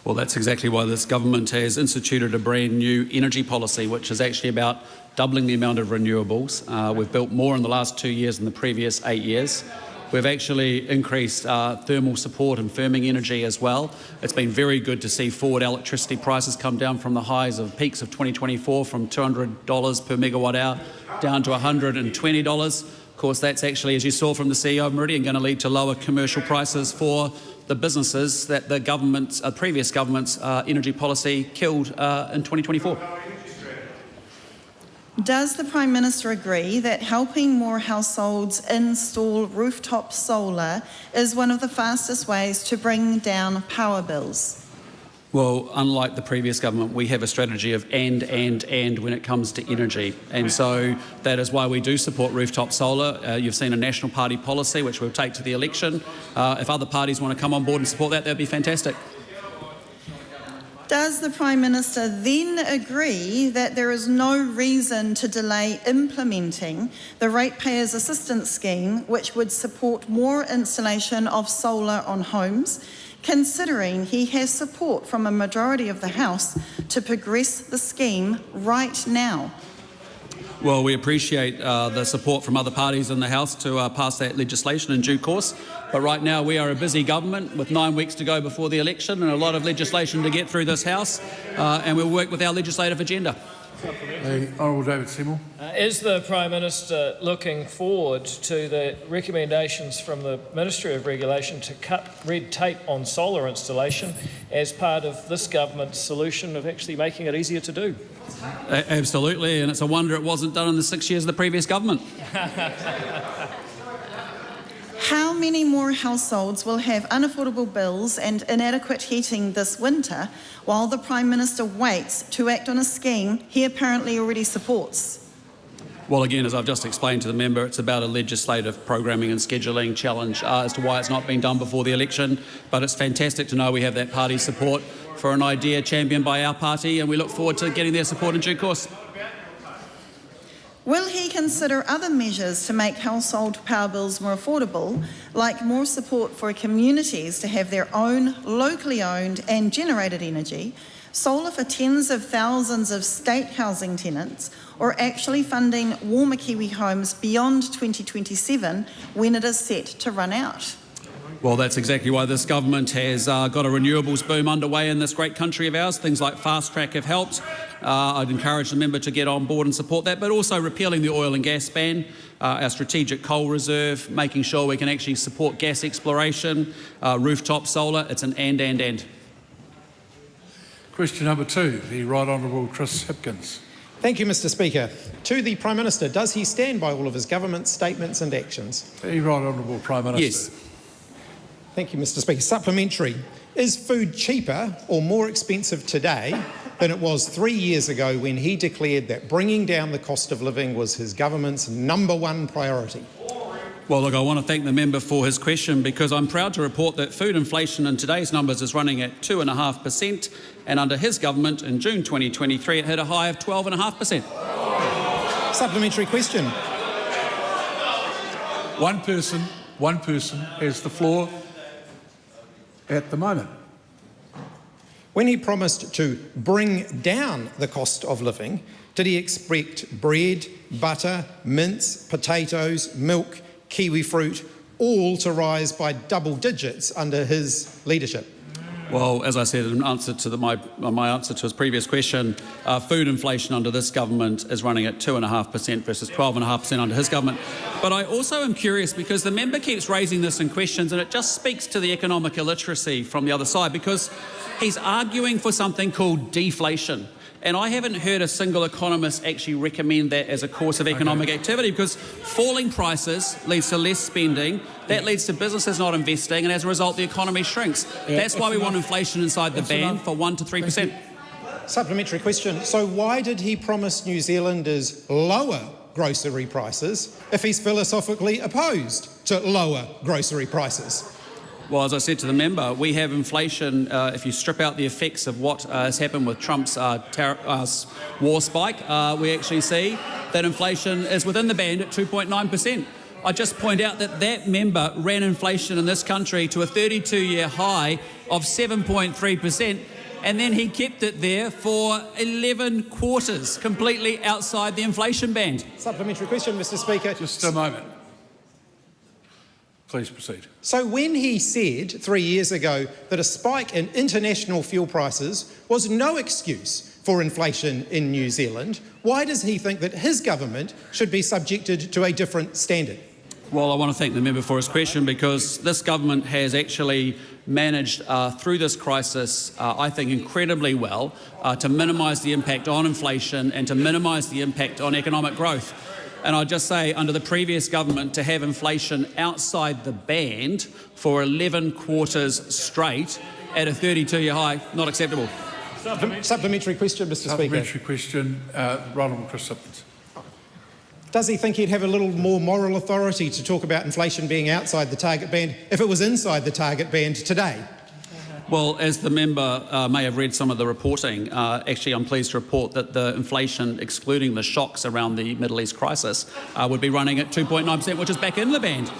Well, that's exactly why this government has instituted a brand new energy policy, which is actually about doubling the amount of renewables. We've built more in the last 2 years than the previous 8 years. We've actually increased thermal support and firming energy as well. It's been very good to see forward electricity prices come down from the highs of peaks of 2024 from $200 per megawatt hour down to $120. Of course, that's actually, as you saw from the CEO of Meridian, going to lead to lower commercial prices for the businesses that the government's, previous government's energy policy killed in 2024. Does the Prime Minister agree that helping more households install rooftop solar is one of the fastest ways to bring down power bills? Well, unlike the previous government, we have a strategy of and when it comes to energy. And so that is why we do support rooftop solar. You've seen a National Party policy, which we'll take to the election. If other parties want to come on board and support that, that'd be fantastic. Does the Prime Minister then agree that there is no reason to delay implementing the Ratepayers Assistance Scheme, which would support more installation of solar on homes, considering he has support from a majority of the House to progress the scheme right now? Well, we appreciate the support from other parties in the House to pass that legislation in due course. But right now we are a busy government with 9 weeks to go before the election and a lot of legislation to get through this House, and we'll work with our legislative agenda. The Honourable David Seymour. Is the Prime Minister looking forward to the recommendations from the Ministry of Regulation to cut red tape on solar installation as part of this government's solution of actually making it easier to do? Absolutely, and it's a wonder it wasn't done in the 6 years of the previous government. How many more households will have unaffordable bills and inadequate heating this winter while the Prime Minister waits to act on a scheme he apparently already supports? Well, again, as I've just explained to the member, it's about a legislative programming and scheduling challenge as to why it's not been done before the election. But it's fantastic to know we have that party's support for an idea championed by our party, and we look forward to getting their support in due course. Will he consider other measures to make household power bills more affordable, like more support for communities to have their own locally owned and generated energy, solar for tens of thousands of state housing tenants, or actually funding warmer Kiwi homes beyond 2027 when it is set to run out? Well, that's exactly why this government has got a renewables boom underway in this great country of ours. Things like Fast Track have helped. I'd encourage the member to get on board and support that, but also repealing the oil and gas ban, our strategic coal reserve, making sure we can actually support gas exploration, rooftop solar. It's an and. Question number 2, the Right Honourable Chris Hipkins. Thank you, Mr Speaker. To the Prime Minister, does he stand by all of his government statements and actions? The Right Honourable Prime Minister. Yes. Thank you, Mr Speaker. Supplementary. Is food cheaper or more expensive today than it was 3 years ago when he declared that bringing down the cost of living was his government's #1 priority? Well, look, I want to thank the member for his question, because I'm proud to report that food inflation in today's numbers is running at 2.5%, and under his government in June 2023 it hit a high of 12.5%. Supplementary question. One person has the floor at the moment. When he promised to bring down the cost of living, did he expect bread, butter, mince, potatoes, milk, kiwi fruit, all to rise by double digits under his leadership? Well, as I said in answer to my answer to his previous question, food inflation under this government is running at 2.5% versus 12.5% under his government. But I also am curious, because the member keeps raising this in questions, and it just speaks to the economic illiteracy from the other side, because he's arguing for something called deflation. And I haven't heard a single economist actually recommend that as a course of economic activity, because falling prices leads to less spending, that leads to businesses not investing, and as a result the economy shrinks. That's why we want inflation inside the band for 1 to 3%. Supplementary question. So why did he promise New Zealanders lower grocery prices if he's philosophically opposed to lower grocery prices? Well, as I said to the member, we have inflation. If you strip out the effects of what has happened with Trump's war spike, we actually see that inflation is within the band at 2.9%. I just point out that that member ran inflation in this country to a 32-year high of 7.3%, and then he kept it there for 11 quarters, completely outside the inflation band. Supplementary question, Mr. Speaker. Just a moment. Please proceed. So when he said 3 years ago that a spike in international fuel prices was no excuse for inflation in New Zealand, why does he think that his government should be subjected to a different standard? Well, I want to thank the member for his question, because this government has actually managed through this crisis, I think, incredibly well to minimise the impact on inflation and to minimise the impact on economic growth. And I'd just say, under the previous government, to have inflation outside the band for 11 quarters straight at a 32-year high, not acceptable. Supplementary question, Mr. Speaker. Supplementary question, Ronald Christopher. Does he think he'd have a little more moral authority to talk about inflation being outside the target band if it was inside the target band today? Well, as the member may have read some of the reporting, actually I'm pleased to report that the inflation, excluding the shocks around the Middle East crisis, would be running at 2.9%, which is back in the band.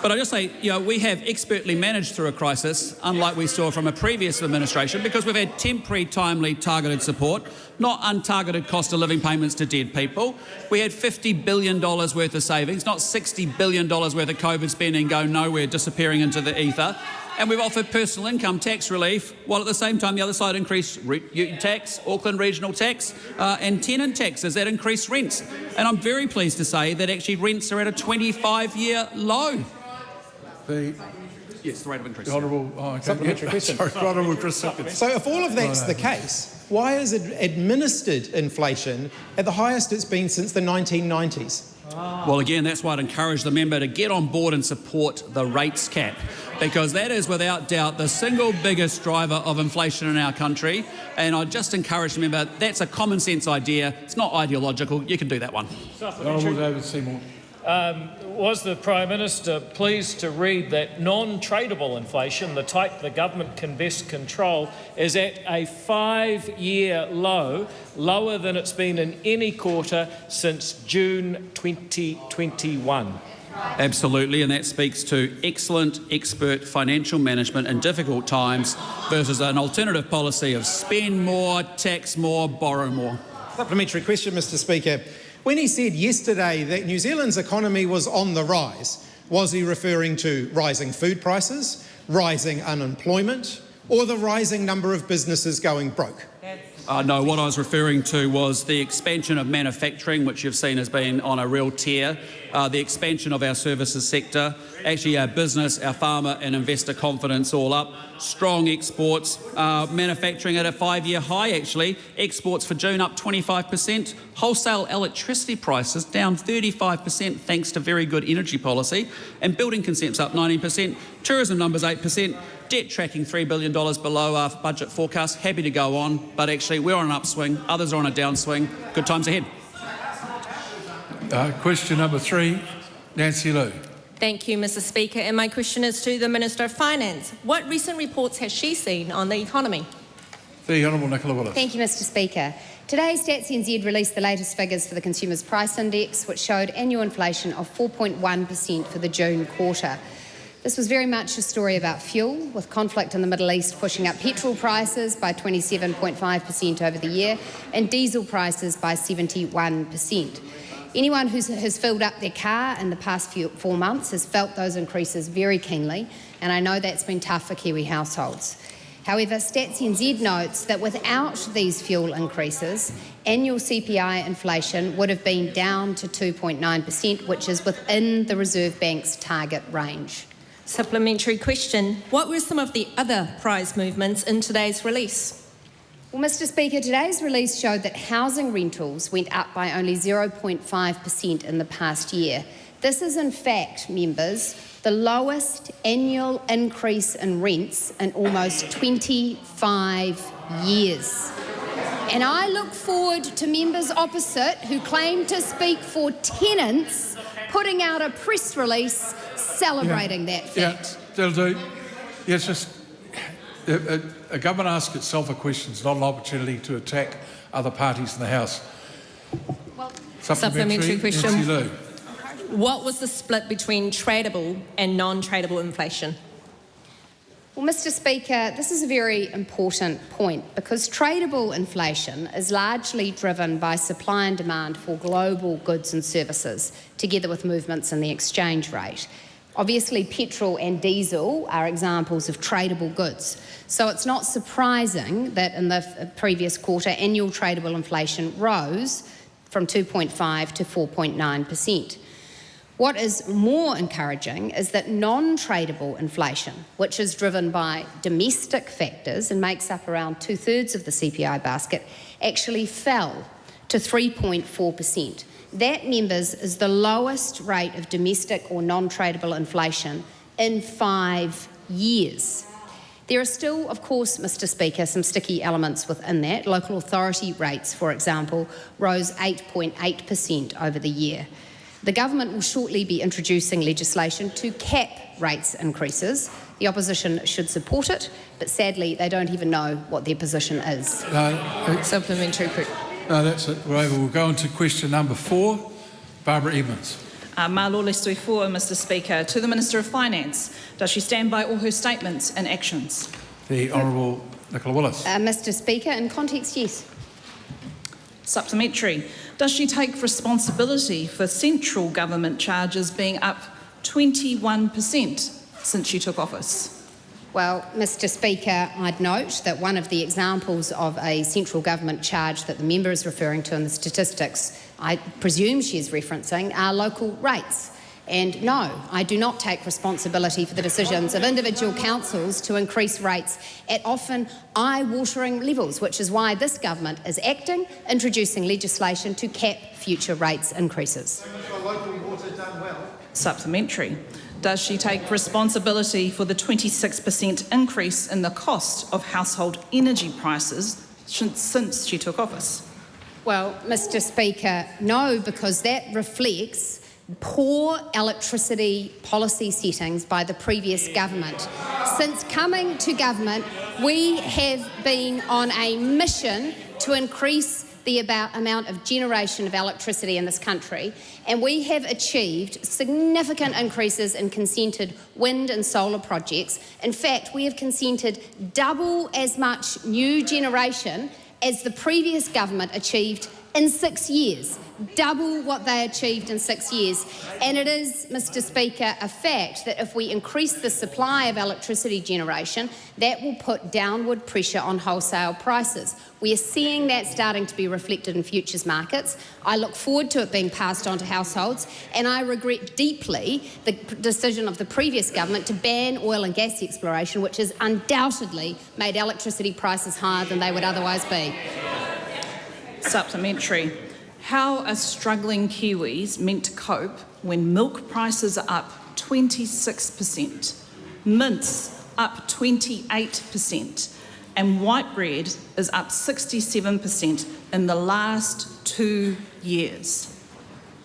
But I just say, we have expertly managed through a crisis, unlike we saw from a previous administration, because we've had temporary, timely, targeted support, not untargeted cost of living payments to dead people. We had $50 billion worth of savings, not $60 billion worth of COVID spending go nowhere, disappearing into the ether. And we've offered personal income tax relief, while at the same time the other side increased ute tax, Auckland regional tax, and tenant taxes that increased rents. And I'm very pleased to say that actually rents are at a 25-year low. Yes, the rate of increase. Supplementary question. Honourable Christopher. So if all of that's the case, why is it administered inflation at the highest it's been since the 1990s? Well, again, that's why I'd encourage the member to get on board and support the rates cap, because that is without doubt the single biggest driver of inflation in our country. And I'd just encourage the member, that's a common sense idea. It's not ideological. You can do that one. Honourable David Seymour. Was the Prime Minister pleased to read that non-tradable inflation, the type the government can best control, is at a 5-year low, lower than it's been in any quarter since June 2021? Absolutely, and that speaks to excellent expert financial management in difficult times versus an alternative policy of spend more, tax more, borrow more. Supplementary question, Mr. Speaker. When he said yesterday that New Zealand's economy was on the rise, was he referring to rising food prices, rising unemployment, or the rising number of businesses going broke? No, what I was referring to was the expansion of manufacturing, which you've seen has been on a real tear, the expansion of our services sector, actually our business, our farmer and investor confidence all up, strong exports, manufacturing at a 5-year high actually, exports for June up 25%, wholesale electricity prices down 35% thanks to very good energy policy, and building consents up 19%, tourism numbers 8%, debt tracking $3 billion below our budget forecast. Happy to go on, but actually we're on an upswing, others are on a downswing. Good times ahead. Question number 3, Nancy Liu. Thank you, Mr. Speaker. And my question is to the Minister of Finance. What recent reports has she seen on the economy? The Honourable Nicola Willis. Thank you, Mr. Speaker. Today, Stats NZ released the latest figures for the Consumers Price Index, which showed annual inflation of 4.1% for the June quarter. This was very much a story about fuel, with conflict in the Middle East pushing up petrol prices by 27.5% over the year and diesel prices by 71%. Anyone who has filled up their car in the past 4 months has felt those increases very keenly, and I know that's been tough for Kiwi households. However, Stats NZ notes that without these fuel increases, annual CPI inflation would have been down to 2.9%, which is within the Reserve Bank's target range. Supplementary question. What were some of the other price movements in today's release? Well, Mr. Speaker, today's release showed that housing rentals went up by only 0.5% in the past year. This is, in fact, members, the lowest annual increase in rents in almost 25 years. And I look forward to members opposite who claim to speak for tenants putting out a press release celebrating that fact. Yeah, they'll do. Yeah, it's just a government asks itself a question. It's not an opportunity to attack other parties in the House. Well, supplementary question. Nancy Lou. What was the split between tradable and non-tradable inflation? Well, Mr. Speaker, this is a very important point because tradable inflation is largely driven by supply and demand for global goods and services, together with movements in the exchange rate. Obviously, petrol and diesel are examples of tradable goods. So it's not surprising that in the previous quarter, annual tradable inflation rose from 2.5 to 4.9%. What is more encouraging is that non-tradable inflation, which is driven by domestic factors and makes up around 2/3 of the CPI basket, actually fell to 3.4%. That, members, is the lowest rate of domestic or non-tradable inflation in 5 years. There are still, of course, Mr. Speaker, some sticky elements within that. Local authority rates, for example, rose 8.8% over the year. The government will shortly be introducing legislation to cap rates increases. The opposition should support it, but sadly they don't even know what their position is. Supplementary question. No, that's it. We'll go on to question number 4. Barbara Edmonds. Malo Lestui for Mr. Speaker. To the Minister of Finance, does she stand by all her statements and actions? The Honourable Nicola Willis. Mr. Speaker, in context, yes. Supplementary. Does she take responsibility for central government charges being up 21% since she took office? Well, Mr. Speaker, I'd note that one of the examples of a central government charge that the member is referring to in the statistics, I presume she is referencing, are local rates. And no, I do not take responsibility for the decisions of individual councils to increase rates at often eye-watering levels, which is why this government is acting, introducing legislation to cap future rates increases. Supplementary. Does she take responsibility for the 26% increase in the cost of household energy prices since she took office? Well, Mr. Speaker, no, because that reflects poor electricity policy settings by the previous government. Since coming to government, we have been on a mission to increase the amount of generation of electricity in this country, and we have achieved significant increases in consented wind and solar projects. In fact, we have consented double as much new generation as the previous government achieved in 6 years. Double what they achieved in 6 years. And it is, Mr. Speaker, a fact that if we increase the supply of electricity generation, that will put downward pressure on wholesale prices. We are seeing that starting to be reflected in futures markets. I look forward to it being passed on to households, and I regret deeply the decision of the previous government to ban oil and gas exploration, which has undoubtedly made electricity prices higher than they would otherwise be. Supplementary. How are struggling Kiwis meant to cope when milk prices are up 26%, mince up 28%, and white bread is up 67% in the last 2 years?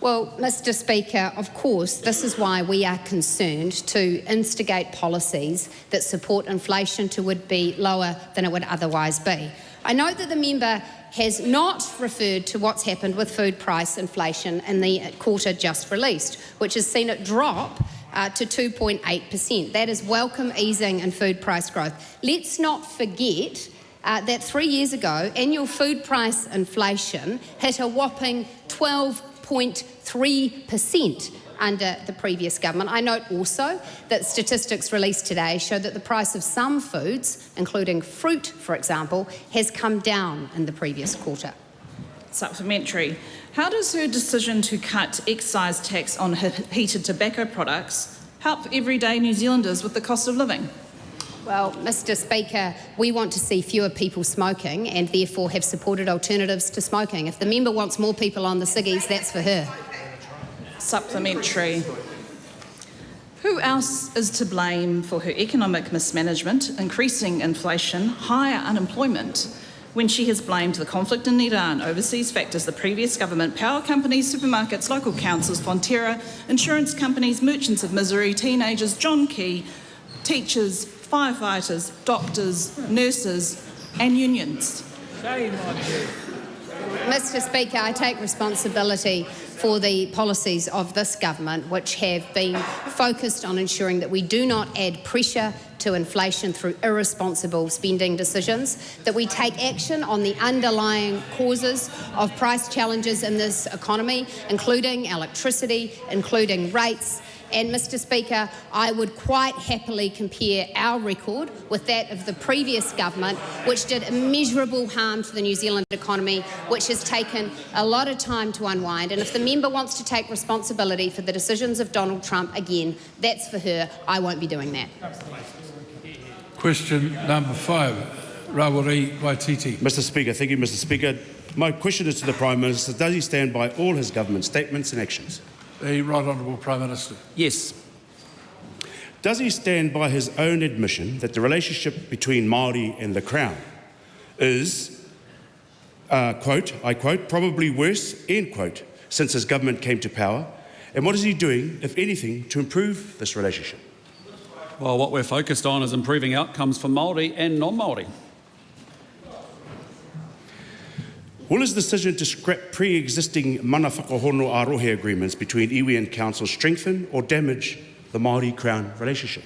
Well, Mr. Speaker, of course, this is why we are concerned to instigate policies that support inflation to would be lower than it would otherwise be. I note that the member has not referred to what's happened with food price inflation in the quarter just released, which has seen it drop to 2.8%. That is welcome easing in food price growth. Let's not forget that 3 years ago, annual food price inflation hit a whopping 12.3% under the previous government. I note also that statistics released today show that the price of some foods, including fruit, for example, has come down in the previous quarter. Supplementary. How does her decision to cut excise tax on heated tobacco products help everyday New Zealanders with the cost of living? Well, Mr. Speaker, we want to see fewer people smoking and therefore have supported alternatives to smoking. If the member wants more people on the ciggies, that's for her. Supplementary. Who else is to blame for her economic mismanagement, increasing inflation, higher unemployment, when she has blamed the conflict in Iran, overseas factors, the previous government, power companies, supermarkets, local councils, Fonterra, insurance companies, merchants of misery, teenagers, John Key, teachers, firefighters, doctors, nurses and unions? Mr. Speaker, I take responsibility for the policies of this government, which have been focused on ensuring that we do not add pressure to inflation through irresponsible spending decisions, that we take action on the underlying causes of price challenges in this economy, including electricity, including rates. And, Mr. Speaker, I would quite happily compare our record with that of the previous government, which did immeasurable harm to the New Zealand economy, which has taken a lot of time to unwind. And if the member wants to take responsibility for the decisions of Donald Trump again, that's for her. I won't be doing that. Question number 5, Rawiri Waititi. Mr. Speaker, thank you, Mr. Speaker. My question is to the Prime Minister. Does he stand by all his government statements and actions? The Right Honourable Prime Minister. Yes. Does he stand by his own admission that the relationship between Māori and the Crown is, quote, I quote, probably worse, end quote, since his government came to power? And what is he doing, if anything, to improve this relationship? Well, what we're focused on is improving outcomes for Māori and non-Māori. Will his decision to scrap pre-existing mana whakahono arohe agreements between iwi and council strengthen or damage the Māori-Crown relationship?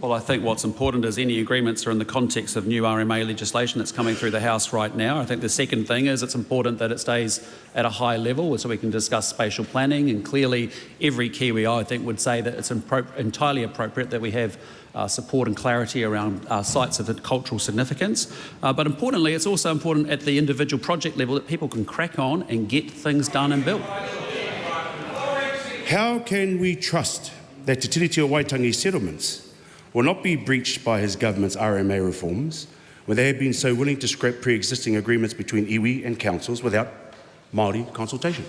Well, I think what's important is any agreements are in the context of new RMA legislation that's coming through the House right now. I think the second thing is it's important that it stays at a high level so we can discuss spatial planning, and clearly every Kiwi, I think, would say that it's entirely appropriate that we have support and clarity around sites of cultural significance. But importantly, it's also important at the individual project level that people can crack on and get things done and built. How can we trust that Te Tiriti o Waitangi settlements will not be breached by his government's RMA reforms when they have been so willing to scrap pre-existing agreements between iwi and councils without Māori consultation?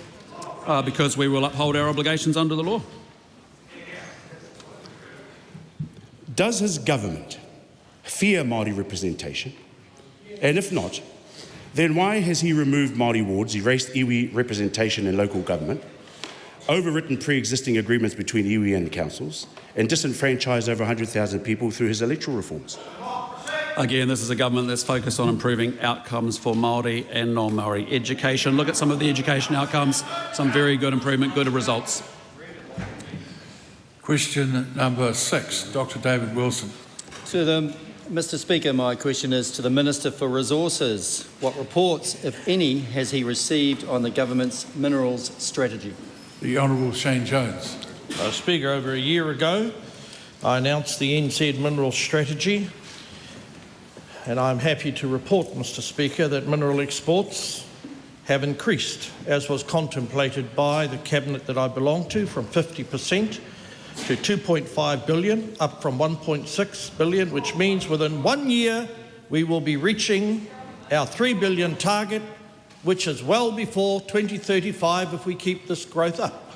Because we will uphold our obligations under the law. Does his government fear Māori representation? And if not, then why has he removed Māori wards, erased iwi representation in local government, overwritten pre-existing agreements between iwi and councils, and disenfranchised over 100,000 people through his electoral reforms? Again, this is a government that's focused on improving outcomes for Māori and non-Māori. Education, look at some of the education outcomes, some very good improvement, good results. Question number 6, Dr. David Wilson. Mr. Speaker, my question is to the Minister for Resources. What reports, if any, has he received on the government's minerals strategy? The Honourable Shane Jones. Speaker, over a year ago, I announced the NZ minerals strategy, and I'm happy to report, Mr. Speaker, that mineral exports have increased, as was contemplated by the cabinet that I belong to, from 50% to 2.5 billion, up from 1.6 billion, which means within 1 year we will be reaching our 3 billion target, which is well before 2035 if we keep this growth up.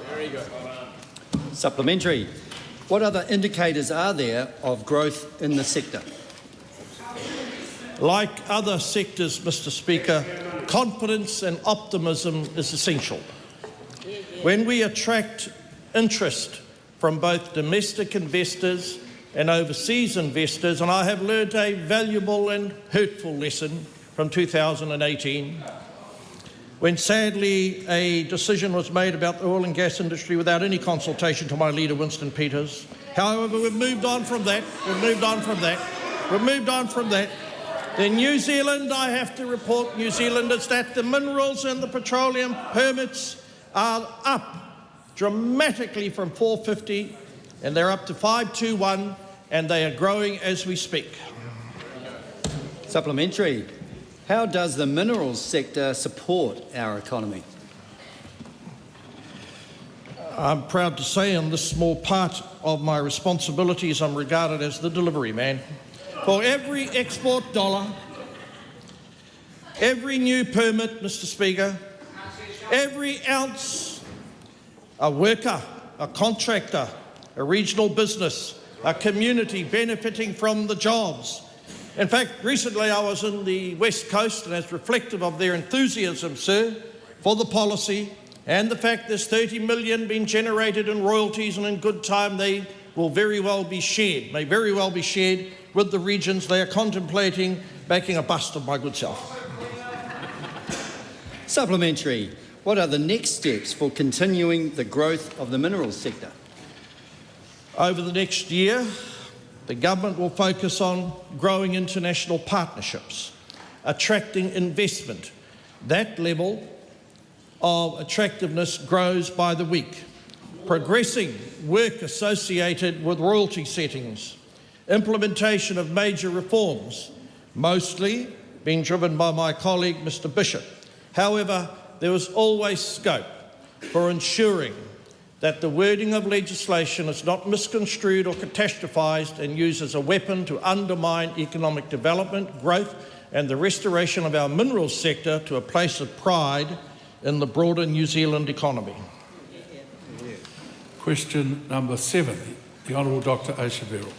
Very good. Supplementary. What other indicators are there of growth in the sector? Like other sectors, Mr. Speaker, confidence and optimism is essential. when we attract interest from both domestic investors and overseas investors, and I have learned a valuable and hurtful lesson from 2018, when sadly a decision was made about the oil and gas industry without any consultation to my leader, Winston Peters. However, we've moved on from that. In New Zealand, I have to report, New Zealanders, that the minerals and the petroleum permits are up dramatically from 450, and they're up to 521, and they are growing as we speak. Supplementary. How does the minerals sector support our economy? I'm proud to say in this small part of my responsibilities, I'm regarded as the delivery man. For every export dollar, every new permit, Mr. Speaker, every ounce, a worker, a contractor, a regional business, a community benefiting from the jobs. In fact, recently I was in the West Coast, and as reflective of their enthusiasm, sir, for the policy and the fact there's 30 million being generated in royalties, and in good time they will may very well be shared with the regions they are contemplating making a bust of my good self. Supplementary. What are the next steps for continuing the growth of the minerals sector? Over the next year, the government will focus on growing international partnerships, attracting investment. That level of attractiveness grows by the week. Progressing work associated with royalty settings, implementation of major reforms, mostly being driven by my colleague Mr. Bishop. However, there is always scope for ensuring that the wording of legislation is not misconstrued or catastrophised and used as a weapon to undermine economic development, growth and the restoration of our minerals sector to a place of pride in the broader New Zealand economy. Question number 7, the Honourable Dr. Aotearoa.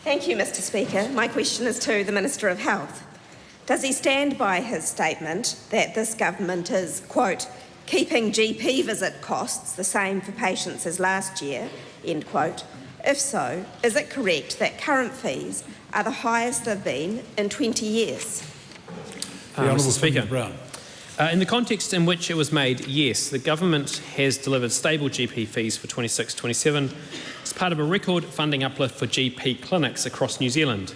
Thank you, Mr. Speaker. My question is to the Minister of Health. Does he stand by his statement that this government is, quote, keeping GP visit costs the same for patients as last year, end quote? If so, is it correct that current fees are the highest they've been in 20 years? Mr. Speaker, in the context in which it was made, yes, the government has delivered stable GP fees for 26-27 as part of a record funding uplift for GP clinics across New Zealand.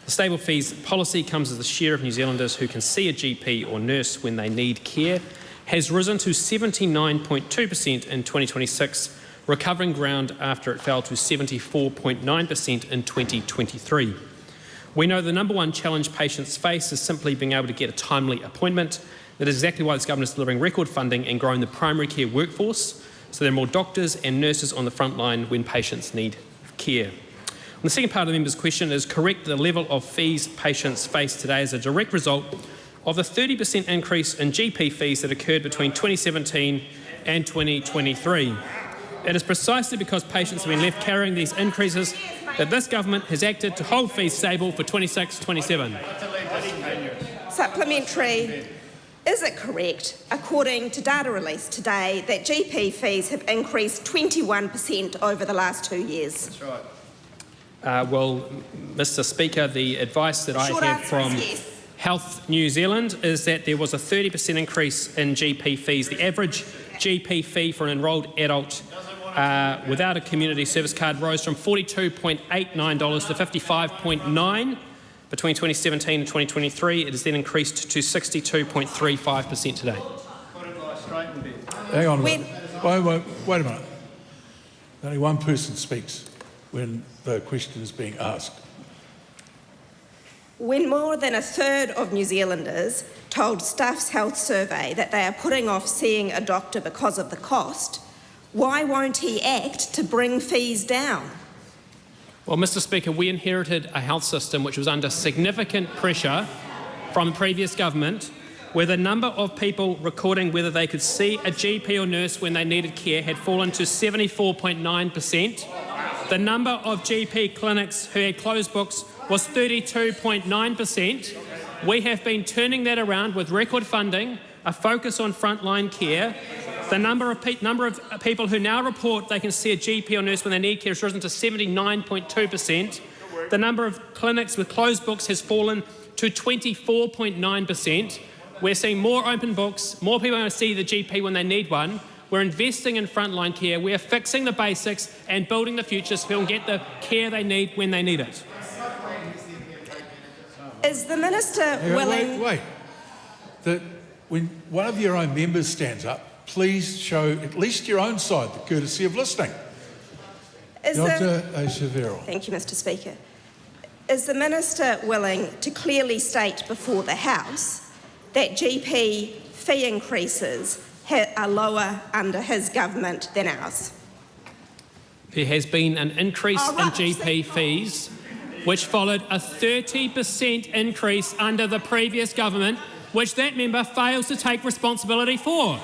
The stable fees policy comes as the share of New Zealanders who can see a GP or nurse when they need care has risen to 79.2% in 2026, recovering ground after it fell to 74.9% in 2023. We know the number one challenge patients face is simply being able to get a timely appointment. That is exactly why this government is delivering record funding and growing the primary care workforce, so there are more doctors and nurses on the front line when patients need care. On the second part of the member's question, it is correct that the level of fees patients face today is a direct result of the 30% increase in GP fees that occurred between 2017 and 2023. It is precisely because patients have been left carrying these increases that this government has acted to hold fees stable for 26-27. Supplementary. Is it correct, according to data released today, that GP fees have increased 21% over the last 2 years? That's right. Well, Mr. Speaker, the advice that I have from Health New Zealand is that there was a 30% increase in GP fees. The average GP fee for an enrolled adult without a community service card rose from $42.89 to $55.9 between 2017 and 2023. It has then increased to 62.35% today. Hang on a minute. Wait a minute. Only one person speaks when the question is being asked. When more than a third of New Zealanders told Staff's Health Survey that they are putting off seeing a doctor because of the cost, why won't he act to bring fees down? Well, Mr. Speaker, we inherited a health system which was under significant pressure from the previous government, where the number of people recording whether they could see a GP or nurse when they needed care had fallen to 74.9%. The number of GP clinics who had closed books was 32.9%. We have been turning that around with record funding, a focus on frontline care, The number of people who now report they can see a GP or nurse when they need care has risen to 79.2%. The number of clinics with closed books has fallen to 24.9%. We're seeing more open books, more people going to see the GP when they need one. We're investing in frontline care. We're fixing the basics and building the future so people can get the care they need when they need it. Is the Minister willing... Wait. When one of your own members stands up, please show at least your own side the courtesy of listening. Dr. Aotearoa. Thank you, Mr Speaker. Is the Minister willing to clearly state before the House that GP fee increases are lower under his government than ours? There has been an increase in GP fees, which followed a 30% increase under the previous government, which that member fails to take responsibility for.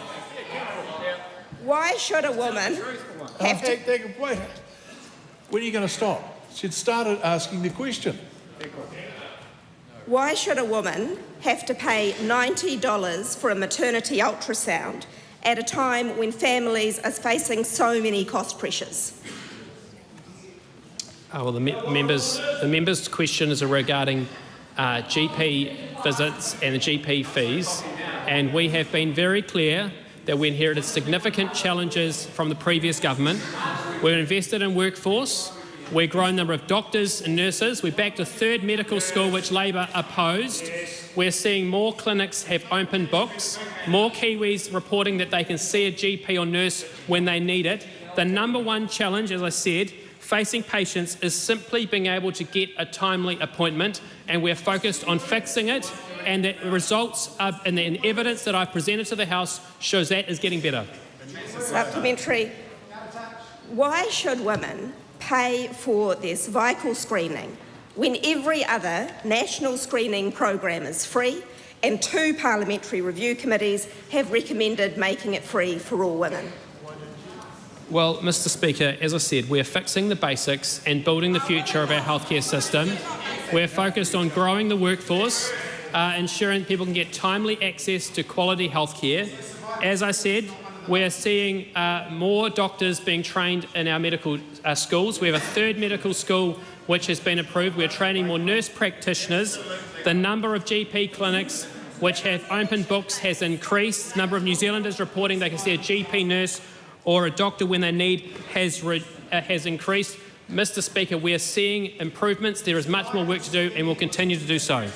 Why should a woman have to... Wait. When are you going to stop? She'd started asking the question. Why should a woman have to pay $90 for a maternity ultrasound at a time when families are facing so many cost pressures? Well, the member's question is regarding GP visits and the GP fees, and we have been very clear that we inherited significant challenges from the previous government. We've invested in workforce. We've grown the number of doctors and nurses. We backed a third medical school, which Labor opposed. We're seeing more clinics have open books, more Kiwis reporting that they can see a GP or nurse when they need it. The number one challenge, as I said, facing patients is simply being able to get a timely appointment, and we're focused on fixing it, and the results and the evidence that I've presented to the House shows that is getting better. Supplementary. Why should women pay for their cervical screening when every other national screening program is free and 2 parliamentary review committees have recommended making it free for all women? Well, Mr Speaker, as I said, we're fixing the basics and building the future of our healthcare system. We're focused on growing the workforce, ensuring people can get timely access to quality healthcare. As I said, we're seeing more doctors being trained in our medical schools. We have a third medical school which has been approved. We're training more nurse practitioners. The number of GP clinics which have open books has increased. The number of New Zealanders reporting they can see a GP nurse or a doctor when they need has increased. Mr Speaker, we are seeing improvements. There is much more work to do and we'll continue to do so.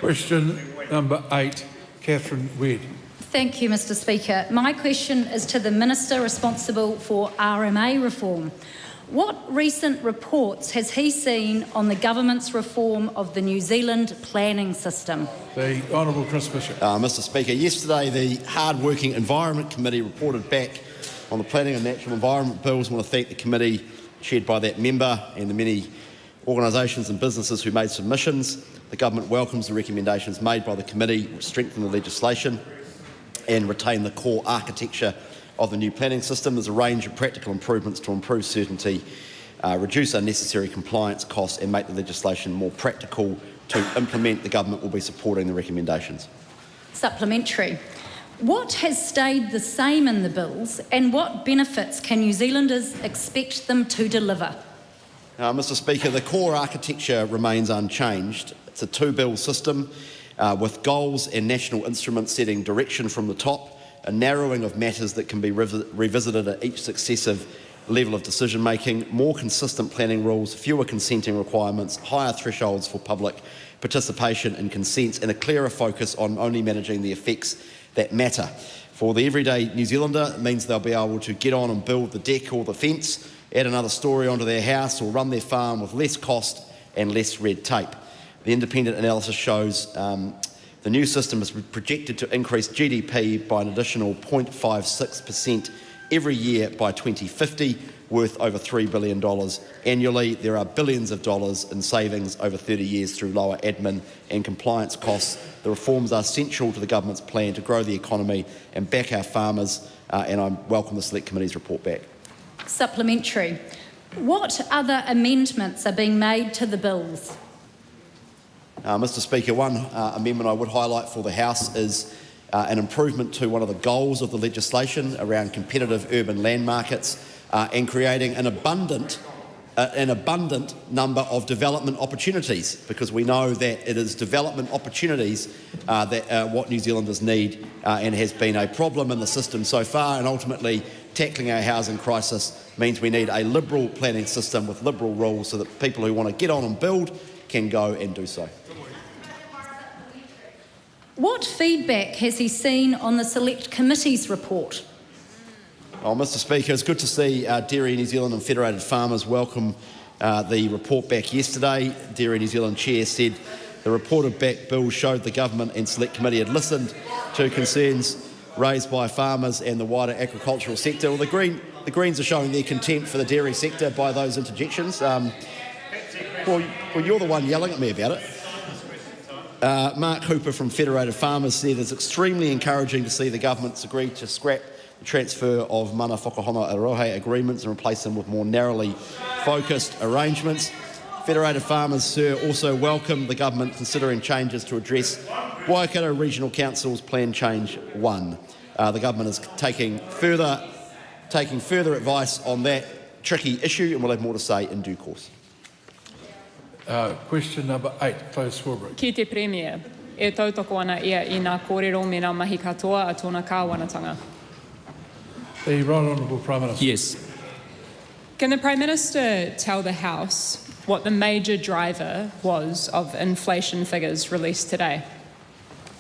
Question number 8, Catherine Wedd. Thank you, Mr Speaker. My question is to the Minister responsible for RMA reform. What recent reports has he seen on the government's reform of the New Zealand planning system? The Honourable Chris Bishop. Mr Speaker, yesterday the hard-working Environment Committee reported back on the Planning and Natural Environment Bills. I want to thank the committee chaired by that member and the many organisations and businesses who made submissions. The government welcomes the recommendations made by the committee to strengthen the legislation and retain the core architecture of the new planning system. There's a range of practical improvements to improve certainty, reduce unnecessary compliance costs and make the legislation more practical to implement. The government will be supporting the recommendations. Supplementary. What has stayed the same in the bills and what benefits can New Zealanders expect them to deliver? Mr Speaker, the core architecture remains unchanged. It's a 2-bill system with goals and national instruments setting direction from the top, a narrowing of matters that can be revisited at each successive level of decision-making, more consistent planning rules, fewer consenting requirements, higher thresholds for public participation and consents, and a clearer focus on only managing the effects that matter. For the everyday New Zealander, it means they'll be able to get on and build the deck or the fence, add another story onto their house or run their farm with less cost and less red tape. The independent analysis shows the new system is projected to increase GDP by an additional 0.56% every year by 2050, worth over $3 billion annually. There are billions of dollars in savings over 30 years through lower admin and compliance costs. The reforms are central to the government's plan to grow the economy and back our farmers, and I welcome the Select Committee's report back. Supplementary. What other amendments are being made to the bills? Mr Speaker, one amendment I would highlight for the House is an improvement to one of the goals of the legislation around competitive urban land markets, and creating an abundant number of development opportunities, because we know that it is development opportunities that what New Zealanders need, and has been a problem in the system so far, and ultimately tackling our housing crisis means we need a liberal planning system with liberal rules so that people who want to get on and build can go and do so. What feedback has he seen on the Select Committee's report? Oh, Mr Speaker, it's good to see Dairy New Zealand and Federated Farmers welcome the report back yesterday. Dairy New Zealand Chair said the reported back bill showed the Government and Select Committee had listened to concerns raised by farmers and the wider agricultural sector. Well, the Greens are showing their contempt for the dairy sector by those interjections. Well, you're the one yelling at me about it. Mark Hooper from Federated Farmers said it's extremely encouraging to see the Government's agreed to scrap the transfer of mana whakahono arohe agreements and replace them with more narrowly focused arrangements. Federated Farmers, sir, also welcome the Government considering changes to address Waikato Regional Council's Plan Change 1. The Government is taking further advice on that tricky issue, and we'll have more to say in due course. Question number 8, Clay Swarbrick. Ki te Premier, e tautoko ana ia I ngā kōrero me ngā mahi katoa a tōna kāwanatanga. The Right Honourable Prime Minister. Yes. Can the Prime Minister tell the House what the major driver was of inflation figures released today?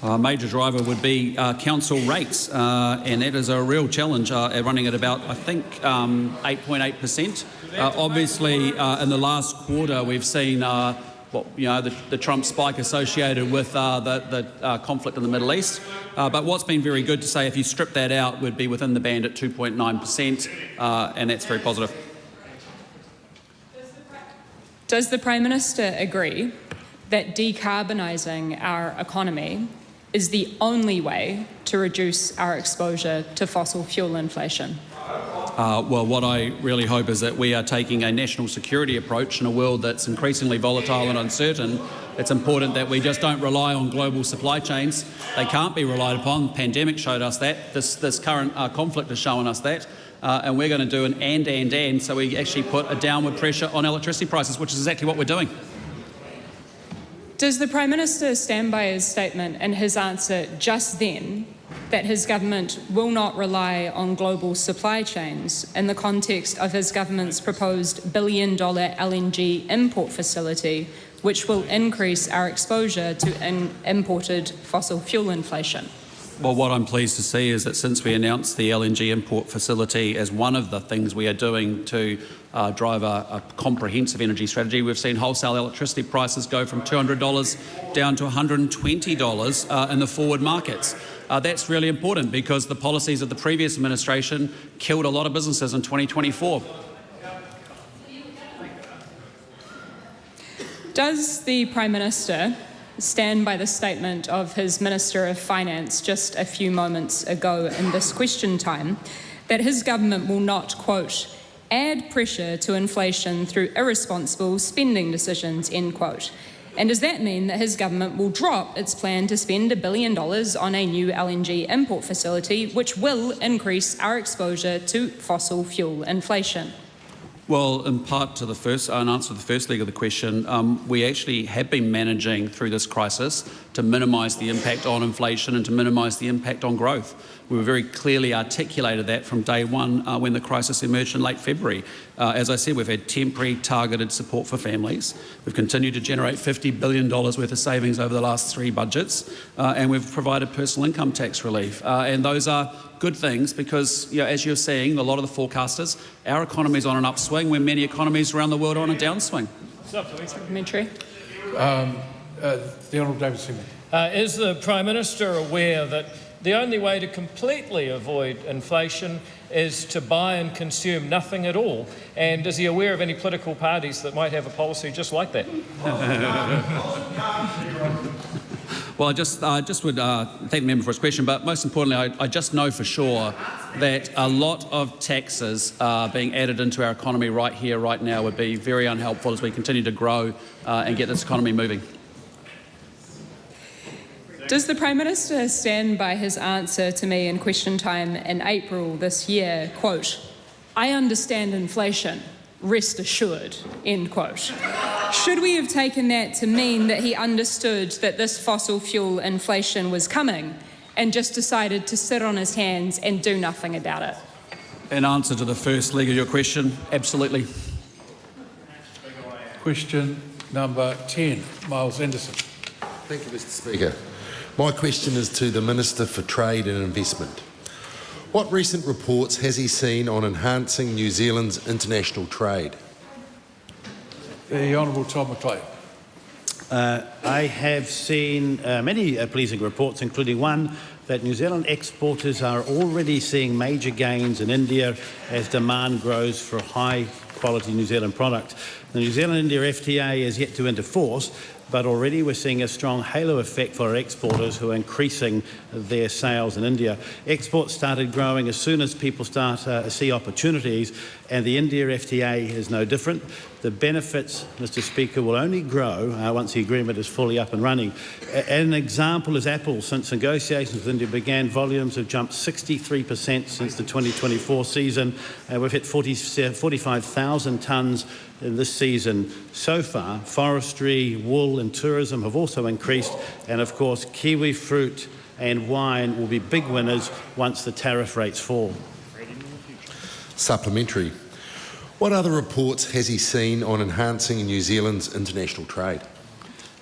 A major driver would be council rates, and that is a real challenge, running at about, I think, 8.8%. Obviously, in the last quarter, we've seen the Trump spike associated with the conflict in the Middle East. But what's been very good to say, if you strip that out, would be within the band at 2.9%, and that's very positive. Does the Prime Minister agree that decarbonising our economy is the only way to reduce our exposure to fossil fuel inflation? Well, what I really hope is that we are taking a national security approach in a world that's increasingly volatile and uncertain. It's important that we just don't rely on global supply chains. They can't be relied upon. The pandemic showed us that. This current conflict has shown us that. And we're going to do an and, so we actually put a downward pressure on electricity prices, which is exactly what we're doing. Does the Prime Minister stand by his statement and his answer just then that his government will not rely on global supply chains in the context of his government's proposed $1 billion LNG import facility, which will increase our exposure to imported fossil fuel inflation? Well, what I'm pleased to see is that since we announced the LNG import facility as one of the things we are doing to drive a comprehensive energy strategy, we've seen wholesale electricity prices go from $200 down to $120 in the forward markets. That's really important because the policies of the previous administration killed a lot of businesses in 2024. Does the Prime Minister stand by the statement of his Minister of Finance just a few moments ago in this question time that his government will not, quote, add pressure to inflation through irresponsible spending decisions, end quote? And does that mean that his government will drop its plan to spend $1 billion on a new LNG import facility, which will increase our exposure to fossil fuel inflation? Well, in part to the first, in answer to the first leg of the question, we actually have been managing through this crisis to minimise the impact on inflation and to minimise the impact on growth. We were very clearly articulated that from day one when the crisis emerged in late February. As I said, we've had temporary targeted support for families. We've continued to generate $50 billion worth of savings over the last 3 budgets, and we've provided personal income tax relief. And those are good things because, as you're seeing, a lot of the forecasters, our economy is on an upswing when many economies around the world are on a downswing. Supplementary. The Honourable David Seymour. Is the Prime Minister aware that the only way to completely avoid inflation is to buy and consume nothing at all? And is he aware of any political parties that might have a policy just like that? Well, I just would thank the member for his question, but most importantly, I just know for sure that a lot of taxes being added into our economy right here, right now, would be very unhelpful as we continue to grow and get this economy moving. Does the Prime Minister stand by his answer to me in question time in April this year, quote, "I understand inflation, rest assured," end quote? Should we have taken that to mean that he understood that this fossil fuel inflation was coming and just decided to sit on his hands and do nothing about it? In answer to the first leg of your question, absolutely. Question number 10, Miles Anderson. Thank you, Mr Speaker. My question is to the Minister for Trade and Investment. What recent reports has he seen on enhancing New Zealand's international trade? The Honourable Tom McLeod. I have seen many pleasing reports, including one that New Zealand exporters are already seeing major gains in India as demand grows for high-quality New Zealand product. The New Zealand-India FTA is yet to enter force, but already we're seeing a strong halo effect for our exporters who are increasing their sales in India. Exports started growing as soon as people start to see opportunities, and the India FTA is no different. The benefits, Mr Speaker, will only grow once the agreement is fully up and running. An example is Apple. Since negotiations with India began, volumes have jumped 63% since the 2024 season, and we've hit 45,000 tonnes in this season so far. Forestry, wool and tourism have also increased, and of course kiwi fruit and wine will be big winners once the tariff rates fall. Supplementary. What other reports has he seen on enhancing New Zealand's international trade?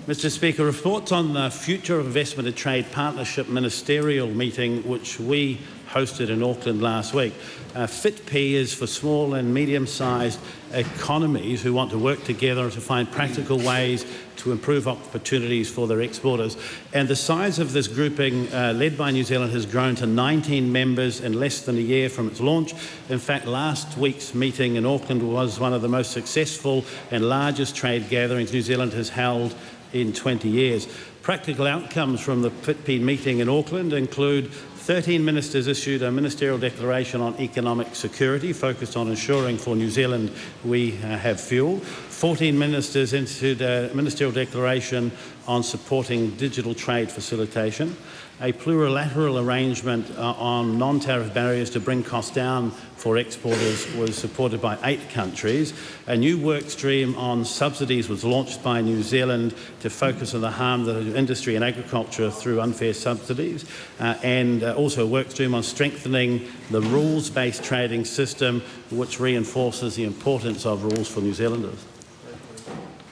Mr Speaker, reports on the Future of Investment and Trade Partnership Ministerial meeting, which we hosted in Auckland last week. FITP is for small and medium-sized economies who want to work together to find practical ways to improve opportunities for their exporters. And the size of this grouping, led by New Zealand, has grown to 19 members in less than a year from its launch. In fact, last week's meeting in Auckland was one of the most successful and largest trade gatherings New Zealand has held in 20 years. Practical outcomes from the FITP meeting in Auckland include 13 ministers issued a ministerial declaration on economic security focused on ensuring for New Zealand we have fuel. 14 ministers issued a ministerial declaration on supporting digital trade facilitation. A plurilateral arrangement on non-tariff barriers to bring costs down for exporters was supported by 8 countries. A new work stream on subsidies was launched by New Zealand to focus on the harm to industry and agriculture through unfair subsidies, and also a work stream on strengthening the rules-based trading system, which reinforces the importance of rules for New Zealanders.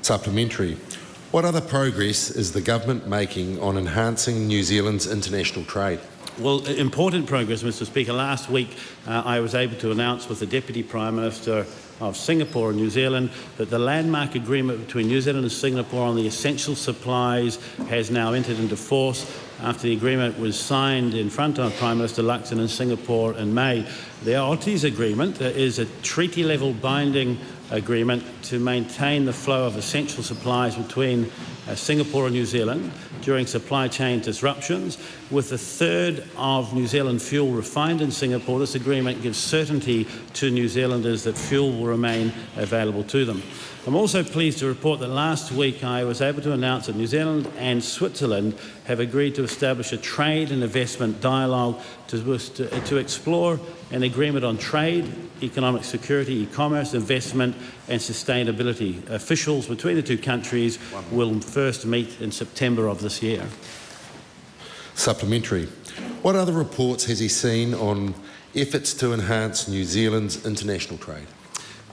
Supplementary. What other progress is the government making on enhancing New Zealand's international trade? Well, important progress, Mr Speaker. Last week I was able to announce with the Deputy Prime Minister of Singapore and New Zealand that the landmark agreement between New Zealand and Singapore on the essential supplies has now entered into force after the agreement was signed in front of Prime Minister Luxon in Singapore in May. The Aotearoa agreement is a treaty-level binding agreement to maintain the flow of essential supplies between Singapore and New Zealand during supply chain disruptions. With a third of New Zealand fuel refined in Singapore, this agreement gives certainty to New Zealanders that fuel will remain available to them. I'm also pleased to report that last week I was able to announce that New Zealand and Switzerland have agreed to establish a trade and investment dialogue to explore an agreement on trade, economic security, e-commerce, investment and sustainability. Officials between the two countries will first meet in September of this year. Supplementary. What other reports has he seen on efforts to enhance New Zealand's international trade?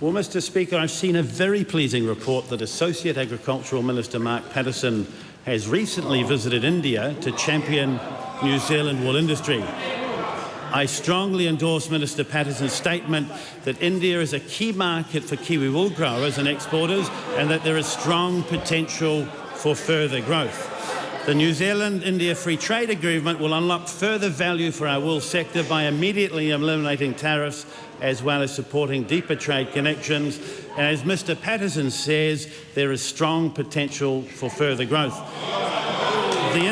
Well, Mr Speaker, I've seen a very pleasing report that Associate Agricultural Minister Mark Patterson has recently visited India to champion New Zealand wool industry. I strongly endorse Minister Patterson's statement that India is a key market for Kiwi wool growers and exporters and that there is strong potential for further growth. The New Zealand-India Free Trade Agreement will unlock further value for our wool sector by immediately eliminating tariffs as well as supporting deeper trade connections. And as Mr Patterson says, there is strong potential for further growth. The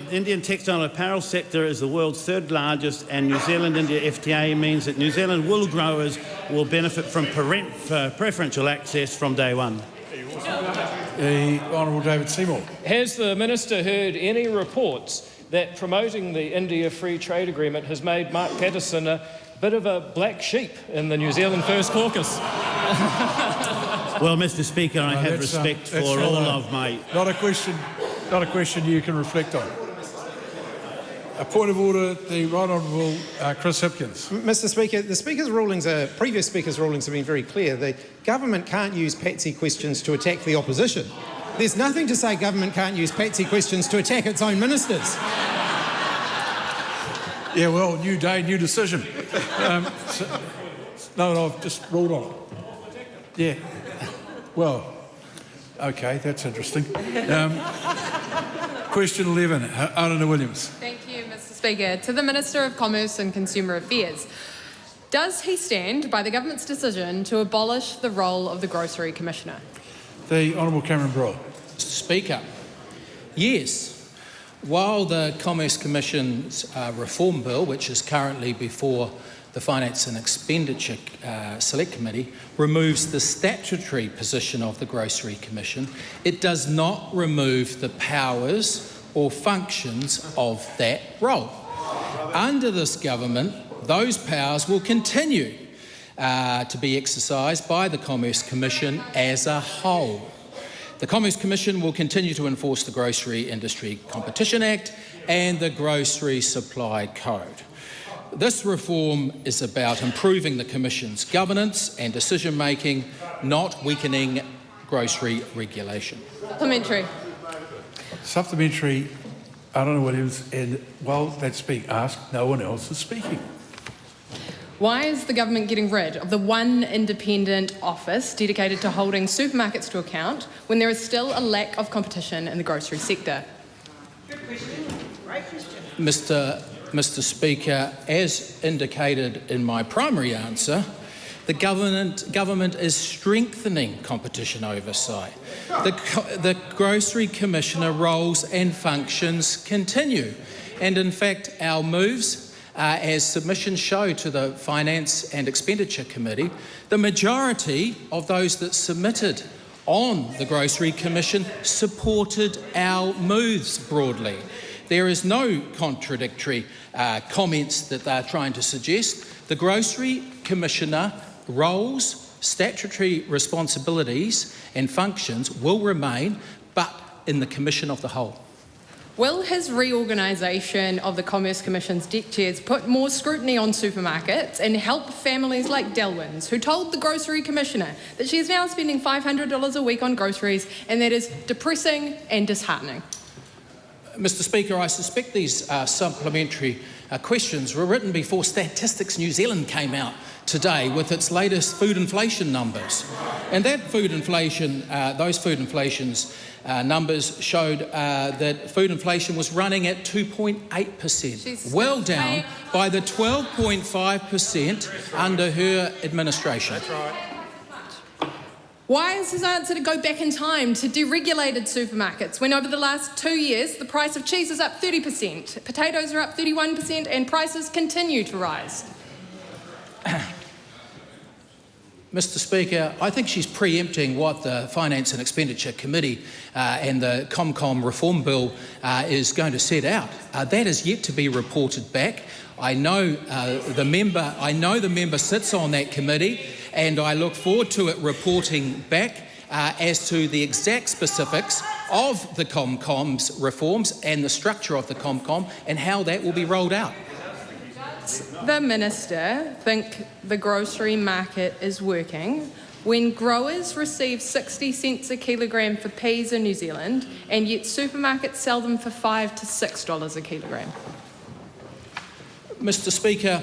Indian textile apparel sector is the world's third largest, and New Zealand-India FTA means that New Zealand wool growers will benefit from preferential access from day one. The Honourable David Seymour. Has the Minister heard any reports that promoting the India Free Trade Agreement has made Mark Patterson a bit of a black sheep in the New Zealand First Caucus? Well, Mr. Speaker, I have respect for all of my... Not a question you can reflect on. A point of order, the Right Honourable Chris Hipkins. Mr. Speaker, the Speaker's rulings previous Speaker's rulings have been very clear. The government can't use patsy questions to attack the opposition. There's nothing to say government can't use patsy questions to attack its own ministers. Yeah, well, new day, new decision. No, I've just ruled on it. Yeah. Well, okay, that's interesting. Question 11, Aotearoa Williams. Thank you, Mr. Speaker. To the Minister of Commerce and Consumer Affairs. Does he stand by the government's decision to abolish the role of the Grocery Commissioner? The Honourable Cameron Brewer. Mr. Speaker, yes. While the Commerce Commission's reform bill, which is currently before the Finance and Expenditure Select Committee, removes the statutory position of the Grocery Commission, it does not remove the powers or functions of that role. Under this government, those powers will continue to be exercised by the Commerce Commission as a whole. The Commerce Commission will continue to enforce the Grocery Industry Competition Act and the Grocery Supply Code. This reform is about improving the Commission's governance and decision-making, not weakening grocery regulation. Supplementary. Supplementary, Aotearoa Williams, and while that's being asked, no one else is speaking. Why is the government getting rid of the one independent office dedicated to holding supermarkets to account when there is still a lack of competition in the grocery sector? Good question. Great question. Mr. Speaker, as indicated in my primary answer, the government is strengthening competition oversight. The Grocery Commissioner roles and functions continue, and in fact our moves, as submissions show to the Finance and Expenditure Committee, the majority of those that submitted on the Grocery Commission supported our moves broadly. There is no contradictory comments that they're trying to suggest. The Grocery Commissioner roles, statutory responsibilities and functions will remain, but in the Commission of the whole. Will his reorganisation of the Commerce Commission's deck chairs put more scrutiny on supermarkets and help families like Delwyn's, who told the Grocery Commissioner that she is now spending $500 a week on groceries, and that is depressing and disheartening? Mr. Speaker, I suspect these supplementary questions were written before Statistics New Zealand came out today with its latest food inflation numbers. And that food inflation, those food inflations numbers showed that food inflation was running at 2.8%, well down by the 12.5% under her administration. That's right. Why is his answer to go back in time to deregulated supermarkets when over the last 2 years the price of cheese is up 30%, potatoes are up 31% and prices continue to rise? Mr. Speaker, I think she's preempting what the Finance and Expenditure Committee and the ComCom reform bill is going to set out. That is yet to be reported back. I know the member sits on that committee, and I look forward to it reporting back as to the exact specifics of the ComCom's reforms and the structure of the ComCom and how that will be rolled out. Does the Minister think the grocery market is working when growers receive 60 cents a kilogram for peas in New Zealand and yet supermarkets sell them for $5 to $6 a kilogram? Mr. Speaker,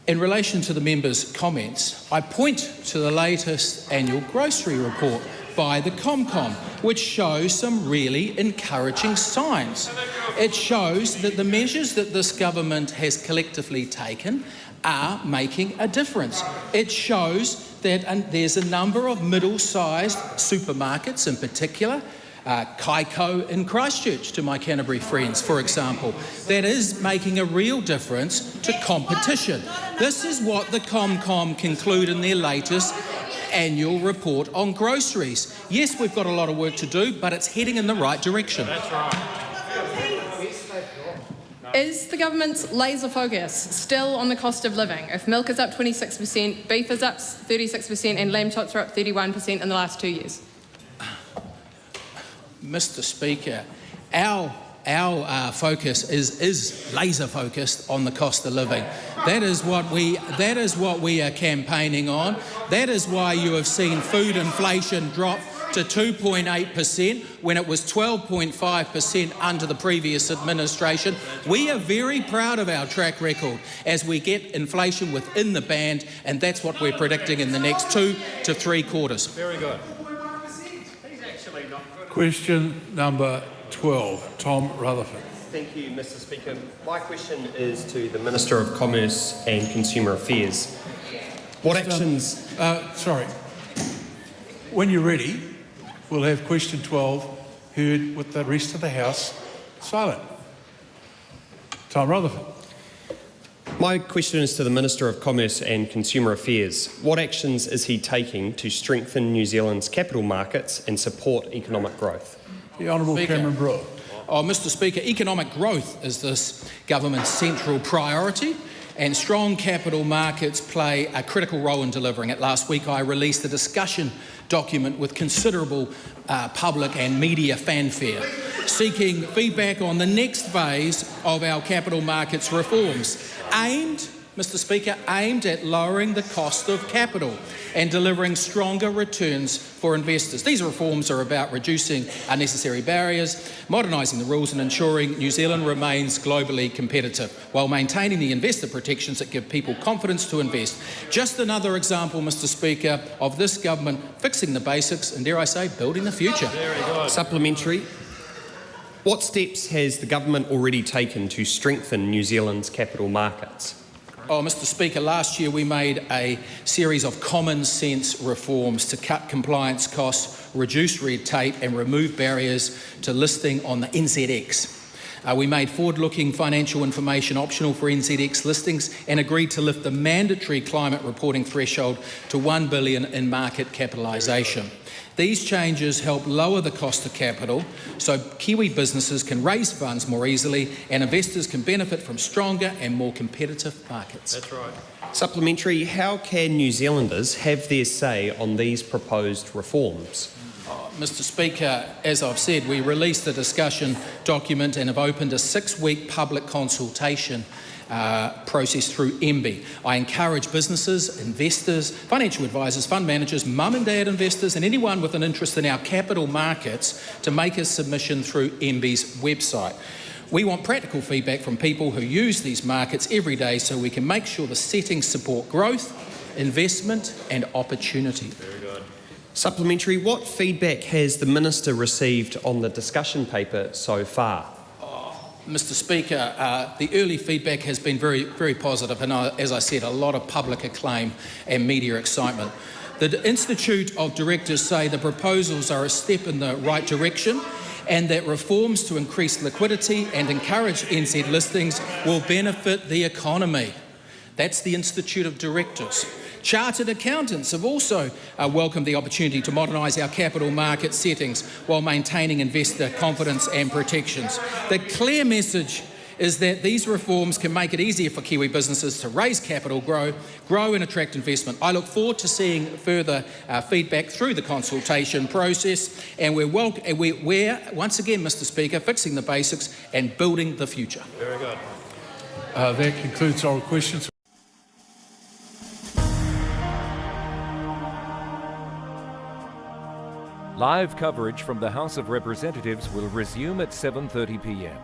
in relation to the member's comments, I point to the latest annual grocery report by the ComCom, which shows some really encouraging signs. It shows that the measures that this government has collectively taken are making a difference. It shows that there's a number of middle-sized supermarkets in particular, Kaiko in Christchurch, to my Canterbury friends, for example, that is making a real difference to competition. This is what the ComCom conclude in their latest annual report on groceries. Yes, we've got a lot of work to do, but it's heading in the right direction. That's right. Is the government's laser focus still on the cost of living? If milk is up 26%, beef is up 36% and lamb chops are up 31% in the last 2 years? Mr. Speaker, our focus is laser focused on the cost of living. That is what we are campaigning on. That is why you have seen food inflation drop to 2.8% when it was 12.5% under the previous administration. We are very proud of our track record as we get inflation within the band, and that's what we're predicting in the next 2 to 3 quarters. Very good. Question number 12, Tom Rutherford. Thank you, Mr. Speaker. My question is to the Minister of Commerce and Consumer Affairs. What actions... Sorry. When you're ready, we'll have question 12 heard with the rest of the House silent. Tom Rutherford. My question is to the Minister of Commerce and Consumer Affairs. What actions is he taking to strengthen New Zealand's capital markets and support economic growth? The Honourable Cameron Brewer. Mr. Speaker, economic growth is this government's central priority, and strong capital markets play a critical role in delivering it. Last week I released a discussion document with considerable public and media fanfare, seeking feedback on the next phase of our capital markets reforms, aimed at lowering the cost of capital and delivering stronger returns for investors. These reforms are about reducing unnecessary barriers, modernising the rules and ensuring New Zealand remains globally competitive while maintaining the investor protections that give people confidence to invest. Just another example, Mr. Speaker, of this government fixing the basics and, dare I say, building the future. Very good. Supplementary. What steps has the government already taken to strengthen New Zealand's capital markets? Mr. Speaker, last year we made a series of common sense reforms to cut compliance costs, reduce red tape and remove barriers to listing on the NZX. We made forward-looking financial information optional for NZX listings and agreed to lift the mandatory climate reporting threshold to $1 billion in market capitalisation. These changes help lower the cost of capital so Kiwi businesses can raise funds more easily and investors can benefit from stronger and more competitive markets. That's right. Supplementary, how can New Zealanders have their say on these proposed reforms? Mr. Speaker, as I've said, we released the discussion document and have opened a 6-week public consultation process through MB. I encourage businesses, investors, financial advisors, fund managers, mum and dad investors and anyone with an interest in our capital markets to make a submission through MB's website. We want practical feedback from people who use these markets every day so we can make sure the settings support growth, investment and opportunity. Very good. Supplementary, what feedback has the Minister received on the discussion paper so far? Mr. Speaker, the early feedback has been very, very positive and, as I said, a lot of public acclaim and media excitement. The Institute of Directors say the proposals are a step in the right direction and that reforms to increase liquidity and encourage NZ listings will benefit the economy. That's the Institute of Directors. Chartered accountants have also welcomed the opportunity to modernise our capital market settings while maintaining investor confidence and protections. The clear message is that these reforms can make it easier for Kiwi businesses to raise capital, grow and attract investment. I look forward to seeing further feedback through the consultation process, and we're once again, Mr. Speaker, fixing the basics and building the future. Very good. That concludes our questions. Live coverage from the House of Representatives will resume at 7:30 p.m.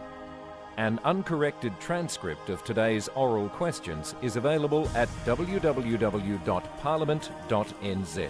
An uncorrected transcript of today's oral questions is available at www.parliament.nz.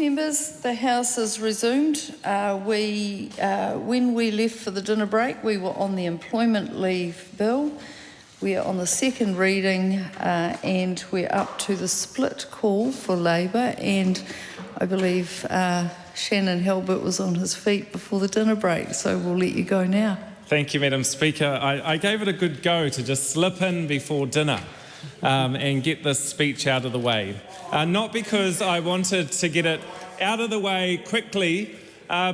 Members, the House is resumed. When we left for the dinner break, we were on the employment leave bill. We are on the second reading and we're up to the split call for Labor, and I believe Shannon Halbert was on his feet before the dinner break, so we'll let you go now. Thank you, Madam Speaker. I gave it a good go to just slip in before dinner and get this speech out of the way. Not because I wanted to get it out of the way quickly,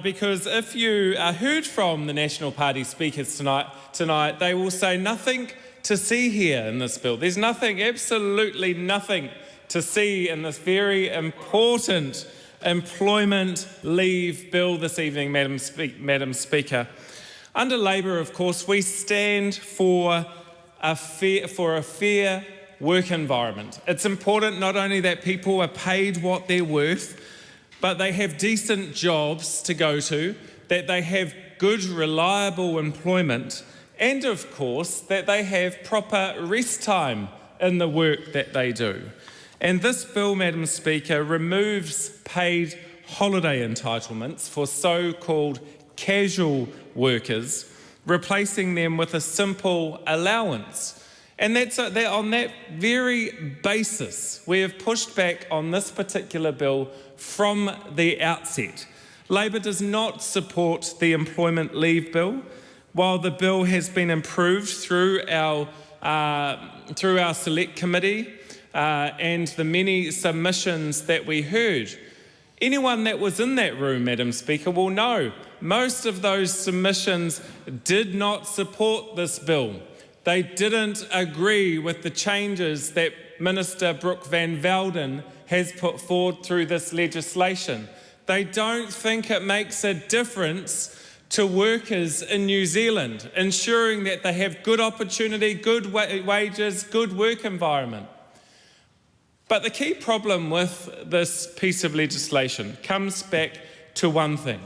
because if you heard from the National Party speakers tonight, they will say nothing to see here in this bill. There's nothing, absolutely nothing to see in this very important employment leave bill this evening, Madam Speaker. Under Labor, of course, we stand for a fair work environment. It's important not only that people are paid what they're worth, but they have decent jobs to go to, that they have good, reliable employment, and of course, that they have proper rest time in the work that they do. And this bill, Madam Speaker, removes paid holiday entitlements for so-called casual workers, replacing them with a simple allowance. And on that very basis, we have pushed back on this particular bill from the outset. Labor does not support the employment leave bill. While the bill has been improved through our select committee and the many submissions that we heard, anyone that was in that room, Madam Speaker, will know most of those submissions did not support this bill. They didn't agree with the changes that Minister Brooke Van Velden has put forward through this legislation. They don't think it makes a difference to workers in New Zealand, ensuring that they have good opportunity, good wages, good work environment. But the key problem with this piece of legislation comes back to one thing.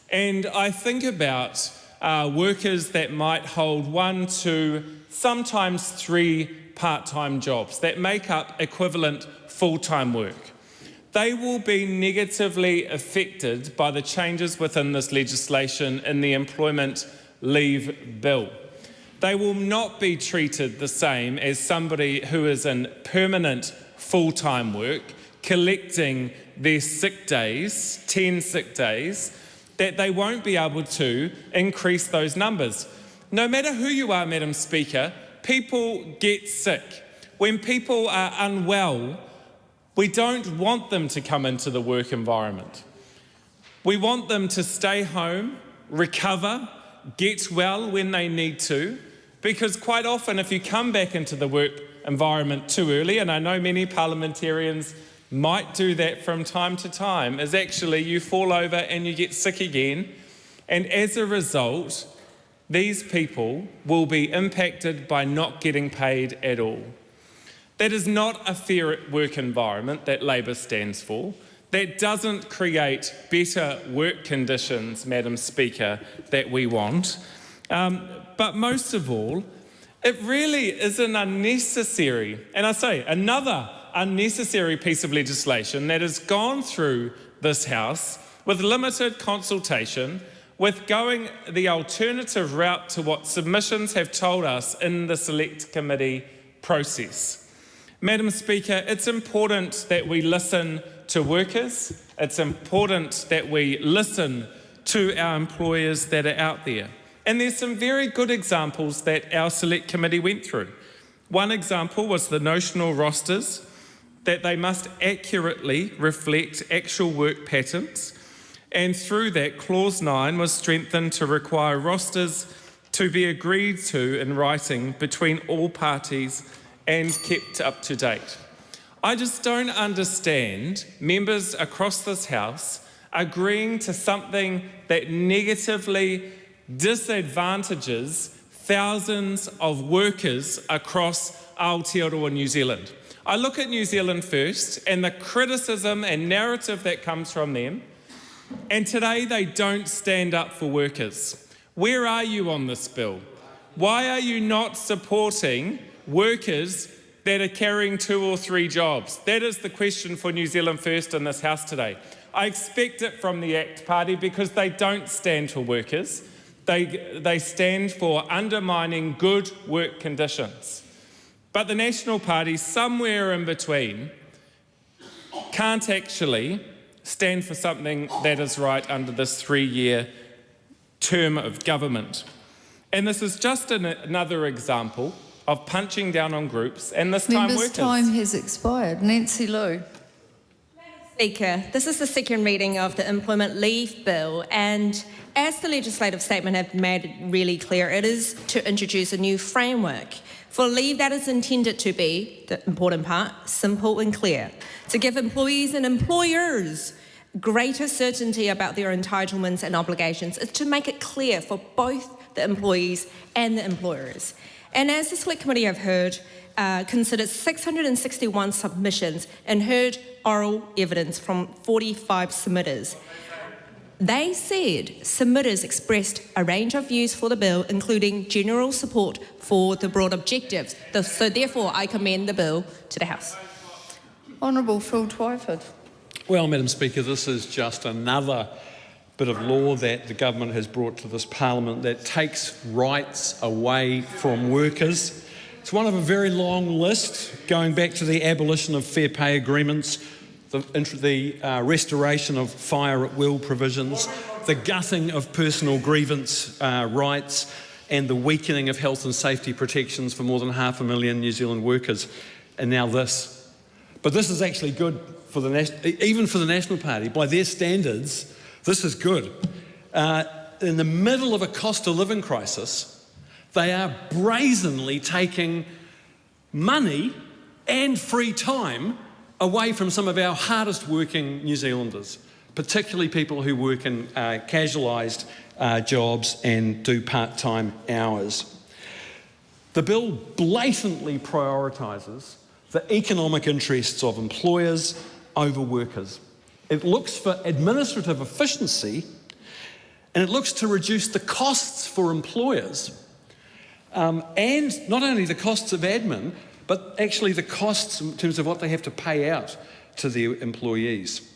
And I think about workers that might hold 1, 2, sometimes 3 part-time jobs that make up equivalent full-time work. They will be negatively affected by the changes within this legislation in the employment leave bill. They will not be treated the same as somebody who is in permanent full-time work, collecting their sick days, 10 sick days, that they won't be able to increase those numbers. No matter who you are, Madam Speaker, people get sick. When people are unwell, we don't want them to come into the work environment. We want them to stay home, recover, get well when they need to, because quite often if you come back into the work environment too early, and I know many parliamentarians might do that from time to time, is actually you fall over and you get sick again, and as a result, these people will be impacted by not getting paid at all. That is not a fair work environment that Labor stands for. That doesn't create better work conditions, Madam Speaker, that we want. But most of all, it really is an unnecessary, and I say another unnecessary piece of legislation that has gone through this House with limited consultation, with going the alternative route to what submissions have told us in the Select Committee process. Madam Speaker, it's important that we listen to workers. It's important that we listen to our employers that are out there. And there's some very good examples that our Select Committee went through. One example was the notional rosters, that they must accurately reflect actual work patterns. And through that, Clause 9 was strengthened to require rosters to be agreed to in writing between all parties and kept up to date. I just don't understand members across this House agreeing to something that negatively disadvantages thousands of workers across Aotearoa, New Zealand. I look at New Zealand First and the criticism and narrative that comes from them, and today they don't stand up for workers. Where are you on this bill? Why are you not supporting workers that are carrying 2 or 3 jobs? That is the question for New Zealand First in this House today. I expect it from the ACT Party because they don't stand for workers. They stand for undermining good work conditions. But the National Party, somewhere in between, can't actually stand for something that is right under this 3-year term of government. And this is just another example of punching down on groups, and this time workers. Time has expired. Nancy Lou. Speaker, this is the second reading of the Employment Leave Bill, and as the legislative statement have made it really clear, it is to introduce a new framework for leave that is intended to be, the important part, simple and clear, to give employees and employers greater certainty about their entitlements and obligations. It's to make it clear for both the employees and the employers. And as the Select Committee have heard, considered 661 submissions and heard oral evidence from 45 submitters. They said submitters expressed a range of views for the bill, including general support for the broad objectives. So therefore, I commend the bill to the House. Honourable Phil Twyford. Well, Madam Speaker, this is just another bit of law that the government has brought to this parliament that takes rights away from workers. It's one of a very long list, going back to the abolition of fair pay agreements, the restoration of fire at will provisions, the gutting of personal grievance rights, and the weakening of health and safety protections for more than 500,000 New Zealand workers. And now this. But this is actually good for even for the National Party. By their standards, this is good. In the middle of a cost of living crisis, they are brazenly taking money and free time away from some of our hardest working New Zealanders, particularly people who work in casualised jobs and do part-time hours. The bill blatantly prioritises the economic interests of employers over workers. It looks for administrative efficiency, and it looks to reduce the costs for employers, and not only the costs of admin, but actually the costs in terms of what they have to pay out to their employees.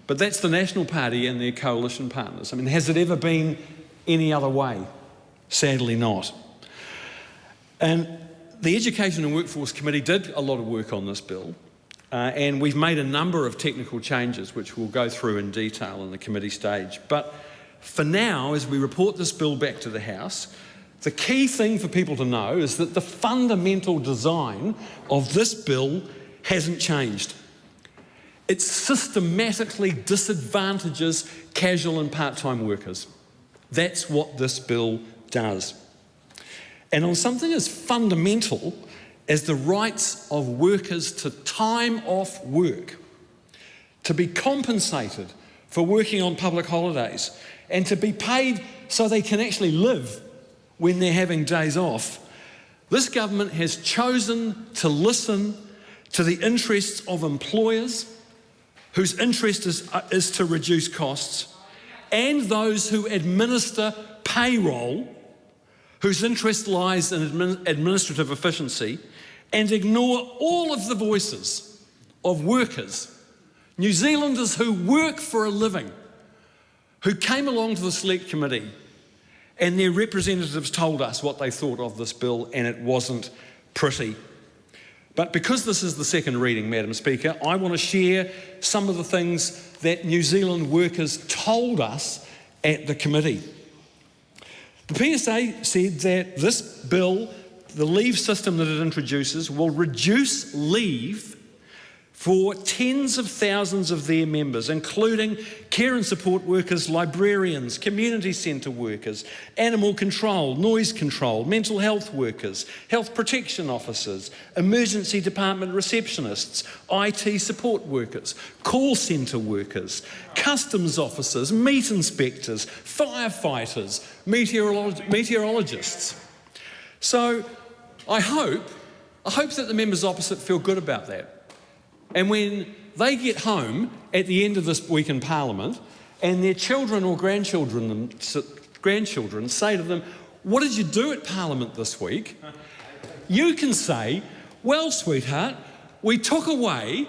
But that's the National Party and their coalition partners. I mean, has it ever been any other way? Sadly not. And the Education and Workforce Committee did a lot of work on this bill, and we've made a number of technical changes which we'll go through in detail in the committee stage. But for now, as we report this bill back to the House, the key thing for people to know is that the fundamental design of this bill hasn't changed. It systematically disadvantages casual and part-time workers. That's what this bill does. And on something as fundamental as the rights of workers to time off work, to be compensated for working on public holidays, and to be paid so they can actually live when they're having days off, this government has chosen to listen to the interests of employers, whose interest is to reduce costs, and those who administer payroll, whose interest lies in administrative efficiency, and ignore all of the voices of workers, New Zealanders who work for a living, who came along to the Select Committee, and their representatives told us what they thought of this bill, and it wasn't pretty. But because this is the second reading, Madam Speaker, I want to share some of the things that New Zealand workers told us at the committee. The PSA said that this bill, the leave system that it introduces, will reduce leave for tens of thousands of their members, including care and support workers, librarians, community centre workers, animal control, noise control, mental health workers, health protection officers, emergency department receptionists, IT support workers, call centre workers, customs officers, meat inspectors, firefighters, meteorologists. So I hope that the members opposite feel good about that. And when they get home at the end of this week in Parliament and their children or grandchildren say to them, "What did you do at Parliament this week?" you can say, Well, sweetheart, we took away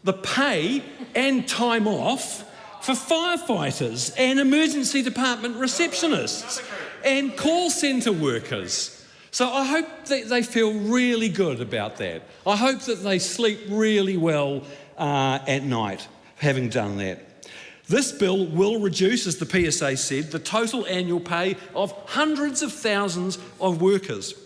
the pay and time off for firefighters and emergency department receptionists and call centre workers. So I hope that they feel really good about that. I hope that they sleep really well at night, having done that. This bill will reduce, as the PSA said, the total annual pay of hundreds of thousands of workers.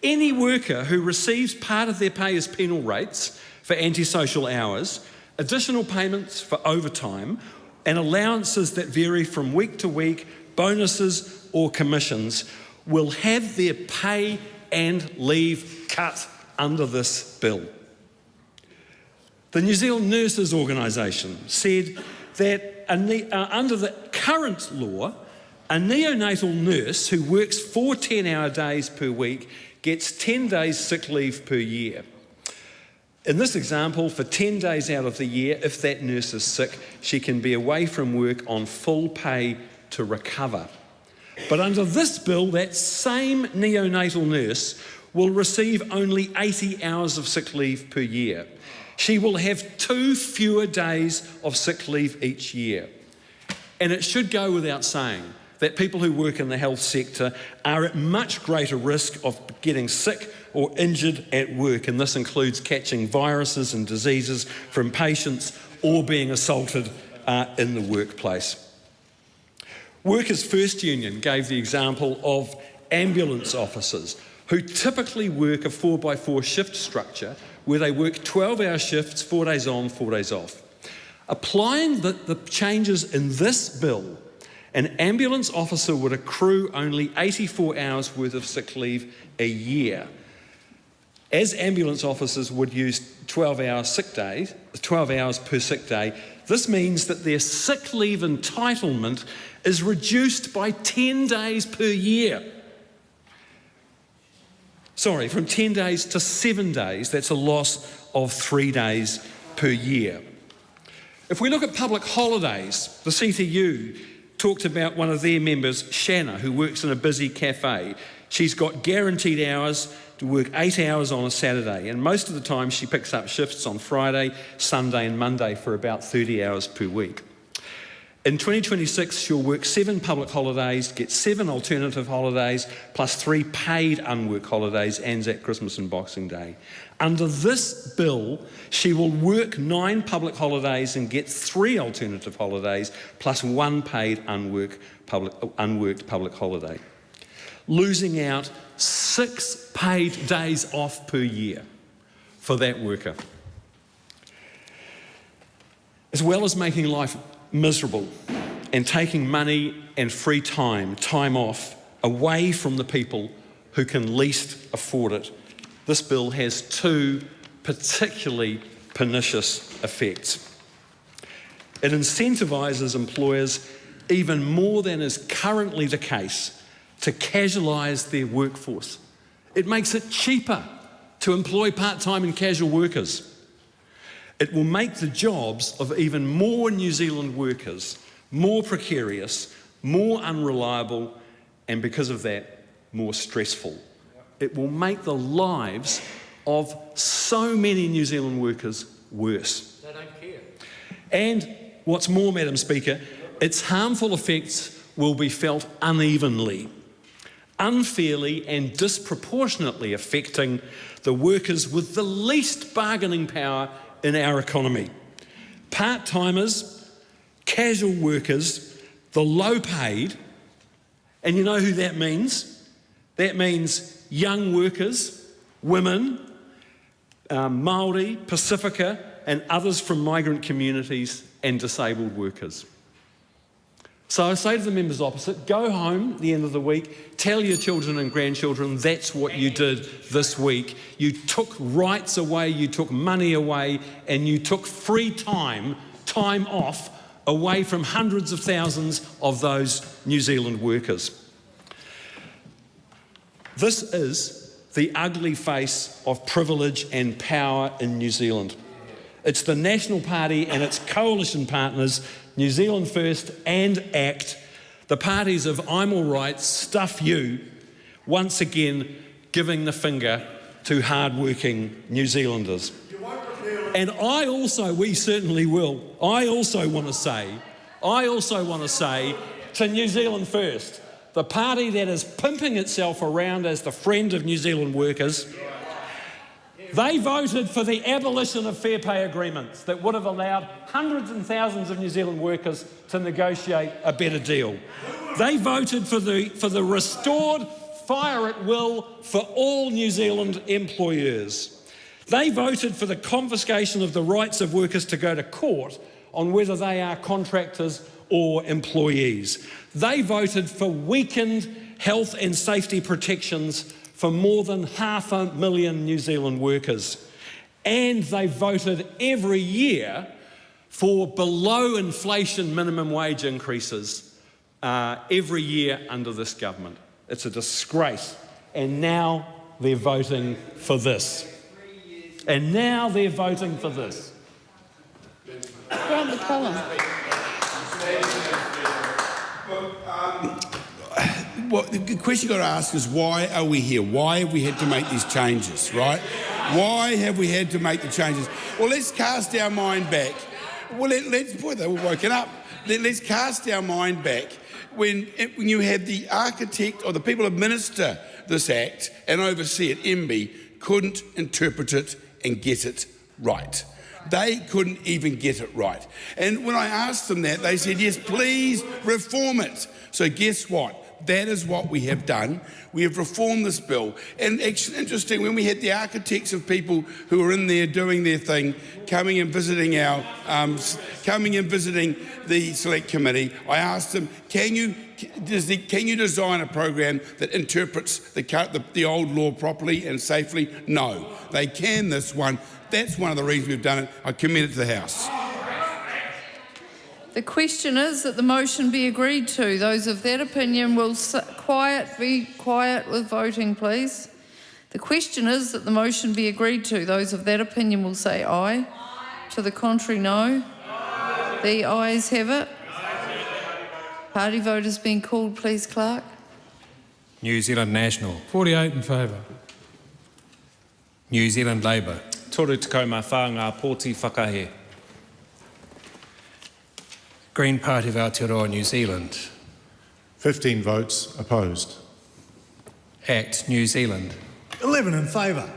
Any worker who receives part of their pay as penal rates for antisocial hours, additional payments for overtime, and allowances that vary from week to week, bonuses or commissions, will have their pay and leave cut under this bill. The New Zealand Nurses Organisation said that under the current law, a neonatal nurse who works 4 10-hour days per week gets 10 days sick leave per year. In this example, for 10 days out of the year, if that nurse is sick, she can be away from work on full pay to recover. But under this bill, that same neonatal nurse will receive only 80 hours of sick leave per year. She will have 2 fewer days of sick leave each year. And it should go without saying that people who work in the health sector are at much greater risk of getting sick or injured at work, and this includes catching viruses and diseases from patients or being assaulted in the workplace. Workers' First Union gave the example of ambulance officers who typically work a 4x4 shift structure where they work 12-hour shifts, 4 days on, 4 days off. Applying the changes in this bill, an ambulance officer would accrue only 84 hours worth of sick leave a year. As ambulance officers would use 12-hour sick days, 12 hours per sick day, this means that their sick leave entitlement is reduced by 10 days per year. Sorry, from 10 days to 7 days, that's a loss of 3 days per year. If we look at public holidays, the CTU talked about one of their members, Shanna, who works in a busy cafe. She's got guaranteed hours to work 8 hours on a Saturday, and most of the time she picks up shifts on Friday, Sunday and Monday for about 30 hours per week. In 2026, she'll work 7 public holidays, get 7 alternative holidays, plus 3 paid unwork holidays, Anzac, Christmas and Boxing Day. Under this bill, she will work 9 public holidays and get 3 alternative holidays, plus 1 paid unworked public holiday, losing out 6 paid days off per year for that worker. As well as making life miserable and taking money and free time off away from the people who can least afford it, this bill has 2 particularly pernicious effects. It incentivises employers even more than is currently the case to casualise their workforce. It makes it cheaper to employ part-time and casual workers. It will make the jobs of even more New Zealand workers more precarious, more unreliable, and because of that, more stressful. It will make the lives of so many New Zealand workers worse. They don't care. And what's more, Madam Speaker, its harmful effects will be felt unevenly, unfairly and disproportionately affecting the workers with the least bargaining power in our economy. Part-timers, casual workers, the low-paid, and you know who that means? That means young workers, women, Māori, Pacifica, and others from migrant communities and disabled workers. So I say to the members opposite, go home at the end of the week, tell your children and grandchildren that's what you did this week. You took rights away, you took money away, and you took free time off away from hundreds of thousands of those New Zealand workers. This is the ugly face of privilege and power in New Zealand. It's the National Party and its coalition partners, New Zealand First and ACT, the parties of I'm all right, stuff you, once again giving the finger to hard-working New Zealanders. And we certainly will. I also want to say to New Zealand First, the party that is pimping itself around as the friend of New Zealand workers, they voted for the abolition of fair pay agreements that would have allowed hundreds and thousands of New Zealand workers to negotiate a better deal. They voted for the restored fire at will for all New Zealand employers. They voted for the confiscation of the rights of workers to go to court on whether they are contractors or employees. They voted for weakened health and safety protections for more than 500,000 New Zealand workers. And they voted every year for below inflation minimum wage increases every year under this government. It's a disgrace. And now they're voting for this. Grant McCullum. Well, the question you've got to ask is, why are we here? Why have we had to make these changes, right? Why have we had to make the changes? Well, let's cast our mind back. Well, let's they're woken up. Let's cast our mind back when you had the architect or the people who administer this act and oversee it, MB, couldn't interpret it and get it right. They couldn't even get it right. And when I asked them that, they said, yes, please reform it. So guess what? That is what we have done. We have reformed this bill. And actually, interesting, when we had the architects of people who were in there doing their thing, coming and visiting the select committee, I asked them, can you design a program that interprets the old law properly and safely? No, they can this one. That's one of the reasons we've done it. I commend it to the House. The question is that the motion be agreed to. Those of that opinion will be quiet with voting, please. The question is that the motion be agreed to. Those of that opinion will say aye. To the contrary, no. The ayes have it. Party vote has been called, please, Clerk. New Zealand National. 48 in favour. New Zealand Labour. Toru te kaumā whāngā pōti whakahe. Green Party of Aotearoa, New Zealand. 15 votes opposed. ACT, New Zealand. 11 in favour.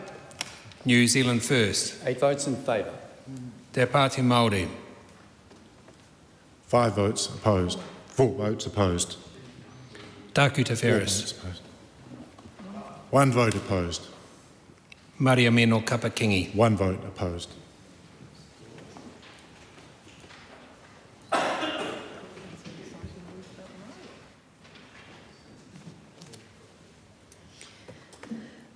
New Zealand First. 8 votes in favour. Te Pāti Māori. 5 votes opposed. 4 votes opposed. Taku Te Ferris. 1 vote opposed. Maria Meno Kapakingi. 1 vote opposed.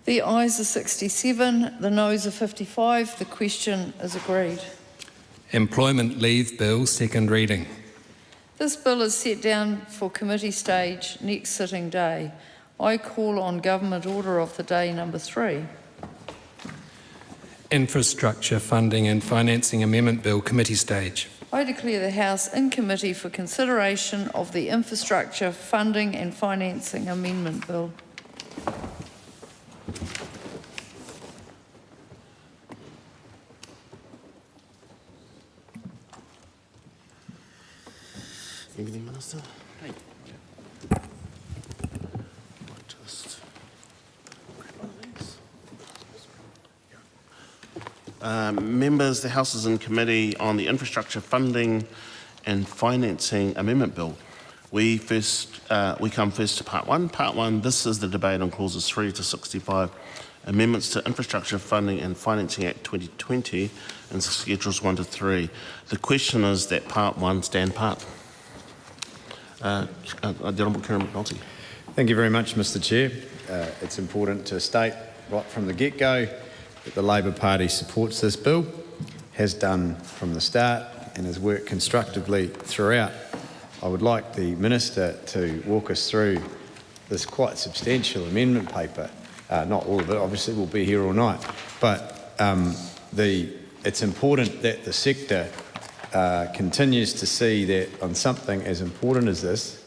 The ayes are 67, the noes are 55. The question is agreed. Employment Leave Bill, second reading. This bill is set down for committee stage next sitting day. I call on Government Order of the Day number 3. Infrastructure Funding and Financing Amendment Bill, committee stage. I declare the House in committee for consideration of the Infrastructure Funding and Financing Amendment Bill. Evening, Minister. Hey. Members, the House is in committee on the Infrastructure Funding and Financing Amendment Bill. We come first to Part 1. Part 1, this is the debate on clauses 3 to 65, amendments to Infrastructure Funding and Financing Act 2020 and schedules 1 to 3. The question is that Part 1 stand part. Thank you very much, Mr. Chair. It's important to state right from the get-go that the Labor Party supports this bill, has done from the start and has worked constructively throughout. I would like the Minister to walk us through this quite substantial amendment paper. Not all of it, obviously, we'll be here all night, but it's important that the sector continues to see that on something as important as this,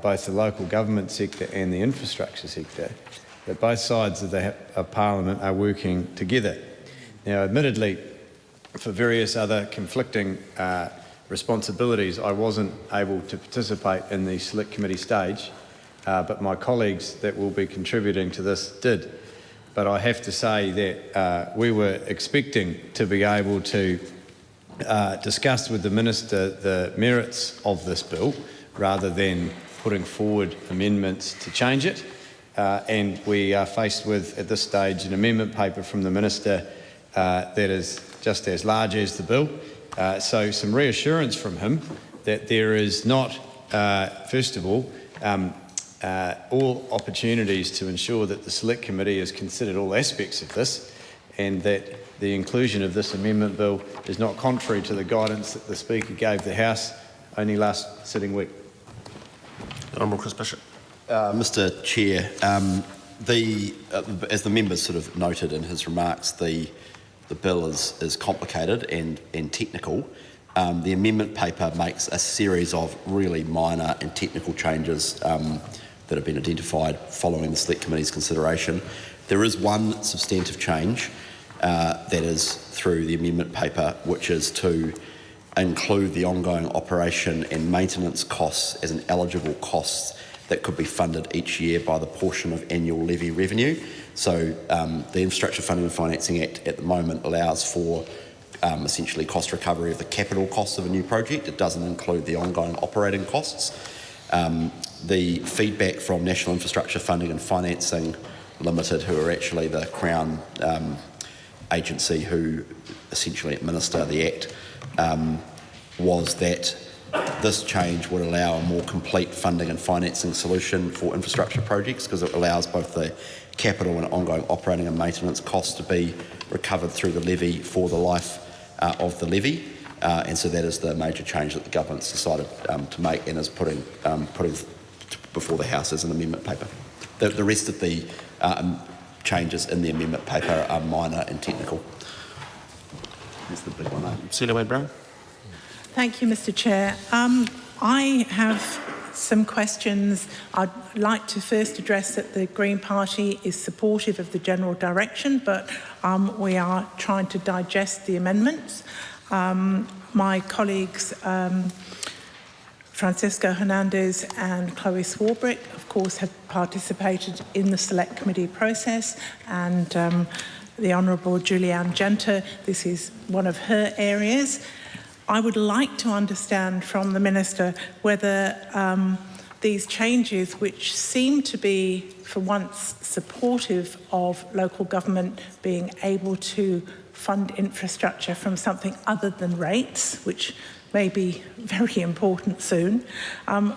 both the local government sector and the infrastructure sector that both sides of Parliament are working together. Now, admittedly, for various other conflicting responsibilities, I wasn't able to participate in the Select Committee stage, but my colleagues that will be contributing to this did. But I have to say that we were expecting to be able to discuss with the Minister the merits of this bill rather than putting forward amendments to change it. And we are faced with, at this stage, an amendment paper from the Minister that is just as large as the bill. So some reassurance from him that there is not, first of all opportunities to ensure that the Select Committee has considered all aspects of this, and that the inclusion of this amendment bill is not contrary to the guidance that the Speaker gave the House only last sitting week. Honourable Chris Bishop. Mr Chair, as the member sort of noted in his remarks, the bill is complicated and technical. The amendment paper makes a series of really minor and technical changes that have been identified following the Select Committee's consideration. There is one substantive change that is through the amendment paper, which is to include the ongoing operation and maintenance costs as an eligible cost that could be funded each year by the portion of annual levy revenue. So the Infrastructure Funding and Financing Act at the moment allows for essentially cost recovery of the capital costs of a new project. It doesn't include the ongoing operating costs. The feedback from National Infrastructure Funding and Financing Limited, who are actually the Crown agency who essentially administer the Act, was that this change would allow a more complete funding and financing solution for infrastructure projects, because it allows both the capital and ongoing operating and maintenance costs to be recovered through the levy for the life of the levy. And so that is the major change that the government's decided to make and is putting before the House as an amendment paper. The rest of the changes in the amendment paper are minor and technical. That's the big one. Celia Wade-Brown. Thank you, Mr Chair. I have some questions. I'd like to first address that the Green Party is supportive of the general direction, but we are trying to digest the amendments. My colleagues Francisco Hernandez and Chloe Swarbrick, of course, have participated in the Select Committee process, and the Honourable Julianne Genter, this is one of her areas. I would like to understand from the Minister whether these changes, which seem to be, for once, supportive of local government being able to fund infrastructure from something other than rates, which may be very important soon,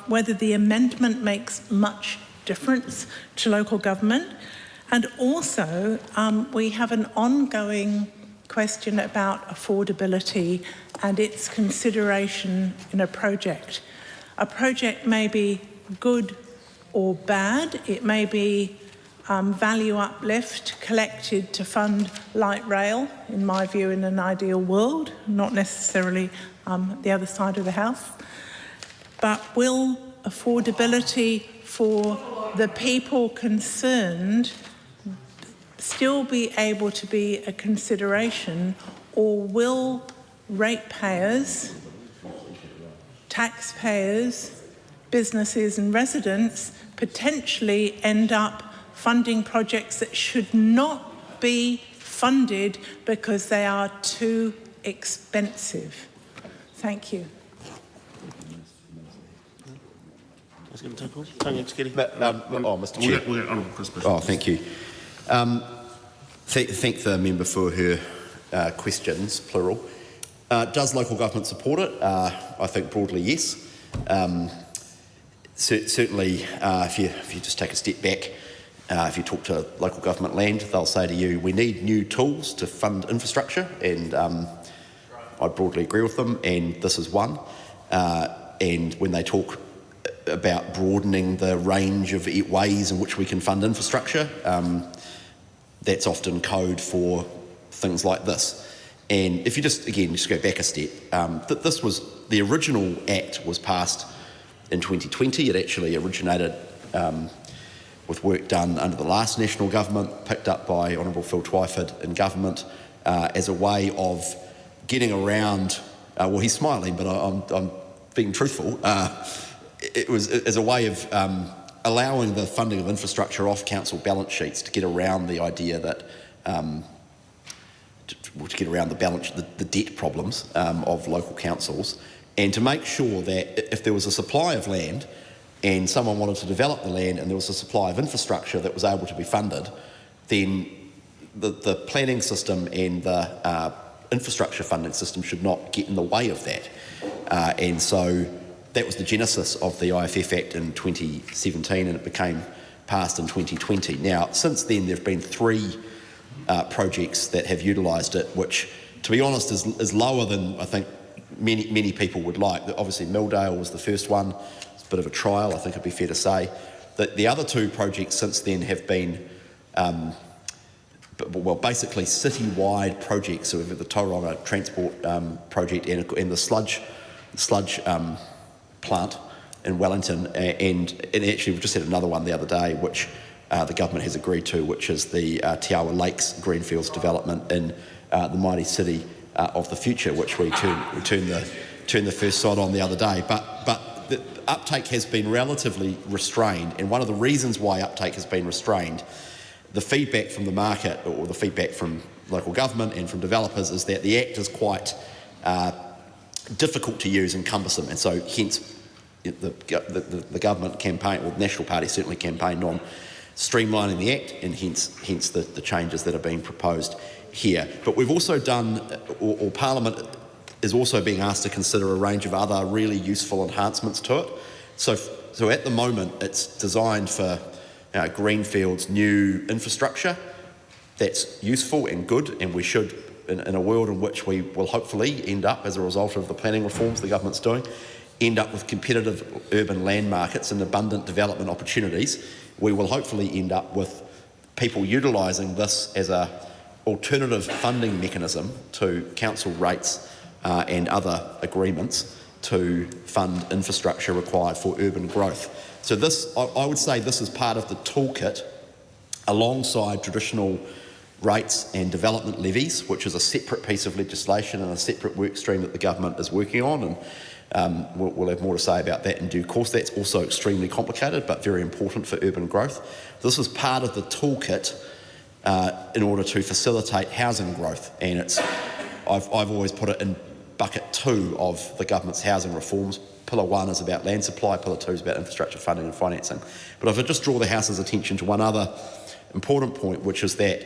whether the amendment makes much difference to local government. And also, we have an ongoing question about affordability and its consideration in a project. A project may be good or bad. It may be value uplift collected to fund light rail, in my view, in an ideal world, not necessarily the other side of the house. But will affordability for the people concerned still be able to be a consideration, or will ratepayers, taxpayers, businesses and residents potentially end up funding projects that should not be funded because they are too expensive? Thank you. Mr Chair. Oh, thank you. Thank the member for her questions, plural. Does local government support it? I think broadly yes. Certainly, if you just take a step back, if you talk to local government land, they'll say to you, we need new tools to fund infrastructure, and I broadly agree with them, and this is one. And when they talk about broadening the range of ways in which we can fund infrastructure, that's often code for things like this. And if you just go back a step, this was, the original Act was passed in 2020. It actually originated work done under the last national government, picked up by Honourable Phil Twyford in government, as a way of getting around. Well, he's smiling, but I'm being truthful. It was as a way of allowing the funding of infrastructure off council balance sheets to get around the idea that to get around the debt problems of local councils, and to make sure that if there was a supply of land and someone wanted to develop the land and there was a supply of infrastructure that was able to be funded, then the planning system and the infrastructure funding system should not get in the way of that. And so that was the genesis of the IFF Act in 2017, and it became passed in 2020. Now, since then, there have been 3 projects that have utilised it, which, to be honest, is lower than I think many people would like. Obviously, Milldale was the first one. It's a bit of a trial, I think it'd be fair to say. The other 2 projects since then have been, basically city-wide projects. So we've got the Tauranga Transport project and the sludge plant in Wellington, and actually we've just had another one the other day, which the government has agreed to, which is the Te Awa Lakes Greenfields development in the mighty city of the future, which we turned the first sod on the other day. But the uptake has been relatively restrained, and one of the reasons why uptake has been restrained, the feedback from the market or the feedback from local government and from developers, is that the Act is quite difficult to use and cumbersome, and so hence the government campaign, or the National Party certainly campaigned on streamlining the Act, and hence the changes that are being proposed here. But we've also done, or Parliament is also being asked to consider a range of other really useful enhancements to it. So at the moment it's designed for greenfields, new infrastructure. That's useful and good, and we should, in a world in which we will hopefully end up, as a result of the planning reforms the government's doing, end up with competitive urban land markets and abundant development opportunities. We will hopefully end up with people utilising this as an alternative funding mechanism to council rates and other agreements to fund infrastructure required for urban growth. So this, I would say this is part of the toolkit alongside traditional rates and development levies, which is a separate piece of legislation and a separate work stream that the government is working on, and we'll have more to say about that in due course. That's also extremely complicated but very important for urban growth. This is part of the toolkit in order to facilitate housing growth, and I've always put it in bucket 2 of the government's housing reforms. Pillar 1 is about land supply, Pillar 2 is about infrastructure funding and financing. But if I just draw the House's attention to one other important point, which is that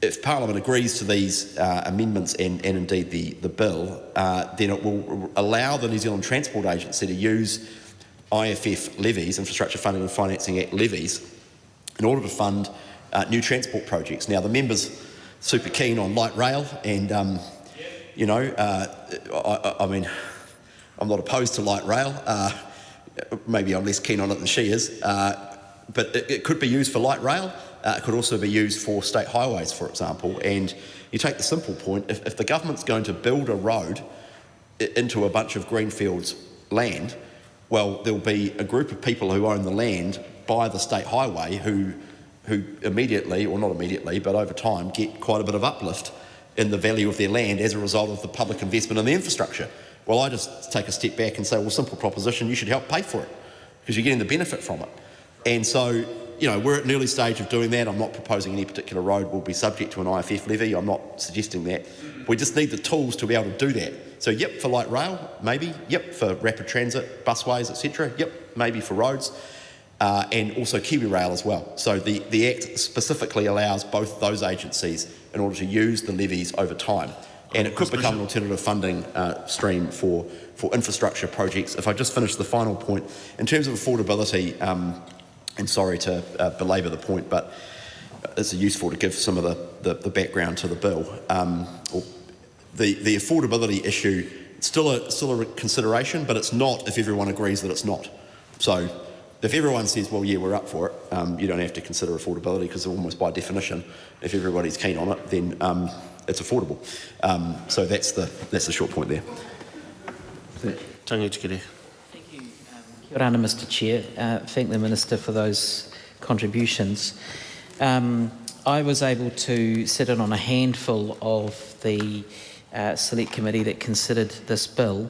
if Parliament agrees to these amendments and indeed the bill, then it will allow the New Zealand Transport Agency to use IFF levies, Infrastructure Funding and Financing Act levies, in order to fund new transport projects. Now, the members super keen on light rail, and I mean, I'm not opposed to light rail. Maybe I'm less keen on it than she is, but it could be used for light rail. It could also be used for state highways, for example. And you take the simple point, if the government's going to build a road into a bunch of greenfields land, well, there'll be a group of people who own the land by the state highway who immediately, or not immediately, but over time, get quite a bit of uplift in the value of their land as a result of the public investment in the infrastructure. Well, I just take a step back and say, well, simple proposition, you should help pay for it because you're getting the benefit from it. And so, we're at an early stage of doing that. I'm not proposing any particular road will be subject to an IFF levy. I'm not suggesting that. We just need the tools to be able to do that. So, yep, for light rail, maybe. Yep, for rapid transit, busways, etc. Yep, maybe for roads. And also KiwiRail as well. So the Act specifically allows both those agencies in order to use the levies over time. And it could become an alternative funding stream for infrastructure projects. If I just finish the final point, in terms of affordability, and sorry to belabour the point, but it's useful to give some of the background to the bill. The affordability issue, it's still a consideration, but it's not if everyone agrees that it's not. So if everyone says, well, yeah, we're up for it, you don't have to consider affordability because almost by definition, if everybody's keen on it, then it's affordable. So that's the short point there. Thank you, Thank you, Kia ora, Mr Chair. Thank the Minister for those contributions. I was able to sit in on a handful of the Select Committee that considered this bill,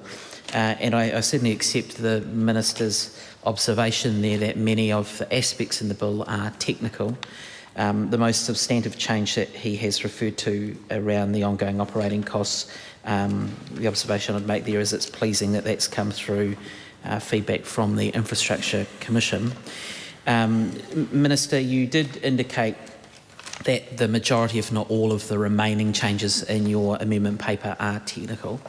and I certainly accept the Minister's observation there that many of the aspects in the bill are technical. The most substantive change that he has referred to around the ongoing operating costs, the observation I'd make there is it's pleasing that that's come through feedback from the Infrastructure Commission. Minister, you did indicate that the majority, if not all, of the remaining changes in your amendment paper are technical.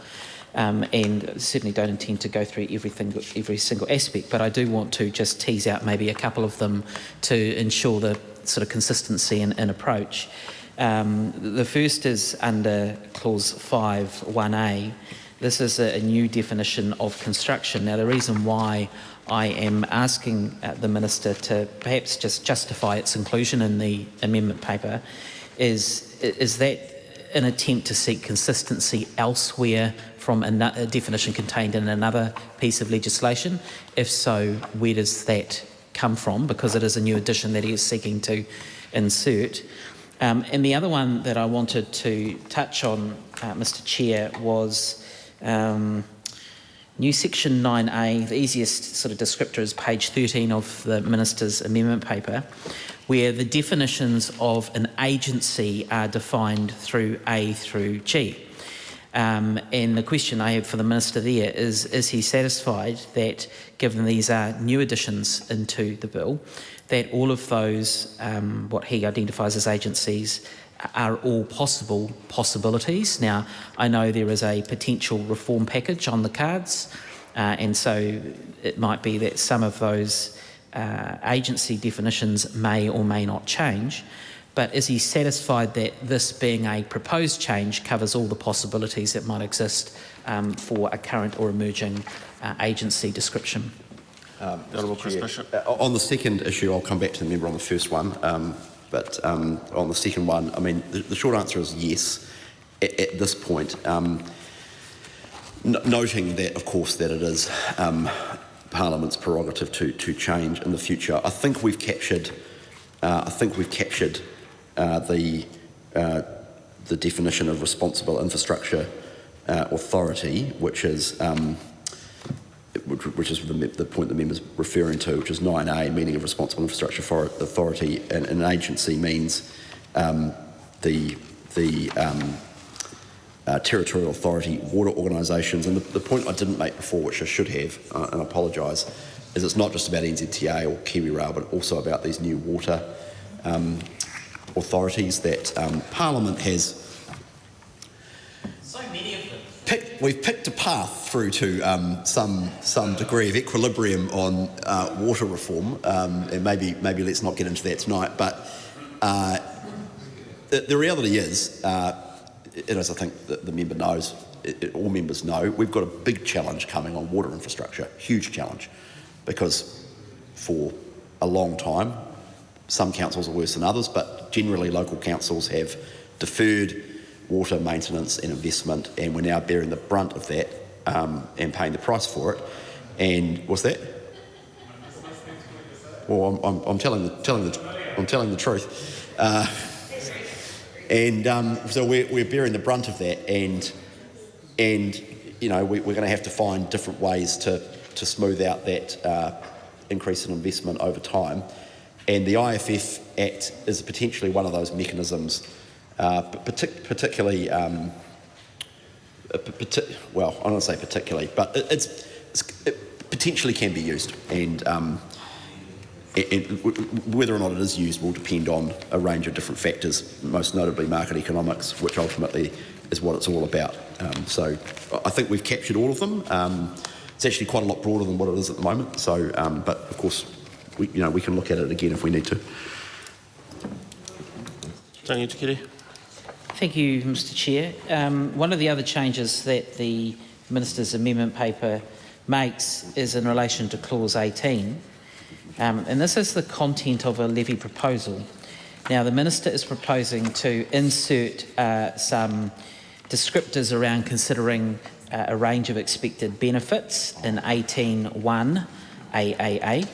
And certainly don't intend to go through every single aspect, but I do want to just tease out maybe a couple of them to ensure the sort of consistency in approach. The first is under clause 5(1)(a). This is a new definition of construction. Now, the reason why I am asking the Minister to perhaps just justify its inclusion in the amendment paper is that an attempt to seek consistency elsewhere from a definition contained in another piece of legislation? If so, where does that come from? Because it is a new addition that he is seeking to insert. And the other one that I wanted to touch on, Mr Chair, was new section 9A. The easiest sort of descriptor is page 13 of the Minister's amendment paper, where the definitions of an agency are defined through A through G. And the question I have for the Minister there is he satisfied that, given these are new additions into the bill, that all of those, what he identifies as agencies, are all possibilities? Now, I know there is a potential reform package on the cards, and so it might be that some of those agency definitions may or may not change, but is he satisfied that this being a proposed change covers all the possibilities that might exist for a current or emerging agency description? On the second issue, I'll come back to the member on the first one, but on the second one, I mean, the short answer is yes at this point, noting that, of course, that it is Parliament's prerogative to change in the future. I think we've captured the definition of responsible infrastructure authority, which is the point the member's referring to, which is 9A, meaning of responsible infrastructure authority, and an agency means the territorial authority water organisations. And the point I didn't make before, which I should have, and I apologise, is it's not just about NZTA or KiwiRail, but also about these new water authorities that Parliament has. So many of them. We've picked a path through to some degree of equilibrium on water reform, and maybe let's not get into that tonight. But the reality is, as I think the member knows, all members know, we've got a big challenge coming on water infrastructure, huge challenge, because for a long time, some councils are worse than others, but generally local councils have deferred water maintenance and investment, and we're now bearing the brunt of that and paying the price for it. And what's that? Well, I'm telling the truth. So we're bearing the brunt of that, and you know we're going to have to find different ways to smooth out that increase in investment over time. And the IFF Act is potentially one of those mechanisms, particularly, well, I don't want to say particularly, but it potentially can be used, and whether or not it is used will depend on a range of different factors, most notably market economics, which ultimately is what it's all about. So I think we've captured all of them. It's actually quite a lot broader than what it is at the moment. So, but of course, we can look at it again if we need to. Thank you, Mr Chair. One of the other changes that the Minister's amendment paper makes is in relation to clause 18. And this is the content of a levy proposal. Now, the Minister is proposing to insert some descriptors around considering a range of expected benefits in 18.1 AAA.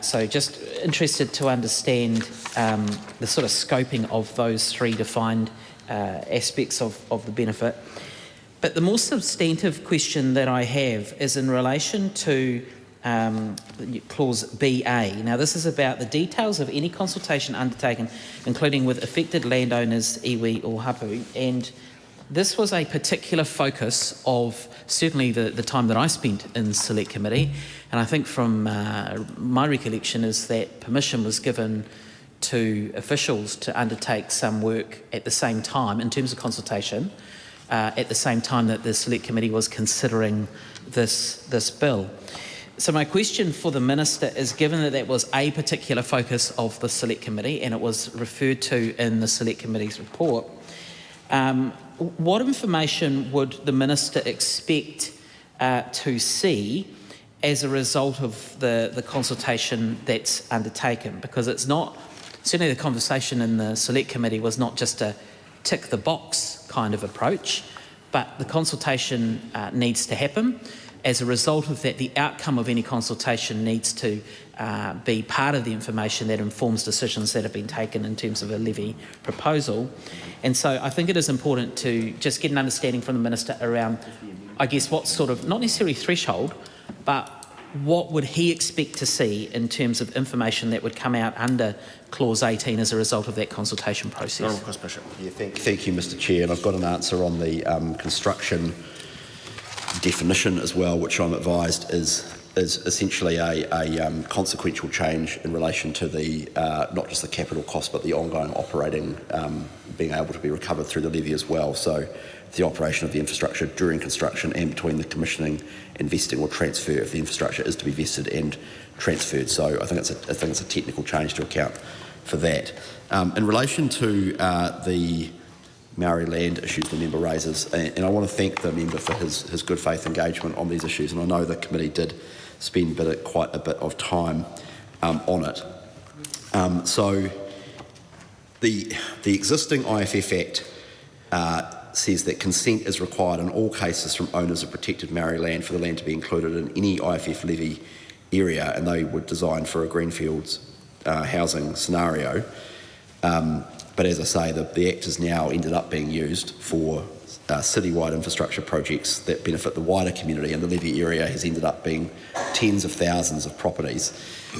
So just interested to understand the sort of scoping of those three defined aspects of the benefit. But the more substantive question that I have is in relation to clause BA. Now, this is about the details of any consultation undertaken, including with affected landowners, iwi or hapu. And this was a particular focus of certainly the time that I spent in Select Committee. And I think from my recollection is that permission was given to officials to undertake some work at the same time in terms of consultation, at the same time that the Select Committee was considering this bill. So my question for the Minister is, given that that was a particular focus of the Select Committee and it was referred to in the Select Committee's report, what information would the Minister expect to see as a result of the consultation that's undertaken? Because it's not, certainly the conversation in the Select Committee was not just a tick the box kind of approach, but the consultation needs to happen. As a result of that, the outcome of any consultation needs to be part of the information that informs decisions that have been taken in terms of a levy proposal. And so I think it is important to just get an understanding from the Minister around, I guess, what sort of, not necessarily threshold, but what would he expect to see in terms of information that would come out under Clause 18 as a result of that consultation process? Yeah, thank you, Mr. Chair. And I've got an answer on the construction definition as well, which I'm advised is essentially a consequential change in relation to the not just the capital cost but the ongoing operating being able to be recovered through the levy as well. So the operation of the infrastructure during construction and between the commissioning and vesting or transfer if the infrastructure is to be vested and transferred. So I think it's a technical change to account for that. In relation to the Maori land issues the member raises, and I want to thank the member for his good faith engagement on these issues, and I know the committee did spend quite a bit of time on it. So the existing IFF Act says that consent is required in all cases from owners of protected Maori land for the land to be included in any IFF levy area, and they were designed for a greenfields housing scenario. But as I say, the Act has now ended up being used for citywide infrastructure projects that benefit the wider community, and the levy area has ended up being tens of thousands of properties.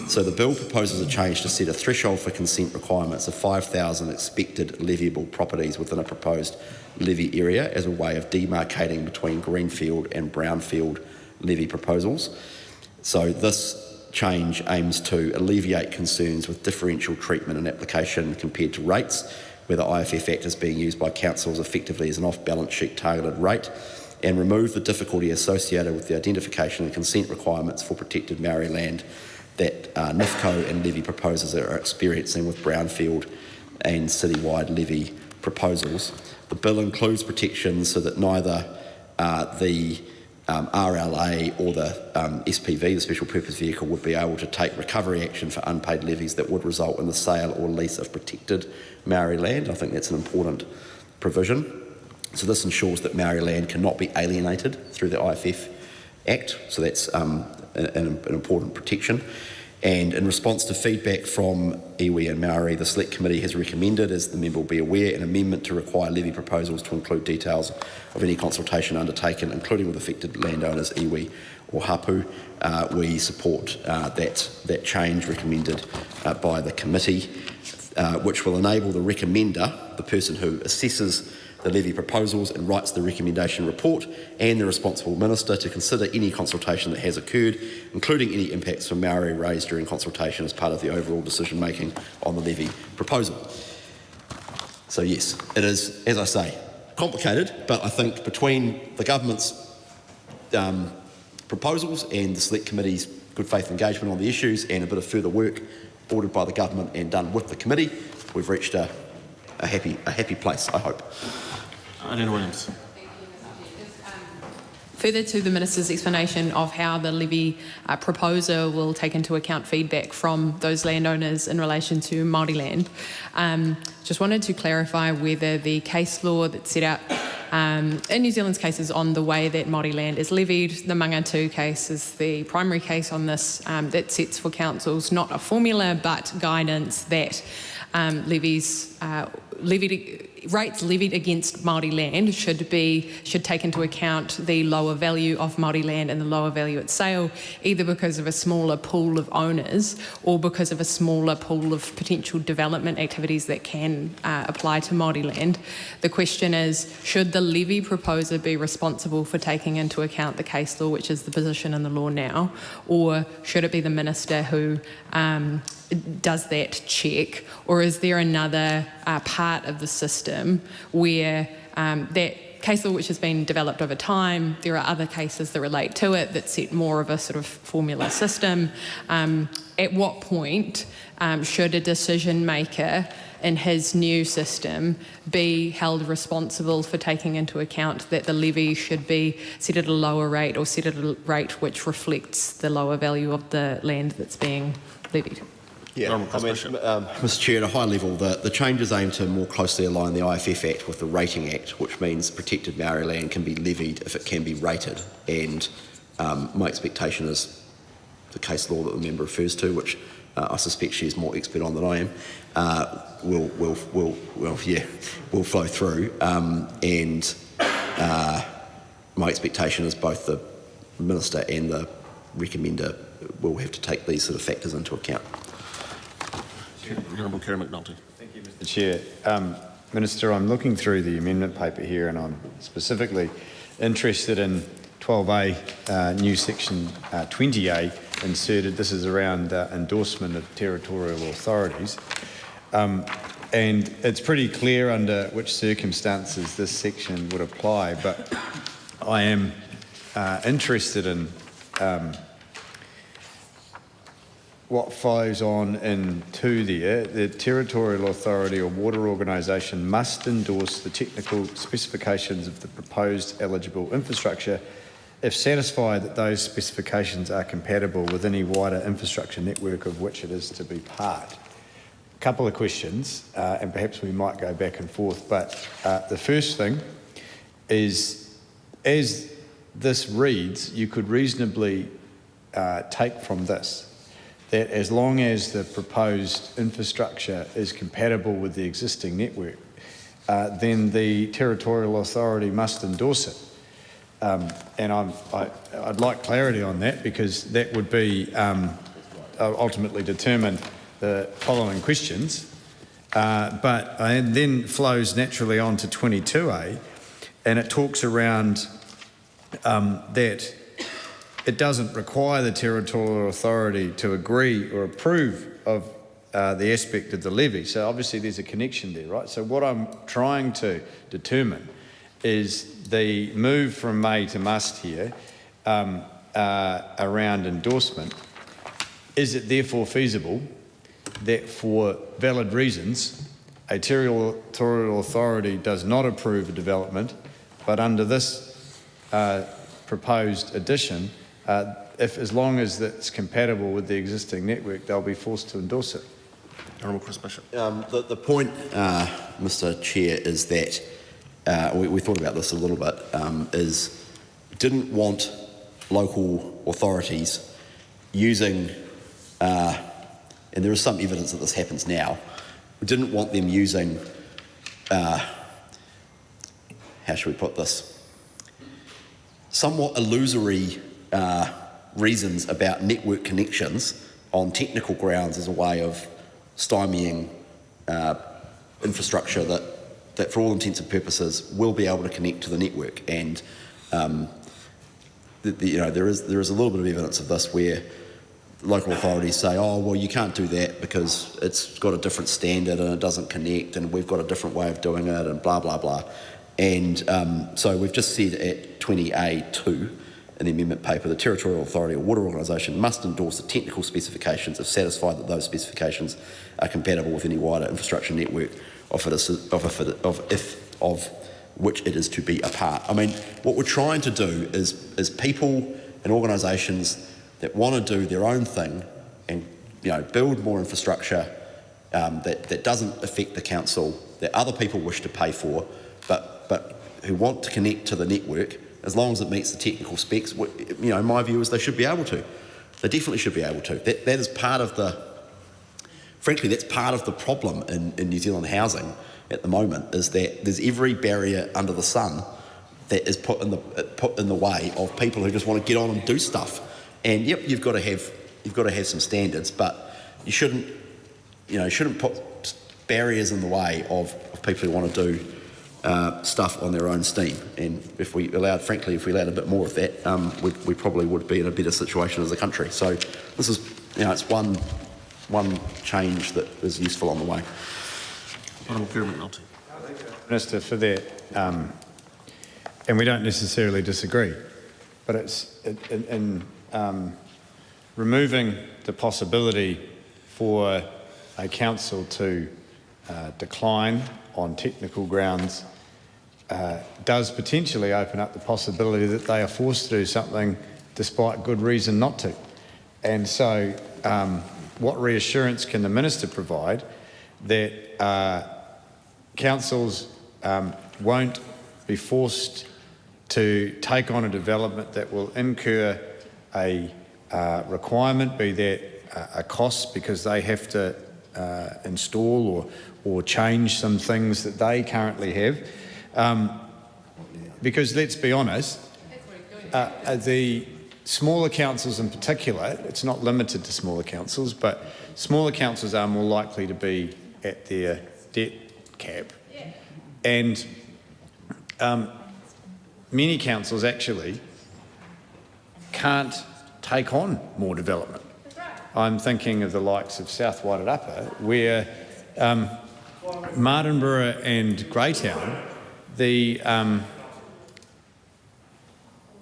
So the bill proposes a change to set a threshold for consent requirements of 5,000 expected leviable properties within a proposed levy area as a way of demarcating between greenfield and brownfield levy proposals. So this change aims to alleviate concerns with differential treatment and application compared to rates, where the IFF Act is being used by councils effectively as an off-balance sheet targeted rate, and remove the difficulty associated with the identification and consent requirements for protected Maori land that NIFCO and levy proposers are experiencing with brownfield and citywide levy proposals. The bill includes protections so that neither the RLA or the SPV, the Special Purpose Vehicle, would be able to take recovery action for unpaid levies that would result in the sale or lease of protected Maori land. I think that's an important provision. So this ensures that Maori land cannot be alienated through the IFF Act, so that's an important protection. And in response to feedback from iwi and Maori, the Select Committee has recommended, as the member will be aware, an amendment to require levy proposals to include details of any consultation undertaken, including with affected landowners, iwi or hapu. We support that change recommended by the committee, which will enable the recommender, the person who assesses the levy proposals and writes the recommendation report, and the responsible minister to consider any consultation that has occurred, including any impacts for Maori raised during consultation as part of the overall decision making on the levy proposal. So yes, it is, as I say, complicated, but I think between the government's proposals and the Select Committee's good faith engagement on the issues and a bit of further work ordered by the government and done with the committee, we've reached a happy place, I hope. Anna Williams. Further to the Minister's explanation of how the levy proposer will take into account feedback from those landowners in relation to Māori land, just wanted to clarify whether the case law that set out in New Zealand's case is on the way that Māori land is levied. The Mangatu case is the primary case on this that sets for councils not a formula but guidance that rates levied against Māori land should take into account the lower value of Māori land and the lower value at sale, either because of a smaller pool of owners or because of a smaller pool of potential development activities that can apply to Māori land. The question is, should the levy proposer be responsible for taking into account the case law, which is the position in the law now, or should it be the minister who does that check, or is there another part of the system where that case law which has been developed over time, there are other cases that relate to it that set more of a sort of formula system. At what point should a decision maker in his new system be held responsible for taking into account that the levy should be set at a lower rate or set at a rate which reflects the lower value of the land that's being levied? Yeah, Mr. Chair, at a high level, the changes aim to more closely align the IFF Act with the Rating Act, which means protected Maori land can be levied if it can be rated. And my expectation is the case law that the member refers to, which I suspect she is more expert on than I am, will flow through. And my expectation is both the Minister and the recommender will have to take these sort of factors into account. Honourable Kerry McNulty. Thank you, Mr. Chair. Minister, I'm looking through the amendment paper here and I'm specifically interested in 12A, new section 20A inserted. This is around endorsement of territorial authorities. And it's pretty clear under which circumstances this section would apply, but I am interested in what flows on into there. The territorial authority or water organisation must endorse the technical specifications of the proposed eligible infrastructure if satisfied that those specifications are compatible with any wider infrastructure network of which it is to be part. A couple of questions, and perhaps we might go back and forth, but the first thing is, as this reads, you could reasonably take from this that as long as the proposed infrastructure is compatible with the existing network, then the territorial authority must endorse it. And I'd like clarity on that, because that would be ultimately determine the following questions. But it then flows naturally on to 22A, and it talks around that it doesn't require the territorial authority to agree or approve of the aspect of the levy. So obviously there's a connection there, right? So what I'm trying to determine is the move from may to must here around endorsement. Is it therefore feasible that for valid reasons a territorial authority does not approve a development, but under this proposed addition, as long as it's compatible with the existing network, they'll be forced to endorse it? Honourable Chris Bishop. The point, Mr. Chair, is that we thought about this a little bit, is didn't want local authorities using, and there is some evidence that this happens now, didn't want them using, how should we put this, somewhat illusory reasons about network connections on technical grounds as a way of stymieing infrastructure that for all intents and purposes will be able to connect to the network. And there is a little bit of evidence of this where local authorities say, oh, well, you can't do that because it's got a different standard and it doesn't connect and we've got a different way of doing it and blah, blah, blah. And so we've just said at 20A2 in the amendment paper, the territorial authority or water organisation must endorse the technical specifications if satisfied that those specifications are compatible with any wider infrastructure network of which it is to be a part. I mean, what we're trying to do is people and organisations that want to do their own thing and build more infrastructure that doesn't affect the council, that other people wish to pay for, but who want to connect to the network, as long as it meets the technical specs, my view is they should be able to. They definitely should be able to. That is part of the, frankly, that's part of the problem in New Zealand housing at the moment, is that there's every barrier under the sun that is put in the way of people who just want to get on and do stuff. And yep, you've got to have some standards, but you shouldn't put barriers in the way of people who want to do stuff on their own steam. And if we allowed a bit more of that, we probably would be in a better situation as a country. So this is, it's one change that is useful on the way. Minister, for that, and we don't necessarily disagree, but it's in removing the possibility for a council to decline on technical grounds does potentially open up the possibility that they are forced to do something despite good reason not to. And so what reassurance can the Minister provide that councils won't be forced to take on a development that will incur a requirement, be that a cost because they have to install or change some things that they currently have? Because let's be honest, the smaller councils in particular, it's not limited to smaller councils, but smaller councils are more likely to be at their debt cap. And many councils actually can't take on more development. I'm thinking of the likes of South Wairarapa, where Martinborough and Greytown,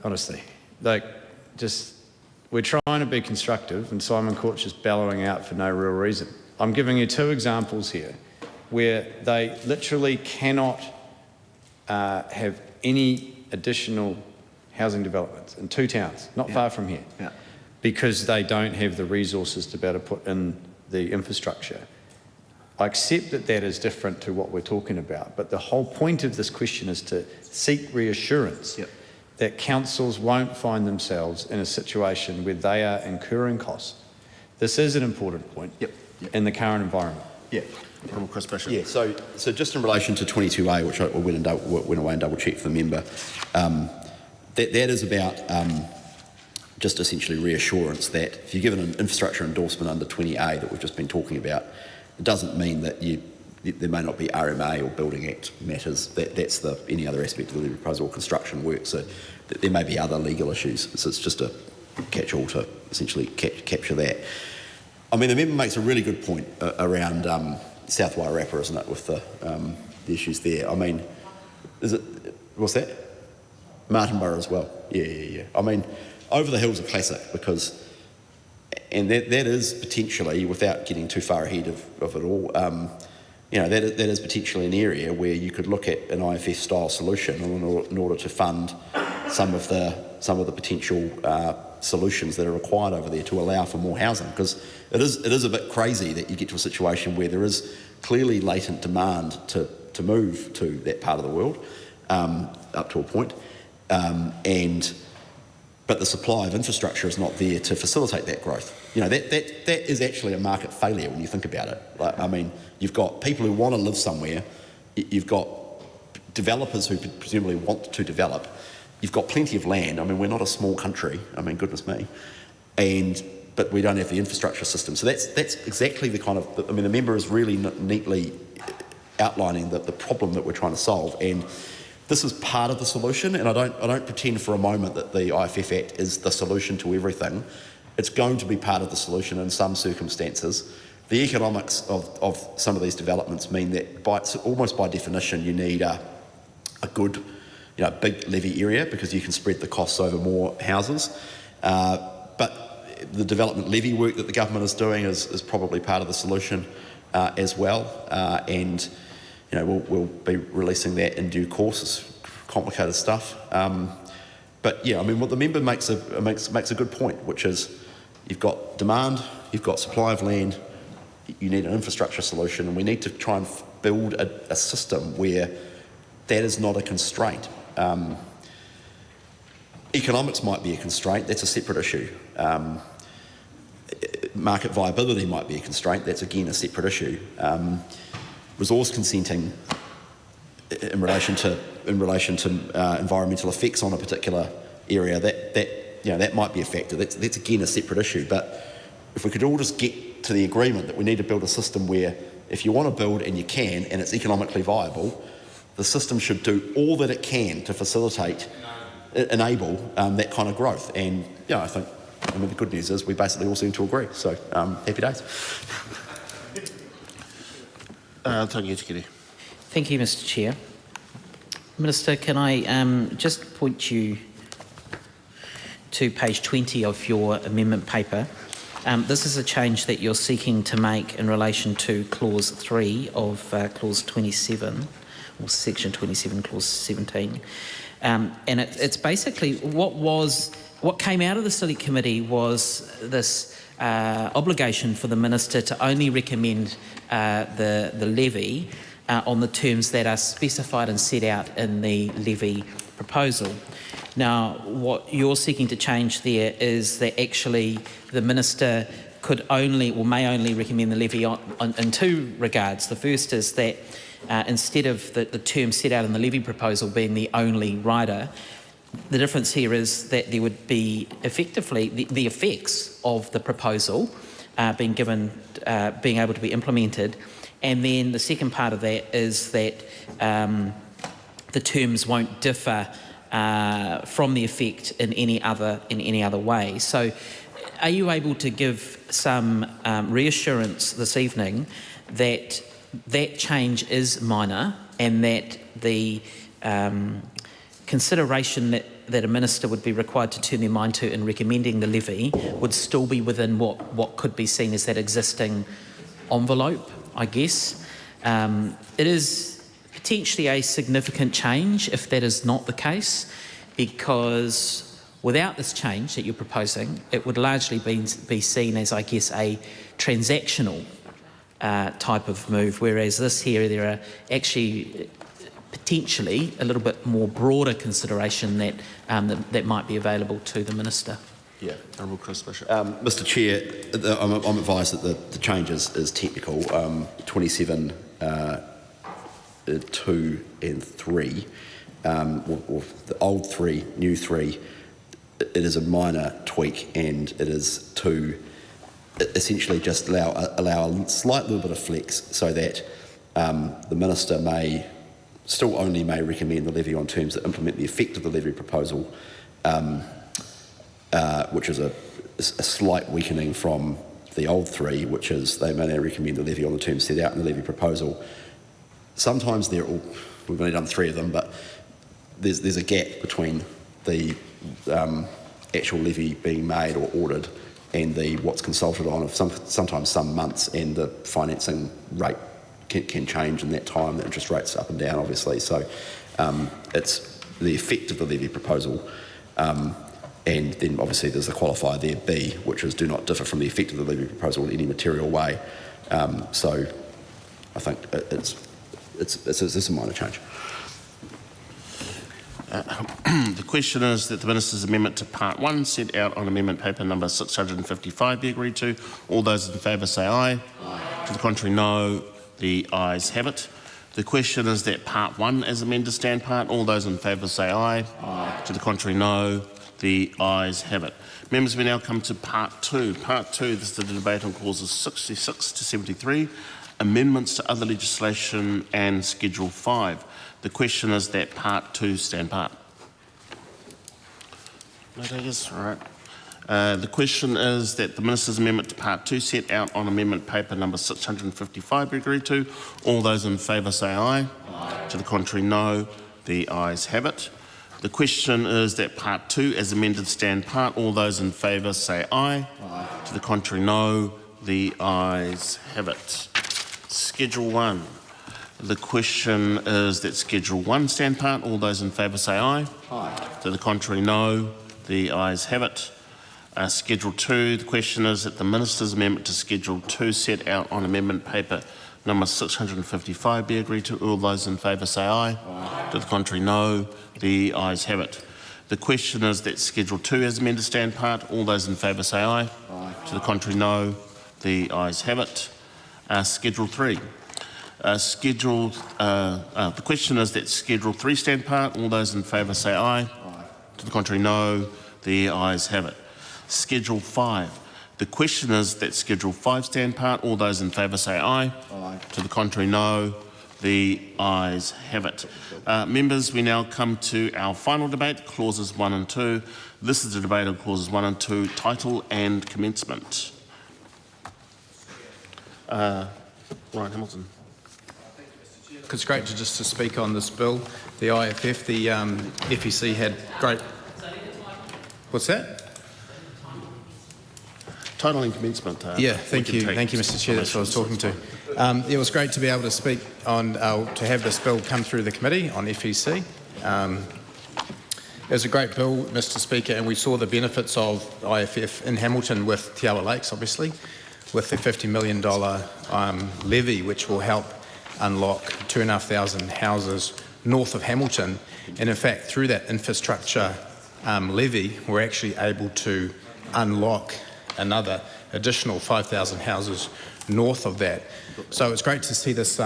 honestly, we're trying to be constructive, and Simon Court's just bellowing out for no real reason. I'm giving you two examples here where they literally cannot have any additional housing developments in two towns, not far from here, because they don't have the resources to be able to put in the infrastructure. I accept that that is different to what we're talking about, but the whole point of this question is to seek reassurance that councils won't find themselves in a situation where they are incurring costs. This is an important point in the current environment. Yeah, so just in relation to 22A, which I went away and double-checked for the member, that is about just essentially reassurance that if you're given an infrastructure endorsement under 20A that we've just been talking about, it doesn't mean that there may not be RMA or Building Act matters. That's any other aspect of the proposal or construction work. So there may be other legal issues. So it's just a catch-all to essentially capture that. I mean, the member makes a really good point around South Wairarapa, isn't it, with the issues there. I mean, what's that? Martinborough as well. Yeah. I mean, Over the Hill's a classic because, and that is potentially, without getting too far ahead of it all, that is potentially an area where you could look at an IFF-style solution in order to fund some of the potential solutions that are required over there to allow for more housing, because it is a bit crazy that you get to a situation where there is clearly latent demand to move to that part of the world up to a point, but the supply of infrastructure is not there to facilitate that growth. That is actually a market failure when you think about it. I mean, you've got people who want to live somewhere, you've got developers who presumably want to develop, you've got plenty of land. I mean, we're not a small country, I mean, goodness me, but we don't have the infrastructure system. So that's exactly the kind of, the member is really neatly outlining the problem that we're trying to solve, and this is part of the solution, and I don't pretend for a moment that the IFF Act is the solution to everything. It's going to be part of the solution in some circumstances. The economics of some of these developments mean that almost by definition you need a good, big levy area because you can spread the costs over more houses. But the development levy work that the government is doing is probably part of the solution as well, and we'll be releasing that in due course. It's complicated stuff. But yeah, I mean, what the member makes a good point, which is you've got demand, you've got supply of land, you need an infrastructure solution, and we need to try and build a system where that is not a constraint. Economics might be a constraint, that's a separate issue. Market viability might be a constraint, that's again a separate issue. Resource consenting in relation to environmental effects on a particular area, that might be a factor. That's again a separate issue. But if we could all just get to the agreement that we need to build a system where if you want to build and you can and it's economically viable, the system should do all that it can to facilitate, enable that kind of growth. And I think the good news is we basically all seem to agree. So happy days. Thank you, Mr. Chair. Minister, can I just point you to page 20 of your amendment paper? This is a change that you're seeking to make in relation to clause 3 of clause 27, or section 27, clause 17. And it's basically what came out of the Select Committee was this obligation for the Minister to only recommend the levy on the terms that are specified and set out in the levy proposal. Now, what you're seeking to change there is that actually the Minister could only or may only recommend the levy in two regards. The first is that instead of the term set out in the levy proposal being the only rider, the difference here is that there would be effectively the effects of the proposal being able to be implemented. And then the second part of that is that the terms won't differ from the effect in any other way. So, are you able to give some reassurance this evening that that change is minor and that the consideration that a minister would be required to turn their mind to in recommending the levy would still be within what could be seen as that existing envelope, I guess? It is potentially a significant change if that is not the case, because without this change that you're proposing, it would largely be seen as, I guess, a transactional type of move, whereas this here, there are actually potentially a little bit more broader consideration that might be available to the Minister. Yeah, Honourable Chris Bishop. Mr. Chair, I'm advised that the change is technical. 27, 2 and 3, or the old 3, new 3, it is a minor tweak, and it is to essentially just allow a slight little bit of flex so that the Minister may recommend the levy on terms that implement the effect of the levy proposal, which is a slight weakening from the old 3, which is they may now recommend the levy on the terms set out in the levy proposal. Sometimes we've only done 3 of them, but there's a gap between the actual levy being made or ordered and what's consulted on of sometimes some months, and the financing rate can change in that time. The interest rates up and down, obviously. So it's the effect of the levy proposal, and then obviously there's the qualifier there, B, which is do not differ from the effect of the levy proposal in any material way. So I think it's a minor change. The question is that the Minister's amendment to Part 1 set out on amendment paper number 655 be agreed to. All those in favour say aye. Aye. To the contrary, no. The ayes have it. The question is that Part 1 as amended stand part. All those in favour say aye. Aye. To the contrary, no. The ayes have it. Members, we now come to Part 2. Part 2, this is the debate on clauses 66 to 73, amendments to other legislation and Schedule 5. The question is that Part 2 stand part. No takers? All right. The question is that the Minister's amendment to Part 2 set out on amendment paper number 655 be agreed to. All those in favour say aye. Aye. To the contrary, no. The ayes have it. The question is that Part 2 as amended stand part. All those in favour say aye. Aye. To the contrary, no. The ayes have it. Schedule 1. The question is that Schedule 1 stand part. All those in favour say aye. Aye. To the contrary, no. The ayes have it. Schedule 2. The question is that the Minister's amendment to Schedule 2 set out on amendment paper number 655 be agreed to? All those in favour say aye. Aye. To the contrary, no. The ayes have it. The question is that Schedule 2 as amended stand part. All those in favour say aye. Aye. To the contrary, no. The ayes have it. Schedule 3. The question is that Schedule 3 stand part. All those in favour say aye. Aye. To the contrary, no. The ayes have it. Schedule 5. The question is that Schedule 5 stand part. All those in favour say aye. Aye. To the contrary, no. The ayes have it. Members, we now come to our final debate, clauses 1 and 2. This is the debate on clauses 1 and 2, title and commencement. Ryan Hamilton. It's great to speak on this bill. The IFF, the FEC had great... What's that? Title and commencement. Yeah, thank you, Mr. Chair. That's what I was talking to. It was great to be able to speak on, to have this bill come through the committee on FEC. It was a great bill, Mr. Speaker, and we saw the benefits of IFF in Hamilton with Te Awa Lakes, obviously, with the $50 million levy, which will help unlock 2,500 houses north of Hamilton. And in fact, through that infrastructure levy, we're actually able to unlock another additional 5,000 houses north of that. So it's great to see this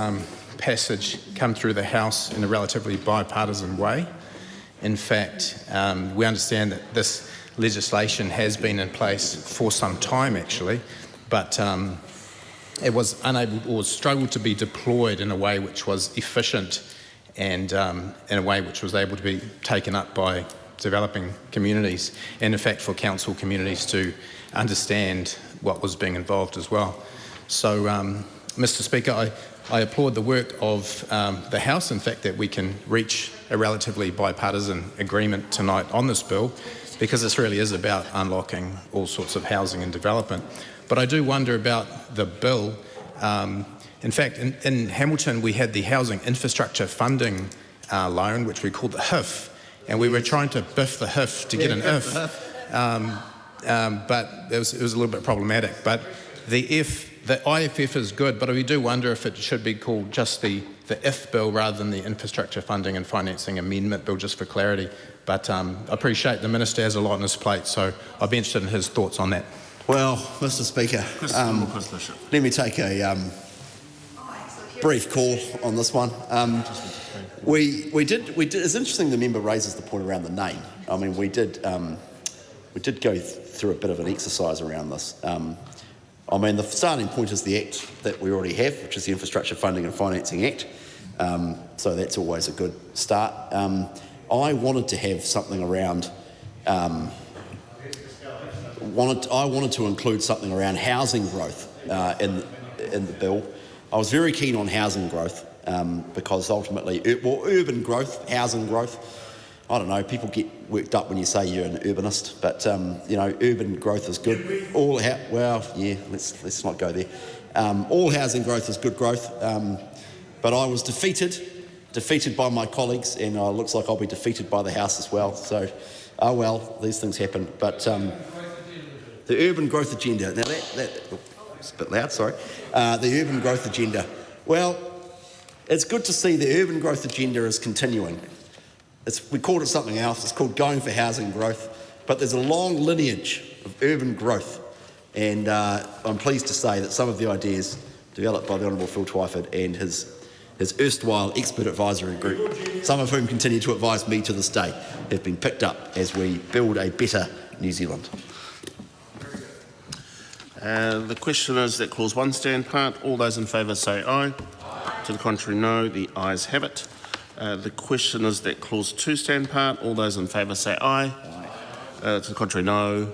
passage come through the House in a relatively bipartisan way. In fact, we understand that this legislation has been in place for some time actually, but it was unable or struggled to be deployed in a way which was efficient and in a way which was able to be taken up by developing communities, and in fact for council communities to understand what was being involved as well. So, Mr. Speaker, I applaud the work of the House, in fact, that we can reach a relatively bipartisan agreement tonight on this bill, because this really is about unlocking all sorts of housing and development. But I do wonder about the bill. In fact, in Hamilton, we had the Housing Infrastructure Funding loan, which we called the HIF, and we were trying to biff the HIF to get an IF, but it was a little bit problematic. But the IFF is good, but we do wonder if it should be called just the IF bill rather than the Infrastructure Funding and Financing Amendment bill, just for clarity. But I appreciate the Minister has a lot on his plate, so I'd be interested in his thoughts on that. Well, Mr. Speaker, let me take a brief call on this one. We did. It's interesting the member raises the point around the name. I mean, we did go through a bit of an exercise around this. I mean, the starting point is the Act that we already have, which is the Infrastructure Funding and Financing Act. So that's always a good start. I wanted to have something around. I wanted to include something around housing growth in the bill. I was very keen on housing growth because ultimately, urban growth, housing growth. I don't know. People get worked up when you say you're an urbanist, but you know, urban growth is good. Let's not go there. All housing growth is good growth, but I was defeated by my colleagues, and it looks like I'll be defeated by the House as well. So, oh well, these things happen. But the urban growth agenda. Now it's a bit loud. Sorry. The urban growth agenda. Well, it's good to see the urban growth agenda is continuing. We called it something else. It's called Going for Housing Growth, but there's a long lineage of urban growth, and I'm pleased to say that some of the ideas developed by the Honourable Phil Twyford and his erstwhile expert advisory group, some of whom continue to advise me to this day, have been picked up as we build a better New Zealand. The question is that Clause 1 stand part. All those in favour say aye. Aye. To the contrary, no. The ayes have it. The question is that Clause 2 stand part. All those in favour say aye. Aye. To the contrary, no.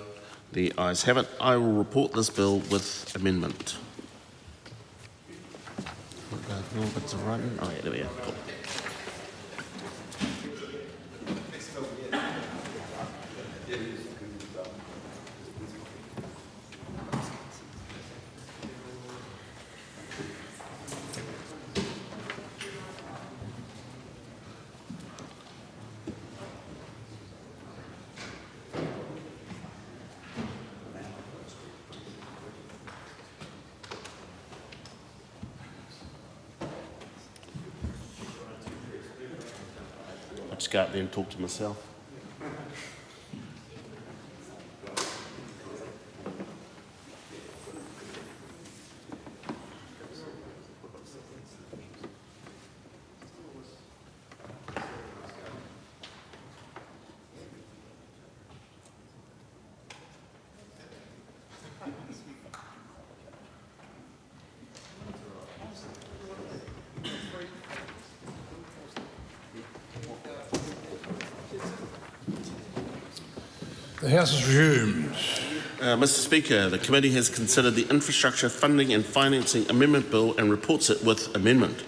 The ayes have it. I will report this bill with amendment. Oh, yeah, there we go. Cool. just go out there and talk to myself. The House is resumed. Mr Speaker, the committee has considered the Infrastructure Funding and Financing Amendment Bill and reports it with amendment.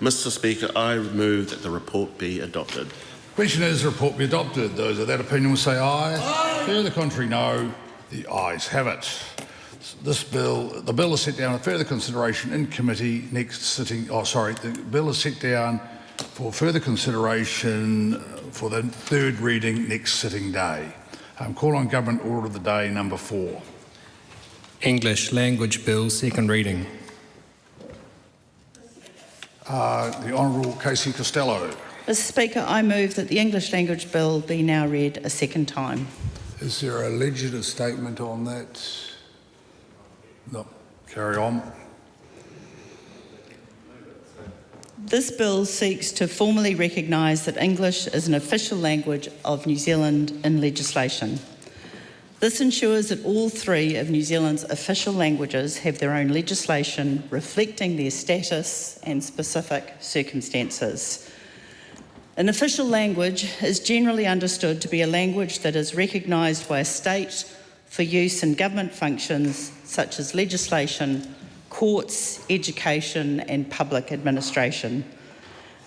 Mr Speaker, I move that the report be adopted. Question is the report be adopted. Those of that opinion will say aye. Aye. Further contrary, no. The ayes have it. The bill is set down for further consideration in committee next sitting. The bill is set down for further consideration for the third reading next sitting day. Call on Government Order of the Day number 4. English Language Bill, second reading. The Honourable Casey Costello. Mr Speaker, I move that the English Language Bill be now read a second time. Is there a legislative statement on that? No. Carry on. This bill seeks to formally recognise that English is an official language of New Zealand in legislation. This ensures that all 3 of New Zealand's official languages have their own legislation reflecting their status and specific circumstances. An official language is generally understood to be a language that is recognised by a state for use in government functions such as legislation, courts, education and public administration.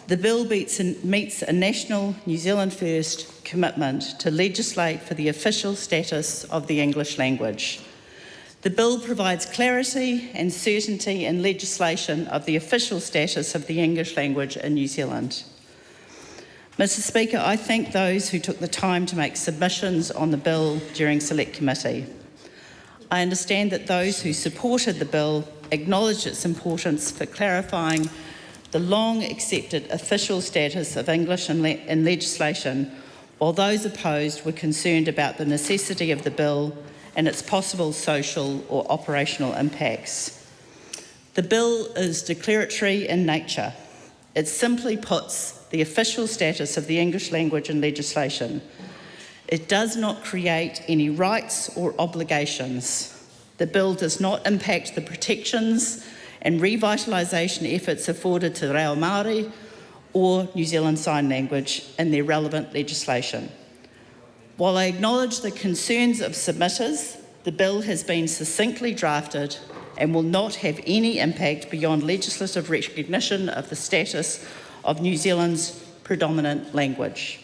The bill meets a national New Zealand First commitment to legislate for the official status of the English language. The bill provides clarity and certainty in legislation of the official status of the English language in New Zealand. Mr Speaker, I thank those who took the time to make submissions on the bill during Select Committee. I understand that those who supported the bill acknowledged its importance for clarifying the long-accepted official status of English in legislation, while those opposed were concerned about the necessity of the bill and its possible social or operational impacts. The bill is declaratory in nature. It simply puts the official status of the English language in legislation. It does not create any rights or obligations. The bill does not impact the protections and revitalisation efforts afforded to Reo Māori or New Zealand Sign Language in their relevant legislation. While I acknowledge the concerns of submitters, the bill has been succinctly drafted and will not have any impact beyond legislative recognition of the status of New Zealand's predominant language.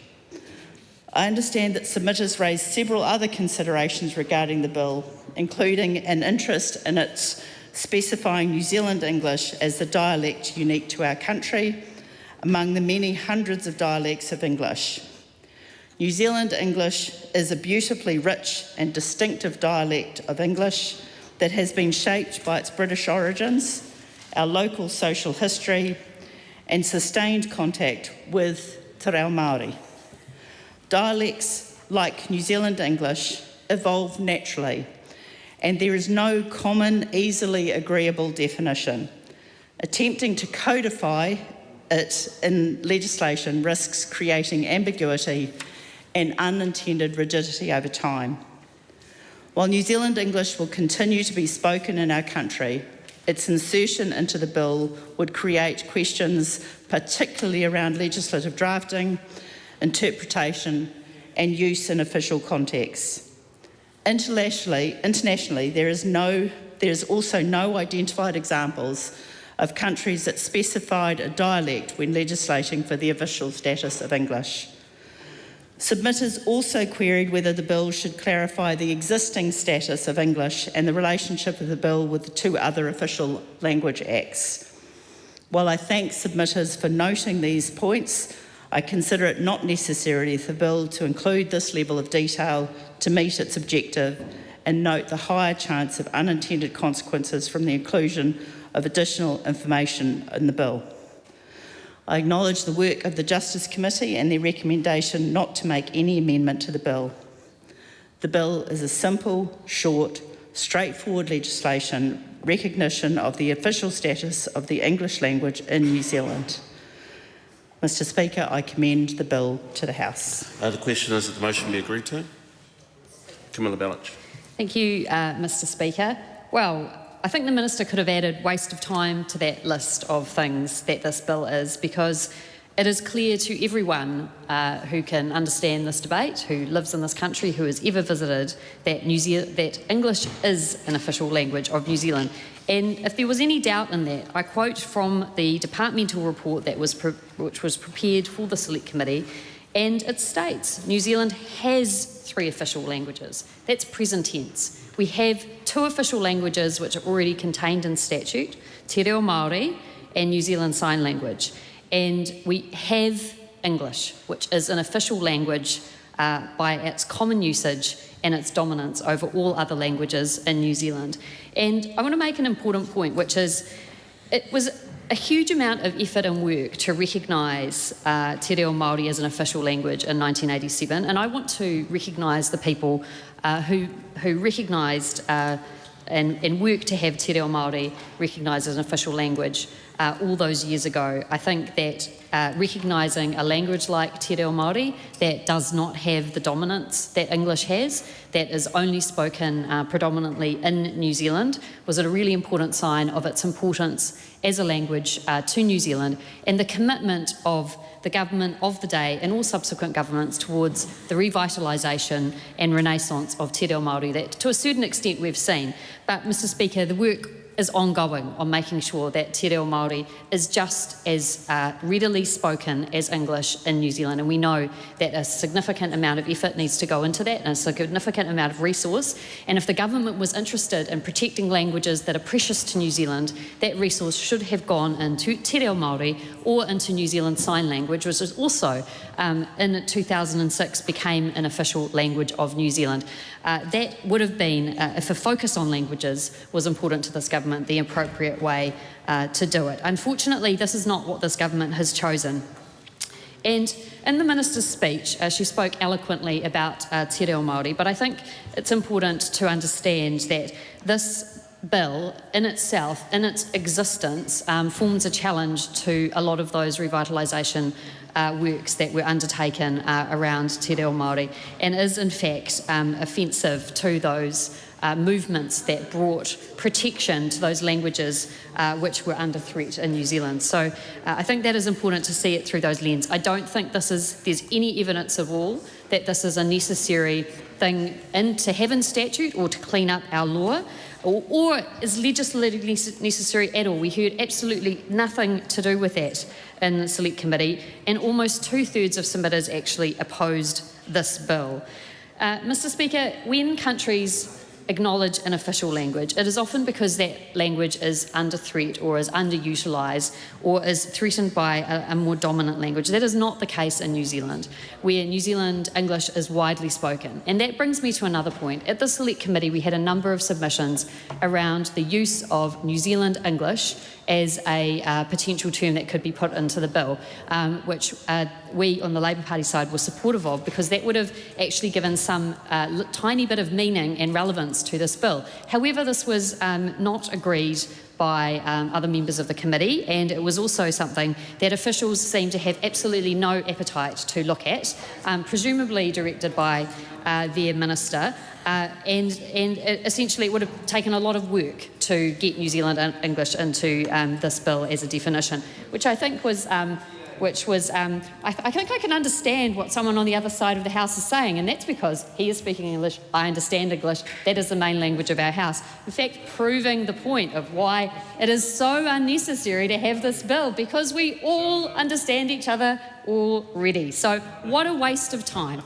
I understand that submitters raised several other considerations regarding the bill, including an interest in its specifying New Zealand English as the dialect unique to our country, among the many hundreds of dialects of English. New Zealand English is a beautifully rich and distinctive dialect of English that has been shaped by its British origins, our local social history, and sustained contact with Te Reo Māori. Dialects like New Zealand English evolve naturally, and there is no common, easily agreeable definition. Attempting to codify it in legislation risks creating ambiguity and unintended rigidity over time. While New Zealand English will continue to be spoken in our country, its insertion into the bill would create questions particularly around legislative drafting, interpretation and use in official contexts. Internationally, there is also no identified examples of countries that specified a dialect when legislating for the official status of English. Submitters also queried whether the bill should clarify the existing status of English and the relationship of the bill with the 2 other official language acts. While I thank submitters for noting these points, I consider it not necessary for the bill to include this level of detail to meet its objective and note the higher chance of unintended consequences from the inclusion of additional information in the bill. I acknowledge the work of the Justice Committee and their recommendation not to make any amendment to the bill. The bill is a simple, short, straightforward legislation recognition of the official status of the English language in New Zealand. Mr Speaker, I commend the bill to the House. The question is that the motion be agreed to. Camilla Bellich. Thank you, Mr Speaker. Well, I think the Minister could have added waste of time to that list of things that this bill is, because it is clear to everyone who can understand this debate, who lives in this country, who has ever visited, that that English is an official language of New Zealand. And if there was any doubt in that, I quote from the departmental report that which was prepared for the Select Committee, and it states New Zealand has 3 official languages. That's present tense. We have 2 official languages which are already contained in statute, Te Reo Māori and New Zealand Sign Language. And we have English, which is an official language by its common usage and its dominance over all other languages in New Zealand. And I want to make an important point, which is it was a huge amount of effort and work to recognise Te Reo Māori as an official language in 1987, and I want to recognise the people who recognised and worked to have Te Reo Māori recognised as an official language all those years ago. I think that recognising a language like Te Reo Māori that does not have the dominance that English has, that is only spoken predominantly in New Zealand, was a really important sign of its importance as a language to New Zealand, and the commitment of the government of the day and all subsequent governments towards the revitalisation and renaissance of Te Reo Māori that to a certain extent we've seen. But Mr Speaker, the work is ongoing on making sure that Te Reo Māori is just as readily spoken as English in New Zealand, and we know that a significant amount of effort needs to go into that and a significant amount of resource, and if the government was interested in protecting languages that are precious to New Zealand, that resource should have gone into Te Reo Māori or into New Zealand Sign Language, which is also in 2006 became an official language of New Zealand. That would have been, if a focus on languages was important to this government, the appropriate way to do it. Unfortunately, this is not what this government has chosen. And in the Minister's speech, she spoke eloquently about Te Reo Māori, but I think it's important to understand that this bill in itself, in its existence, forms a challenge to a lot of those revitalisation works that were undertaken around Te Reo Māori, and is in fact offensive to those movements that brought protection to those languages which were under threat in New Zealand. So I think that is important to see it through those lenses. I don't think there's any evidence at all that this is a necessary thing to have in statute or to clean up our law, or is legislatively necessary at all. We heard absolutely nothing to do with that in the Select Committee, and almost 2/3 of submitters actually opposed this bill. Mr Speaker, when countries acknowledge an official language, it is often because that language is under threat or is underutilised or is threatened by a more dominant language. That is not the case in New Zealand, where New Zealand English is widely spoken. And that brings me to another point. At the Select Committee, we had a number of submissions around the use of New Zealand English as a potential term that could be put into the bill, which we on the Labour Party side were supportive of, because that would have actually given some tiny bit of meaning and relevance to this bill. However, this was not agreed by other members of the committee, and it was also something that officials seemed to have absolutely no appetite to look at, presumably directed by their minister, and essentially it would have taken a lot of work to get New Zealand English into this bill as a definition, which I think was I think I can understand what someone on the other side of the House is saying, and that's because he is speaking English, I understand English, that is the main language of our House. In fact, proving the point of why it is so unnecessary to have this bill, because we all understand each other already. So what a waste of time.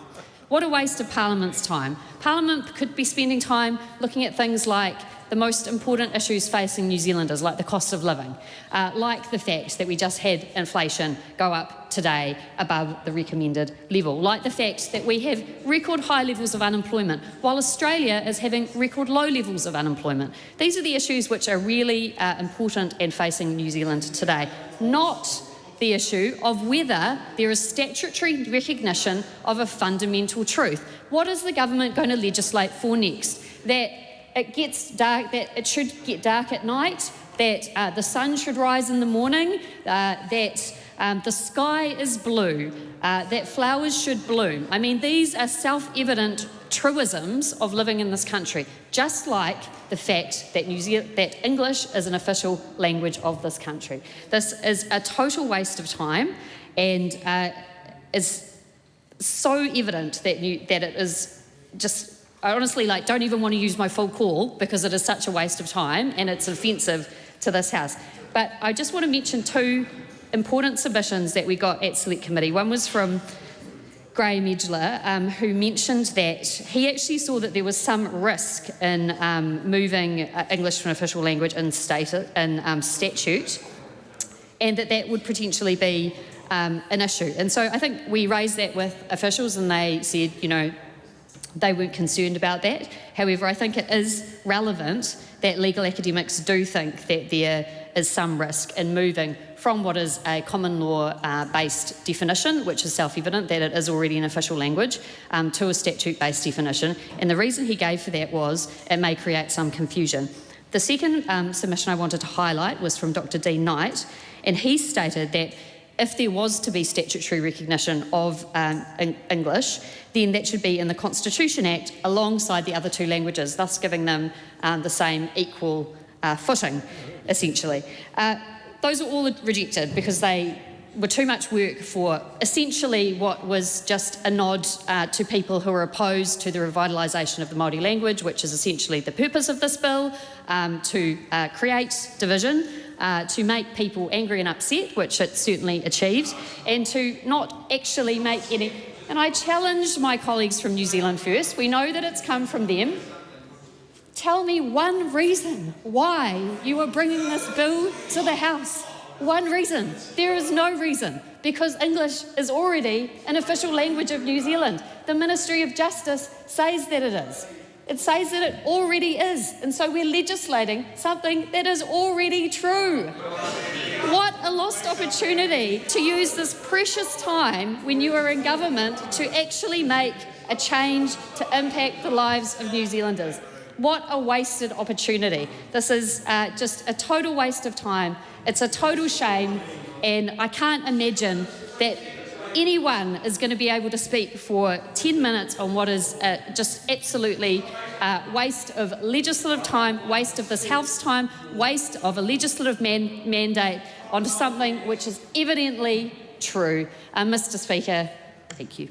What a waste of Parliament's time. Parliament could be spending time looking at things like the most important issues facing New Zealanders, like the cost of living, like the fact that we just had inflation go up today above the recommended level, like the fact that we have record high levels of unemployment, while Australia is having record low levels of unemployment. These are the issues which are really important and facing New Zealand today, not the issue of whether there is statutory recognition of a fundamental truth. What is the government going to legislate for next? That it gets dark, that it should get dark at night, that the sun should rise in the morning, that the sky is blue, that flowers should bloom. I mean, these are self-evident truisms of living in this country, just like the fact that that English is an official language of this country. This is a total waste of time, and is so evident that it is just. I honestly don't even want to use my full call because it is such a waste of time and it's offensive to this House. But I just want to mention two important submissions that we got at Select Committee. One was from Graham Edgler, who mentioned that he actually saw that there was some risk in moving English to an official language in statute, and that would potentially be an issue. And so I think we raised that with officials and they said, they weren't concerned about that. However, I think it is relevant that legal academics do think that there is some risk in moving from what is a common law-based definition, which is self-evident that it is already an official language, to a statute-based definition. And the reason he gave for that was it may create some confusion. The second submission I wanted to highlight was from Dr. Dean Knight, and he stated that if there was to be statutory recognition of English, then that should be in the Constitution Act alongside the other two languages, thus giving them the same equal footing, essentially. Those were all rejected because they were too much work for essentially what was just a nod to people who are opposed to the revitalisation of the Māori language, which is essentially the purpose of this bill, to create division, to make people angry and upset, which it certainly achieved, and to not actually make any... And I challenged my colleagues from New Zealand First. We know that it's come from them. Tell me one reason why you are bringing this bill to the House. One reason. There is no reason, because English is already an official language of New Zealand. The Ministry of Justice says that it is. It says that it already is, and so we're legislating something that is already true. What a lost opportunity to use this precious time when you are in government to actually make a change to impact the lives of New Zealanders. What a wasted opportunity. This is just a total waste of time. It's a total shame, and I can't imagine that anyone is going to be able to speak for 10 minutes on what is just absolutely waste of legislative time, waste of this House time, waste of a legislative mandate onto something which is evidently true. Mr. Speaker, thank you.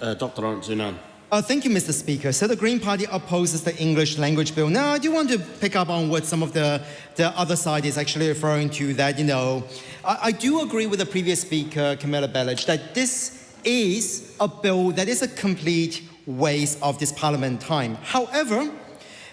Dr. Zunan. Thank you, Mr. Speaker. So the Green Party opposes the English language bill. Now, I do want to pick up on what some of the other side is actually referring to, that, I do agree with the previous speaker, Camilla Bellich, that this is a bill that is a complete waste of this Parliament time. However,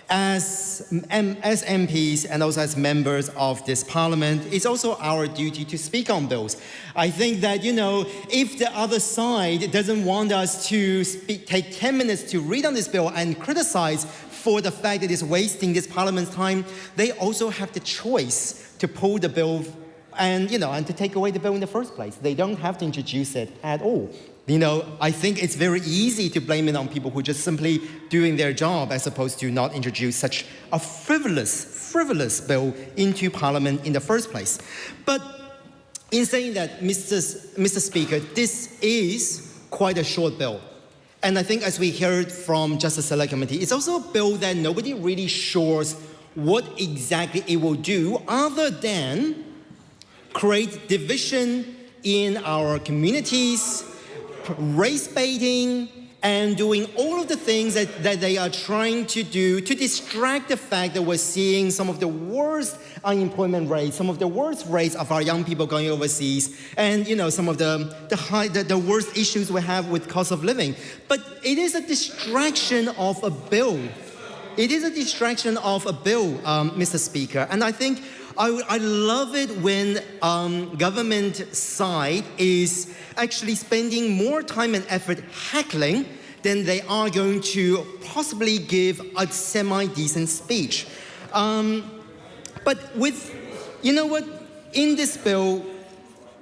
as MPs and also as members of this Parliament, it's also our duty to speak on bills. I think that, if the other side doesn't want us to take 10 minutes to read on this bill and criticize for the fact that it's wasting this Parliament's time, they also have the choice to pull the bill and to take away the bill in the first place. They don't have to introduce it at all. I think it's very easy to blame it on people who are just simply doing their job as opposed to not introduce such a frivolous bill into Parliament in the first place. But in saying that, Mr. Speaker, this is quite a short bill. And I think as we heard from Justice Select Committee, it's also a bill that nobody really sures what exactly it will do other than create division in our communities, race baiting, and doing all of the things that they are trying to do to distract the fact that we're seeing some of the worst unemployment rates, some of the worst rates of our young people going overseas, and some of the worst issues we have with cost of living. But it is a distraction of a bill. It is a distraction of a bill, Mr. Speaker, and I think I love it when government side is actually spending more time and effort heckling than they are going to possibly give a semi-decent speech. But with, in this bill,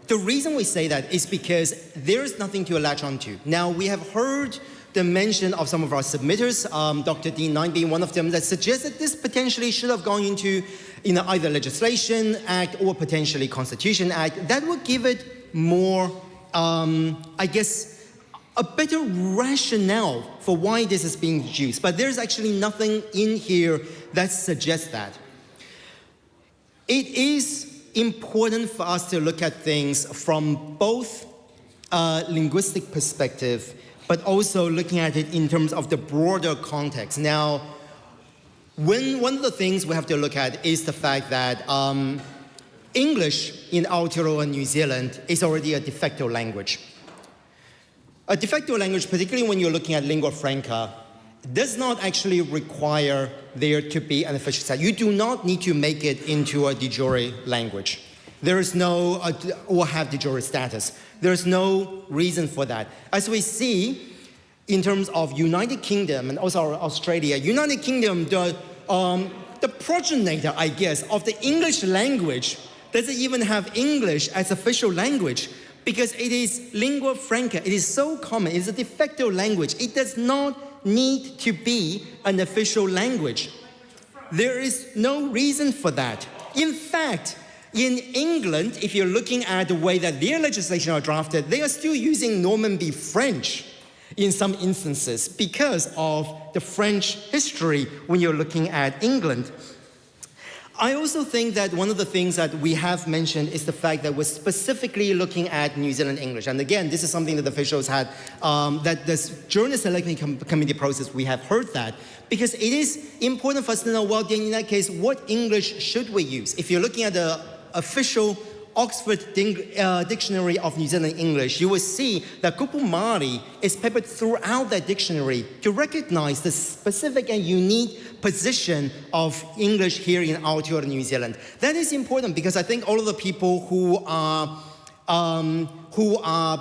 the reason we say that is because there is nothing to latch onto. Now, we have heard the mention of some of our submitters, Dr. Dean Nine being one of them, that suggests that this potentially should have gone into either legislation act or potentially Constitution Act. That would give it more, I guess, a better rationale for why this is being used. But there's actually nothing in here that suggests that. It is important for us to look at things from both a linguistic perspective, but also looking at it in terms of the broader context. Now, one of the things we have to look at is the fact that English in Aotearoa, New Zealand, is already a de facto language. A de facto language, particularly when you're looking at lingua franca, does not actually require there to be an official status. You do not need to make it into a de jure language. There is no, or have de jure status. There is no reason for that. As we see, in terms of United Kingdom and also Australia, United Kingdom, the progenitor, I guess, of the English language doesn't even have English as official language because it is lingua franca. It is so common. It is a de facto language. It does not need to be an official language. There is no reason for that. In fact, in England, if you're looking at the way that their legislation are drafted, they are still using Normandy French in some instances because of the French history when you're looking at England. I also think that one of the things that we have mentioned is the fact that we're specifically looking at New Zealand English. And again, this is something that the officials had, that during the selection committee process, we have heard that. Because it is important for us to know, well, then in that case, what English should we use? If you're looking at the official Oxford Dictionary of New Zealand English, you will see that kupu Māori is peppered throughout that dictionary to recognize the specific and unique position of English here in Aotearoa, New Zealand. That is important because I think all of the people who are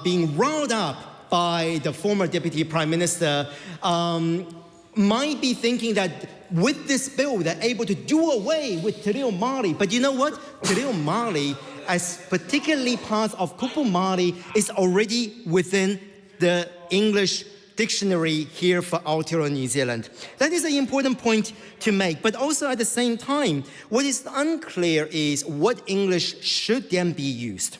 being riled up by the former Deputy Prime Minister might be thinking that with this bill, they're able to do away with Te Reo Māori. But you know what? Te Reo Māori, as particularly part of kupu Māori, is already within the English dictionary here for Aotearoa, New Zealand. That is an important point to make. But also at the same time, what is unclear is what English should then be used.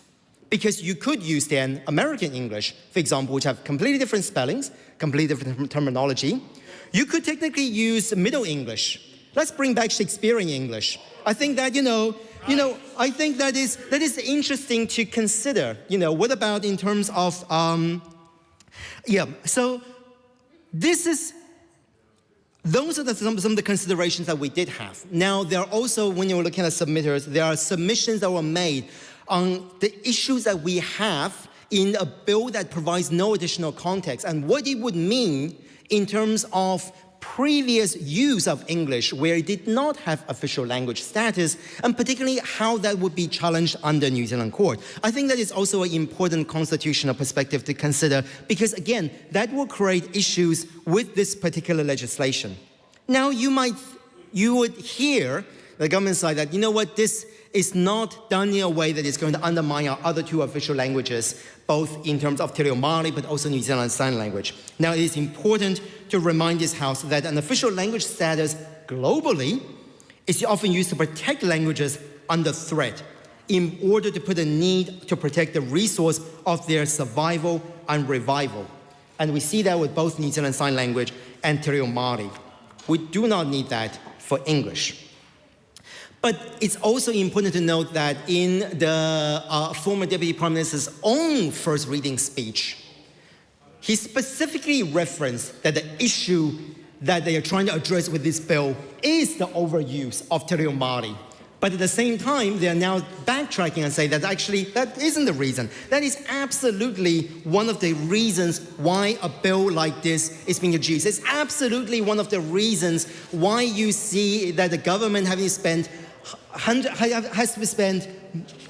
Because you could use then American English, for example, which have completely different spellings, completely different terminology. You could technically use Middle English. Let's bring back Shakespearean English. I think that, I think that is interesting to consider. What about in terms of, so those are some of the considerations that we did have. Now, there are also, when you're looking at submitters, there are submissions that were made on the issues that we have in a bill that provides no additional context and what it would mean in terms of previous use of English where it did not have official language status, and particularly how that would be challenged under New Zealand court. I think that is also an important constitutional perspective to consider because, again, that will create issues with this particular legislation. Now, you would hear the government side that, this is not done in a way that is going to undermine our other two official languages, both in terms of Te Reo Māori, but also New Zealand Sign Language. Now, it is important to remind this House that an official language status globally is often used to protect languages under threat in order to put a need to protect the resource of their survival and revival. And we see that with both New Zealand Sign Language and Te Reo Māori. We do not need that for English. But it's also important to note that in the former Deputy Prime Minister's own first reading speech, he specifically referenced that the issue that they are trying to address with this bill is the overuse of Te Reo Māori. But at the same time, they are now backtracking and say that actually that isn't the reason. That is absolutely one of the reasons why a bill like this is being introduced. It's absolutely one of the reasons why you see that the government has to spend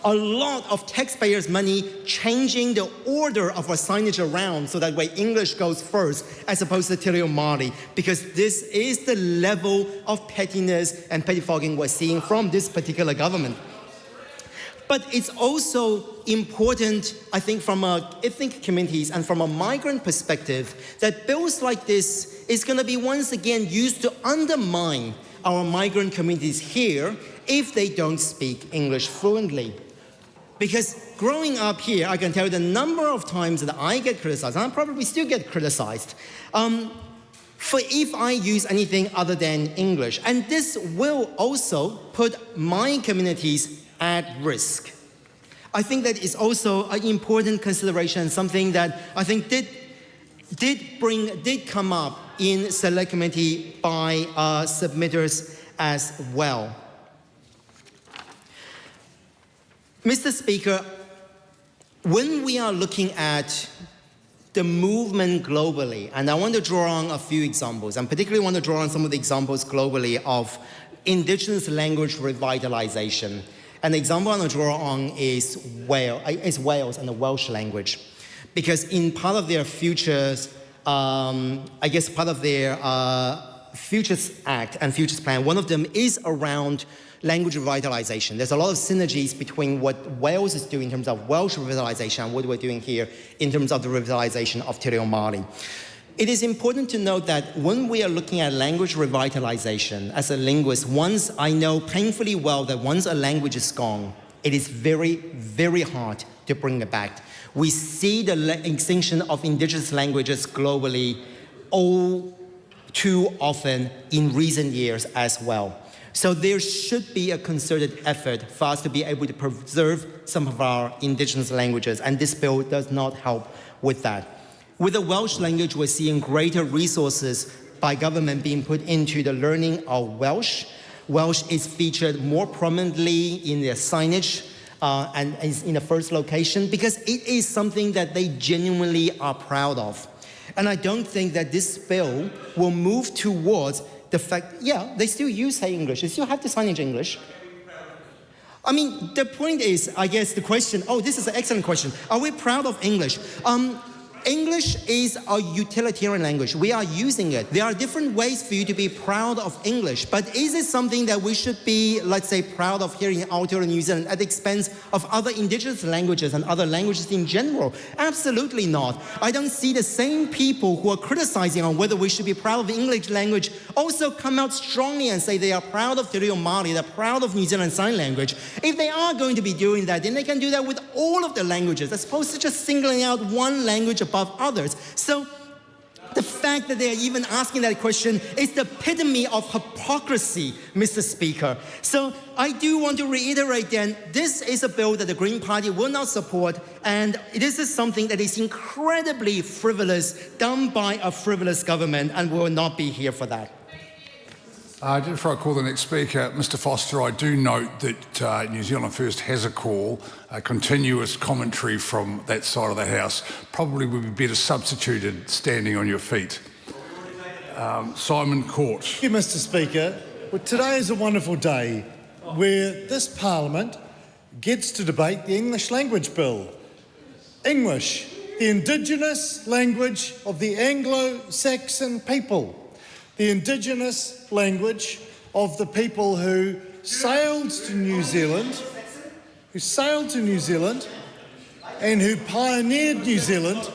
a lot of taxpayers' money changing the order of our signage around so that way English goes first as opposed to Te Reo Māori, because this is the level of pettiness and pettifogging we're seeing from this particular government. But it's also important, I think, from ethnic communities and from a migrant perspective, that bills like this is going to be once again used to undermine our migrant communities here if they don't speak English fluently. Because growing up here, I can tell you the number of times that I get criticized, and I probably still get criticized, for if I use anything other than English. And this will also put my communities at risk. I think that is also an important consideration, something that I think did come up in Select Committee by submitters as well. Mr. Speaker, when we are looking at the movement globally, and I want to draw on a few examples, and particularly want to draw on some of the examples globally of Indigenous language revitalization. An example I want to draw on is Wales and the Welsh language, because in part of their futures, I guess part of their Futures Act and Futures Plan, one of them is around language revitalization. There's a lot of synergies between what Wales is doing in terms of Welsh revitalization and what we're doing here in terms of the revitalization of Te Reo Māori. It is important to note that when we are looking at language revitalization, as a linguist, once I know painfully well that once a language is gone, it is very, very hard to bring it back. We see the extinction of indigenous languages globally all too often in recent years as well. So there should be a concerted effort for us to be able to preserve some of our indigenous languages, and this bill does not help with that. With the Welsh language, we're seeing greater resources by government being put into the learning of Welsh. Welsh is featured more prominently in their signage and is in the first location because it is something that they genuinely are proud of. And I don't think that this bill will move towards the fact, yeah, they still use English. They still have to signage English. I mean, the point is, I guess the question, this is an excellent question. Are we proud of English? English is a utilitarian language. We are using it. There are different ways for you to be proud of English, but is it something that we should be, let's say, proud of here in Aotearoa, New Zealand at the expense of other indigenous languages and other languages in general? Absolutely not. I don't see the same people who are criticizing on whether we should be proud of the English language also come out strongly and say they are proud of Te Reo Māori, they're proud of New Zealand Sign Language. If they are going to be doing that, then they can do that with all of the languages, as opposed to just singling out one language above others. So the fact that they are even asking that question is the epitome of hypocrisy, Mr. Speaker. So I do want to reiterate then, this is a bill that the Green Party will not support, and this is something that is incredibly frivolous, done by a frivolous government, and we will not be here for that. Just before I call the next speaker, Mr Foster, I do note that New Zealand First has a call, a continuous commentary from that side of the House. Probably would be better substituted standing on your feet. Simon Court. Thank you, Mr Speaker. Well, today is a wonderful day where this Parliament gets to debate the English language bill. English, the indigenous language of the Anglo-Saxon people. The indigenous language of the people who sailed to New Zealand, and who pioneered New Zealand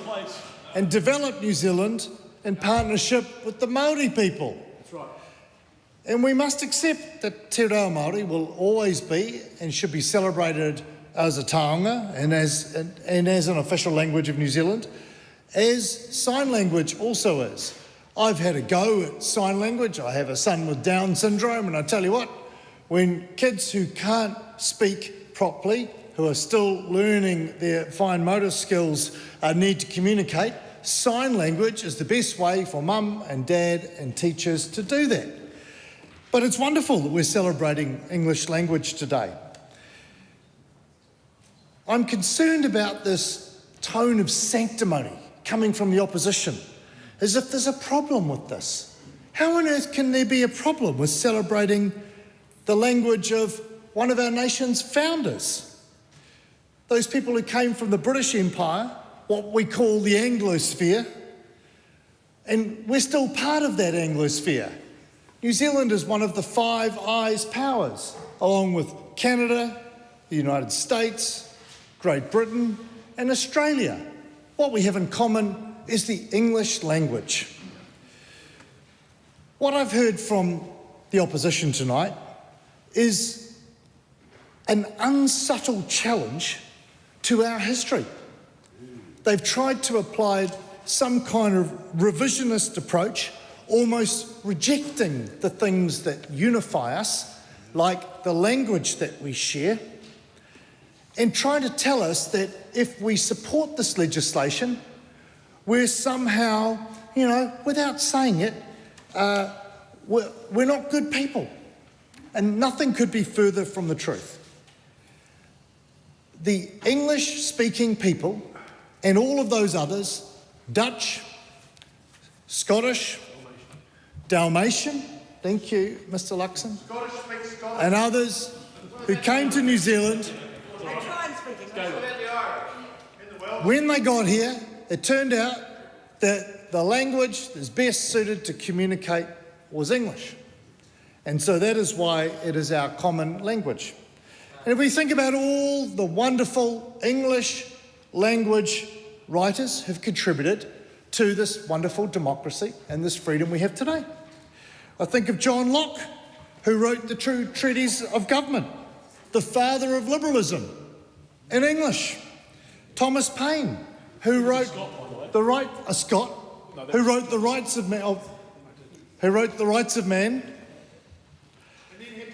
and developed New Zealand in partnership with the Māori people. That's right. And we must accept that Te Reo Māori will always be and should be celebrated as a taonga and as an official language of New Zealand, as sign language also is. I've had a go at sign language. I have a son with Down syndrome, and I tell you what, when kids who can't speak properly, who are still learning their fine motor skills, need to communicate, sign language is the best way for mum and dad and teachers to do that. But it's wonderful that we're celebrating English language today. I'm concerned about this tone of sanctimony coming from the opposition, as if there's a problem with this. How on earth can there be a problem with celebrating the language of one of our nation's founders? Those people who came from the British Empire, what we call the Anglosphere, and we're still part of that Anglosphere. New Zealand is one of the Five Eyes powers, along with Canada, the United States, Great Britain and Australia. What we have in common is the English language. What I've heard from the opposition tonight is an unsubtle challenge to our history. They've tried to apply some kind of revisionist approach, almost rejecting the things that unify us, like the language that we share, and trying to tell us that if we support this legislation, we're somehow, without saying it, we're not good people. And nothing could be further from the truth. The English-speaking people and all of those others, Dutch, Scottish, Dalmatian, thank you, Mr. Luxon, and others who came to New Zealand, when they got here, it turned out that the language that's best suited to communicate was English. And so that is why it is our common language. And if we think about all the wonderful English language writers who've contributed to this wonderful democracy and this freedom we have today. I think of John Locke, who wrote the True Treatise of Government, the father of liberalism in English. Thomas Paine, who wrote who wrote the Rights of Man,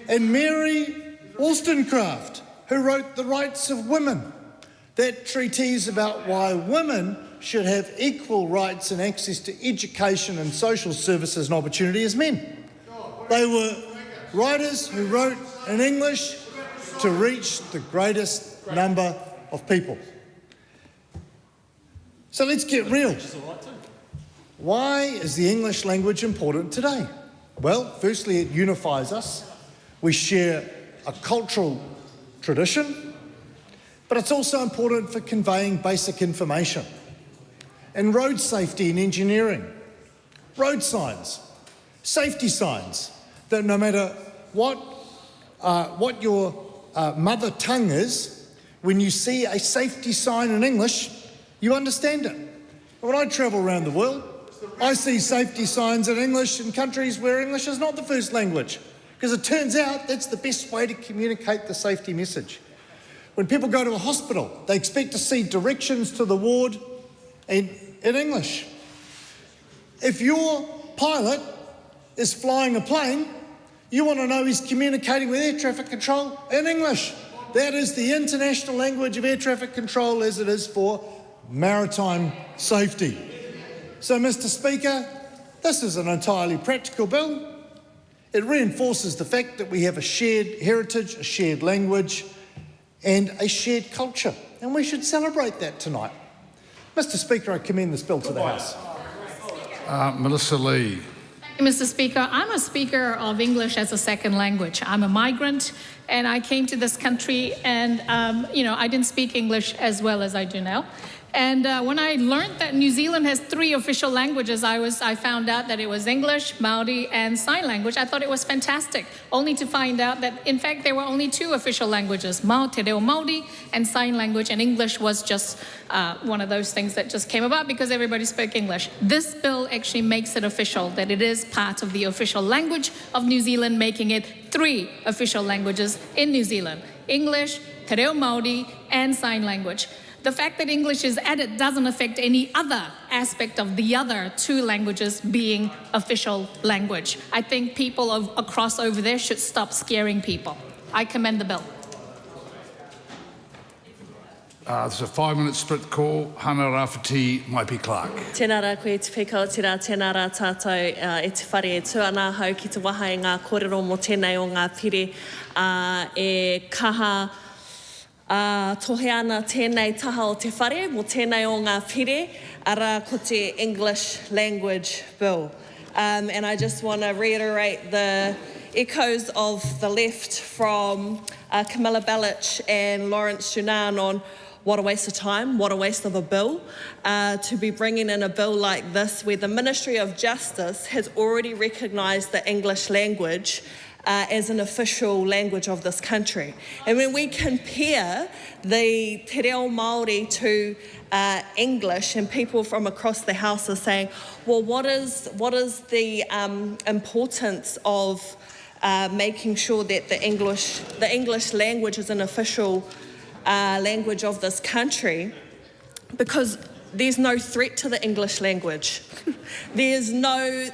and Mary Wollstonecraft, who wrote The Rights of Women, that treatise about why women should have equal rights and access to education and social services and opportunity as men. They were writers who wrote in English to reach the greatest number of people. So let's get real. Why is the English language important today? Well, firstly, it unifies us. We share a cultural tradition, but it's also important for conveying basic information and road safety and engineering, road signs, safety signs, that no matter what your mother tongue is, when you see a safety sign in English, you understand it. When I travel around the world, I see safety signs in English in countries where English is not the first language, because it turns out that's the best way to communicate the safety message. When people go to a hospital, they expect to see directions to the ward in English. If your pilot is flying a plane, you want to know he's communicating with air traffic control in English. That is the international language of air traffic control, as it is for maritime safety. So, Mr. Speaker, this is an entirely practical bill. It reinforces the fact that we have a shared heritage, a shared language, and a shared culture, and we should celebrate that tonight. Mr. Speaker, I commend this bill to the House. Melissa Lee. Mr. Speaker, I'm a speaker of English as a second language. I'm a migrant, and I came to this country, and I didn't speak English as well as I do now. And when I learned that New Zealand has 3 official languages, I found out that it was English, Māori, and sign language. I thought it was fantastic, only to find out that, in fact, there were only 2 official languages, Aotearoa Māori and sign language, and English was just one of those things that just came about because everybody spoke English. This bill actually makes it official, that it is part of the official language of New Zealand, making it 3 official languages in New Zealand, English, Te Reo Māori, and sign language. The fact that English is added doesn't affect any other aspect of the other 2 languages being official language. I think people across over there should stop scaring people. I commend the bill. There's a 5-minute split call. Hana Rafiti, Maipi Clark. Tēnā rā koe te whika o te rā, tēnā rā tātou e te whare e tuana hau ki te waha e ngā kōrero mō tēnei o ngā pire e kaha tohe ana tēnei taha o te whare, mō tēnei o ngā whire, ara ko te English language bill. And I just want to reiterate the echoes of the left from Camilla Bellich and Lawrence Shunan on what a waste of time, what a waste of a bill, to be bringing in a bill like this where the Ministry of Justice has already recognised the English language as an official language of this country. And when we compare the te reo Māori to English, and people from across the House are saying, well, what is the importance of making sure that the English language is an official language of this country? Because there's no threat to the English language. There's no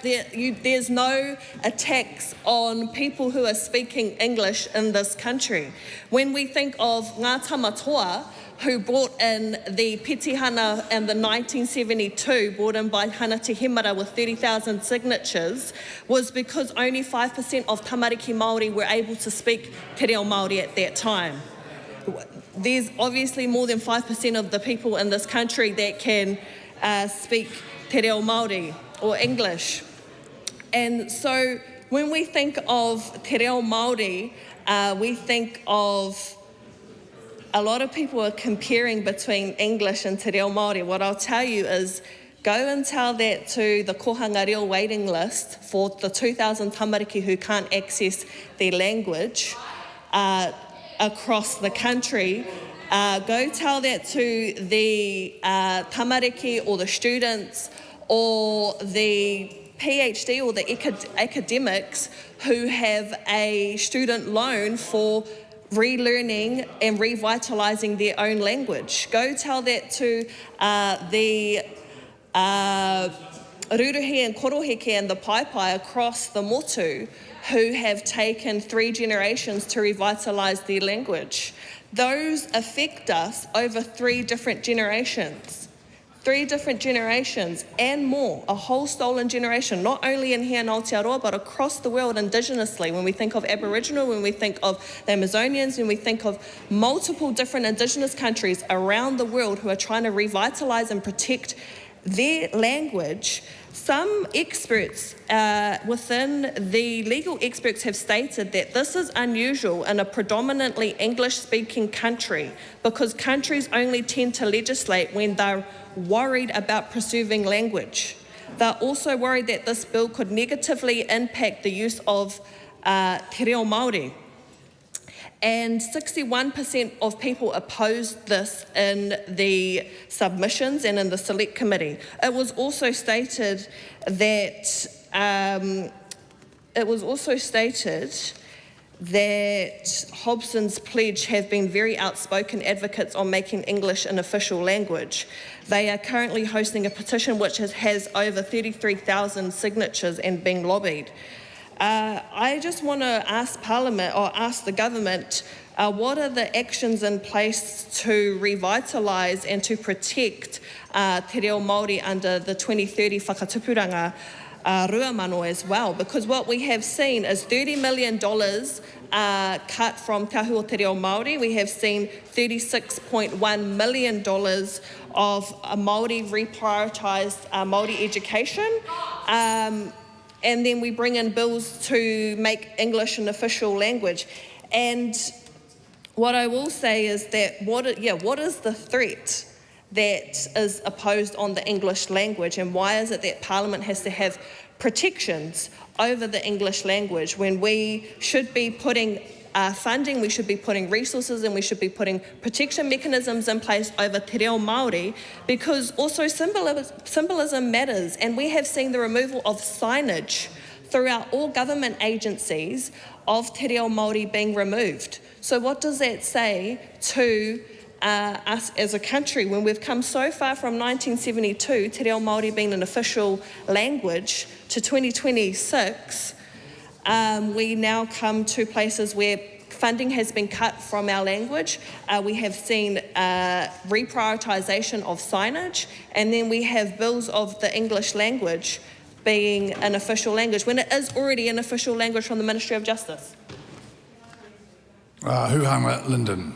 attacks on people who are speaking English in this country. When we think of Ngā Tamatoa, who brought in the Petihana in the 1972, brought in by Hana Te Hemara with 30,000 signatures, was because only 5% of tamariki Māori were able to speak te reo Māori at that time. There's obviously more than 5% of the people in this country that can speak te reo Māori or English. And so when we think of te reo Māori, we think of a lot of people are comparing between English and te reo Māori. What I'll tell you is go and tell that to the kohanga reo waiting list for the 2,000 tamariki who can't access their language across the country. Go tell that to the tamariki or the students or the PhD or the academics who have a student loan for relearning and revitalising their own language. Go tell that to the Ruruhi and Koroheke and the Paipai across the Motu who have taken 3 generations to revitalise their language. Those affect us over 3 different generations. 3 different generations and more, a whole stolen generation, not only in here in Aotearoa, but across the world indigenously. When we think of Aboriginal, when we think of the Amazonians, when we think of multiple different Indigenous countries around the world who are trying to revitalise and protect their language, some experts within the legal experts have stated that this is unusual in a predominantly English-speaking country because countries only tend to legislate when they're worried about preserving language. They're also worried that this bill could negatively impact the use of te reo Māori. And 61% of people opposed this in the submissions and in the select committee. It was also stated that Hobson's Pledge have been very outspoken advocates on making English an official language. They are currently hosting a petition which has over 33,000 signatures and being lobbied. I just want to ask Parliament or ask the government, what are the actions in place to revitalise and to protect te reo Māori under the 2030 Whakatupuranga Ruamano as well? Because what we have seen is $30 million cut from Te Ahu o Te Reo Māori. We have seen $36.1 million of Māori reprioritised Māori education. And then we bring in bills to make English an official language. And what I will say is that what is the threat that is opposed on the English language, and why is it that Parliament has to have protections over the English language when we should be putting funding, we should be putting resources, and we should be putting protection mechanisms in place over te reo Māori, because also symbolism matters. And we have seen the removal of signage throughout all government agencies of te reo Māori being removed. So what does that say to us as a country when we've come so far from 1972, te reo Māori being an official language, to 2026? We now come to places where funding has been cut from our language. We have seen reprioritisation of signage, and then we have bills of the English language being an official language when it is already an official language from the Ministry of Justice. Huhanga Linden.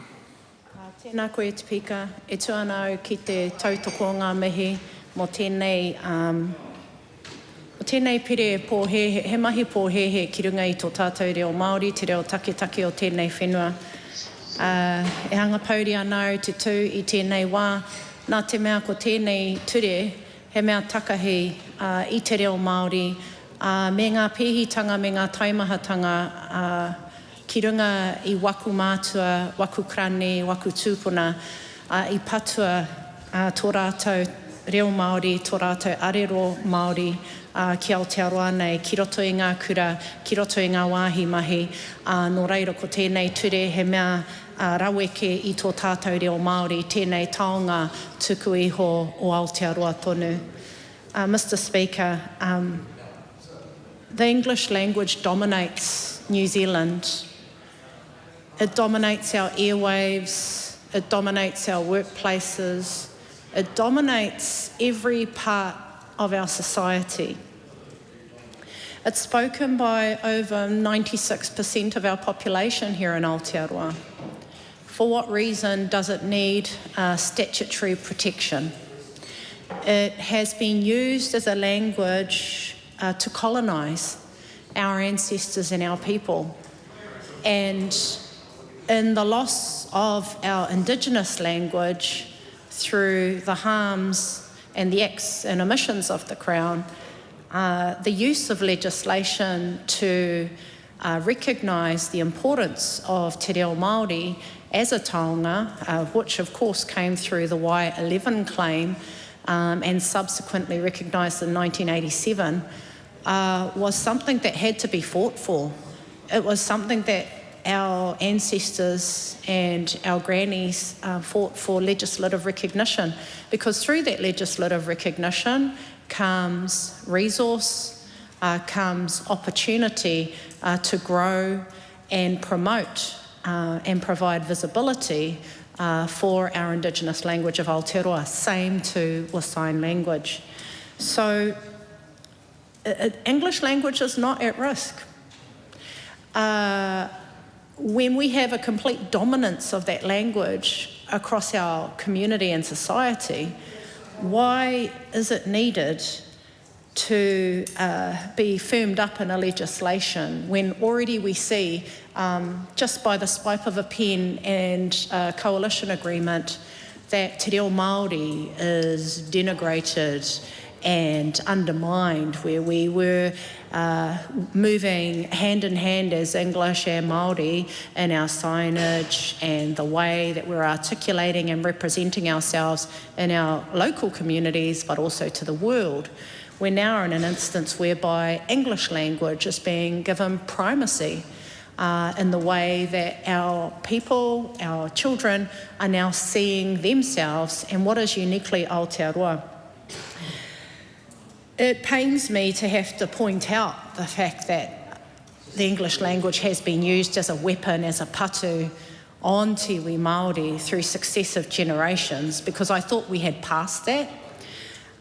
Tēnā koe te pika, e tuanau ki te tautoko o ngā mihi mo tēnei pire pōhehe, he mahi pōhehe ki runga I tō tātou reo Māori, te reo take o tēnei whenua. E hanga pauri anau te tū I tēnei wā, nā te mea ko tēnei ture, he mea takahi I te reo Māori, Me ngā pēhitanga, me ngā taimahatanga, ki runga I waku mātua, waku krane, waku tūpuna, I patua tō rātou reo Māori, tō rātou arero Māori, ki Aotearoa nei, ki roto I ngā kura, ki roto I ngā wāhi mahi, nō reira ko tēnei ture he mea raweke I tō tātou reo Māori, tēnei taonga tuku iho o Aotearoa tonu. Mr. Speaker, the English language dominates New Zealand. It dominates our airwaves, it dominates our workplaces, it dominates every part of our society. It's spoken by over 96% of our population here in Aotearoa. For what reason does it need statutory protection? It has been used as a language to colonise our ancestors and our people. And in the loss of our Indigenous language through the harms and the acts and omissions of the Crown, the use of legislation to recognise the importance of te reo Māori as a taonga, which of course came through the Y11 claim and subsequently recognised in 1987, was something that had to be fought for. It was something that our ancestors and our grannies fought for legislative recognition, because through that legislative recognition comes resource, comes opportunity to grow and promote and provide visibility for our Indigenous language of Aotearoa, same too with sign language. So English language is not at risk. When we have a complete dominance of that language across our community and society, why is it needed to be firmed up in a legislation when already we see, just by the swipe of a pen and a coalition agreement, that te reo Māori is denigrated and undermined, where we were moving hand in hand as English and Māori in our signage and the way that we're articulating and representing ourselves in our local communities, but also to the world. We're now in an instance whereby English language is being given primacy in the way that our people, our children, are now seeing themselves and what is uniquely Aotearoa. It pains me to have to point out the fact that the English language has been used as a weapon, as a patu on Tiwi Māori through successive generations, because I thought we had passed that.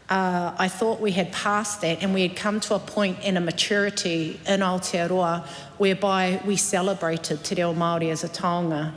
I thought we had passed that and we had come to a point in a maturity in Aotearoa whereby we celebrated te reo Māori as a taonga,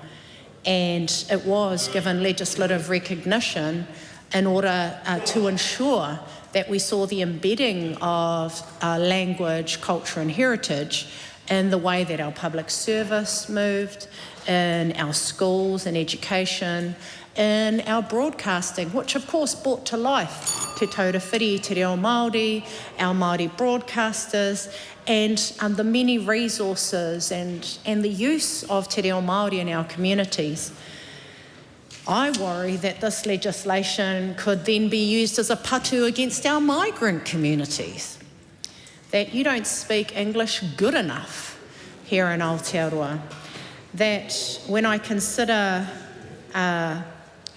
and it was given legislative recognition in order to ensure that we saw the embedding of language, culture and heritage in the way that our public service moved, in our schools and education, in our broadcasting, which of course brought to life Te Taurawhiri, Te Reo Māori, our Māori broadcasters, and the many resources and the use of Te Reo Māori in our communities. I worry that this legislation could then be used as a patu against our migrant communities, that you don't speak English good enough here in Aotearoa, that when I consider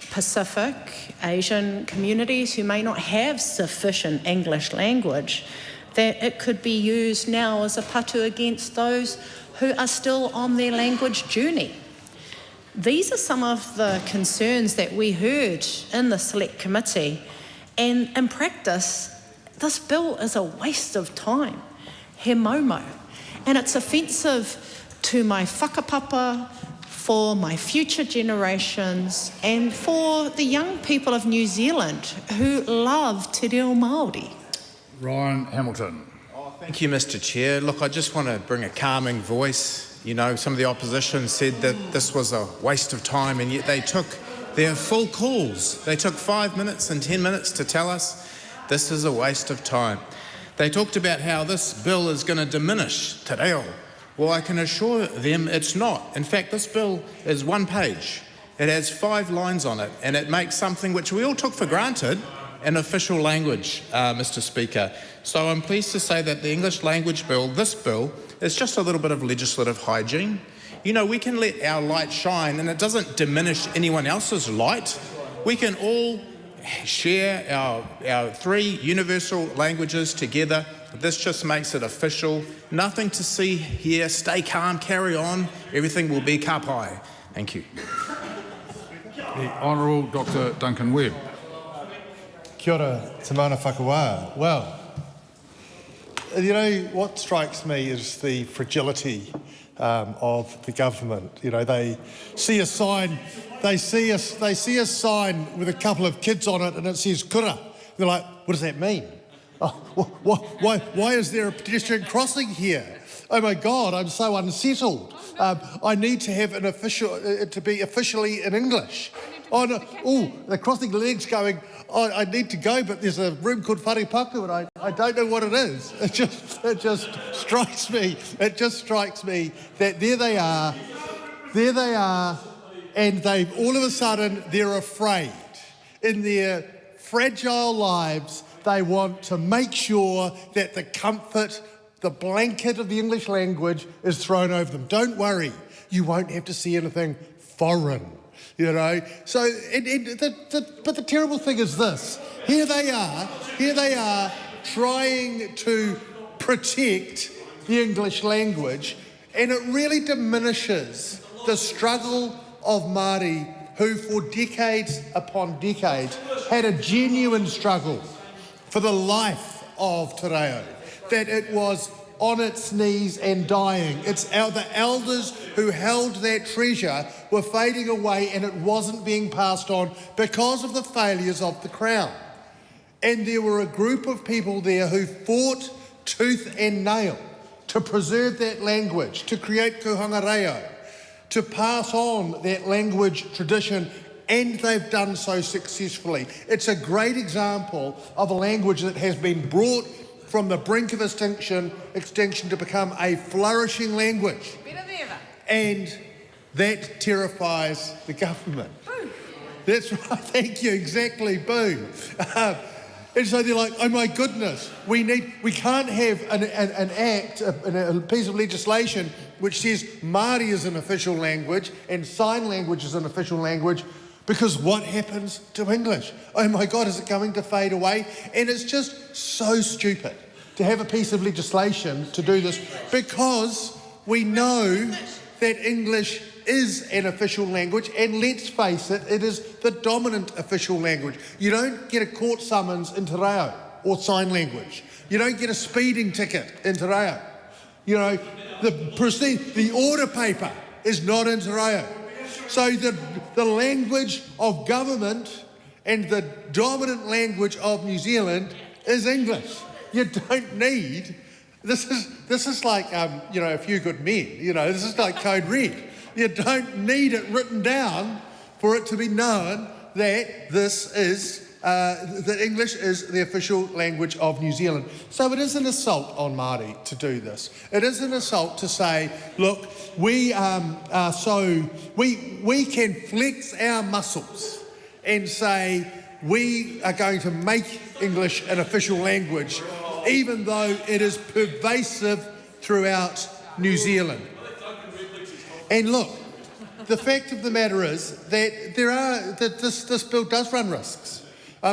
Pacific, Asian communities who may not have sufficient English language, that it could be used now as a patu against those who are still on their language journey. These are some of the concerns that we heard in the Select Committee, and in practice, this bill is a waste of time, he momo, and it's offensive to my whakapapa, for my future generations, and for the young people of New Zealand who love te reo Māori. Ryan Hamilton. Thank you, Mr. Chair. Look, I just want to bring a calming voice. You know, some of the opposition said that this was a waste of time, and yet they took their full calls. They took 5 minutes and 10 minutes to tell us this is a waste of time. They talked about how this bill is going to diminish te reo. Well, I can assure them it's not. In fact, this bill is 1 page. It has 5 lines on it, and it makes something which we all took for granted an official language, Mr. Speaker. So I'm pleased to say that the English language bill, this bill, is just a little bit of legislative hygiene. You know, we can let our light shine, and it doesn't diminish anyone else's light. We can all share our 3 universal languages together. This just makes it official. Nothing to see here. Stay calm, carry on. Everything will be ka pai. Thank you. The Honourable Dr. Duncan Webb. Kia ora, te mana whakawā. Well, you know, what strikes me is the fragility of the government. You know, they see a sign, they see a sign with a couple of kids on it, and it says kura. They're like, what does that mean? Oh, why is there a pedestrian crossing here? Oh my God, I'm so unsettled. I need to have an official, to be officially in English. Oh no! Oh, they're crossing legs, going, oh, I need to go, but there's a room called wharepaku, and I don't know what it is. It just strikes me. It just strikes me that there they are, and they've all of a sudden they're afraid. In their fragile lives, they want to make sure that the comfort, the blanket of the English language is thrown over them. Don't worry, you won't have to see anything foreign. You know, so but the terrible thing is this: here they are trying to protect the English language, and it really diminishes the struggle of Māori who, for decades upon decades, had a genuine struggle for the life of te reo, that it was on its knees and dying. It's the elders who held that treasure were fading away, and it wasn't being passed on because of the failures of the Crown. And there were a group of people there who fought tooth and nail to preserve that language, to create kuhanga reo, to pass on that language tradition, and they've done so successfully. It's a great example of a language that has been brought from the brink of extinction to become a flourishing language. And that terrifies the government. Boo. That's right, thank you, exactly, boo. And so they're like, oh my goodness, we can't have an act, a piece of legislation which says Māori is an official language and sign language is an official language, because what happens to English? Oh my God, is it going to fade away? And it's just so stupid to have a piece of legislation to do this, because we know that English is an official language, and let's face it, it is the dominant official language. You don't get a court summons in te reo or sign language. You don't get a speeding ticket in te reo. You know, the order paper is not in te reo. So the language of government and the dominant language of New Zealand is English. You don't need, this is like, you know, A Few Good Men, you know, this is like Code Red. You don't need it written down for it to be known that this is, that English is the official language of New Zealand. So it is an assault on Māori to do this. It is an assault to say, look, we can flex our muscles and say we are going to make English an official language, even though it is pervasive throughout New Zealand. And look, the fact of the matter is that this bill does run risks,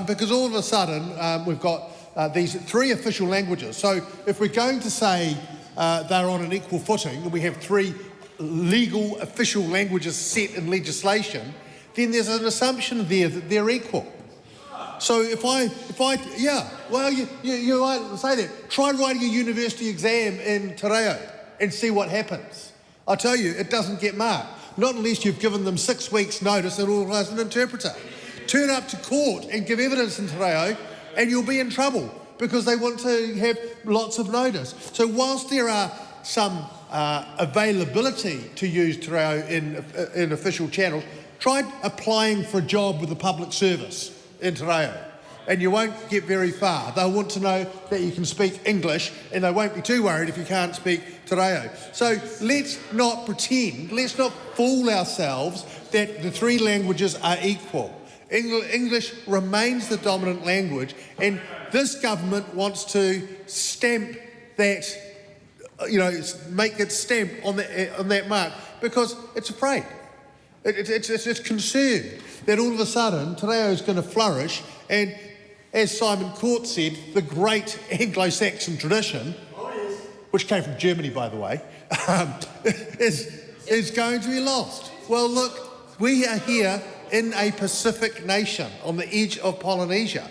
because all of a sudden we've got these 3 official languages. So if we're going to say they're on an equal footing, and we have 3 legal official languages set in legislation, then there's an assumption there that they're equal. So if I, yeah, well, you might say that. Try writing a university exam in te reo and see what happens. I tell you, it doesn't get marked. Not unless you've given them 6 weeks' notice and organise an interpreter. Turn up to court and give evidence in te reo, and you'll be in trouble because they want to have lots of notice. So whilst there are some availability to use te reo in official channels, try applying for a job with the public service in te reo and you won't get very far. They'll want to know that you can speak English, and they won't be too worried if you can't speak Te Reo. So let's not pretend, let's not fool ourselves that the three languages are equal. English remains the dominant language, and this government wants to stamp that, make it stamp on that mark because it's afraid. It's concerned that all of a sudden Te Reo is going to flourish, and as Simon Court said, the great Anglo-Saxon tradition, which came from Germany, by the way, is going to be lost. Well, look, we are here in a Pacific nation on the edge of Polynesia.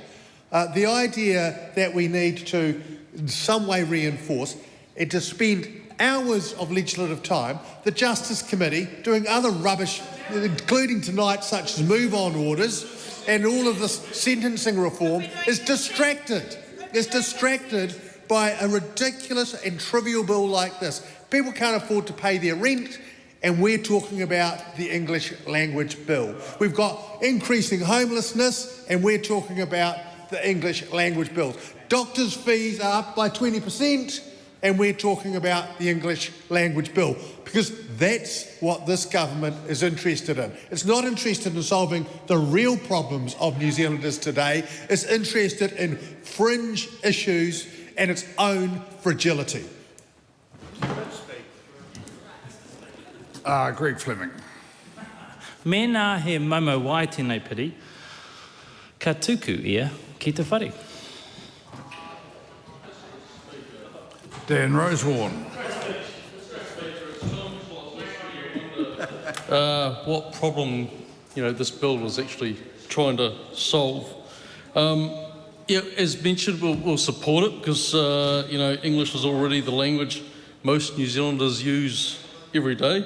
The idea that we need to in some way reinforce and to spend hours of legislative time, the Justice Committee doing other rubbish, including tonight, such as move-on orders and all of this sentencing reform, is distracted. It's distracted by a ridiculous and trivial bill like this. People can't afford to pay their rent, and we're talking about the English language bill. We've got increasing homelessness, and we're talking about the English language bill. Doctors' fees are up by 20%, and we're talking about the English language bill, because that's what this government is interested in. It's not interested in solving the real problems of New Zealanders today. It's interested in fringe issues and its own fragility. Greg Fleming. Mena he momo wai tēnei piri, ka tuku ia ki te whare. Dan Rosewarne. What problem, this bill was actually trying to solve? As mentioned, we'll support it because, English is already the language most New Zealanders use every day,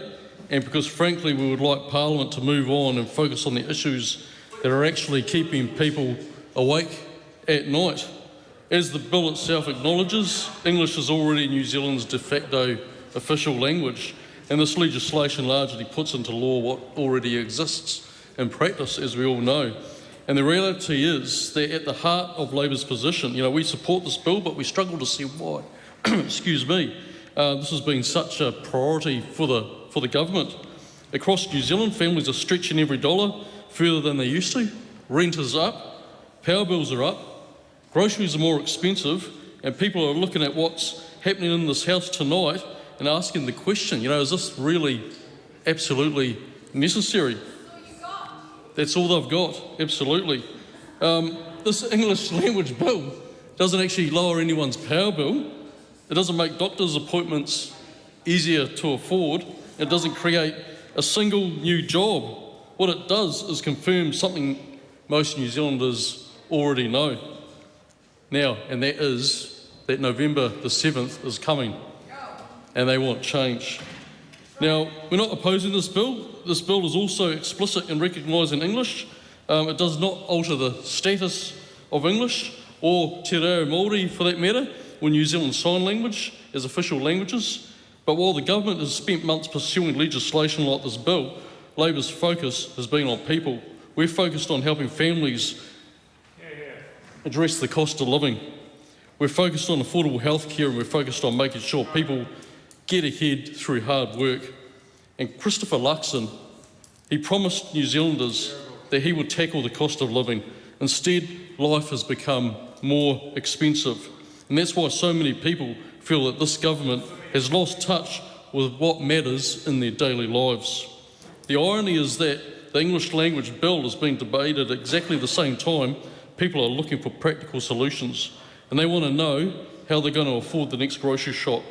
and because, frankly, we would like Parliament to move on and focus on the issues that are actually keeping people awake at night. As the bill itself acknowledges, English is already New Zealand's de facto official language, and this legislation largely puts into law what already exists in practice, as we all know. And the reality is that at the heart of Labour's position, we support this bill, but we struggle to see why, excuse me, this has been such a priority for the government. Across New Zealand, families are stretching every dollar further than they used to. Rent is up, power bills are up, groceries are more expensive, and people are looking at what's happening in this house tonight and asking the question, is this really absolutely necessary? That's all they've got, absolutely. This English language bill doesn't actually lower anyone's power bill. It doesn't make doctors' appointments easier to afford. It doesn't create a single new job. What it does is confirm something most New Zealanders already know now, and that is that November the 7th is coming, and they want change. Now, we're not opposing this bill. This bill is also explicit in recognising English. It does not alter the status of English or Te Reo Māori, for that matter, or New Zealand Sign Language as official languages. But while the government has spent months pursuing legislation like this bill, Labour's focus has been on people. We're focused on helping families address the cost of living. We're focused on affordable health care, and we're focused on making sure people get ahead through hard work. And Christopher Luxon, he promised New Zealanders that he would tackle the cost of living. Instead, life has become more expensive. And that's why so many people feel that this government has lost touch with what matters in their daily lives. The irony is that the English language bill is being debated at exactly the same time people are looking for practical solutions, and they want to know how they're going to afford the next grocery shop.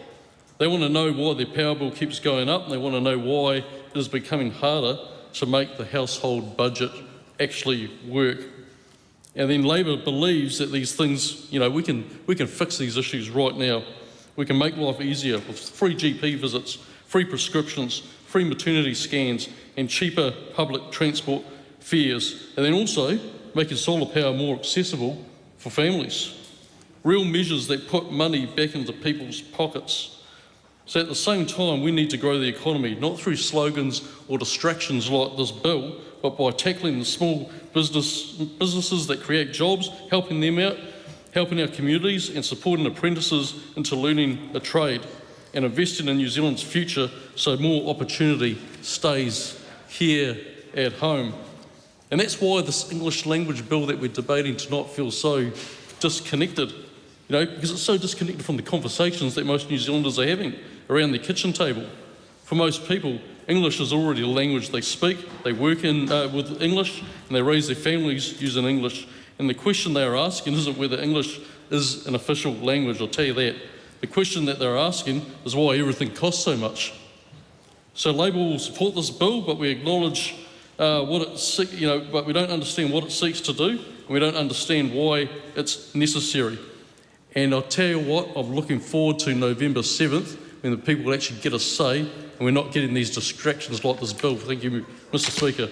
They want to know why their power bill keeps going up, and they want to know why it is becoming harder to make the household budget actually work. And then Labor believes that these things, we can fix these issues right now. We can make life easier with free GP visits, free prescriptions, free maternity scans, and cheaper public transport fares. And then also making solar power more accessible for families. Real measures that put money back into people's pockets. So at the same time, we need to grow the economy, not through slogans or distractions like this bill, but by tackling the small businesses that create jobs, helping them out, helping our communities and supporting apprentices into learning a trade and investing in New Zealand's future so more opportunity stays here at home. And that's why this English language bill that we're debating tonight feels so disconnected, because it's so disconnected from the conversations that most New Zealanders are having around the kitchen table. For most people, English is already a language they speak, they work with English, and they raise their families using English. And the question they are asking isn't whether English is an official language, I'll tell you that. The question that they're asking is why everything costs so much. So Labour will support this bill, but we acknowledge but we don't understand what it seeks to do, and we don't understand why it's necessary. And I'll tell you what, I'm looking forward to November 7th, when the people will actually get a say, and we're not getting these distractions like this bill. Thank you, Mr. Speaker.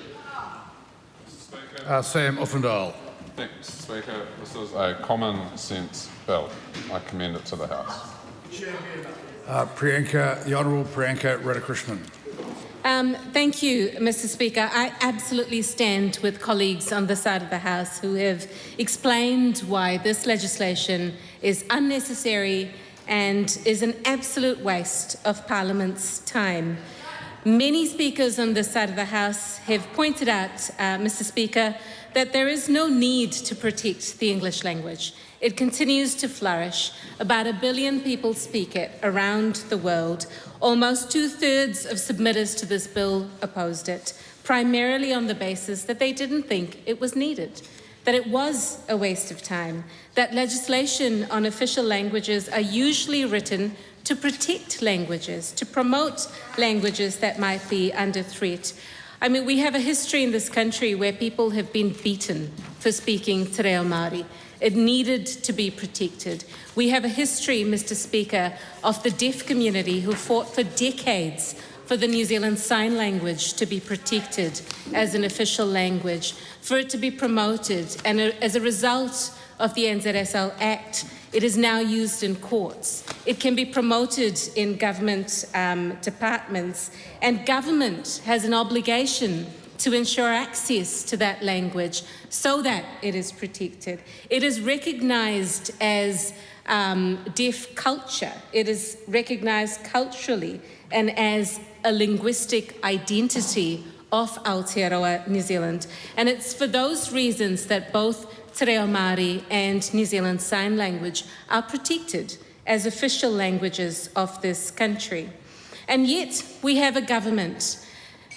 Sam Uffendale. Thank you, Mr. Speaker. This is a common sense bill. I commend it to the House. The Honourable Priyanka Radhakrishnan. Thank you, Mr. Speaker. I absolutely stand with colleagues on the side of the House who have explained why this legislation is unnecessary and is an absolute waste of Parliament's time. Many speakers on this side of the House have pointed out, Mr. Speaker, that there is no need to protect the English language. It continues to flourish. About 1 billion people speak it around the world. Almost 2/3 of submitters to this bill opposed it, primarily on the basis that they didn't think it was needed, that it was a waste of time, that legislation on official languages are usually written to protect languages, to promote languages that might be under threat. I mean, we have a history in this country where people have been beaten for speaking Te Reo Māori. It needed to be protected. We have a history, Mr. Speaker, of the deaf community who fought for decades for the New Zealand Sign Language to be protected as an official language, for it to be promoted, and as a result of the NZSL Act, it is now used in courts. It can be promoted in government departments, and government has an obligation to ensure access to that language so that it is protected. It is recognised as deaf culture. It is recognised culturally and as a linguistic identity of Aotearoa, New Zealand. And it's for those reasons that both Te Reo Māori and New Zealand Sign Language are protected as official languages of this country. And yet we have a government,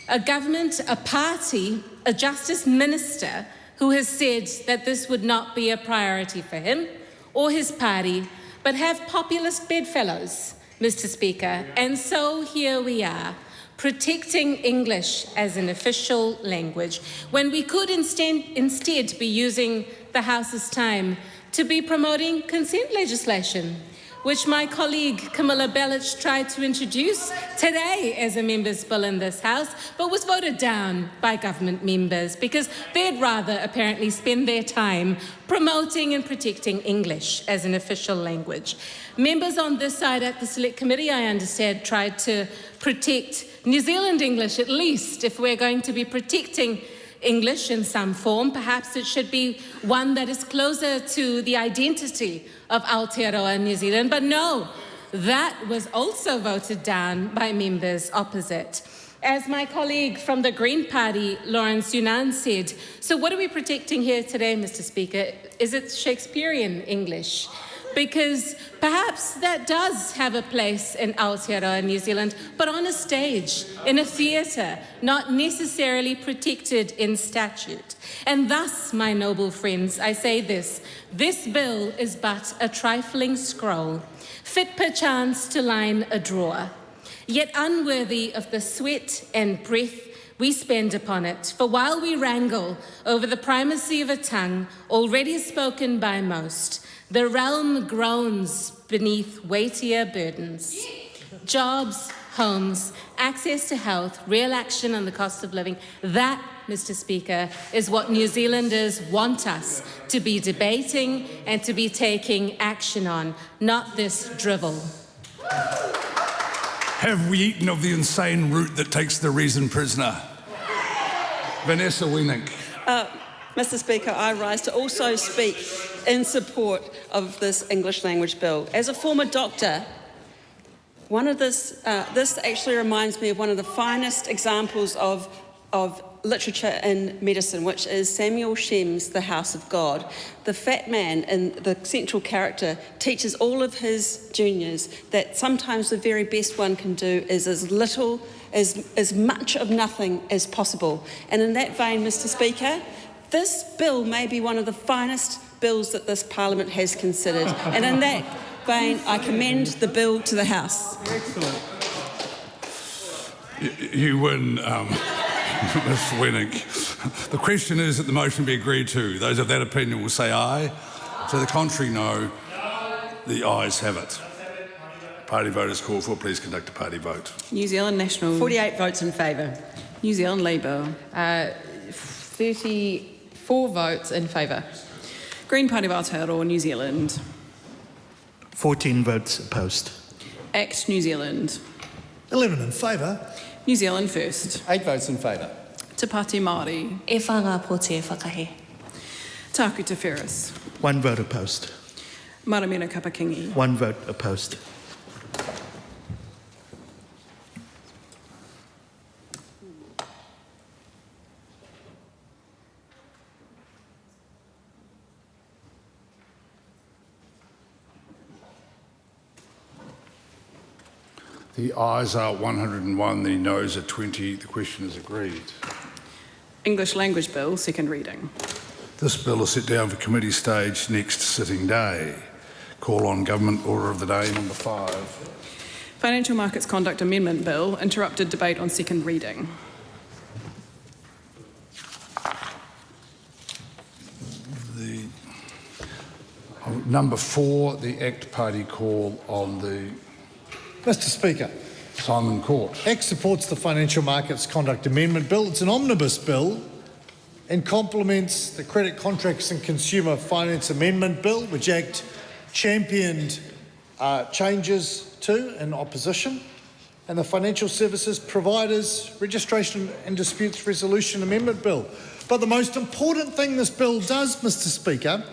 a party, a justice minister who has said that this would not be a priority for him or his party, but have populist bedfellows, Mr. Speaker. And so here we are, protecting English as an official language, when we could instead be using the House's time to be promoting consent legislation, which my colleague Camilla Bellich tried to introduce today as a member's bill in this House, but was voted down by government members because they'd rather apparently spend their time promoting and protecting English as an official language. Members on this side at the Select Committee, I understand, tried to protect New Zealand English at least. If we're going to be protecting English in some form, perhaps it should be one that is closer to the identity of Aotearoa New Zealand. But no, that was also voted down by members opposite. As my colleague from the Green Party, Lawrence Yunnan, said, so what are we protecting here today, Mr. Speaker? Is it Shakespearean English? Because perhaps that does have a place in Aotearoa, New Zealand, but on a stage, in a theatre, not necessarily protected in statute. And thus, my noble friends, I say this bill is but a trifling scroll, fit perchance to line a drawer, yet unworthy of the sweat and breath we spend upon it. For while we wrangle over the primacy of a tongue already spoken by most, the realm groans beneath weightier burdens. Jobs, homes, access to health, real action on the cost of living, that, Mr. Speaker, is what New Zealanders want us to be debating and to be taking action on, not this drivel. Have we eaten of the insane root that takes the reason prisoner? Vanessa Wienink. Mr. Speaker, I rise to also speak in support of this English language bill. As a former doctor, this actually reminds me of one of the finest examples of literature in medicine, which is Samuel Shem's The House of God. The fat man and the central character teaches all of his juniors that sometimes the very best one can do is as much of nothing as possible. And in that vein, Mr. Speaker, this bill may be one of the finest bills that this Parliament has considered. And in that vein, I commend the bill to the House. Excellent. You win, Ms. Wienink. The question is that the motion be agreed to. Those of that opinion will say aye. To the contrary, no. The ayes have it. Party vote is called for. Please conduct a party vote. New Zealand National. 48 votes in favour. New Zealand Labour. 34 votes in favour. Green Party of Aotearoa, New Zealand. 14 votes opposed. ACT New Zealand. 11 in favour. New Zealand First. 8 votes in favour. Te Pāti Māori. E whanga po te whakahe. Tāku Te Whereas. 1 vote opposed. Maramina Kapakingi. 1 vote opposed. The ayes are 101, the noes are 20. The question is agreed. English Language Bill, second reading. This bill is set down for committee stage next sitting day. Call on Government Order of the Day number 5. Financial Markets Conduct Amendment Bill, interrupted debate on second reading. Number 4, the ACT Party call on the... Mr. Speaker. Simon Court. ACT supports the Financial Markets Conduct Amendment Bill. It's an omnibus bill and complements the Credit Contracts and Consumer Finance Amendment Bill, which ACT championed changes to in opposition, and the Financial Services Providers Registration and Disputes Resolution Amendment Bill. But the most important thing this bill does, Mr. Speaker,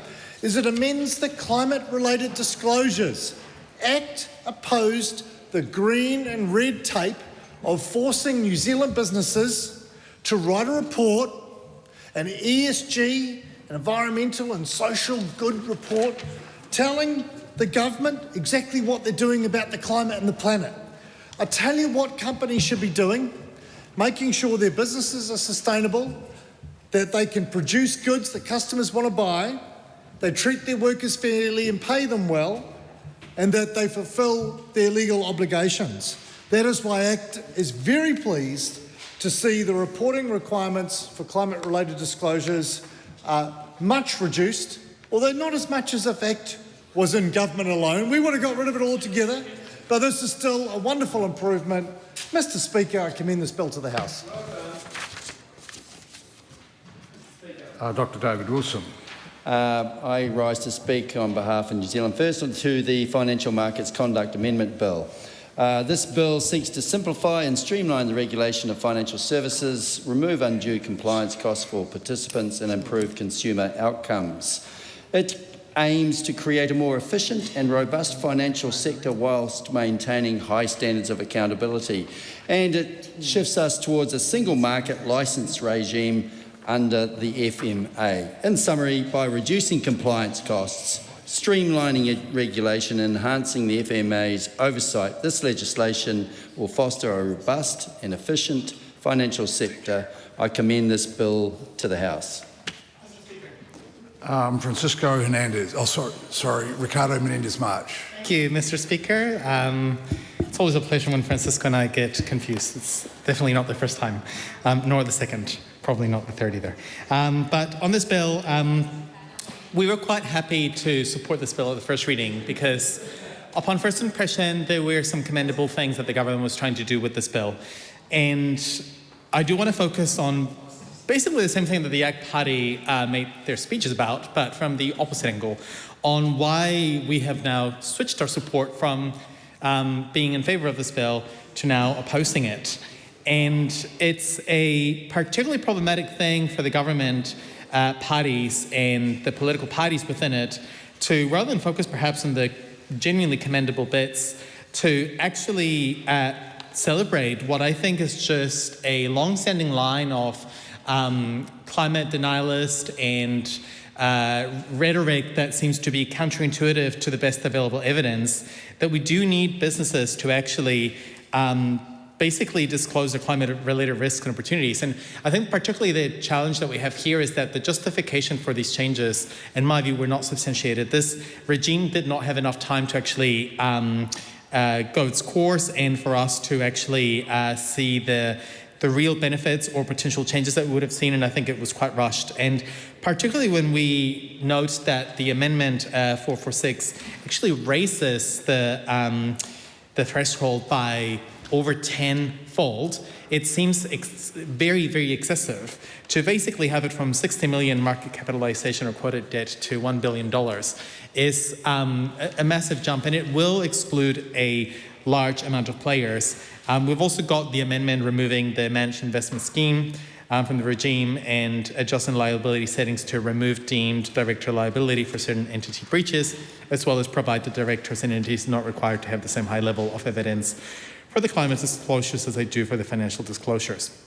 is it amends the climate-related disclosures. ACT opposed the green and red tape of forcing New Zealand businesses to write a report, an ESG, an environmental and social good report, telling the government exactly what they're doing about the climate and the planet. I tell you what companies should be doing: making sure their businesses are sustainable, that they can produce goods that customers want to buy, they treat their workers fairly and pay them well, and that they fulfil their legal obligations. That is why ACT is very pleased to see the reporting requirements for climate-related disclosures much reduced, although not as much as if ACT was in government alone. We would have got rid of it altogether, but this is still a wonderful improvement. Mr. Speaker, I commend this bill to the House. Dr. David Wilson. I rise to speak on behalf of New Zealand First to the Financial Markets Conduct Amendment Bill. This bill seeks to simplify and streamline the regulation of financial services, remove undue compliance costs for participants and improve consumer outcomes. It aims to create a more efficient and robust financial sector whilst maintaining high standards of accountability, and it shifts us towards a single market licence regime under the FMA. In summary, by reducing compliance costs, streamlining regulation and enhancing the FMA's oversight, this legislation will foster a robust and efficient financial sector. I commend this bill to the House. Francisco Hernandez. Ricardo Menendez-March. Thank you, Mr. Speaker. It's always a pleasure when Francisco and I get confused. It's definitely not the first time, nor the second. Probably not the third either. But on this bill, we were quite happy to support this bill at the first reading because upon first impression, there were some commendable things that the government was trying to do with this bill. And I do want to focus on basically the same thing that the ACT Party made their speeches about, but from the opposite angle, on why we have now switched our support from being in favour of this bill to now opposing it. And it's a particularly problematic thing for the government parties and the political parties within it to, rather than focus perhaps on the genuinely commendable bits, to actually celebrate what I think is just a long-standing line of climate denialist and rhetoric that seems to be counterintuitive to the best available evidence, that we do need businesses to actually basically disclose their climate-related risks and opportunities. And I think particularly the challenge that we have here is that the justification for these changes, in my view, were not substantiated. This regime did not have enough time to actually go its course and for us to actually see the real benefits or potential changes that we would have seen, and I think it was quite rushed. And particularly when we note that the Amendment 446 actually raises the threshold by over 10-fold, it seems very, very excessive to basically have it from 60 million market capitalization or quoted debt to $1 billion is a massive jump, and it will exclude a large amount of players. We've also got the amendment removing the managed investment scheme from the regime and adjusting liability settings to remove deemed director liability for certain entity breaches, as well as provide the directors and entities not required to have the same high level of evidence for the climate disclosures as they do for the financial disclosures.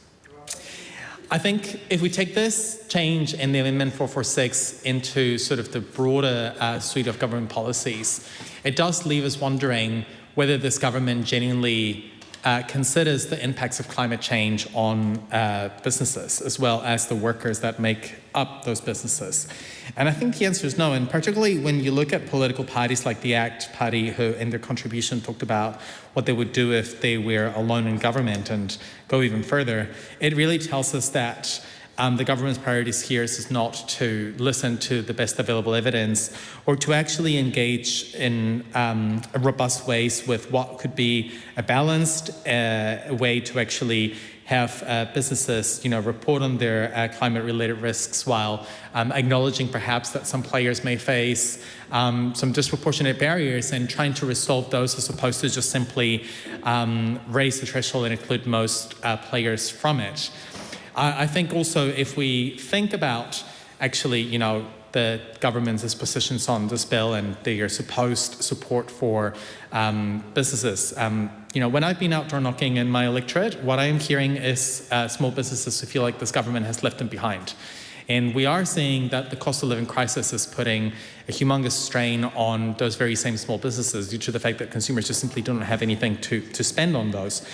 I think if we take this change in the Amendment 446 into sort of the broader suite of government policies, it does leave us wondering whether this government genuinely considers the impacts of climate change on businesses, as well as the workers that make up those businesses. And I think the answer is no, and particularly when you look at political parties like the ACT Party, who in their contribution talked about what they would do if they were alone in government and go even further, it really tells us that the government's priorities here is not to listen to the best available evidence or to actually engage in robust ways with what could be a balanced way to actually have businesses, report on their climate-related risks while acknowledging perhaps that some players may face some disproportionate barriers and trying to resolve those as opposed to just simply raise the threshold and include most players from it. I think also if we think about actually, the government's positions on this bill and their supposed support for businesses. When I've been outdoor knocking in my electorate, what I am hearing is small businesses who feel like this government has left them behind. And we are seeing that the cost of living crisis is putting a humongous strain on those very same small businesses due to the fact that consumers just simply don't have anything to spend on those.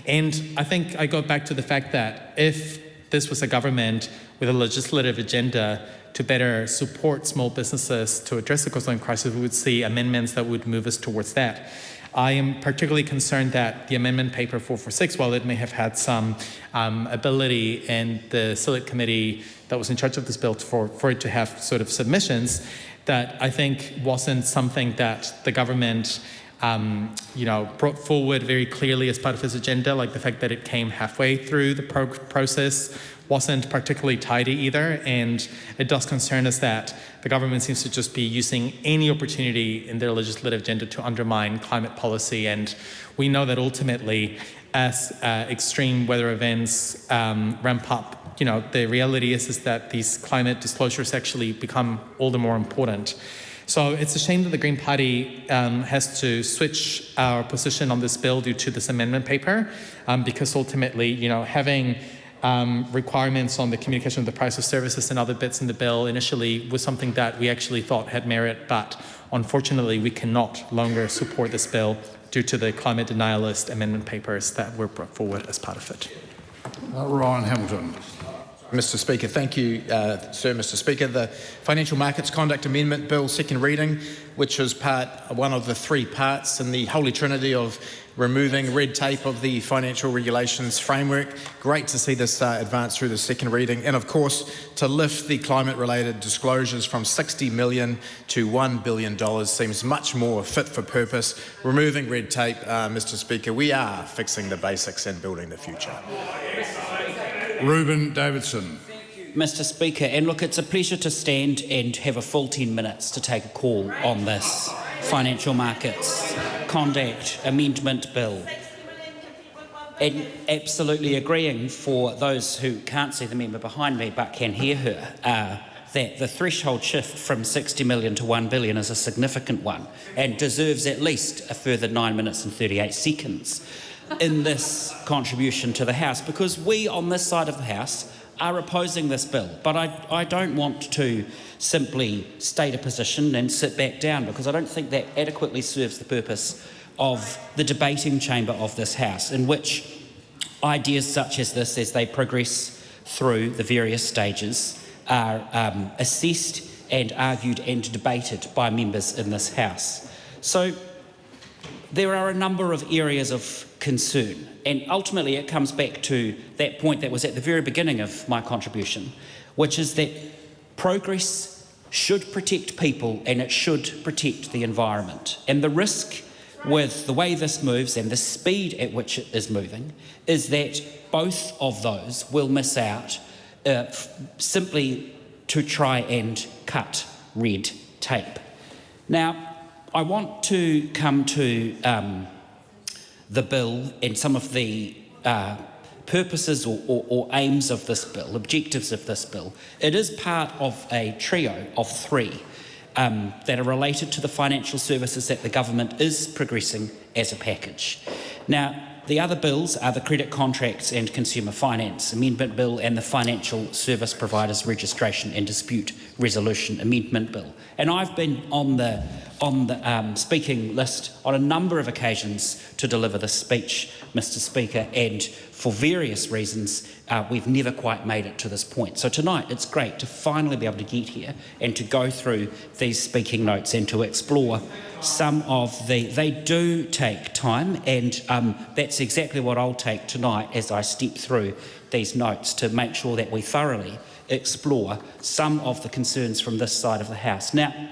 And I think I go back to the fact that if this was a government with a legislative agenda to better support small businesses to address the cost of living crisis, we would see amendments that would move us towards that. I am particularly concerned that the amendment paper 446, while it may have had some ability in the Select Committee that was in charge of this bill for it to have sort of submissions, that I think wasn't something that the government brought forward very clearly as part of his agenda, like the fact that it came halfway through the process wasn't particularly tidy either, and it does concern us that the government seems to just be using any opportunity in their legislative agenda to undermine climate policy, and we know that ultimately as extreme weather events ramp up, the reality is that these climate disclosures actually become all the more important. So it's a shame that the Green Party has to switch our position on this bill due to this amendment paper, because ultimately, having requirements on the communication of the price of services and other bits in the bill initially was something that we actually thought had merit, but unfortunately we cannot longer support this bill due to the climate denialist amendment papers that were brought forward as part of it. Ryan Hamilton. Mr. Speaker, thank you, sir. Mr. Speaker, the Financial Markets Conduct Amendment Bill, second reading, which was one of the three parts in the holy trinity of removing red tape of the financial regulations framework. Great to see this advance through the second reading, and of course to lift the climate-related disclosures from $60 million to $1 billion seems much more fit for purpose. Removing red tape, Mr. Speaker, we are fixing the basics and building the future. Ruben Davidson. Mr. Speaker, and look, it's a pleasure to stand and have a full 10 minutes to take a call on this Financial Markets Conduct Amendment Bill. And absolutely agreeing for those who can't see the member behind me but can hear her, that the threshold shift from 60 million to 1 billion is a significant one and deserves at least a further 9 minutes and 38 seconds in this contribution to the House, because we on this side of the House are opposing this bill. But I don't want to simply state a position and sit back down, because I don't think that adequately serves the purpose of the debating chamber of this House, in which ideas such as this, as they progress through the various stages, are assessed and argued and debated by members in this House. So there are a number of areas of concern, and ultimately it comes back to that point that was at the very beginning of my contribution, which is that progress should protect people and it should protect the environment. And the risk with the way this moves and the speed at which it is moving is that both of those will miss out simply to try and cut red tape. Now, I want to come to the bill and some of the purposes or aims of this bill, objectives of this bill. It is part of a trio of three that are related to the financial services that the government is progressing as a package. Now, the other bills are the Credit Contracts and Consumer Finance Amendment Bill and the Financial Service Providers Registration and Dispute Resolution Amendment Bill. And I've been on the speaking list on a number of occasions to deliver this speech, Mr. Speaker, and for various reasons we've never quite made it to this point. So tonight it's great to finally be able to get here and to go through these speaking notes and to explore some of they do take time, and that's exactly what I'll take tonight as I step through these notes, to make sure that we thoroughly explore some of the concerns from this side of the House. Now,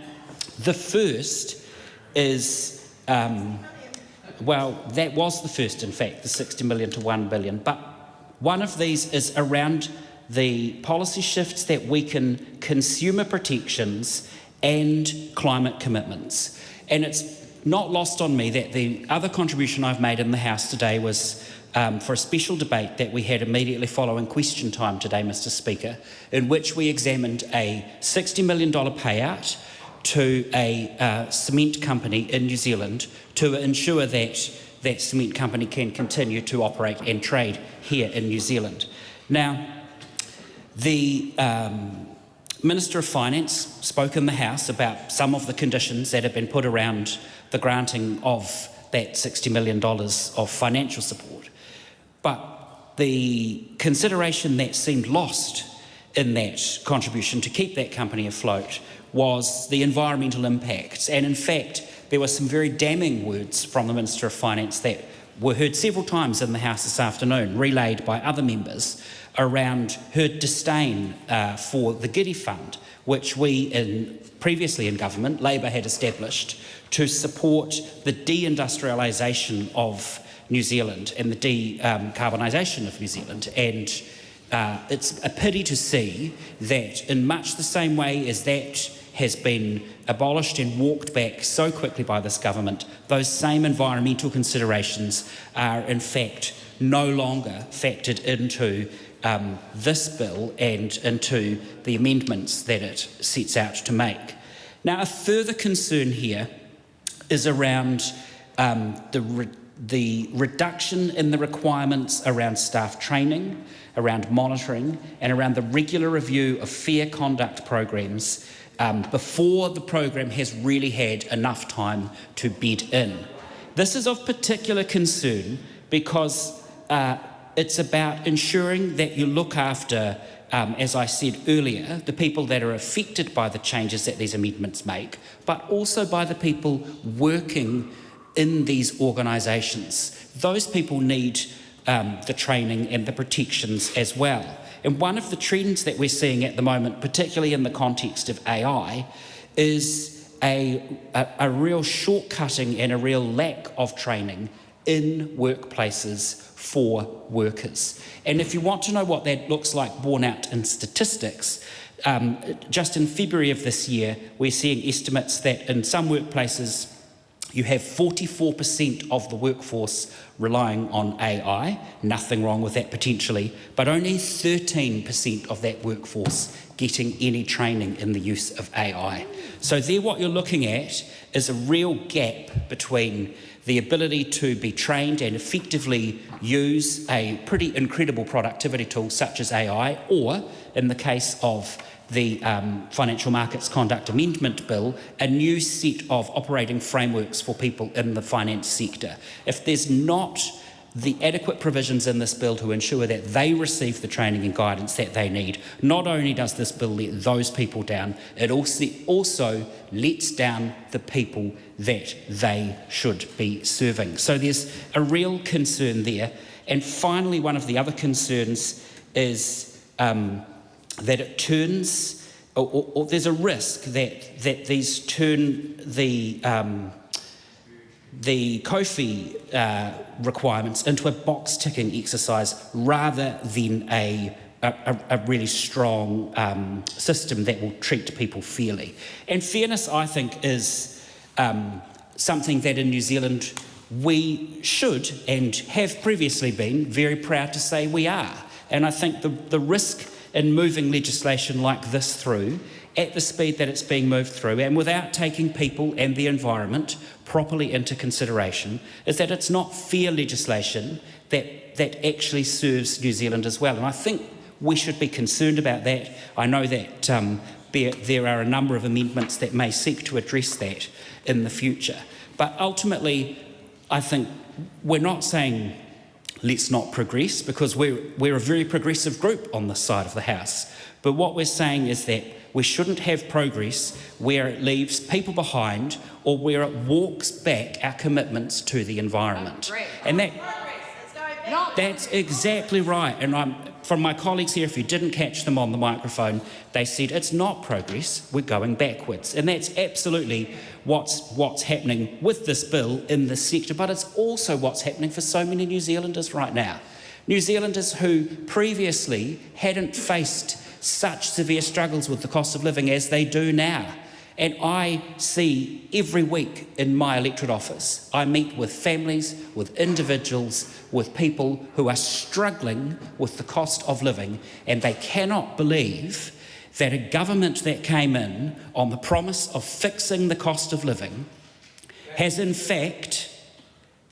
the first is, well, that was the first, in fact, the 60 million to 1 billion, but one of these is around the policy shifts that weaken consumer protections and climate commitments. And it's not lost on me that the other contribution I've made in the House today was for a special debate that we had immediately following question time today, Mr. Speaker, in which we examined a $60 million payout to a cement company in New Zealand to ensure that that cement company can continue to operate and trade here in New Zealand. Now, the Minister of Finance spoke in the House about some of the conditions that have been put around the granting of that $60 million of financial support. But the consideration that seemed lost in that contribution to keep that company afloat was the environmental impacts. And in fact, there were some very damning words from the Minister of Finance that were heard several times in the House this afternoon, relayed by other members, around her disdain for the Giddy Fund, which we previously in government, Labor had established to support the deindustrialisation of New Zealand and the decarbonisation of New Zealand. And it's a pity to see that in much the same way as that has been abolished and walked back so quickly by this government, those same environmental considerations are in fact no longer factored into this bill and into the amendments that it sets out to make. Now, a further concern here is around the reduction in the requirements around staff training, around monitoring, and around the regular review of fair conduct programs before the program has really had enough time to bed in. This is of particular concern because it's about ensuring that you look after, as I said earlier, the people that are affected by the changes that these amendments make, but also by the people working in these organisations. Those people need the training and the protections as well. And one of the trends that we're seeing at the moment, particularly in the context of AI, is a real shortcutting and a real lack of training in workplaces for workers. And if you want to know what that looks like borne out in statistics, just in February of this year, we're seeing estimates that in some workplaces You have 44% of the workforce relying on AI, nothing wrong with that potentially, but only 13% of that workforce getting any training in the use of AI. So there what you're looking at is a real gap between the ability to be trained and effectively use a pretty incredible productivity tool such as AI, or in the case of the Financial Markets Conduct Amendment Bill, a new set of operating frameworks for people in the finance sector. If there's not the adequate provisions in this bill to ensure that they receive the training and guidance that they need, not only does this bill let those people down, it also lets down the people that they should be serving. So there's a real concern there. And finally, one of the other concerns is that it turns, or there's a risk that these turn the COFI requirements into a box-ticking exercise rather than a really strong system that will treat people fairly. And fairness, I think, is something that in New Zealand we should and have previously been very proud to say we are. And I think the risk in moving legislation like this through at the speed that it's being moved through and without taking people and the environment properly into consideration is that it's not fair legislation that actually serves New Zealand as well. And I think we should be concerned about that. I know that there are a number of amendments that may seek to address that in the future. But ultimately, I think we're not saying let's not progress, because we're a very progressive group on this side of the House. But what we're saying is that we shouldn't have progress where it leaves people behind or where it walks back our commitments to the environment. And that's exactly right. And from my colleagues here, if you didn't catch them on the microphone, they said it's not progress, we're going backwards. And that's absolutely what's happening with this bill in this sector, but it's also what's happening for so many New Zealanders right now. New Zealanders who previously hadn't faced such severe struggles with the cost of living as they do now. And I see every week in my electorate office, I meet with families, with individuals, with people who are struggling with the cost of living, and they cannot believe that a government that came in on the promise of fixing the cost of living has in fact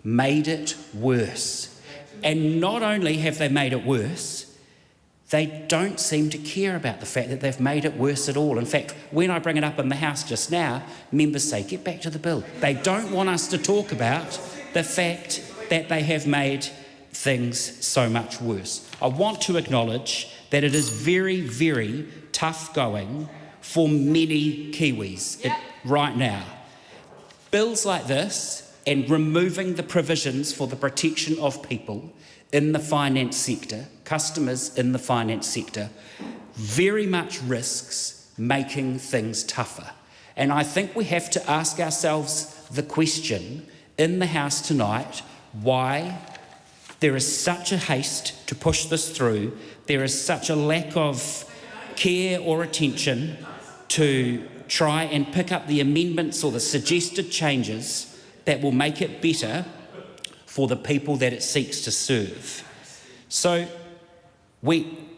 made it worse. And not only have they made it worse, they don't seem to care about the fact that they've made it worse at all. In fact, when I bring it up in the House just now, members say, get back to the bill. They don't want us to talk about the fact that they have made things so much worse. I want to acknowledge that it is very, very tough going for many Kiwis right now. Bills like this and removing the provisions for the protection of people in the finance sector, customers in the finance sector, very much risks making things tougher. And I think we have to ask ourselves the question in the House tonight, why there is such a haste to push this through, there is such a lack of care or attention to try and pick up the amendments or the suggested changes that will make it better for the people that it seeks to serve. So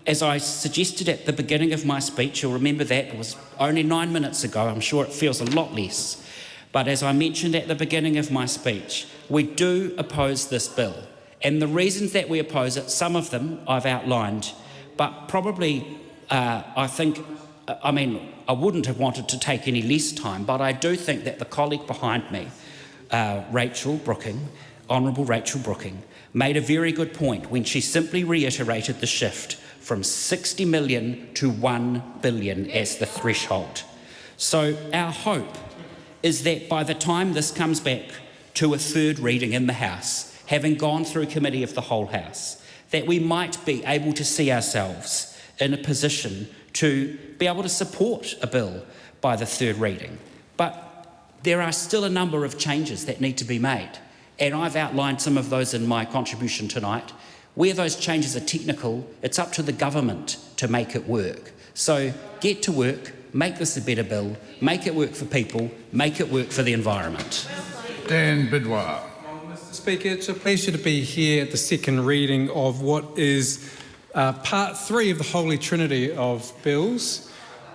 as I suggested at the beginning of my speech, you'll remember that it was only 9 minutes ago, I'm sure it feels a lot less, but as I mentioned at the beginning of my speech, we do oppose this bill. And the reasons that we oppose it, some of them I've outlined, but probably I wouldn't have wanted to take any less time, but I do think that the colleague behind me, Honourable Rachel Brooking, made a very good point when she simply reiterated the shift from 60 million to 1 billion as the threshold. So our hope is that by the time this comes back to a third reading in the House, having gone through Committee of the Whole House, that we might be able to see ourselves in a position to be able to support a bill by the third reading. But there are still a number of changes that need to be made, and I've outlined some of those in my contribution tonight. Where those changes are technical, it's up to the government to make it work. So get to work, make this a better bill, make it work for people, make it work for the environment. Dan Bidwar. Mr. Speaker, it's a pleasure to be here at the second reading of what is part 3 of the Holy Trinity of bills.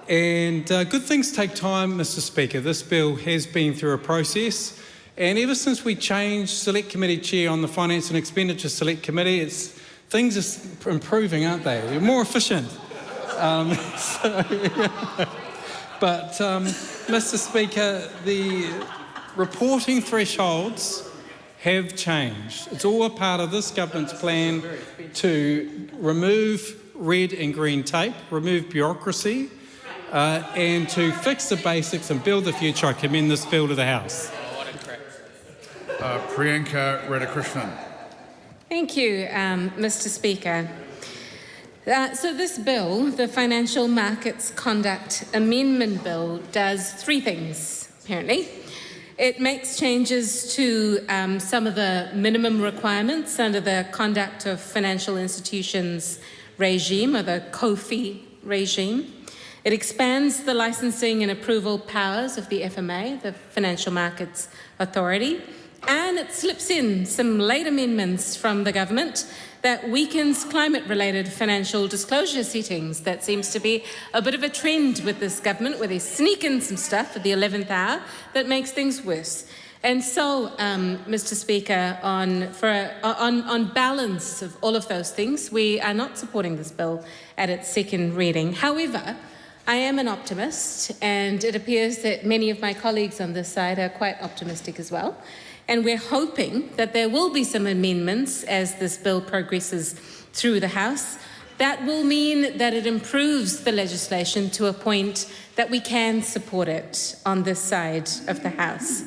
And good things take time, Mr. Speaker. This bill has been through a process, and ever since we changed Select Committee Chair on the Finance and Expenditure Select Committee, things are improving, aren't they? They're more efficient. Mr. Speaker, the reporting thresholds have changed. It's all a part of this government's plan to remove red and green tape, remove bureaucracy, and to fix the basics and build the future. I commend this bill to the House. Priyanka Radhakrishnan. Thank you, Mr. Speaker. So this bill, the Financial Markets Conduct Amendment Bill, does 3 things, apparently. It makes changes to some of the minimum requirements under the Conduct of Financial Institutions regime, or the COFI regime. It expands the licensing and approval powers of the FMA, the Financial Markets Authority, and it slips in some late amendments from the government that weakens climate-related financial disclosure settings. That seems to be a bit of a trend with this government, where they sneak in some stuff at the 11th hour that makes things worse. And so, Mr. Speaker, on balance of all of those things, we are not supporting this bill at its second reading. However, I am an optimist, and it appears that many of my colleagues on this side are quite optimistic as well. And we're hoping that there will be some amendments as this bill progresses through the House. That will mean that it improves the legislation to a point that we can support it on this side of the House.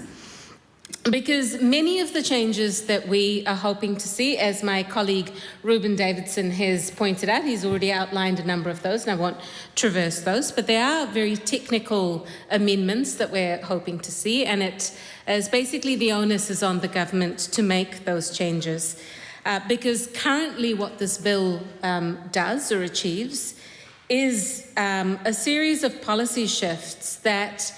Because many of the changes that we are hoping to see, as my colleague Ruben Davidson has pointed out, he's already outlined a number of those, and I won't traverse those, but they are very technical amendments that we're hoping to see, and it is basically the onus is on the government to make those changes. Because currently what this bill does or achieves is a series of policy shifts that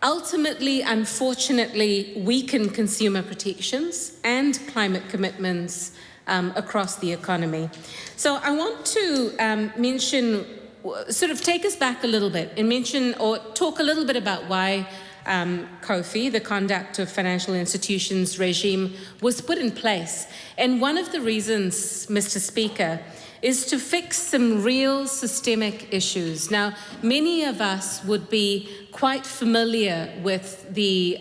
ultimately, unfortunately, weaken consumer protections and climate commitments across the economy. So I want to take us back a little bit and mention or talk a little bit about why COFI, the Conduct of Financial Institutions regime, was put in place. And one of the reasons, Mr. Speaker, is to fix some real systemic issues. Now, many of us would be quite familiar with the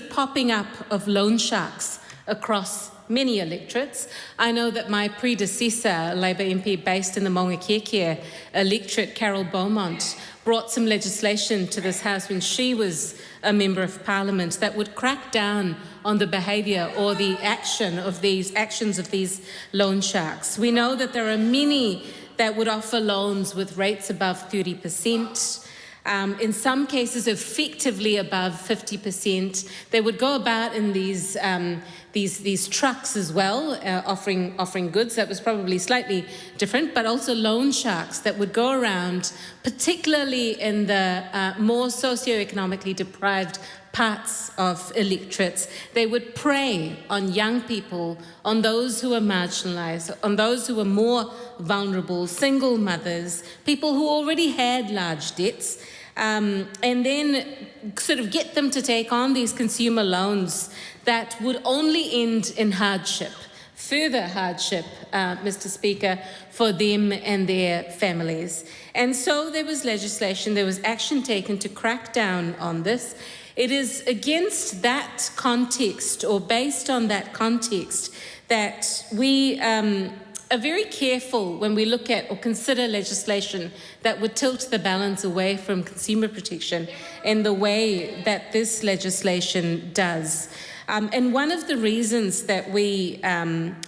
popping up of loan sharks across many electorates. I know that my predecessor, Labour MP based in the Maungakiekie electorate, Carol Beaumont, brought some legislation to this House when she was a Member of Parliament that would crack down on the behaviour or the actions of these loan sharks. We know that there are many that would offer loans with rates above 30%. In some cases, effectively above 50%. They would go about in these trucks as well, offering goods. That was probably slightly different, but also loan sharks that would go around, particularly in the more socioeconomically deprived parts of electorates. They would prey on young people, on those who are marginalised, on those who are more vulnerable, single mothers, people who already had large debts, and then get them to take on these consumer loans that would only end in hardship, further hardship, Mr. Speaker, for them and their families. And so there was legislation, there was action taken to crack down on this. It is against that context, or based on that context, that we are very careful when we look at or consider legislation that would tilt the balance away from consumer protection in the way that this legislation does. And one of the reasons that we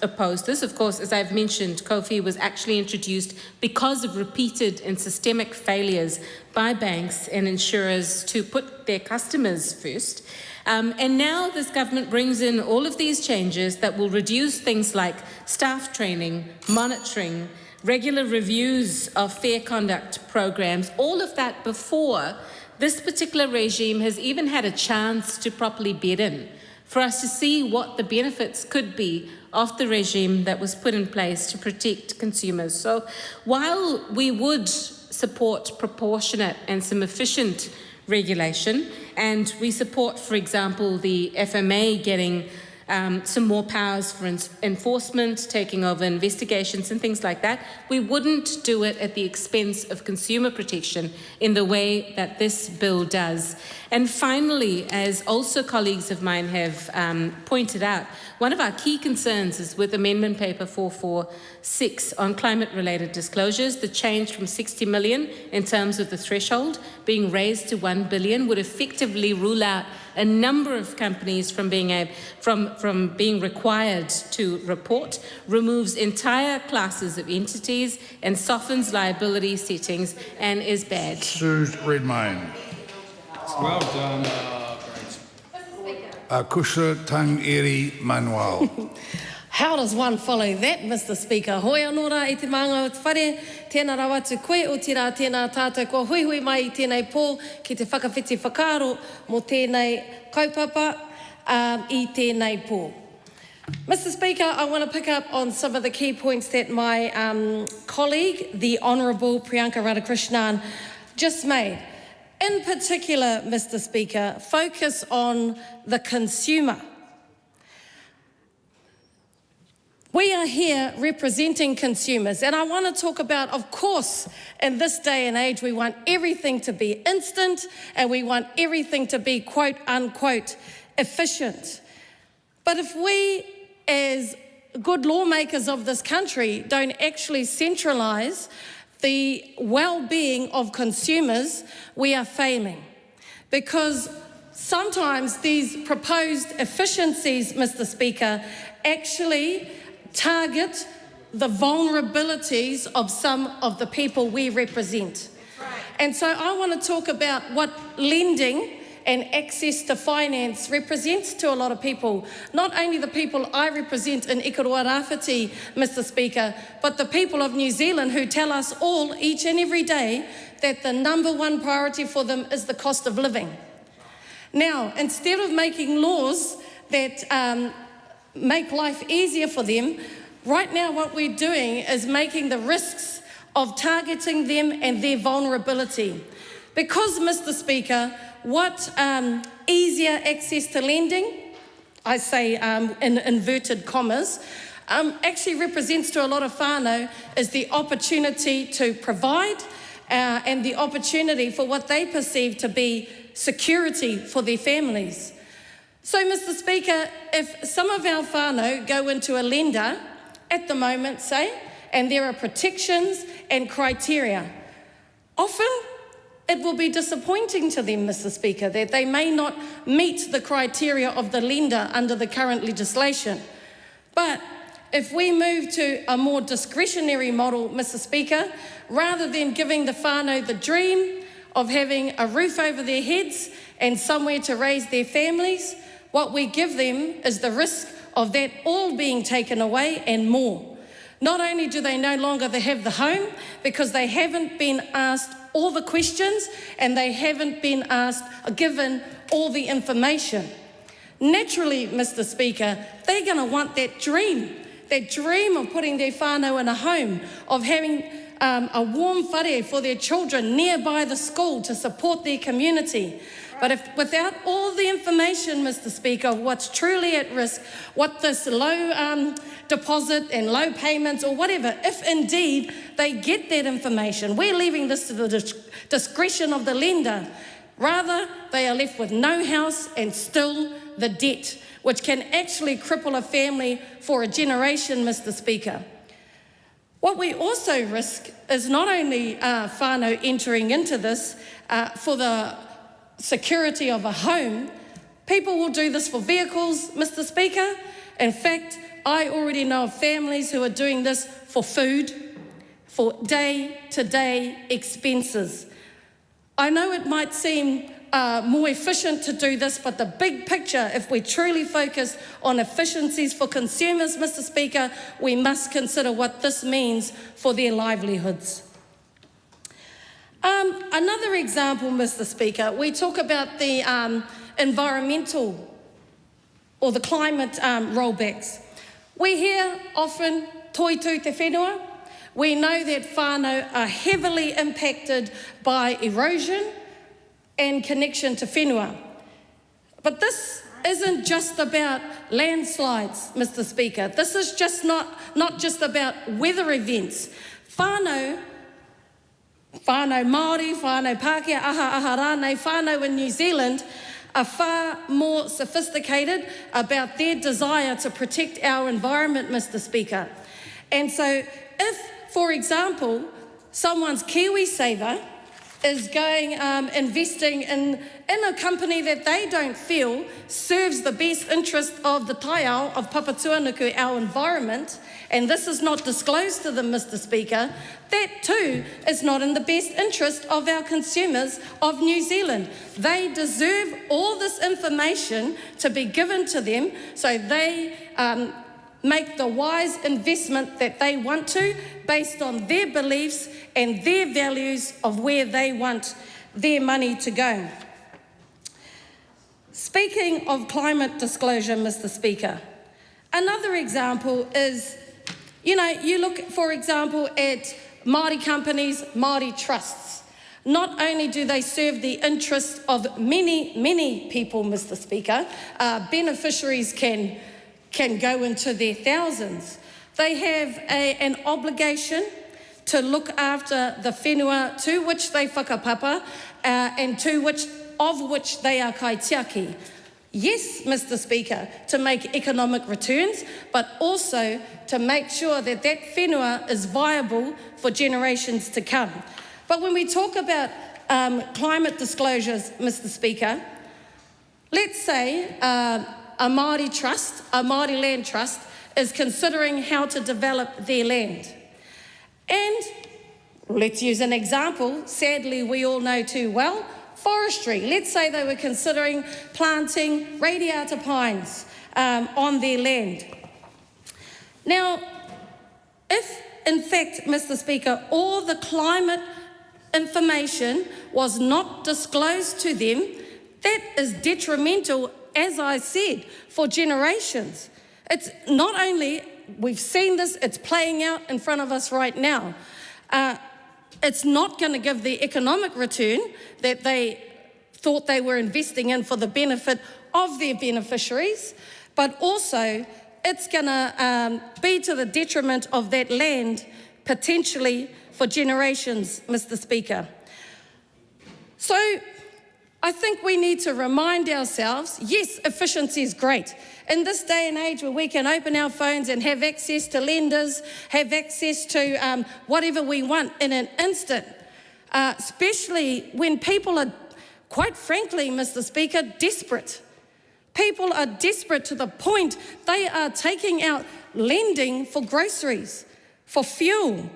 oppose this, of course, as I've mentioned, COFI was actually introduced because of repeated and systemic failures by banks and insurers to put their customers first. And now this government brings in all of these changes that will reduce things like staff training, monitoring, regular reviews of fair conduct programs, all of that before this particular regime has even had a chance to properly bed in for us to see what the benefits could be of the regime that was put in place to protect consumers. So while we would support proportionate and some efficient regulation, and we support, for example, the FMA getting some more powers for enforcement, taking over investigations and things like that, we wouldn't do it at the expense of consumer protection in the way that this bill does. And finally, as also colleagues of mine have pointed out, one of our key concerns is with Amendment Paper 446 on climate-related disclosures. The change from 60 million in terms of the threshold being raised to 1 billion would effectively rule out a number of companies from being required to report, removes entire classes of entities, and softens liability settings, and is bad. Sue Redmayne. Well done. Kusha Tangiri Manuel. How does one follow that, Mr. Speaker? Hoi anō i te maanga o te whare, tēnā rā atu koe o tira tēnā tātou kua hui mai I tēnei pō ki te whakawhiti whakaaro mō tēnei kaupapa I tēnei pō. Mr. Speaker, I want to pick up on some of the key points that my colleague, the Honourable Priyanka Radhakrishnan, just made. In particular, Mr. Speaker, focus on the consumer. We are here representing consumers, and I want to talk about, of course, in this day and age, we want everything to be instant and we want everything to be quote unquote efficient. But if we, as good lawmakers of this country, don't actually centralise the well-being of consumers, we are failing. Because sometimes these proposed efficiencies, Mr. Speaker, actually target the vulnerabilities of some of the people we represent. And so I want to talk about what lending and access to finance represents to a lot of people. Not only the people I represent in Ikaroa Rāwhiti, Mr. Speaker, but the people of New Zealand who tell us all each and every day that the number one priority for them is the cost of living. Now, instead of making laws that make life easier for them, right now what we're doing is making the risks of targeting them and their vulnerability. Because, Mr. Speaker, what easier access to lending, I say in inverted commas, actually represents to a lot of whānau is the opportunity to provide and the opportunity for what they perceive to be security for their families. So, Mr. Speaker, if some of our whānau go into a lender at the moment, say, and there are protections and criteria, often it will be disappointing to them, Mr. Speaker, that they may not meet the criteria of the lender under the current legislation. But if we move to a more discretionary model, Mr. Speaker, rather than giving the whānau the dream of having a roof over their heads and somewhere to raise their families, what we give them is the risk of that all being taken away and more. Not only do they no longer have the home, because they haven't been asked all the questions and they haven't been given all the information. Naturally, Mr. Speaker, they're going to want that dream of putting their whānau in a home, of having a warm whare for their children nearby the school to support their community. But if without all the information, Mr. Speaker, what's truly at risk, what this low deposit and low payments or whatever, if indeed they get that information, we're leaving this to the discretion of the lender. Rather, they are left with no house and still the debt, which can actually cripple a family for a generation, Mr. Speaker. What we also risk is not only whānau entering into this for the security of a home, people will do this for vehicles, Mr. Speaker. In fact, I already know of families who are doing this for food, for day-to-day expenses. I know it might seem more efficient to do this, but the big picture, if we truly focus on efficiencies for consumers, Mr. Speaker, we must consider what this means for their livelihoods. Another example, Mr. Speaker, we talk about the environmental or the climate rollbacks. We hear often toi tū te whenua. We know that whānau are heavily impacted by erosion and connection to whenua. But this isn't just about landslides, Mr. Speaker. This is just not just about weather events. Whānau Māori, whānau Pākehā, aha rānei, whānau in New Zealand are far more sophisticated about their desire to protect our environment, Mr. Speaker. And so if, for example, someone's KiwiSaver is going investing in a company that they don't feel serves the best interest of the taiao of Papatuanuku, our environment, and this is not disclosed to them, Mr. Speaker, that too is not in the best interest of our consumers of New Zealand. They deserve all this information to be given to them so they make the wise investment that they want to based on their beliefs and their values of where they want their money to go. Speaking of climate disclosure, Mr. Speaker, another example is, you look, for example, at Māori companies, Māori trusts. Not only do they serve the interests of many people, Mr. Speaker, beneficiaries can go into their thousands. They have an obligation to look after the whenua to which they whakapapa and of which they are kaitiaki. Yes, Mr. Speaker, to make economic returns, but also to make sure that that whenua is viable for generations to come. But when we talk about climate disclosures, Mr. Speaker, let's say a Māori trust, a Māori land trust, is considering how to develop their land. And let's use an example, sadly we all know too well, forestry. Let's say they were considering planting radiata pines on their land. Now, if in fact, Mr. Speaker, all the climate information was not disclosed to them, that is detrimental, as I said, for generations. It's not only, we've seen this, it's playing out in front of us right now. It's not going to give the economic return that they thought they were investing in for the benefit of their beneficiaries, but also it's going to be to the detriment of that land, potentially for generations, Mr. Speaker. So I think we need to remind ourselves, yes, efficiency is great. In this day and age where we can open our phones and have access to lenders, have access to whatever we want in an instant, especially when people are, quite frankly, Mr. Speaker, desperate. People are desperate to the point they are taking out lending for groceries, for fuel,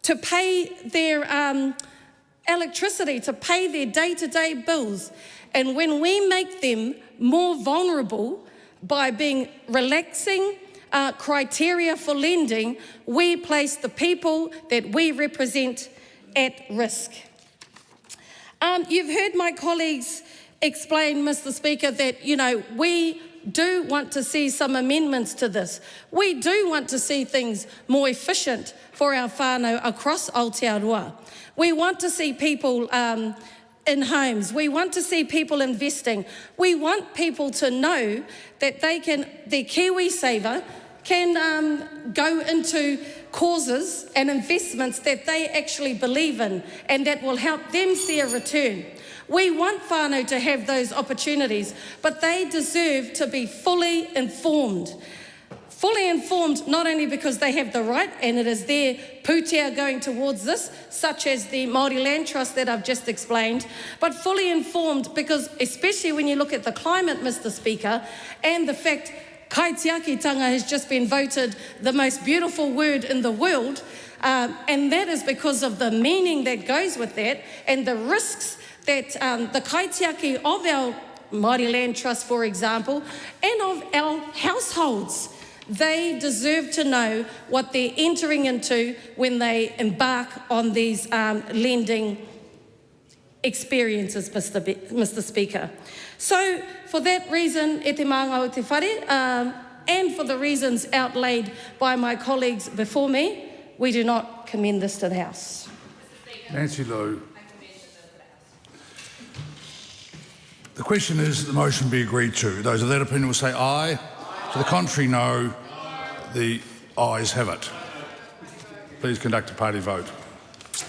to pay their electricity, to pay their day-to-day bills. And when we make them more vulnerable by relaxing criteria for lending, we place the people that we represent at risk. You've heard my colleagues explain, Mr. Speaker, that, we do want to see some amendments to this. We do want to see things more efficient for our whānau across Aotearoa. We want to see people in homes. We want to see people investing. We want people to know that their KiwiSaver can go into causes and investments that they actually believe in and that will help them see a return. We want whānau to have those opportunities, but they deserve to be fully informed. Fully informed not only because they have the right, and it is their pūtea going towards this, such as the Māori Land Trust that I've just explained, but fully informed because, especially when you look at the climate, Mr. Speaker, and the fact kaitiakitanga has just been voted the most beautiful word in the world, and that is because of the meaning that goes with that and the risks that the kaitiaki of our Māori Land Trust, for example, and of our households, they deserve to know what they're entering into when they embark on these lending experiences, Mr. Speaker. So for that reason, e te maanga o te whare, and for the reasons outlaid by my colleagues before me, we do not commend this to the House. Nancy Lowe. The question is that the motion be agreed to. Those of that opinion will say aye. To the contrary, no. The ayes have it. Please conduct a party vote.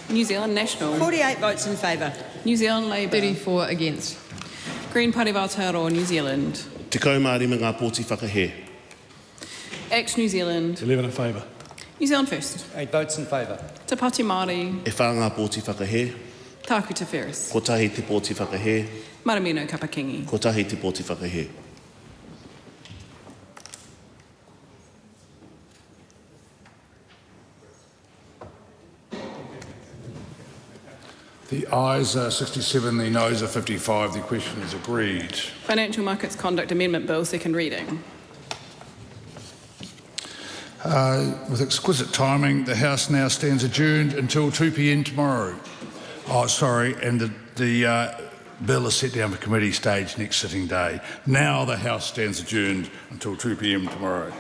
New Zealand National. 48 votes in favour. New Zealand Labour. 34 against. Green Party of Aotearoa, New Zealand. Te kaumārima ngā pōti whakahe. Act New Zealand. 11 in favour. New Zealand First. 8 votes in favour. Te Pāti Māori. E whā ngā pōti whakahe. Tāku Te Ferris. Ko tahi te pōti whakahe. Maramino Kapakingi. Ko tahi te pōti whakahe. The ayes are 67, the noes are 55. The question is agreed. Financial Markets Conduct Amendment Bill, second reading. With exquisite timing, the House now stands adjourned until 2 p.m. tomorrow. Oh, sorry, and the bill is set down for committee stage next sitting day. Now the House stands adjourned until 2 p.m. tomorrow.